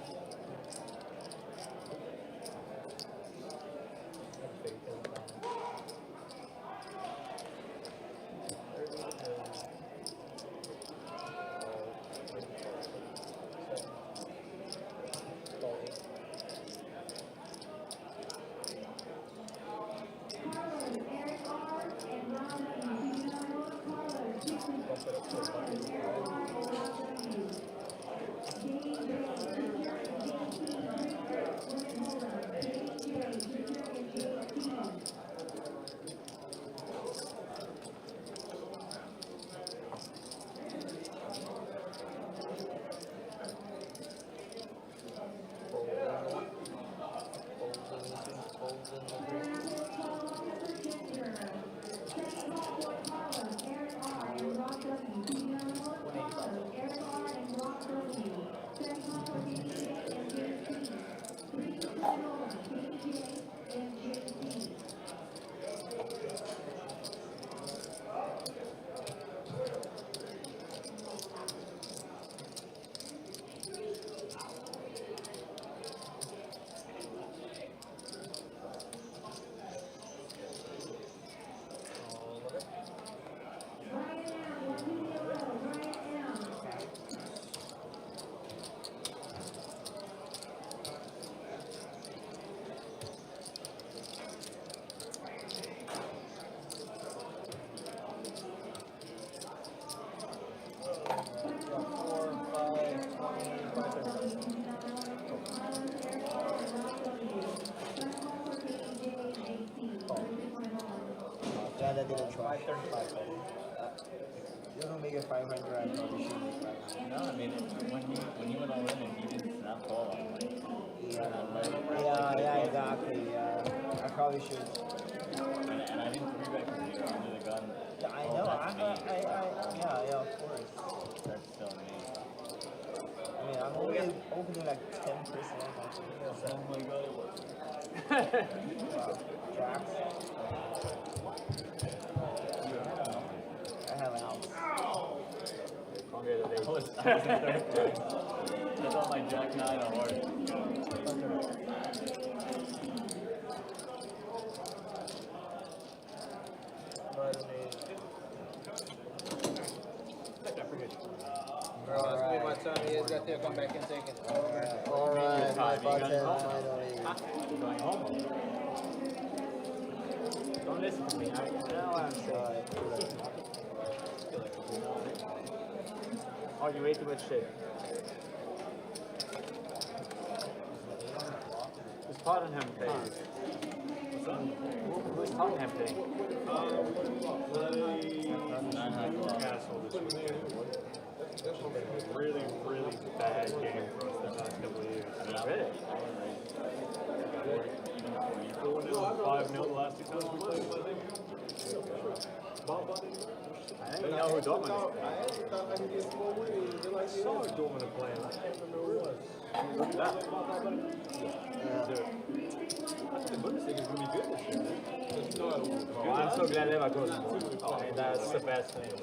Glad I didn't try. 535. You don't make make it 500, I probably should make 500. No, I mean, when he went all in and he didn't snap call, I'm like, Yeah, exactly. I probably should. and I didn't three bet because you're under the gun. Yeah, I Oh, know. that's me. Yeah, of course. That's still me. I mean, I'm only opening like 10%. Oh my god, it was. Jacks. I have an ounce. I was in third place. I thought my Jack 9 on hard. Alright. My time is got to come back and take it. Alright, my button, Going home. Don't listen to me. I know what I'm saying. Oh, you ate too much shit. Who's Tottenham playing? Who's Tottenham playing? Newcastle this weekend. It's been a really, really bad game for us the past couple of years. Really? Going in 5-0 the last 2 times we played, I think. Bob, I don't even know who Dortmund is. I saw Dortmund playing. I can't remember who it was. I think the Bundesliga is going to be good this year. Oh, I'm so glad Leverkusen won. Oh, that's the best thing.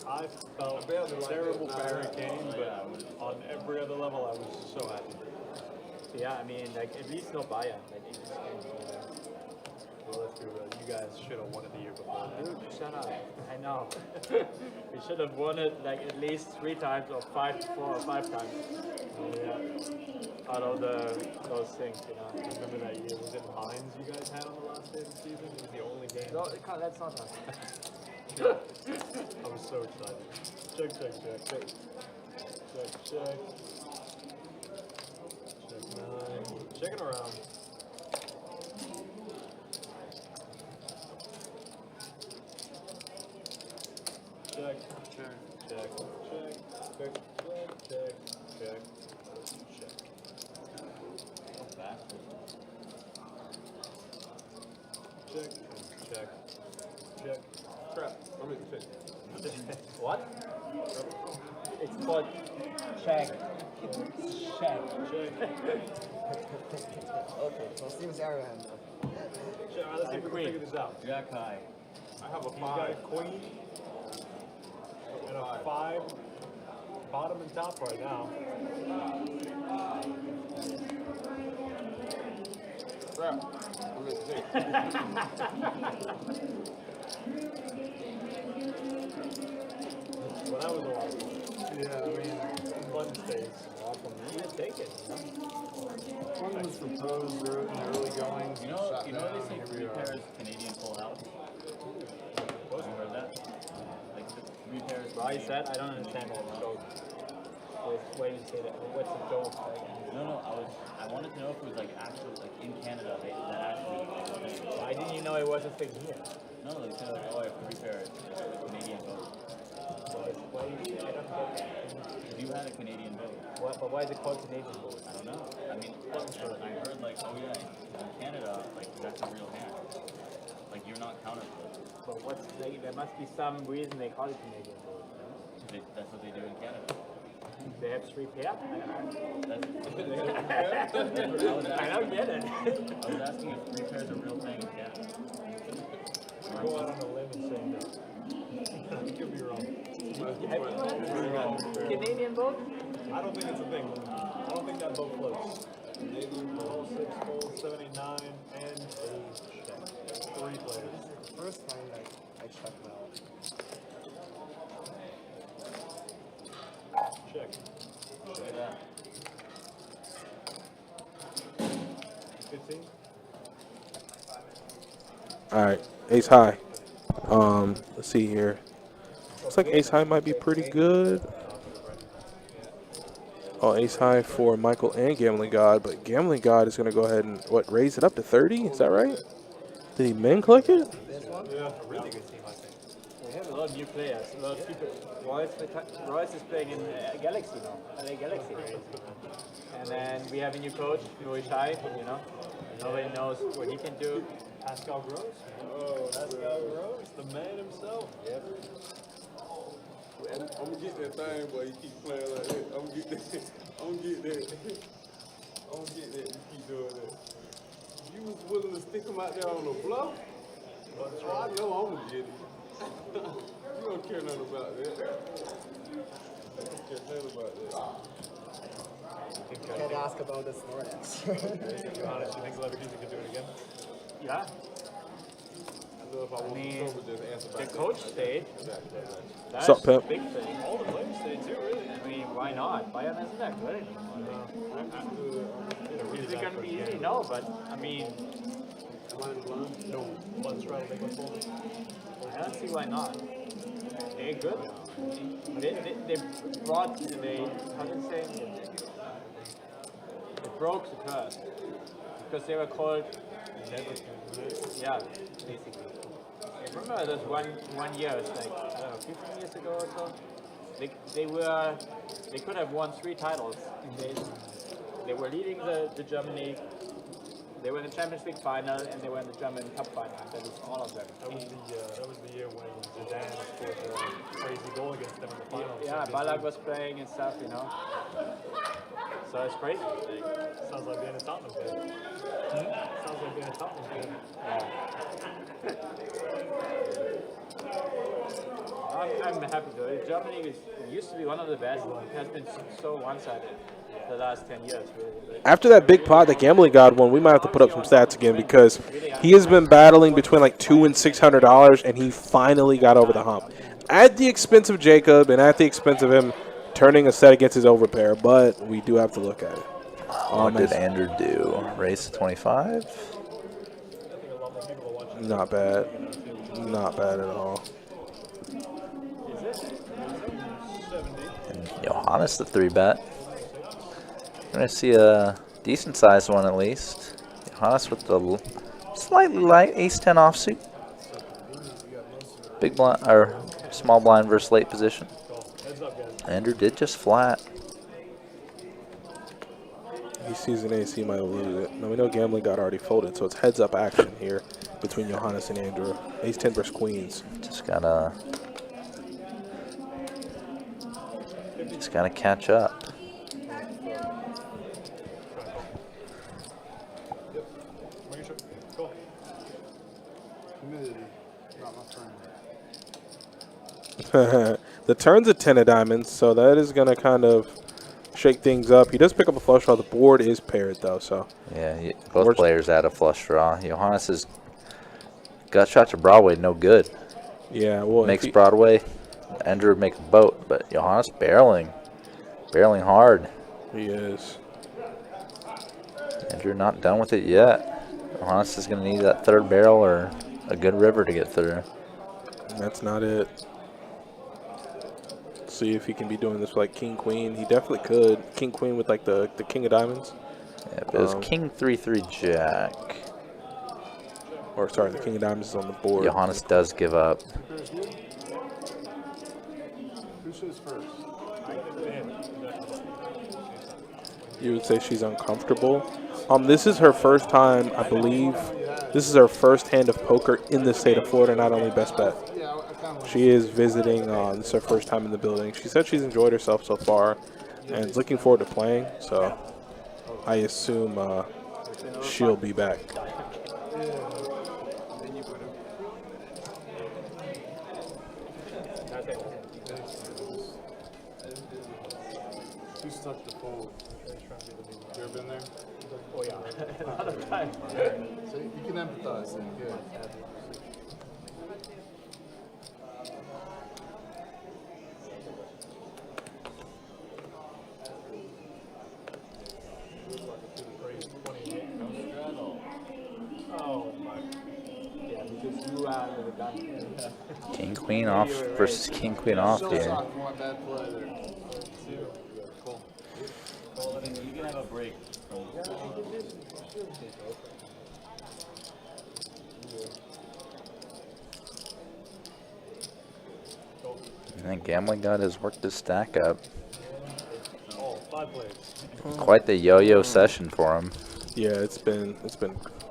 I felt terrible for Harry Kane, but on every other level, I was so happy. Yeah, I mean, like, at least no Bayern. Like, Well, let's be real. You guys should have won it the year before. dude, shut up. I know. We should have won it like at least 3 times or 4 or 5 times. Yeah. Out of those things, you know. Remember that year? Was it Mines you guys had on the last day of the season? It was the only game. No, that's not us. I was so excited. Check. Check 9. Checking around. Check. Check. Crap. I mean, check. What? It's called check. Check. Okay, so Steven's area hand. Check. Let's see if we can figure this out. Jack high. I have a 5 queen and a 5 bottom and top right now. Crap. Well, that was a lot of fun. Yeah, I mean, fun stays. You just take it. One was proposed in the early goings. You know they say 3 pairs Canadian full house? You heard that? Like 3 pairs. Why is that? I don't understand that joke. Why do you say that? What's the joke? No, I wanted to know if it was like actually like in Canada that actually was a thing. Why didn't you know it was a thing here? No, they said like, oh, I have 3 pairs Canadian boat. Why do you, I don't get that. You had a Canadian boat. But why is it called Canadian boat? I don't know. I mean, I heard like, oh yeah, in Canada, like that's a real hand. Like you're not counterfeit. But what's like, there must be some reason they call it Canadian boat. That's what they do in Canada. They have 3 pairs? I I don't get it. I was asking if 3 pairs are a real thing in Canada. Go out on a limb and say no. You could be wrong. Canadian boat? I don't think it's a thing. I don't think that boat floats. Canadian boat, 6 holes, 7, 8, 9, and a check. 3 players. First time I checked it out. Check. Look at that. 15. All right, ace high. Let's see here. Looks like ace high might be pretty good. Oh, ace high for Michael and Gambling God, but Gambling God is going to go ahead and raise it up to 30. Is that right? Did he min click it? This one? Yeah, a really good team, I think. We have a lot of new players. A lot of people. Royce is playing in Galaxy now. LA Galaxy. And then we have a new coach, Roy Shai. You know, nobody knows what he can do. Pascal Gross. Oh, Pascal Gross, the man himself. Yep. I'm gonna get that thing, boy. You keep playing like that. I'm gonna get that. I'm gonna get that. I'm gonna get that. You keep doing that. You was willing to stick him out there on the bluff? Oh, I know I'm gonna get it. You don't care nothing about that. You don't care nothing about that. Can't ask about the Snorlax. Honest, you think Leverkusen can do it again? Yeah. I know if I mean, want to just answer the back coach stayed. That's Sup, a Pimp? big thing. All the players stayed too, really. I mean, why not? Bayern isn't that good anymore. Is it going to be easy? No, but I mean, No, one straddle they go forward. I don't see why not. They're good. They brought, how do you say? They broke the curse. Because they were called, yeah, basically. I remember this one year, it's like, I don't know, 15 years ago or so. They could have won 3 titles. They were leading the German league. They were in the Champions League final and they were in the German Cup final. That was all of them. That was the year when Zidane scored the crazy goal against them in the final. Yeah, Ballack was playing and stuff, you know. So it's crazy. Sounds like being a Tottenham fan. Sounds like being a Tottenham fan. I'm happy though. Germany used to be one of the best. It has been so one-sided the last 10 years, really. After that big pot that Gambling God won, we might have to put up some stats again because he has been battling between like $200 and $600, and he finally got over the hump. At the expense of Jacob and at the expense of him turning a set against his overpair, but we do have to look at it. What did Andrew do? Race 25? Not bad. Not bad at all. And Johannes the 3-bet. We're going to see a decent sized one at least. Johannes with the slightly light ace-10 offsuit. Big blind, or small blind versus late position. Andrew did just flat. He sees an ace, he might lose it. Now we know Gambling got already folded, so it's heads-up action here between Johannes and Andrew. Ace-10 versus queens. Just gotta catch up. Humidity, not my friend. The turn's a 10 of diamonds, so that is going to kind of shake things up. He does pick up a flush draw. The board is paired, though, so. Yeah, both players had a flush draw. Johannes' gut shot to Broadway, no good. Yeah, well. Makes Broadway. Andrew would make a boat, but Johannes barreling hard. He is. Andrew not done with it yet. Johannes is going to need that third barrel or a good river to get through. That's not it. See if he can be doing this with like king queen. He definitely could. King queen with like the king of diamonds. Yeah, but it was king 3-3 jack. Or sorry, the king of diamonds is on the board. Johannes does give up. Who shows first? You would say she's uncomfortable. This is her first time, I believe. This is her first hand of poker in the state of Florida, not only best bet. She is visiting. This is her first time in the building. She said she's enjoyed herself so far and is looking forward to playing. So I assume she'll be back. Who's stuck to fold? You ever been there? Oh, yeah. A lot of times. So you can empathize then, good. Oh, my. Yeah, because you are the gun. King queen off versus king queen off here. One bad play there. Cool. Well, I mean, you can have a break from And Gambling God has worked his stack up. Oh, 5 players. Quite the yo-yo session for him. Yeah, it's been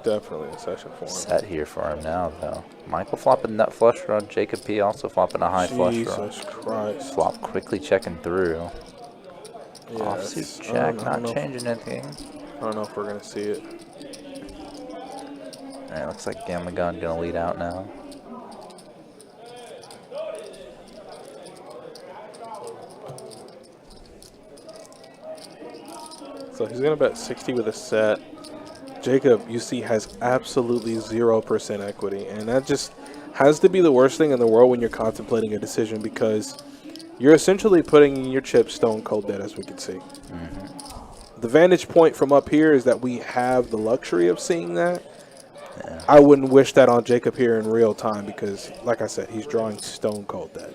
definitely a session for him. Set here for him now, though. Michael flopping nut flush draw. Jacob P also flopping a high flush draw. Jesus Christ. Flop quickly checking through. Yeah, Offsuit jack, not changing anything. I don't know if we're going to see it. Alright, looks like Gambling God gonna lead out now. So he's going to bet 60 with a set. Jacob, you see, has absolutely 0% equity. And that just has to be the worst thing in the world when you're contemplating a decision, because you're essentially putting your chips stone cold dead, as we can see. The vantage point from up here is that we have the luxury of seeing that. Yeah. I wouldn't wish that on Jacob here in real time because, like I said, he's drawing stone cold dead.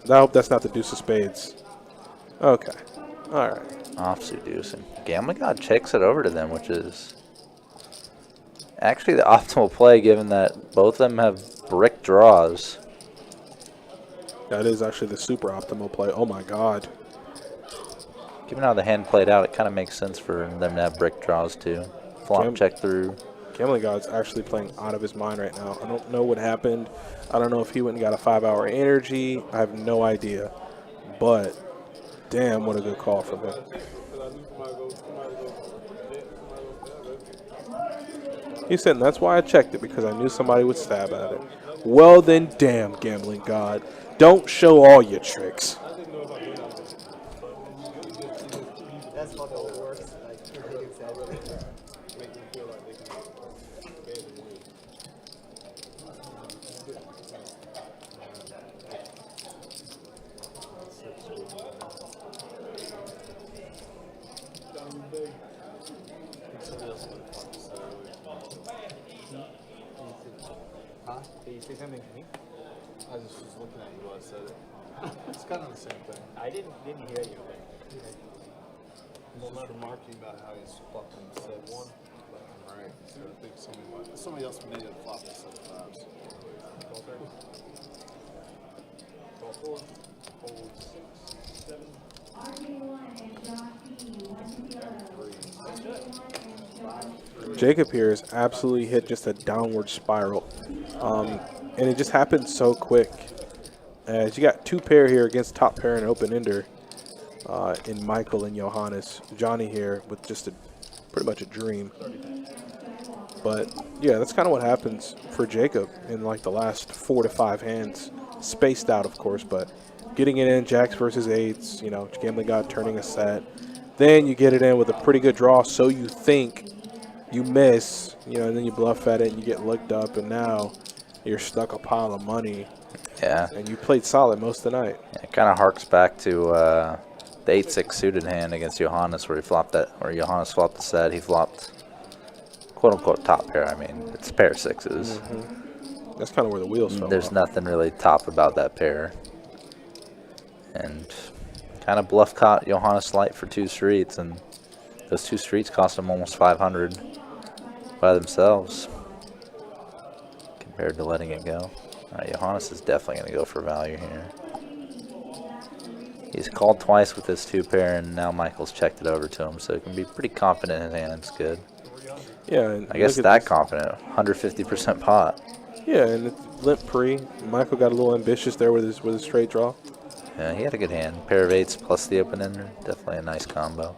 I hope that's not the deuce of spades. Okay. All right. Offsuit deuce. And Gambling God checks it over to them, which is actually the optimal play given that both of them have brick draws. That is actually the super optimal play. Oh, my God. Given how the hand played out, it kind of makes sense for them to have brick draws too. Flop check through. Gambling God's actually playing out of his mind right now. I don't know what happened. I don't know if he went and got a 5-hour energy. I have no idea. But, damn, what a good call from him. He said, and that's why I checked it, because I knew somebody would stab at it. Well, then, damn, Gambling God. Don't show all your tricks. That's fucking the worst. Like, Huh? Did you say something to me? I just was looking at you while I said it. It's kind of the same thing. I didn't hear you. Well, just remarking about how he's fucking said one. Right. So I think somebody else needed to flop the 7 Jacob here has absolutely hit just a downward spiral. And it just happened so quick. As you got 2 pair here against top pair and open ender in Michael and Johannes. Johnny here with just pretty much a dream. But yeah, that's kind of what happens for Jacob in like the last 4 to 5 hands. Spaced out, of course, but getting it in, jacks versus 8s, you know, Gambling God turning a set. Then you get it in with a pretty good draw, so you think. You miss, you know, and then you bluff at it and you get looked up, and now you're stuck a pile of money. Yeah. And you played solid most of the night. Yeah, it kind of harks back to the 8-6 suited hand against Johannes, where Johannes flopped the set. He flopped, quote unquote, top pair. I mean, it's pair 6s. That's kind of where the wheels fell There's off. nothing really top about that pair. And kind of bluff caught Johannes light for 2 streets, and those 2 streets cost him almost 500 by themselves compared to letting it go. All right, Johannes is definitely going to go for value here. He's called twice with his 2 pair, and now Michael's checked it over to him, so he can be pretty confident in his hand. It's good. Yeah, and I guess that confident. 150% pot. Yeah, and it's limp pre. Michael got a little ambitious there with his straight draw. Yeah, he had a good hand. Pair of 8s plus the open ender. Definitely a nice combo.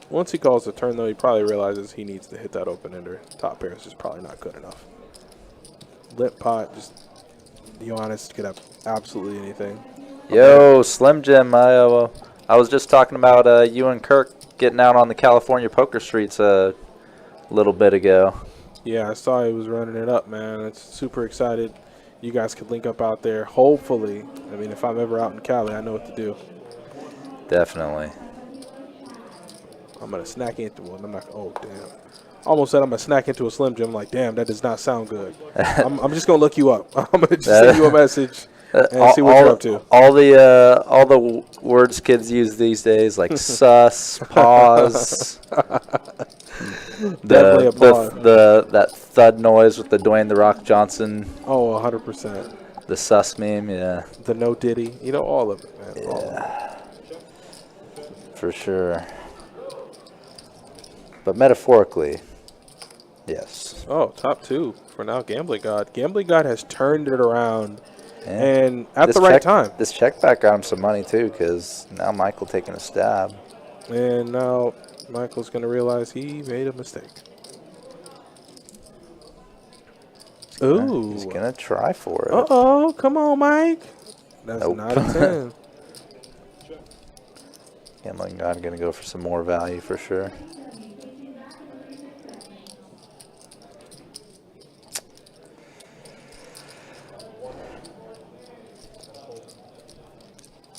Once he calls the turn, though, he probably realizes he needs to hit that open ender. Top pair is just probably not good enough. Limp pot, just Johannes could have absolutely anything. Yo, Slim Jim, I was just talking about you and Kirk getting out on the California poker streets a little bit ago. Yeah, I saw he was running it up, man. It's super excited. You guys could link up out there. Hopefully, I mean, if I'm ever out in Cali, I know what to do. Definitely. I'm going to snack into one. I'm not, oh, damn. Almost said I'm going to snack into a Slim Jim. Like, damn, that does not sound good. I'm just going to look you up. I'm going to just send you a message and see what you're up to. All the words kids use these days, like sus, pause. Definitely a pause. That thud noise with the Dwayne "The Rock" Johnson. Oh, 100%. The sus meme, yeah. The no Diddy, you know, all of it, man. All of it. Yeah. For sure. But metaphorically, yes. Oh, top 2 for now. Gambling God. Gambling God has turned it around, Yeah. and at This the right check- time. This check back got him some money too, because now Michael taking a stab. And now Michael's going to realize he made a mistake. Ooh. He's gonna try for it. Uh-oh. Come on, Mike. That's Nope. not a 10. Gambling God gonna go for some more value for sure.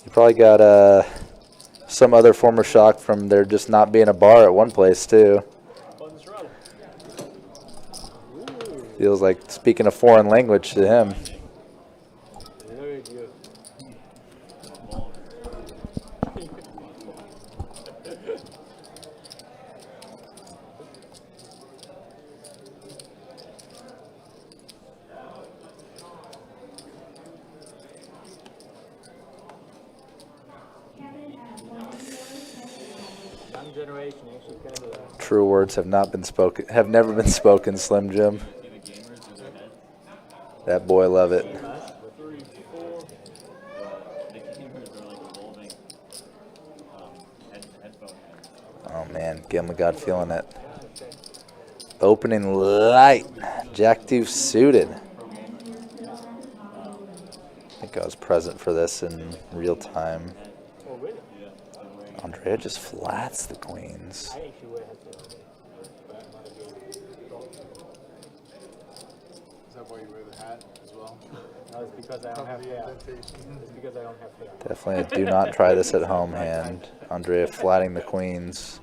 You probably got some other form of shock from there just not being a bar at one place too. Feels like speaking a foreign language to him. Very good. Young generation actually kind of. True words have not been spoken. Have never been spoken. Slim Jim. That boy love it. Oh man, Gambling God feeling it. Opening light. Jack Deuce suited. I think I was present for this in real time. Andrea just flats the queens. Is that why you wear the hat as well? No, it's because I don't have hair. It's because I don't have hair. Definitely a do not try this at home hand. Andrea flatting the queens.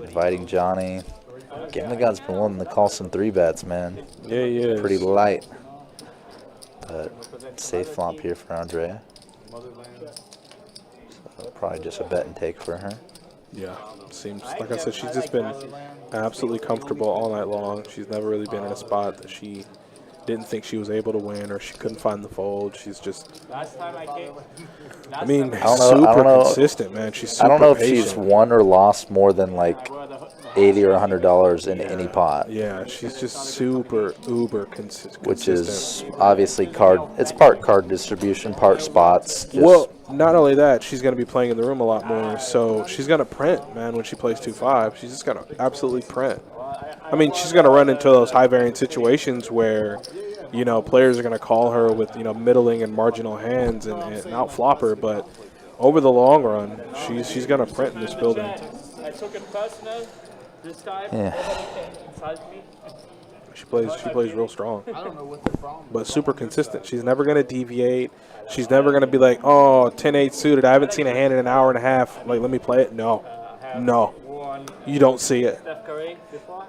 Inviting Johnny. Gambling God's been willing to call some 3-bets, man. Yeah, he is. Pretty light. But safe flop here for Andrea. So probably just a bet and take for her. Yeah, seems like I said, she's just been absolutely comfortable all night long. She's never really been in a spot that she didn't think she was able to win, or she couldn't find the fold. She's just, Last time I came. I mean, I don't super know. consistent, man. She's super I don't know if patient. she's won or lost more than like $80 or $100 in any pot. Yeah, she's just super uber consistent. Which is obviously card. It's part card distribution, part spots. Just Well, not only that, she's going to be playing in the room a lot more, so she's going to print, man, when she plays 2-5. She's just going to absolutely print. I mean, she's going to run into those high variance situations where, you know, players are going to call her with, you know, middling and marginal hands and outflop her, but over the long run, she's going to print in this building. I took it personal this time. Yeah. Nobody can insult me. She plays real strong, but super consistent. She's never going to deviate. She's never going to be like, oh, 10-8 suited. I haven't seen a hand in an hour and a half. Like, let me play it. No. You don't see it.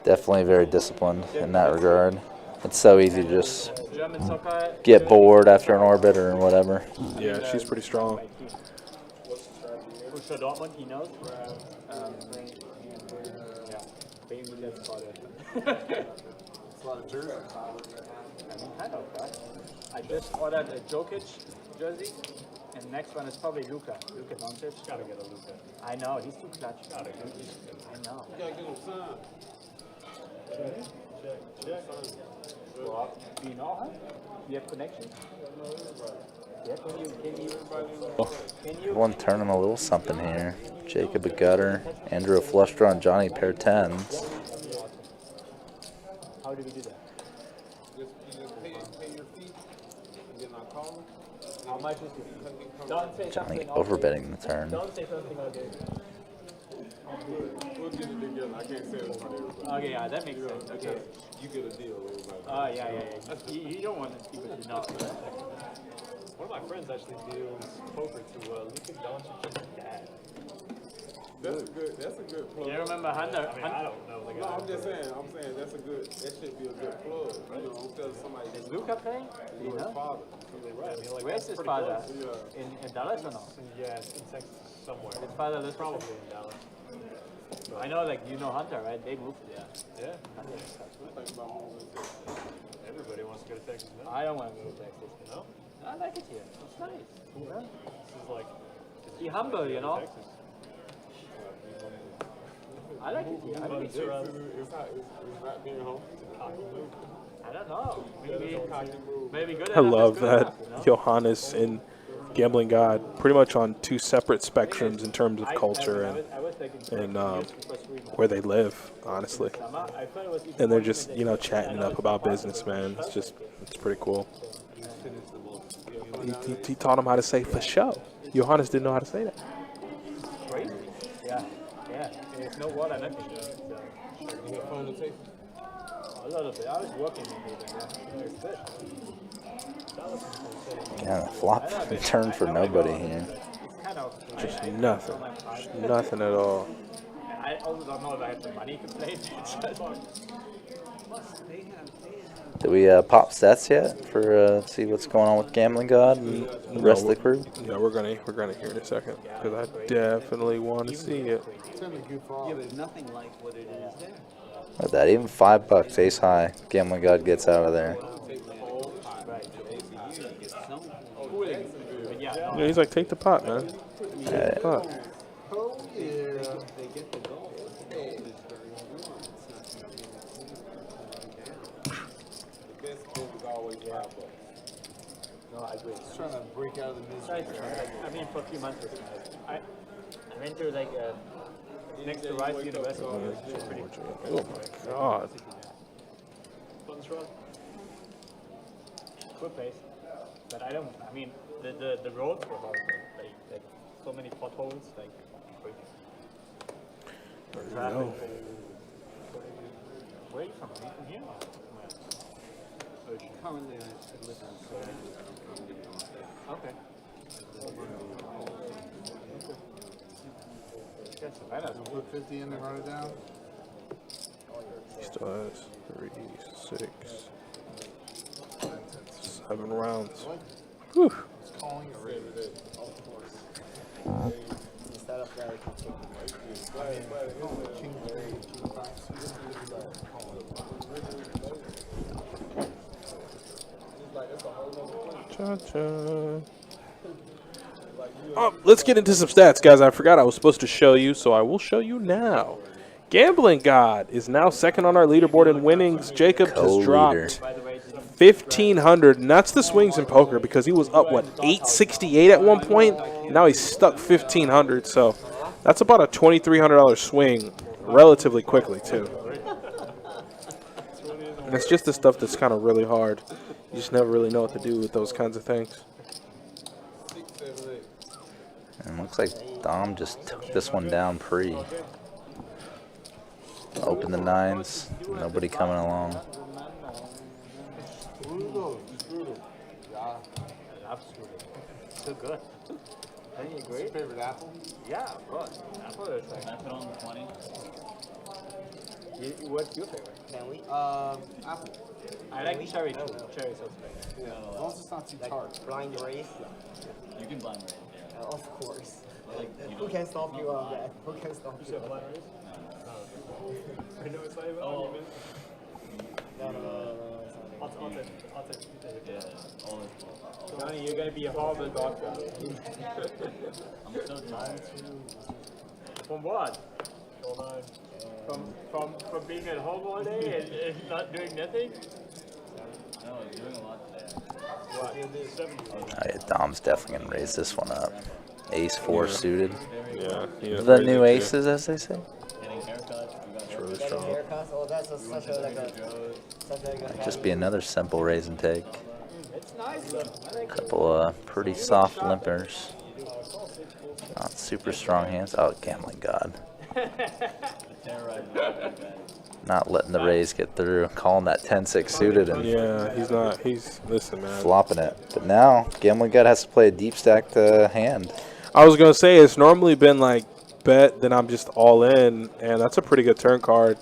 definitely very disciplined in that regard. It's so easy to just get bored after an orbit or whatever. Yeah, she's pretty strong. For Dortmund, he knows. Yeah, maybe that's about it. It's a lot of jerseys. I mean, kind of, right? I just ordered a Jokic jersey, and next one is probably Luka Doncic. Gotta get a Luka. I know, he's too clutch. I know. You gotta get him signed. Well, do you know her? Do you have connections? Yeah, can you One turning a little something here. Jacob a gutter, Andrew a flush draw, and Johnny pair 10s. How do we do that? Just pay your fee, and then I call him. How much is it? Don't say Johnny something. overbetting the turn. Don't say something, okay. We'll get it together. I can't say it in front of everybody. Okay, yeah, that makes sense. Okay. You get a deal, everybody. Oh, yeah. You don't want people to know. One of my friends actually deals poker to Luka Doncic's dad. That's a good plug. You remember Hunter? I mean, I don't know the guy. No, I'm just saying that should be a good plug. You know, I'm telling somebody Is Luka playing? Do you his know? father. Right. I mean, like, Where's that's his pretty father? close. In Dallas or no? Yeah, it's in Texas somewhere. His father lives Probably in Dallas. I know, like, you know Hunter, right? They moved there. Yeah. Everybody wants to go to Texas now. I don't want to move to Texas. No? I like it here. It's nice. This is like. Be humble, you know? Texas. I like it here. I like it here. It's not being home. I don't know. Maybe good I enough love is good that enough, you know? Johannes and Gambling God pretty much on two separate spectrums in terms of culture and where they live, honestly. And they're just, you know, chatting it up about business, man. It's pretty cool. He taught him how to say for show. Johannes didn't know how to say that. Crazy. Yeah. There's no water, nothing. A little bit. I was working in it. It's good. Yeah, flop turn for nobody here. Just nothing. Just nothing at all. I also don't know if I have the money to play it. Do we pop stats yet for see what's going on with Gambling God and the rest of the crew? Yeah, we're gonna hear in a second because I definitely want to see it. Yeah, but nothing like what it is there. Look at that, even $5 ace high. Gambling God gets out of there. Yeah, he's like, take the pot, man. Take the pot. Oh, yeah. No, I agree. Just trying to break out of the misery. I mean, for a few months, it was nice. I went to like next to Rice University, which is pretty cool. Oh my God. Good place. But I mean, the roads were horrible. Like so many potholes, like crazy. There you go. Where are you from? Are you from here? Currently, I live in Florida. Okay. Yes, Savannah's Put 50 in and write it down. He still has 3, 6, 7 rounds. Whew. It's calling it red. Instead of that, King 3, King 5. Cha-cha. Oh, let's get into some stats, guys. I forgot I was supposed to show you, so I will show you now. Gambling God is now second on our leaderboard in winnings. Jacob has dropped 1,500, and that's the swings in poker because he was up, what, 868 at one point? Now he's stuck 1,500, so that's about a $2,300 swing relatively quickly, too. And it's just the stuff that's kind of really hard. You just never really know what to do with those kinds of things. And looks like Dom just took this one down pre. Open the nines. Nobody coming along. so good. Don't you agree? Favorite apple? Yeah, of course. Apple is like. Can I put on the 20? What's your favorite? Candy? Apple. I like cherry too. Cherry sauce. Yeah, as long as it's not too tart. Blind race? You can blind rate, yeah. Of course. Like, you Who can stop you on that? Who can stop you? said blind race? I know it's not even Oh. argument. No. I'll take Yeah, all this. Johnny, you're gonna be a horrible doctor. I'm so tired. From what? Hold on. From being at home all day and not doing nothing? No, I'm doing a lot today. What? Oh, yeah, Dom's definitely going to raise this one up. Ace 4 suited. Yeah. The new aces, as they say. Getting haircuts, we got It's really Getting strong. haircuts? Oh, that's such a good Just be another simple raise and take. It's nice though. I like it. Couple pretty soft limpers. Not super strong hands. Oh, Gambling God. Not letting the raise get through. Calling that 10-6 suited and Yeah, he's not. Listen, man. flopping it. But now, Gambling God has to play a deep stacked hand. I was going to say, it's normally been like bet, then I'm just all in, and that's a pretty good turn card.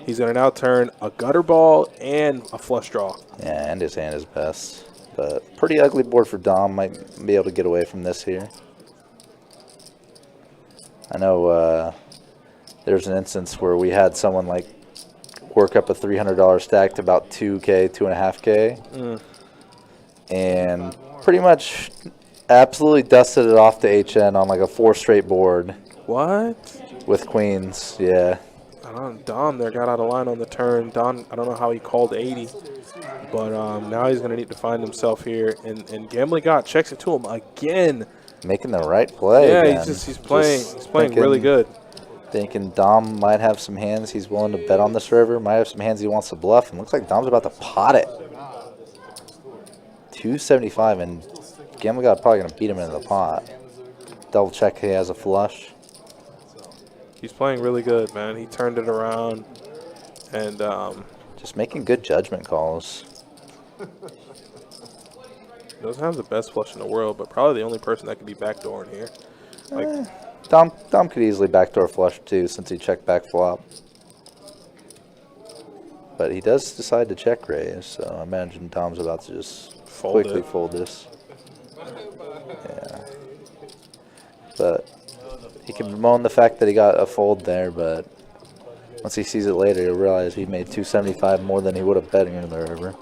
He's going to now turn a gutter ball and a flush draw. Yeah, and his hand is best. But pretty ugly board for Dom. Might be able to get away from this here. I know there's an instance where we had someone like work up a $300 stack to about 2K, 2.5K, and pretty much absolutely dusted it off to HN on like a 4 straight board. What? With queens, yeah. I don't. Dom there got out of line on the turn. Dom, I don't know how he called 80, but now he's gonna need to find himself here. And Gambling God checks it to him again. Making the right play. Yeah, again. he's playing really good. Thinking Dom might have some hands he's willing to bet on this river. Might have some hands he wants to bluff. And looks like Dom's about to pot it. 275, and Gambling God probably gonna beat him into the pot. Double check he has a flush. He's playing really good, man. He turned it around, and just making good judgment calls. Doesn't have the best flush in the world, but probably the only person that could be backdoor in here. Like Dom could easily backdoor flush too, since he checked back flop. But he does decide to check raise, so I imagine Dom's about to just quickly fold this. Yeah. But he can bemoan the fact that he got a fold there, but once he sees it later, he'll realize he made 275 more than he would have betting into the river.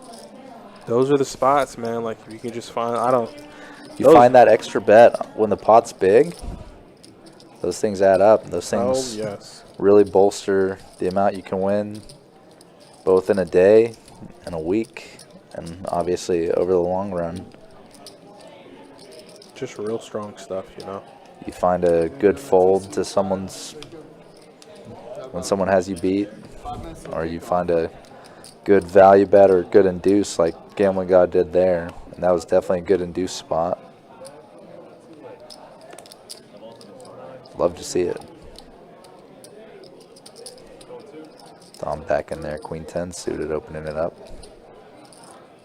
Those are the spots, man. Like, you can just find, You find that extra bet when the pot's big, those things add up. Those things really bolster the amount you can win, both in a day and a week, and obviously over the long run. Just real strong stuff, you know. You find a good fold to someone's, when someone has you beat, or you find a good value bet or good induce like Gambling God did there, and that was definitely a good induce spot. Love to see it. Dom back in there, Queen 10 suited, opening it up.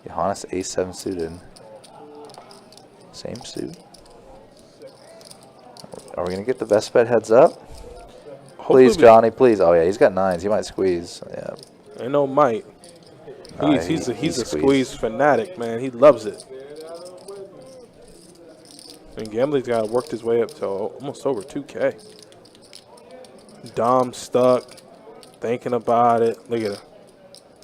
Johannes Ace 7 suited. Same suit. Are we going to get the best bet heads up? Please, Johnny, please. Oh, yeah, he's got 9s. He might squeeze. Yeah. Ain't no might. He's a squeeze fanatic, man. He loves it. And Gambling's got worked his way up to almost over 2K. Dom stuck, thinking about it. Look at him.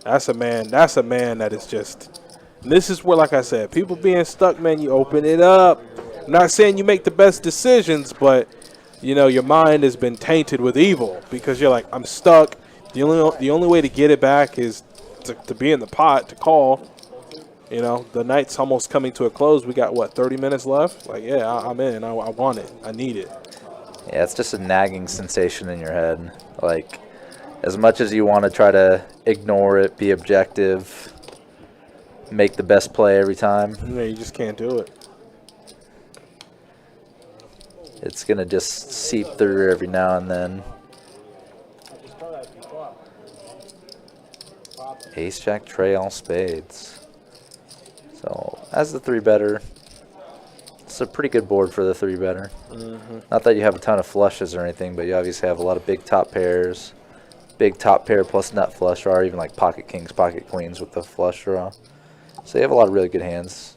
That's a man that is just. This is where, like I said, people being stuck, man, you open it up. I'm not saying you make the best decisions, but, you know, your mind has been tainted with evil because you're like, I'm stuck. The only way to get it back is to be in the pot, to call. You know, the night's almost coming to a close. We got, what, 30 minutes left? Like, yeah, I'm in. I want it. I need it. Yeah, it's just a nagging sensation in your head. Like, as much as you want to try to ignore it, be objective, make the best play every time. Yeah, you just can't do it. It's going to just seep through every now and then. Ace, Jack, Trey, all spades. So, as the 3-better, it's a pretty good board for the 3-better. Not that you have a ton of flushes or anything, but you obviously have a lot of big top pairs. Big top pair plus nut flush, or even like pocket kings, pocket queens with the flush draw. So you have a lot of really good hands.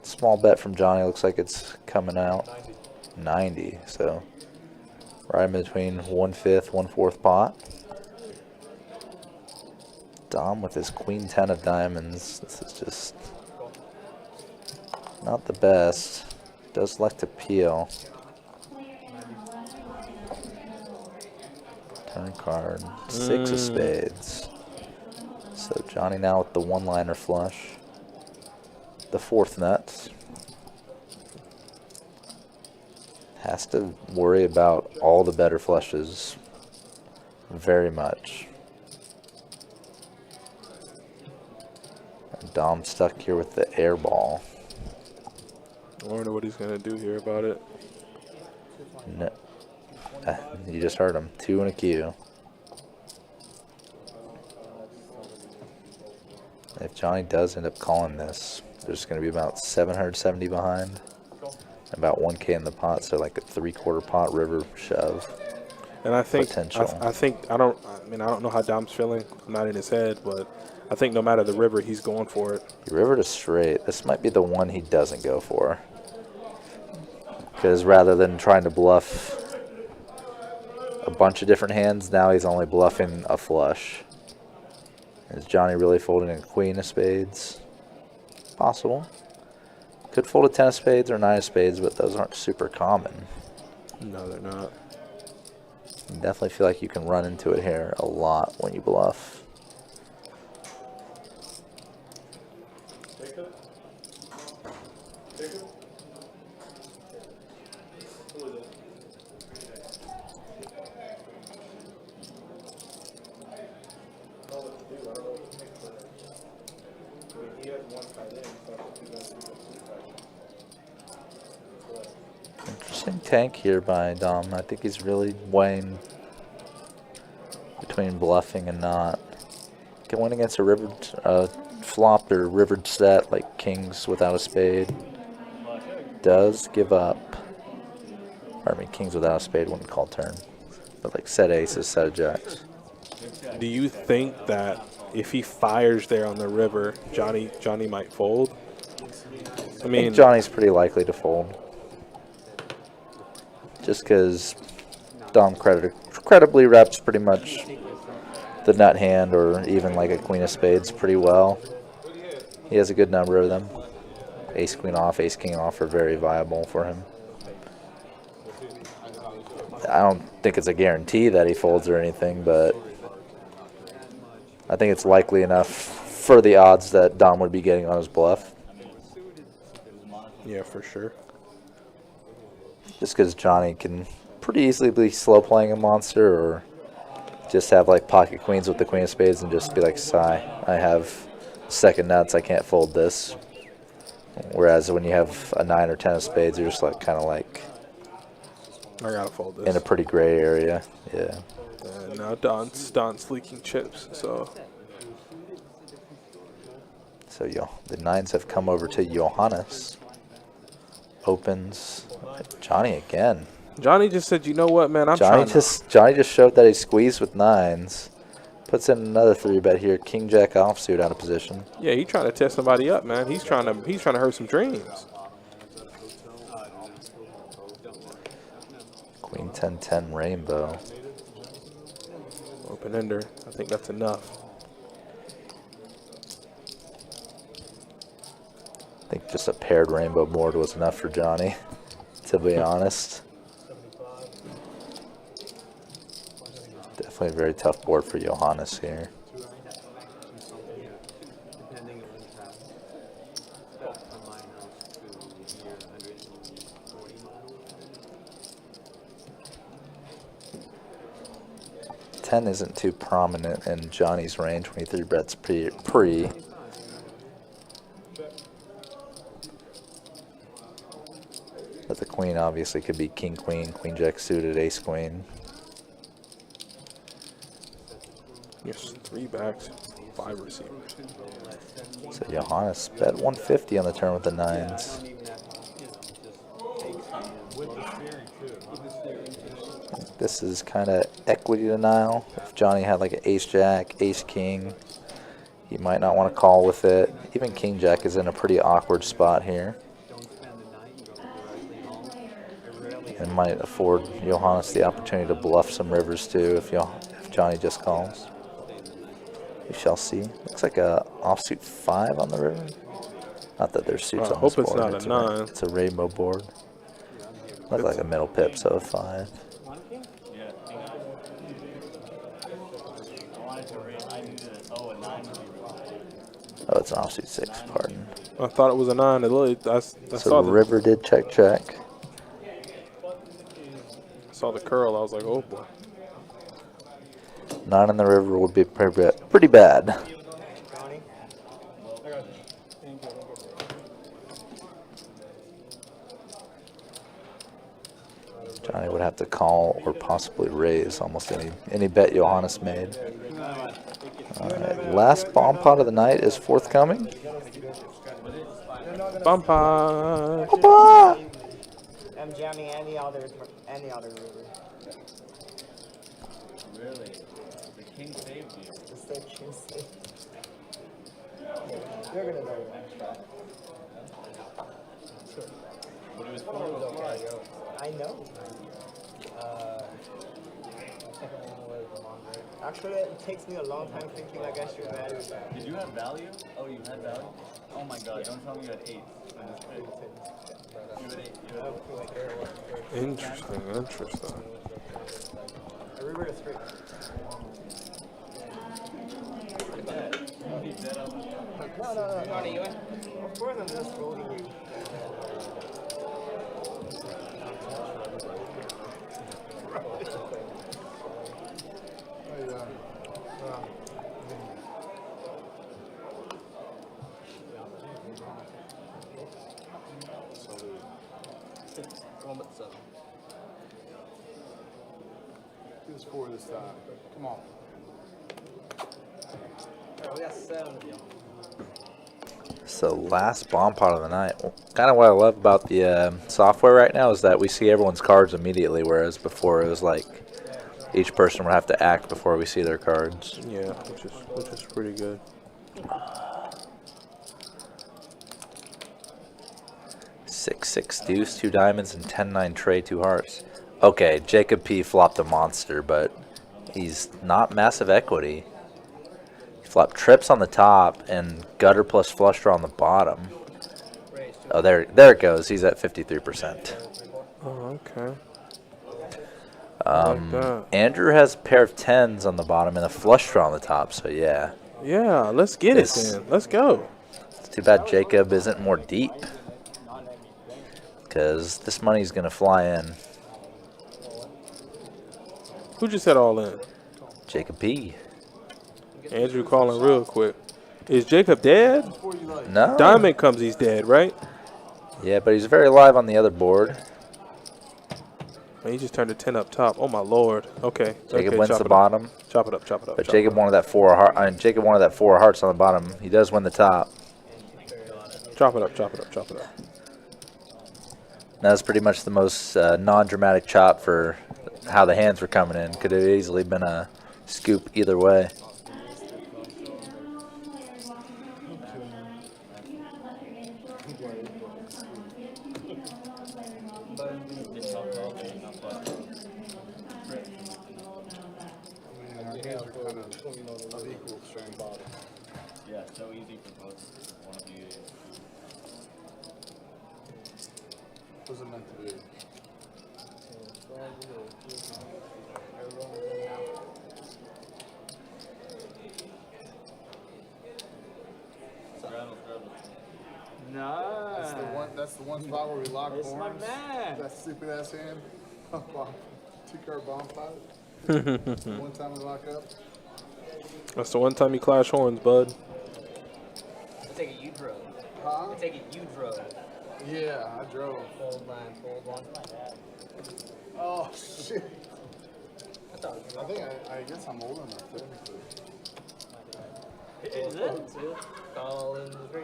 Small bet from Johnny, looks like it's coming out 90. So right in between 1/5, 1/4 pot. Dom with his Queen 10 of diamonds. This is just not the best. Does like to peel. Turn card. 6 of spades. So Johnny now with the one-liner flush. The 4th nuts. Has to worry about all the better flushes very much. And Dom stuck here with the air ball. I wonder what he's going to do here about it. No. You just heard him. 2 and a Q. If Johnny does end up calling this, there's going to be about 770 behind. About 1K in the pot, so like a 3/4 pot river shove. And I think potential. I don't know how Dom's feeling. I'm not in his head, but I think no matter the river, he's going for it. River to straight. This might be the one he doesn't go for. Because rather than trying to bluff a bunch of different hands. Now he's only bluffing a flush. Is Johnny really folding a queen of spades? Possible. Could fold a 10 of spades or 9 of spades, but those aren't super common. No, they're not. You definitely feel like you can run into it here a lot when you bluff. Interesting tank here by Dom. I think he's really weighing between bluffing and not. Can win against a rivered flopped or rivered set like kings without a spade. Does give up. Or, I mean, kings without a spade wouldn't call turn. But like set aces, set of jacks. Do you think that if he fires there on the river, Johnny might fold? I I mean, think Johnny's pretty likely to fold. Just because Dom credibly reps pretty much the nut hand or even like a queen of spades pretty well. He has a good number of them. Ace queen off, ace king off are very viable for him. I don't think it's a guarantee that he folds or anything, but I think it's likely enough for the odds that Dom would be getting on his bluff. yeah, for sure. Just because Johnny can pretty easily be slow playing a monster or just have like pocket queens with the queen of spades and just be like, sigh, I have second nuts, I can't fold this. Whereas when you have a 9 or 10 of spades, you're just like kind of like I gotta fold this. in a pretty gray area. Yeah. Now Don's leaking chips, so So the nines have come over to Johannes. Opens Johnny again. Johnny just said, "You know what, man? Johnny just showed that he squeezed with nines. Puts in another 3-bet here. King Jack offsuit out of position. Yeah, he trying to test somebody up, man. He's trying to hurt some dreams. Queen 10-10 rainbow. Open ender. I think that's enough. I think just a paired rainbow board was enough for Johnny, to be honest. Definitely a very tough board for Johannes here. Ten isn't too prominent in Johnny's range when he 3-bets pre. But the queen obviously could be king queen, queen jack suited, ace queen. Yes, 3 backs, 5 receivers. So Johannes bet 150 on the turn with the nines. This is kind of equity denial. If Johnny had like an ace jack, ace king, he might not want to call with it. Even king jack is in a pretty awkward spot here. And might afford Johannes the opportunity to bluff some rivers too if Johnny just calls. We shall see. Looks like a offsuit 5 on the river. Not that there's suits on this board. I hope it's not a 9. It's a rainbow board. Looks like a middle pip, so a 5. Oh, it's an offsuit 6, pardon. I thought it was a 9. I So saw the river did check. Saw the curl. I was like, oh boy. 9 in the river would be pretty bad. Johnny would have to call or possibly raise almost any bet Johannes made. All right, last bomb pot of the night is forthcoming. Bumpa! Bumpa! I'm jamming any other river. Really? The king saved you. Just say king saved. You're gonna know that. But it was 4 okay. I know. Actually, it takes me a long time thinking like I should value that. Did you have value? Oh, you had value? Oh my god, don't tell me you had 8 in this pit. You had 8. You had 8. Interesting, interesting. I reverted 3. No. Johnny, you went? Of course I'm just rolling you. One but 7. Give us 4 this time. Come on. Alright, we got 7 of you. So last bomb pot of the night. Kind of what I love about the software right now is that we see everyone's cards immediately, whereas before it was like each person would have to act before we see their cards. Yeah, which is pretty good. Six deuce, 2 diamonds, and 10-9 tray, 2 hearts. Okay, Jacob P flopped a monster, but he's not massive equity. He flopped trips on the top and gutter plus flush draw on the bottom. Oh, there it goes. He's at 53%. Oh, okay. Um, like that. Andrew has a pair of 10s on the bottom and a flush draw on the top, so yeah. Yeah, let's get it then. Let's go. It's too bad Jacob isn't more deep, because this money's going to fly in. Who just said all in? Jacob P. Andrew calling real quick. Is Jacob dead? No. Diamond comes, he's dead, right? Yeah, but he's very live on the other board. He just turned a 10 up top. Oh my lord. Okay. Jacob okay, wins chop the it up. bottom. Chop it up. But Jacob wanted that 4 heart. Jacob wanted that 4 hearts on the bottom. He does win the top. Chop it up. That's pretty much the most non-dramatic chop for how the hands were coming in. Could have easily been a scoop either way. Of equal strength. Yeah, so easy for both. One of you. What's it meant to be? No. That's the one spot where we lock It's my horns. man. That stupid ass hand. 2-card bomb pot. One time we lock up. That's the one time you clash horns, bud. I take it you drove. Huh? I take it you drove. Yeah, I drove. Fold 9, fold 1. Oh shit. I thought it was I think I guess I'm old enough technically. Is it? Call in the 3.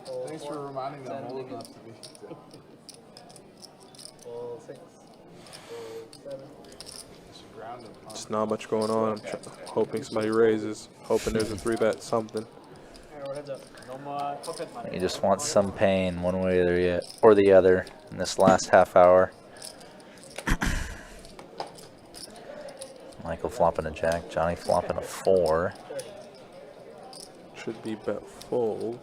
Fold Thanks 4. for reminding me I'm old 7. enough to be. Fold 6. Fold 7. Grounded, huh? There's not much going on. I'm hoping somebody raises. Hoping there's a 3-bet something. Alright, we're heads up. No more pocket money. You just want some pain one way or the other in this last half hour. Michael flopping a jack, Johnny flopping a 4. Should be bet fold.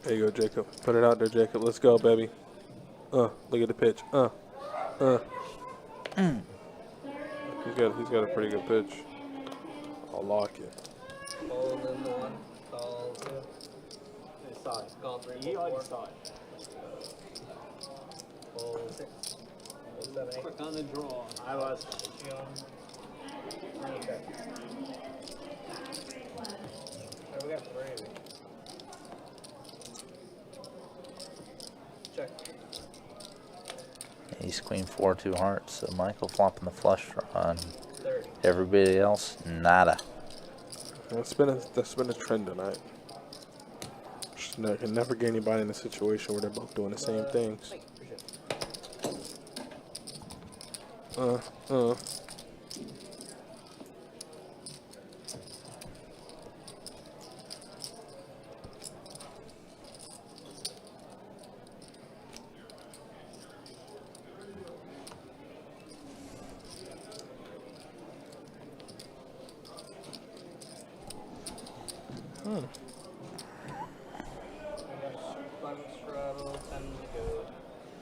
There you go, Jacob. Put it out there, Jacob. Let's go, baby. Look at the pitch. He's got a pretty good pitch. I'll lock it. Fold in the 1. Call 2. I saw it. Call 3. You Fold already 4. saw it. Fold 6. Fold 7, 8. Quick on the draw. I was. Okay. Alright, we got 3. Ace, queen, 4, 2 hearts. So Michael flopping the flush draw. Everybody else, nada. That's been a trend tonight. Can never get anybody in a situation where they're both doing the same things.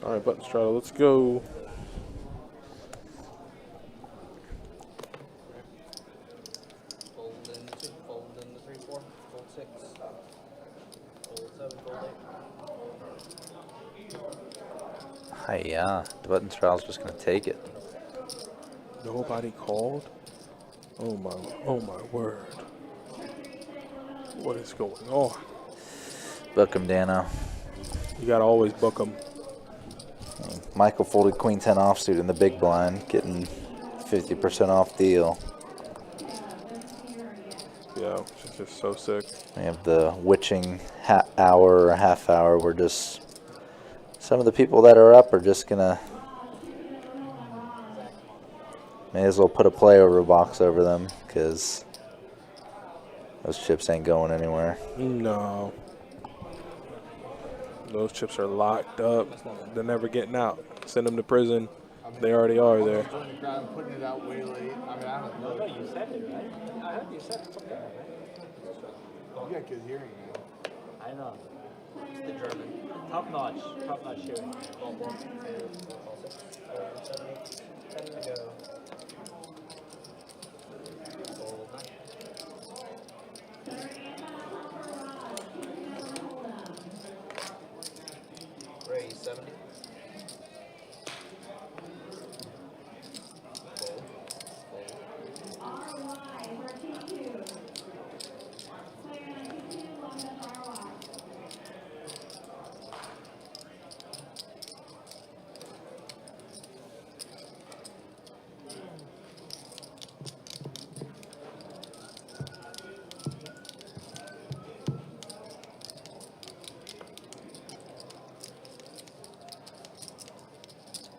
All right, button straddle, let's go. Fold into 3, 4, fold 6, fold 7, fold 8. Hiya, the button straddle's just gonna take it. Nobody called? Oh my word. What is going on? Book him, Dano. You gotta always book them. Michael folded queen 10 offsuit in the big blind, getting 50% off deal. Yeah, it's just so sick. We have the witching hour or half hour. We're just, some of the people that are up are just gonna, may as well put a playover box over them, because those chips ain't going anywhere. No. Those chips are locked up. They're never getting out. Send them to prison. They already are there. I'm putting it out way late. I mean, I don't know. No, you said it, right? I heard you said something like that. You got good hearing, man. I know. It's the German. Top notch hearing. Raise 70.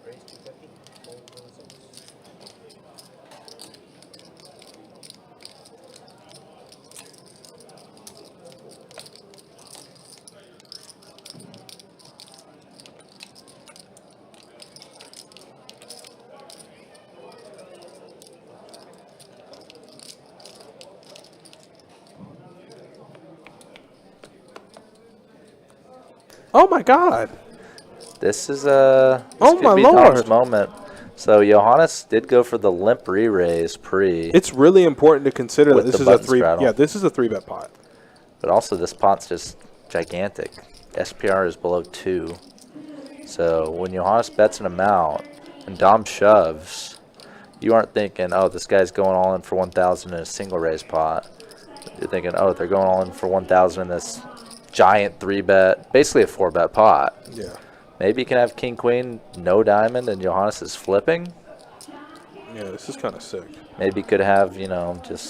Raise 250. Fold 26. Oh my God. This is this Oh could my be Lord. Tom's moment. So Johannes did go for the limp re-raise pre, It's really important to consider that With this the is a button three. straddle. Yeah, this is a 3-bet pot. but also this pot's just gigantic. SPR is below 2. So when Johannes bets an amount and Dom shoves, you aren't thinking, oh, this guy's going all in for 1,000 in a single raise pot. You're thinking, oh, they're going all in for 1,000 in this giant 3-bet, basically a 4-bet pot. Yeah. Maybe you can have king queen, no diamond, and Johannes is flipping. Yeah, this is kind of sick. Maybe you could have, you know, just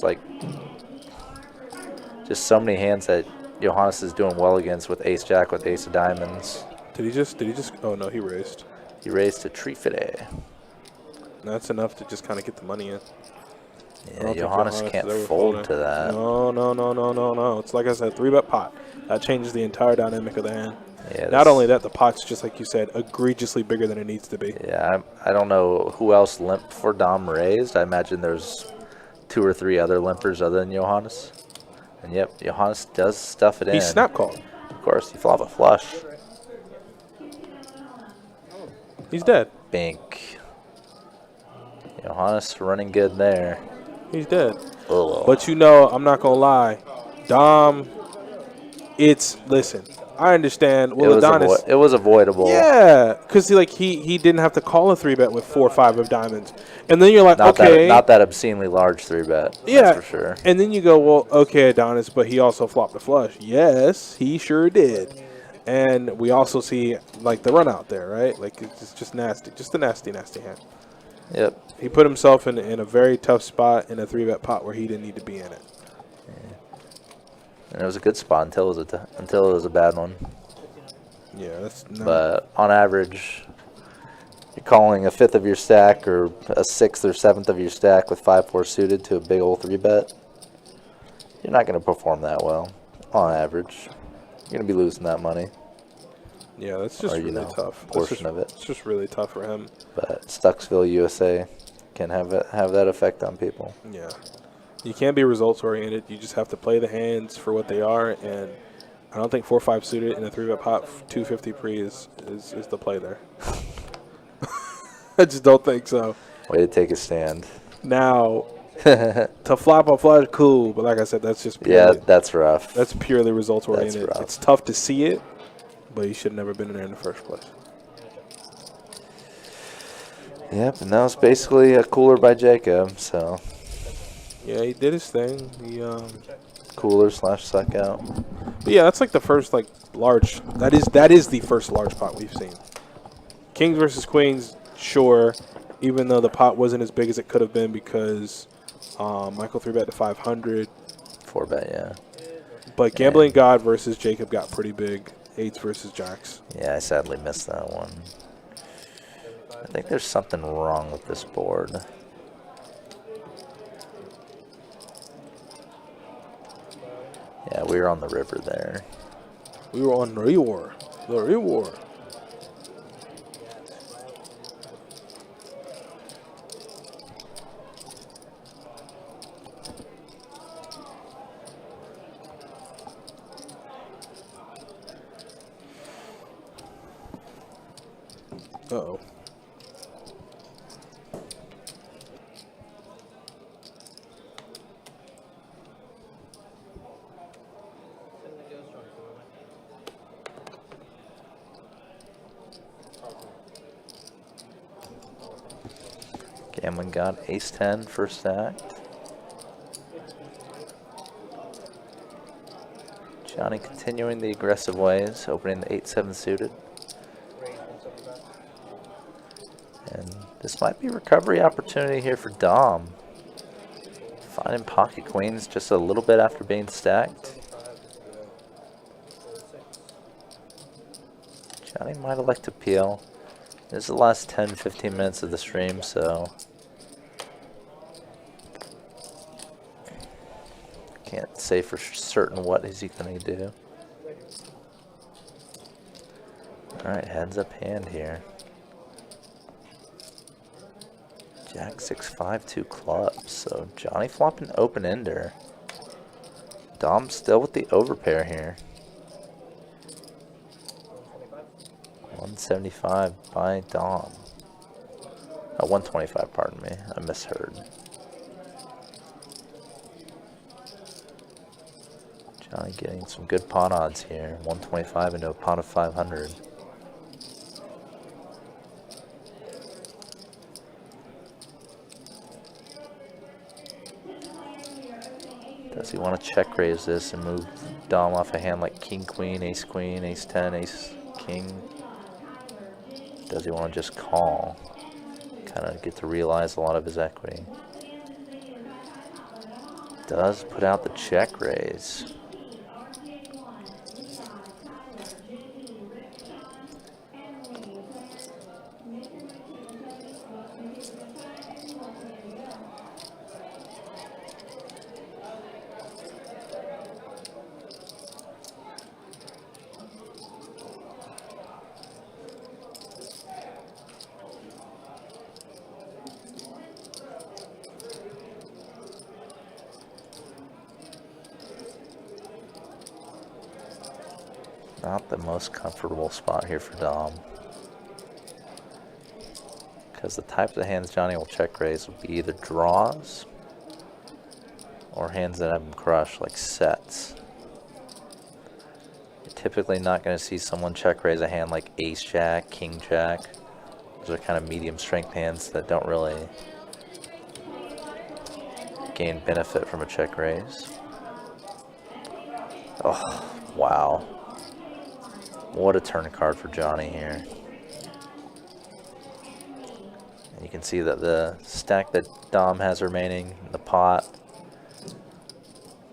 so many hands that Johannes is doing well against with ace jack with ace of diamonds. Did he just? Oh no, he raised. He raised to tree filet. That's enough to just kind of get the money in. I Yeah, don't think Johannes can't is ever fold folding. to that. No. It's like I said, 3-bet pot. That changes the entire dynamic of the hand. Yeah, Not only that, the pot's just like you said, egregiously bigger than it needs to be. Yeah, I don't know who else limped for Dom raised. I imagine there's 2 or 3 other limpers other than Johannes. And yep, Johannes does stuff it in. He snap called. Of course, you flop a flush. He's dead. Bink. Johannes running good there. He's dead. Ugh. But you know, I'm not gonna lie, Dom. Listen. I understand. Well, Adonis. It was avoidable. Yeah, because he didn't have to call a 3-bet with 4 or 5 of diamonds, and then you're like, okay, not that obscenely large 3-bet. yeah, that's for sure. And then you go, well, okay, Adonis, but he also flopped a flush. Yes, he sure did. And we also see like the run out there, right? Like it's just nasty, just a nasty hand. Yep. He put himself in a very tough spot in a 3-bet pot where he didn't need to be in it. And it was a good spot until it was a bad one. Yeah, that's not. But on average, you're calling a fifth of your stack or a sixth or seventh of your stack with 5-4 suited to a big old 3-bet. You're not going to perform that well on average. You're going to be losing that money. Yeah, that's just or, really tough. Portion of it. It's just really tough for him. But Stucksville, USA can have that effect on people. Yeah. You can't be results oriented. You just have to play the hands for what they are, and I don't think 4-5 suited in a 3-bet pot 250 pre is the play there. I just don't think so. Way to take a stand. Now, to flop a flush, cool, but like I said, that's just purely, that's rough. That's purely results oriented. That's rough. It's tough to see it, but you should have never been in there in the first place. Yep, and that was basically a cooler by Jacob, so. Yeah, he did his thing. He cooler / suck out. But yeah, that's like the first like large. That is the first large pot we've seen. Kings versus Queens, sure. Even though the pot wasn't as big as it could have been because Michael 3-bet to 500. 4-bet, yeah. But Gambling God versus Jacob got pretty big. 8s versus Jacks. Yeah, I sadly missed that one. I think there's something wrong with this board. Yeah, we were on the river there. We were on the river. The river. Uh-oh. Gambling God, ace-10, first act. Johnny continuing the aggressive ways, opening the 8-7 suited. And this might be a recovery opportunity here for Dom. Finding pocket queens just a little bit after being stacked. Johnny might elect to peel. This is the last 10-15 minutes of the stream, so can't say for certain what is he going to do. Alright, heads up hand here. Jack 6-5, 2 clubs. So Johnny flopping open ender. Dom still with the overpair here. 175 by Dom. 125, pardon me. I misheard. Johnny getting some good pot odds here. 125 into a pot of 500. Does he want to check raise this and move Dom off a hand like King Queen, Ace Queen, Ace 10, Ace King? Does he want to just call? Kind of get to realize a lot of his equity. Does put out the check raise. Not the most comfortable spot here for Dom. Because the types of hands Johnny will check raise will be either draws or hands that have him crushed, like sets. You're typically not going to see someone check raise a hand like Ace Jack, King Jack. Those are kind of medium strength hands that don't really gain benefit from a check raise. Oh, wow. What a turn card for Johnny here. And you can see that the stack that Dom has remaining in the pot,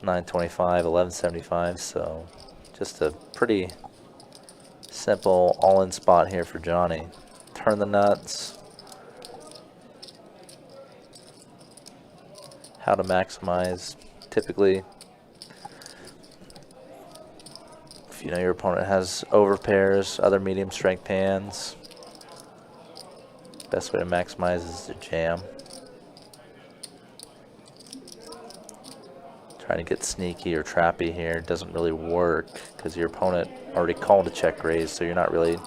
925, 1175. So just a pretty simple all-in spot here for Johnny. Turn the nuts. How to maximize. Typically, if you know your opponent has overpairs, other medium strength hands, best way to maximize is to jam. Trying to get sneaky or trappy here doesn't really work because your opponent already called a check raise, so you're not really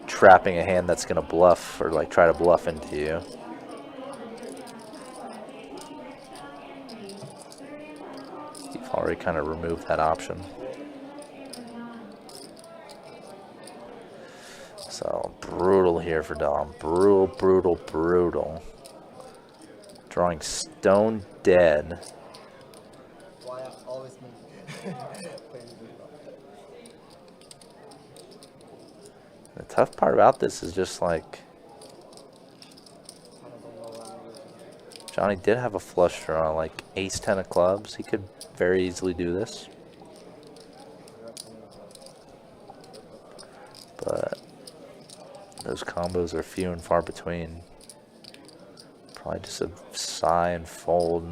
trapping a hand that's going to bluff or like try to bluff into you. You've already kind of removed that option. So brutal here for Dom. Brutal, brutal, brutal. Drawing stone dead. Why I always The tough part about this is just like Johnny did have a flush draw, like ace-10 of clubs. He could very easily do this. But those combos are few and far between. Probably just a sigh and fold.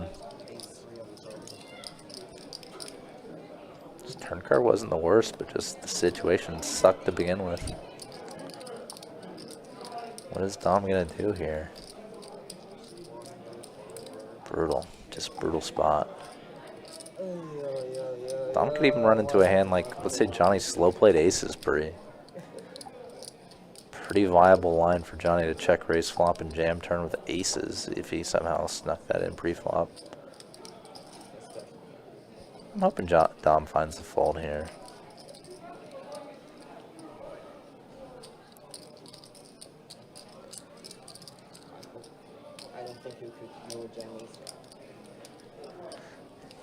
This turn card wasn't the worst, but just the situation sucked to begin with. What is Dom gonna do here? Brutal, just brutal spot. Dom could even run into a hand like, let's say Johnny slow played aces. Pretty viable line for Johnny to check raise flop and jam turn with aces if he somehow snuck that in pre-flop. I'm hoping Dom finds the fold here. I don't think you could know jam ace.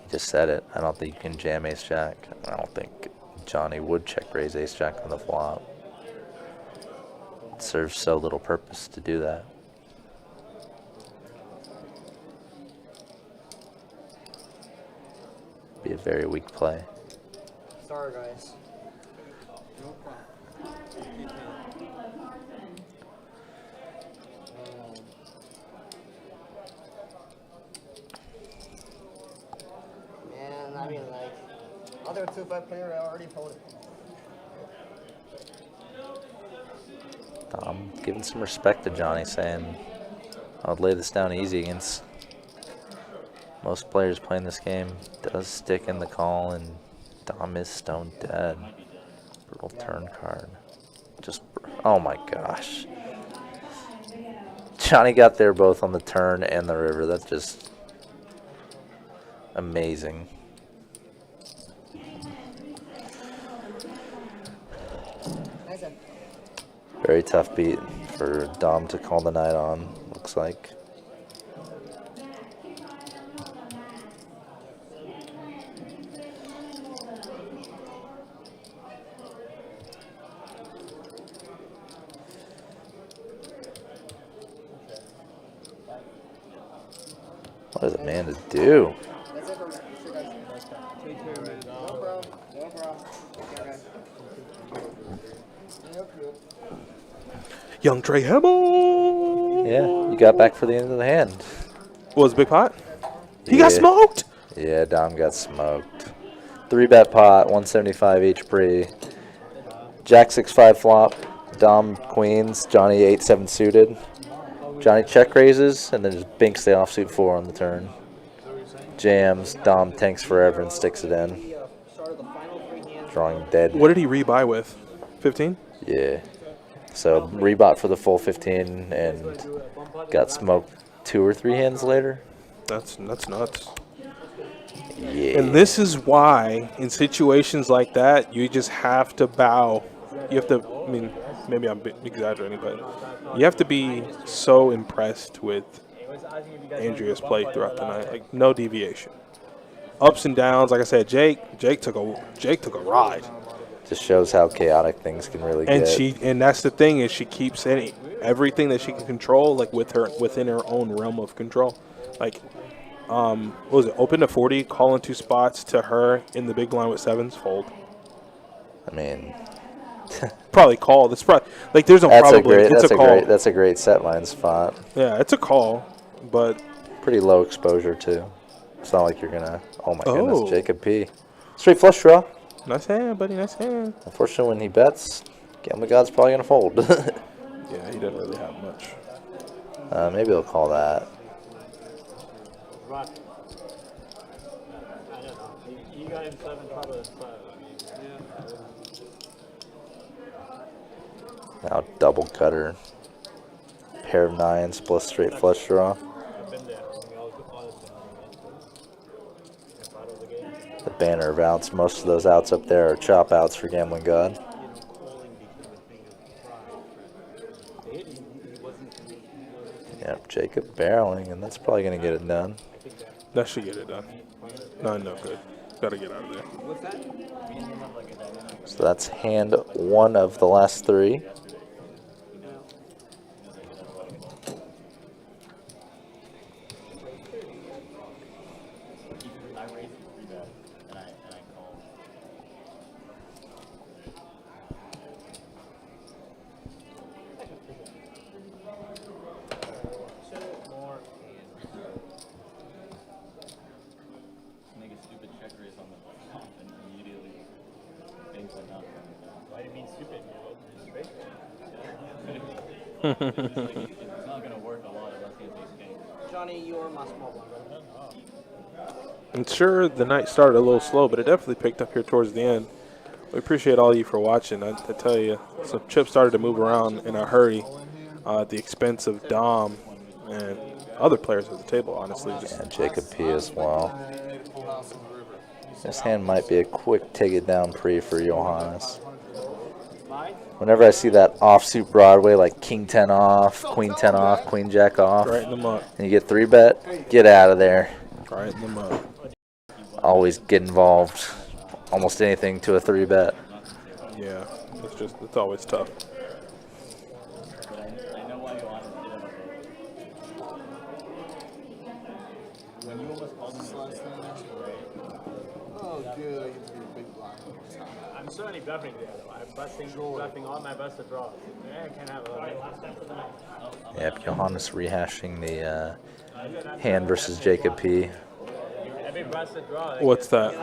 You just said it. I don't think you can jam ace jack. I don't think Johnny would check raise ace jack on the flop. It serves so little purpose to do that. Be a very weak play. Sorry, guys. Man, I mean, like, other 2-5 player I already folded. I'm giving some respect to Johnny, saying I would lay this down easy against most players playing this game. Does stick in the call, and Dom is stone dead. Brutal turn card. Just, oh my gosh. Johnny got there both on the turn and the river. That's just amazing. Very tough beat for Dom to call the night on, looks like. What is a man to do? Young Trey Hamill. Yeah, you got back for the end of the hand. What was big pot? He got smoked. Yeah, Dom got smoked. 3-bet pot, 175 each pre. Jack 6-5 flop. Dom queens. Johnny 8-7 suited. Johnny check raises and then just binks the offsuit 4 on the turn. Jams. Dom tanks forever and sticks it in. Drawing dead. What did he rebuy with? 15? Yeah. So rebought for the full 15 and got smoked 2 or 3 hands later. That's nuts. Yeah. And this is why, in situations like that, you just have to bow. You have to, I mean, maybe I'm exaggerating, but you have to be so impressed with Andrea's play throughout the night. Like, no deviation. Ups and downs, like I said, Jake took a ride. Just shows how chaotic things can really And get. and that's the thing is she keeps hitting everything that she can control like within her own realm of control. Like what was it? Open to 40, call in 2 spots to her in the big blind with 7s, fold. I mean, Probably call. That's probably like there's no that's probably. It's a call. That's a great set line spot. Yeah, it's a call, but Pretty low exposure too. It's not like you're gonna. Oh my Oh. goodness, Jacob P. Straight flush draw. nice hand, buddy. Nice hand. Unfortunately, when he bets, Gambling God's probably gonna fold. Yeah, he doesn't really have much. Maybe he'll call that. Rock. I don't know. He got himself in trouble as well. I mean, Now double cutter. Pair of 9s plus straight flush draw. I've been there. We all have been there. Part of the game. The banner of outs. Most of those outs up there are chop outs for Gambling God. Yep, Jacob barreling, and that's probably going to get it done. That should get it done. No good. Got to get out of there. So that's hand 1 of the last 3. I raised 3-bet and I called. More Make a stupid check raise on the top and immediately things went up. Why do you mean stupid? It's fake. It's not gonna work a lot unless he has ace king. Johnny, you're my small blind brother. And sure, the night started a little slow, but it definitely picked up here towards the end. We appreciate all of you for watching. I tell you, some chips started to move around in a hurry at the expense of Dom and other players at the table, honestly. And Jacob P as well. This hand might be a quick take it down pre for Johannes. Whenever I see that offsuit Broadway, like King 10 off, Queen 10 off, Queen Jack off, Right in the mud. and you get 3-bet, get out of there. Right in the mud. Always get involved. Almost anything to a 3-bet. Yeah, it's always tough. But I know why you honestly did have a vote. When you almost called him Oh, good. I get to be a big blind. I'm certainly bluffing there, though. I'm bluffing all my busted draws. Yeah, I can have a last time for the night. Yep, Johannes rehashing the hand versus Jacob P. Every busted draw. What's that?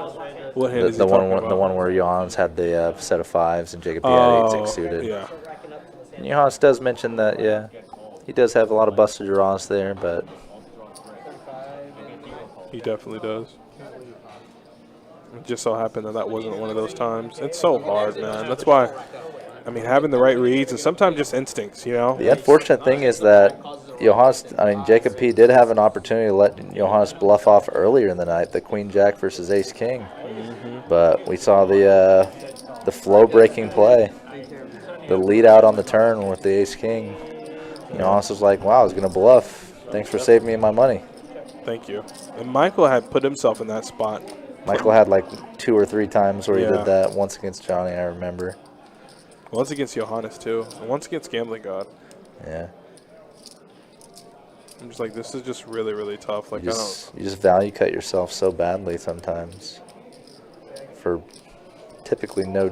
What hand is he The talking about? one where Johannes had the set of 5s and Jacob P had 8-6 suited. Yeah. And Johannes does mention that, yeah, he does have a lot of busted draws there, but He definitely does. It just so happened that wasn't one of those times. It's so hard, man. That's why, I mean, having the right reads and sometimes just instincts, you know? the unfortunate thing is that Jacob P did have an opportunity to let Johannes bluff off earlier in the night, the Queen Jack versus Ace King. But we saw the flow breaking play, the lead out on the turn with the Ace King. Johannes was like, wow, I was going to bluff. Thanks for saving me my money. Thank you. And Michael had put himself in that spot. Michael had like 2 or 3 times where he Yeah. did that. Once against Johnny, I remember. Once against Johannes, too. And once against Gambling God. Yeah. I'm just like, this is just really, really tough. Like, You just value cut yourself so badly sometimes for typically no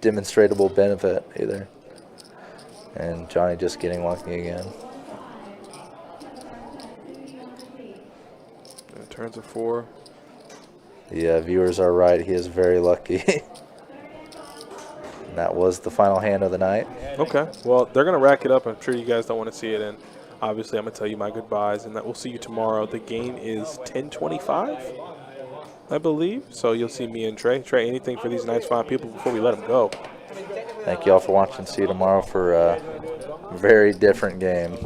demonstrable benefit either. And Johnny just getting lucky again. Turns a 4. The viewers are right. He is very lucky. And that was the final hand of the night. Okay. Well, they're going to rack it up. I'm sure you guys don't want to see it. And obviously, I'm going to tell you my goodbyes. And that we'll see you tomorrow. The game is 10:25, I believe. So you'll see me and Trey. Trey, anything for these nice, fine people before we let them go? Thank you all for watching. See you tomorrow for a very different game.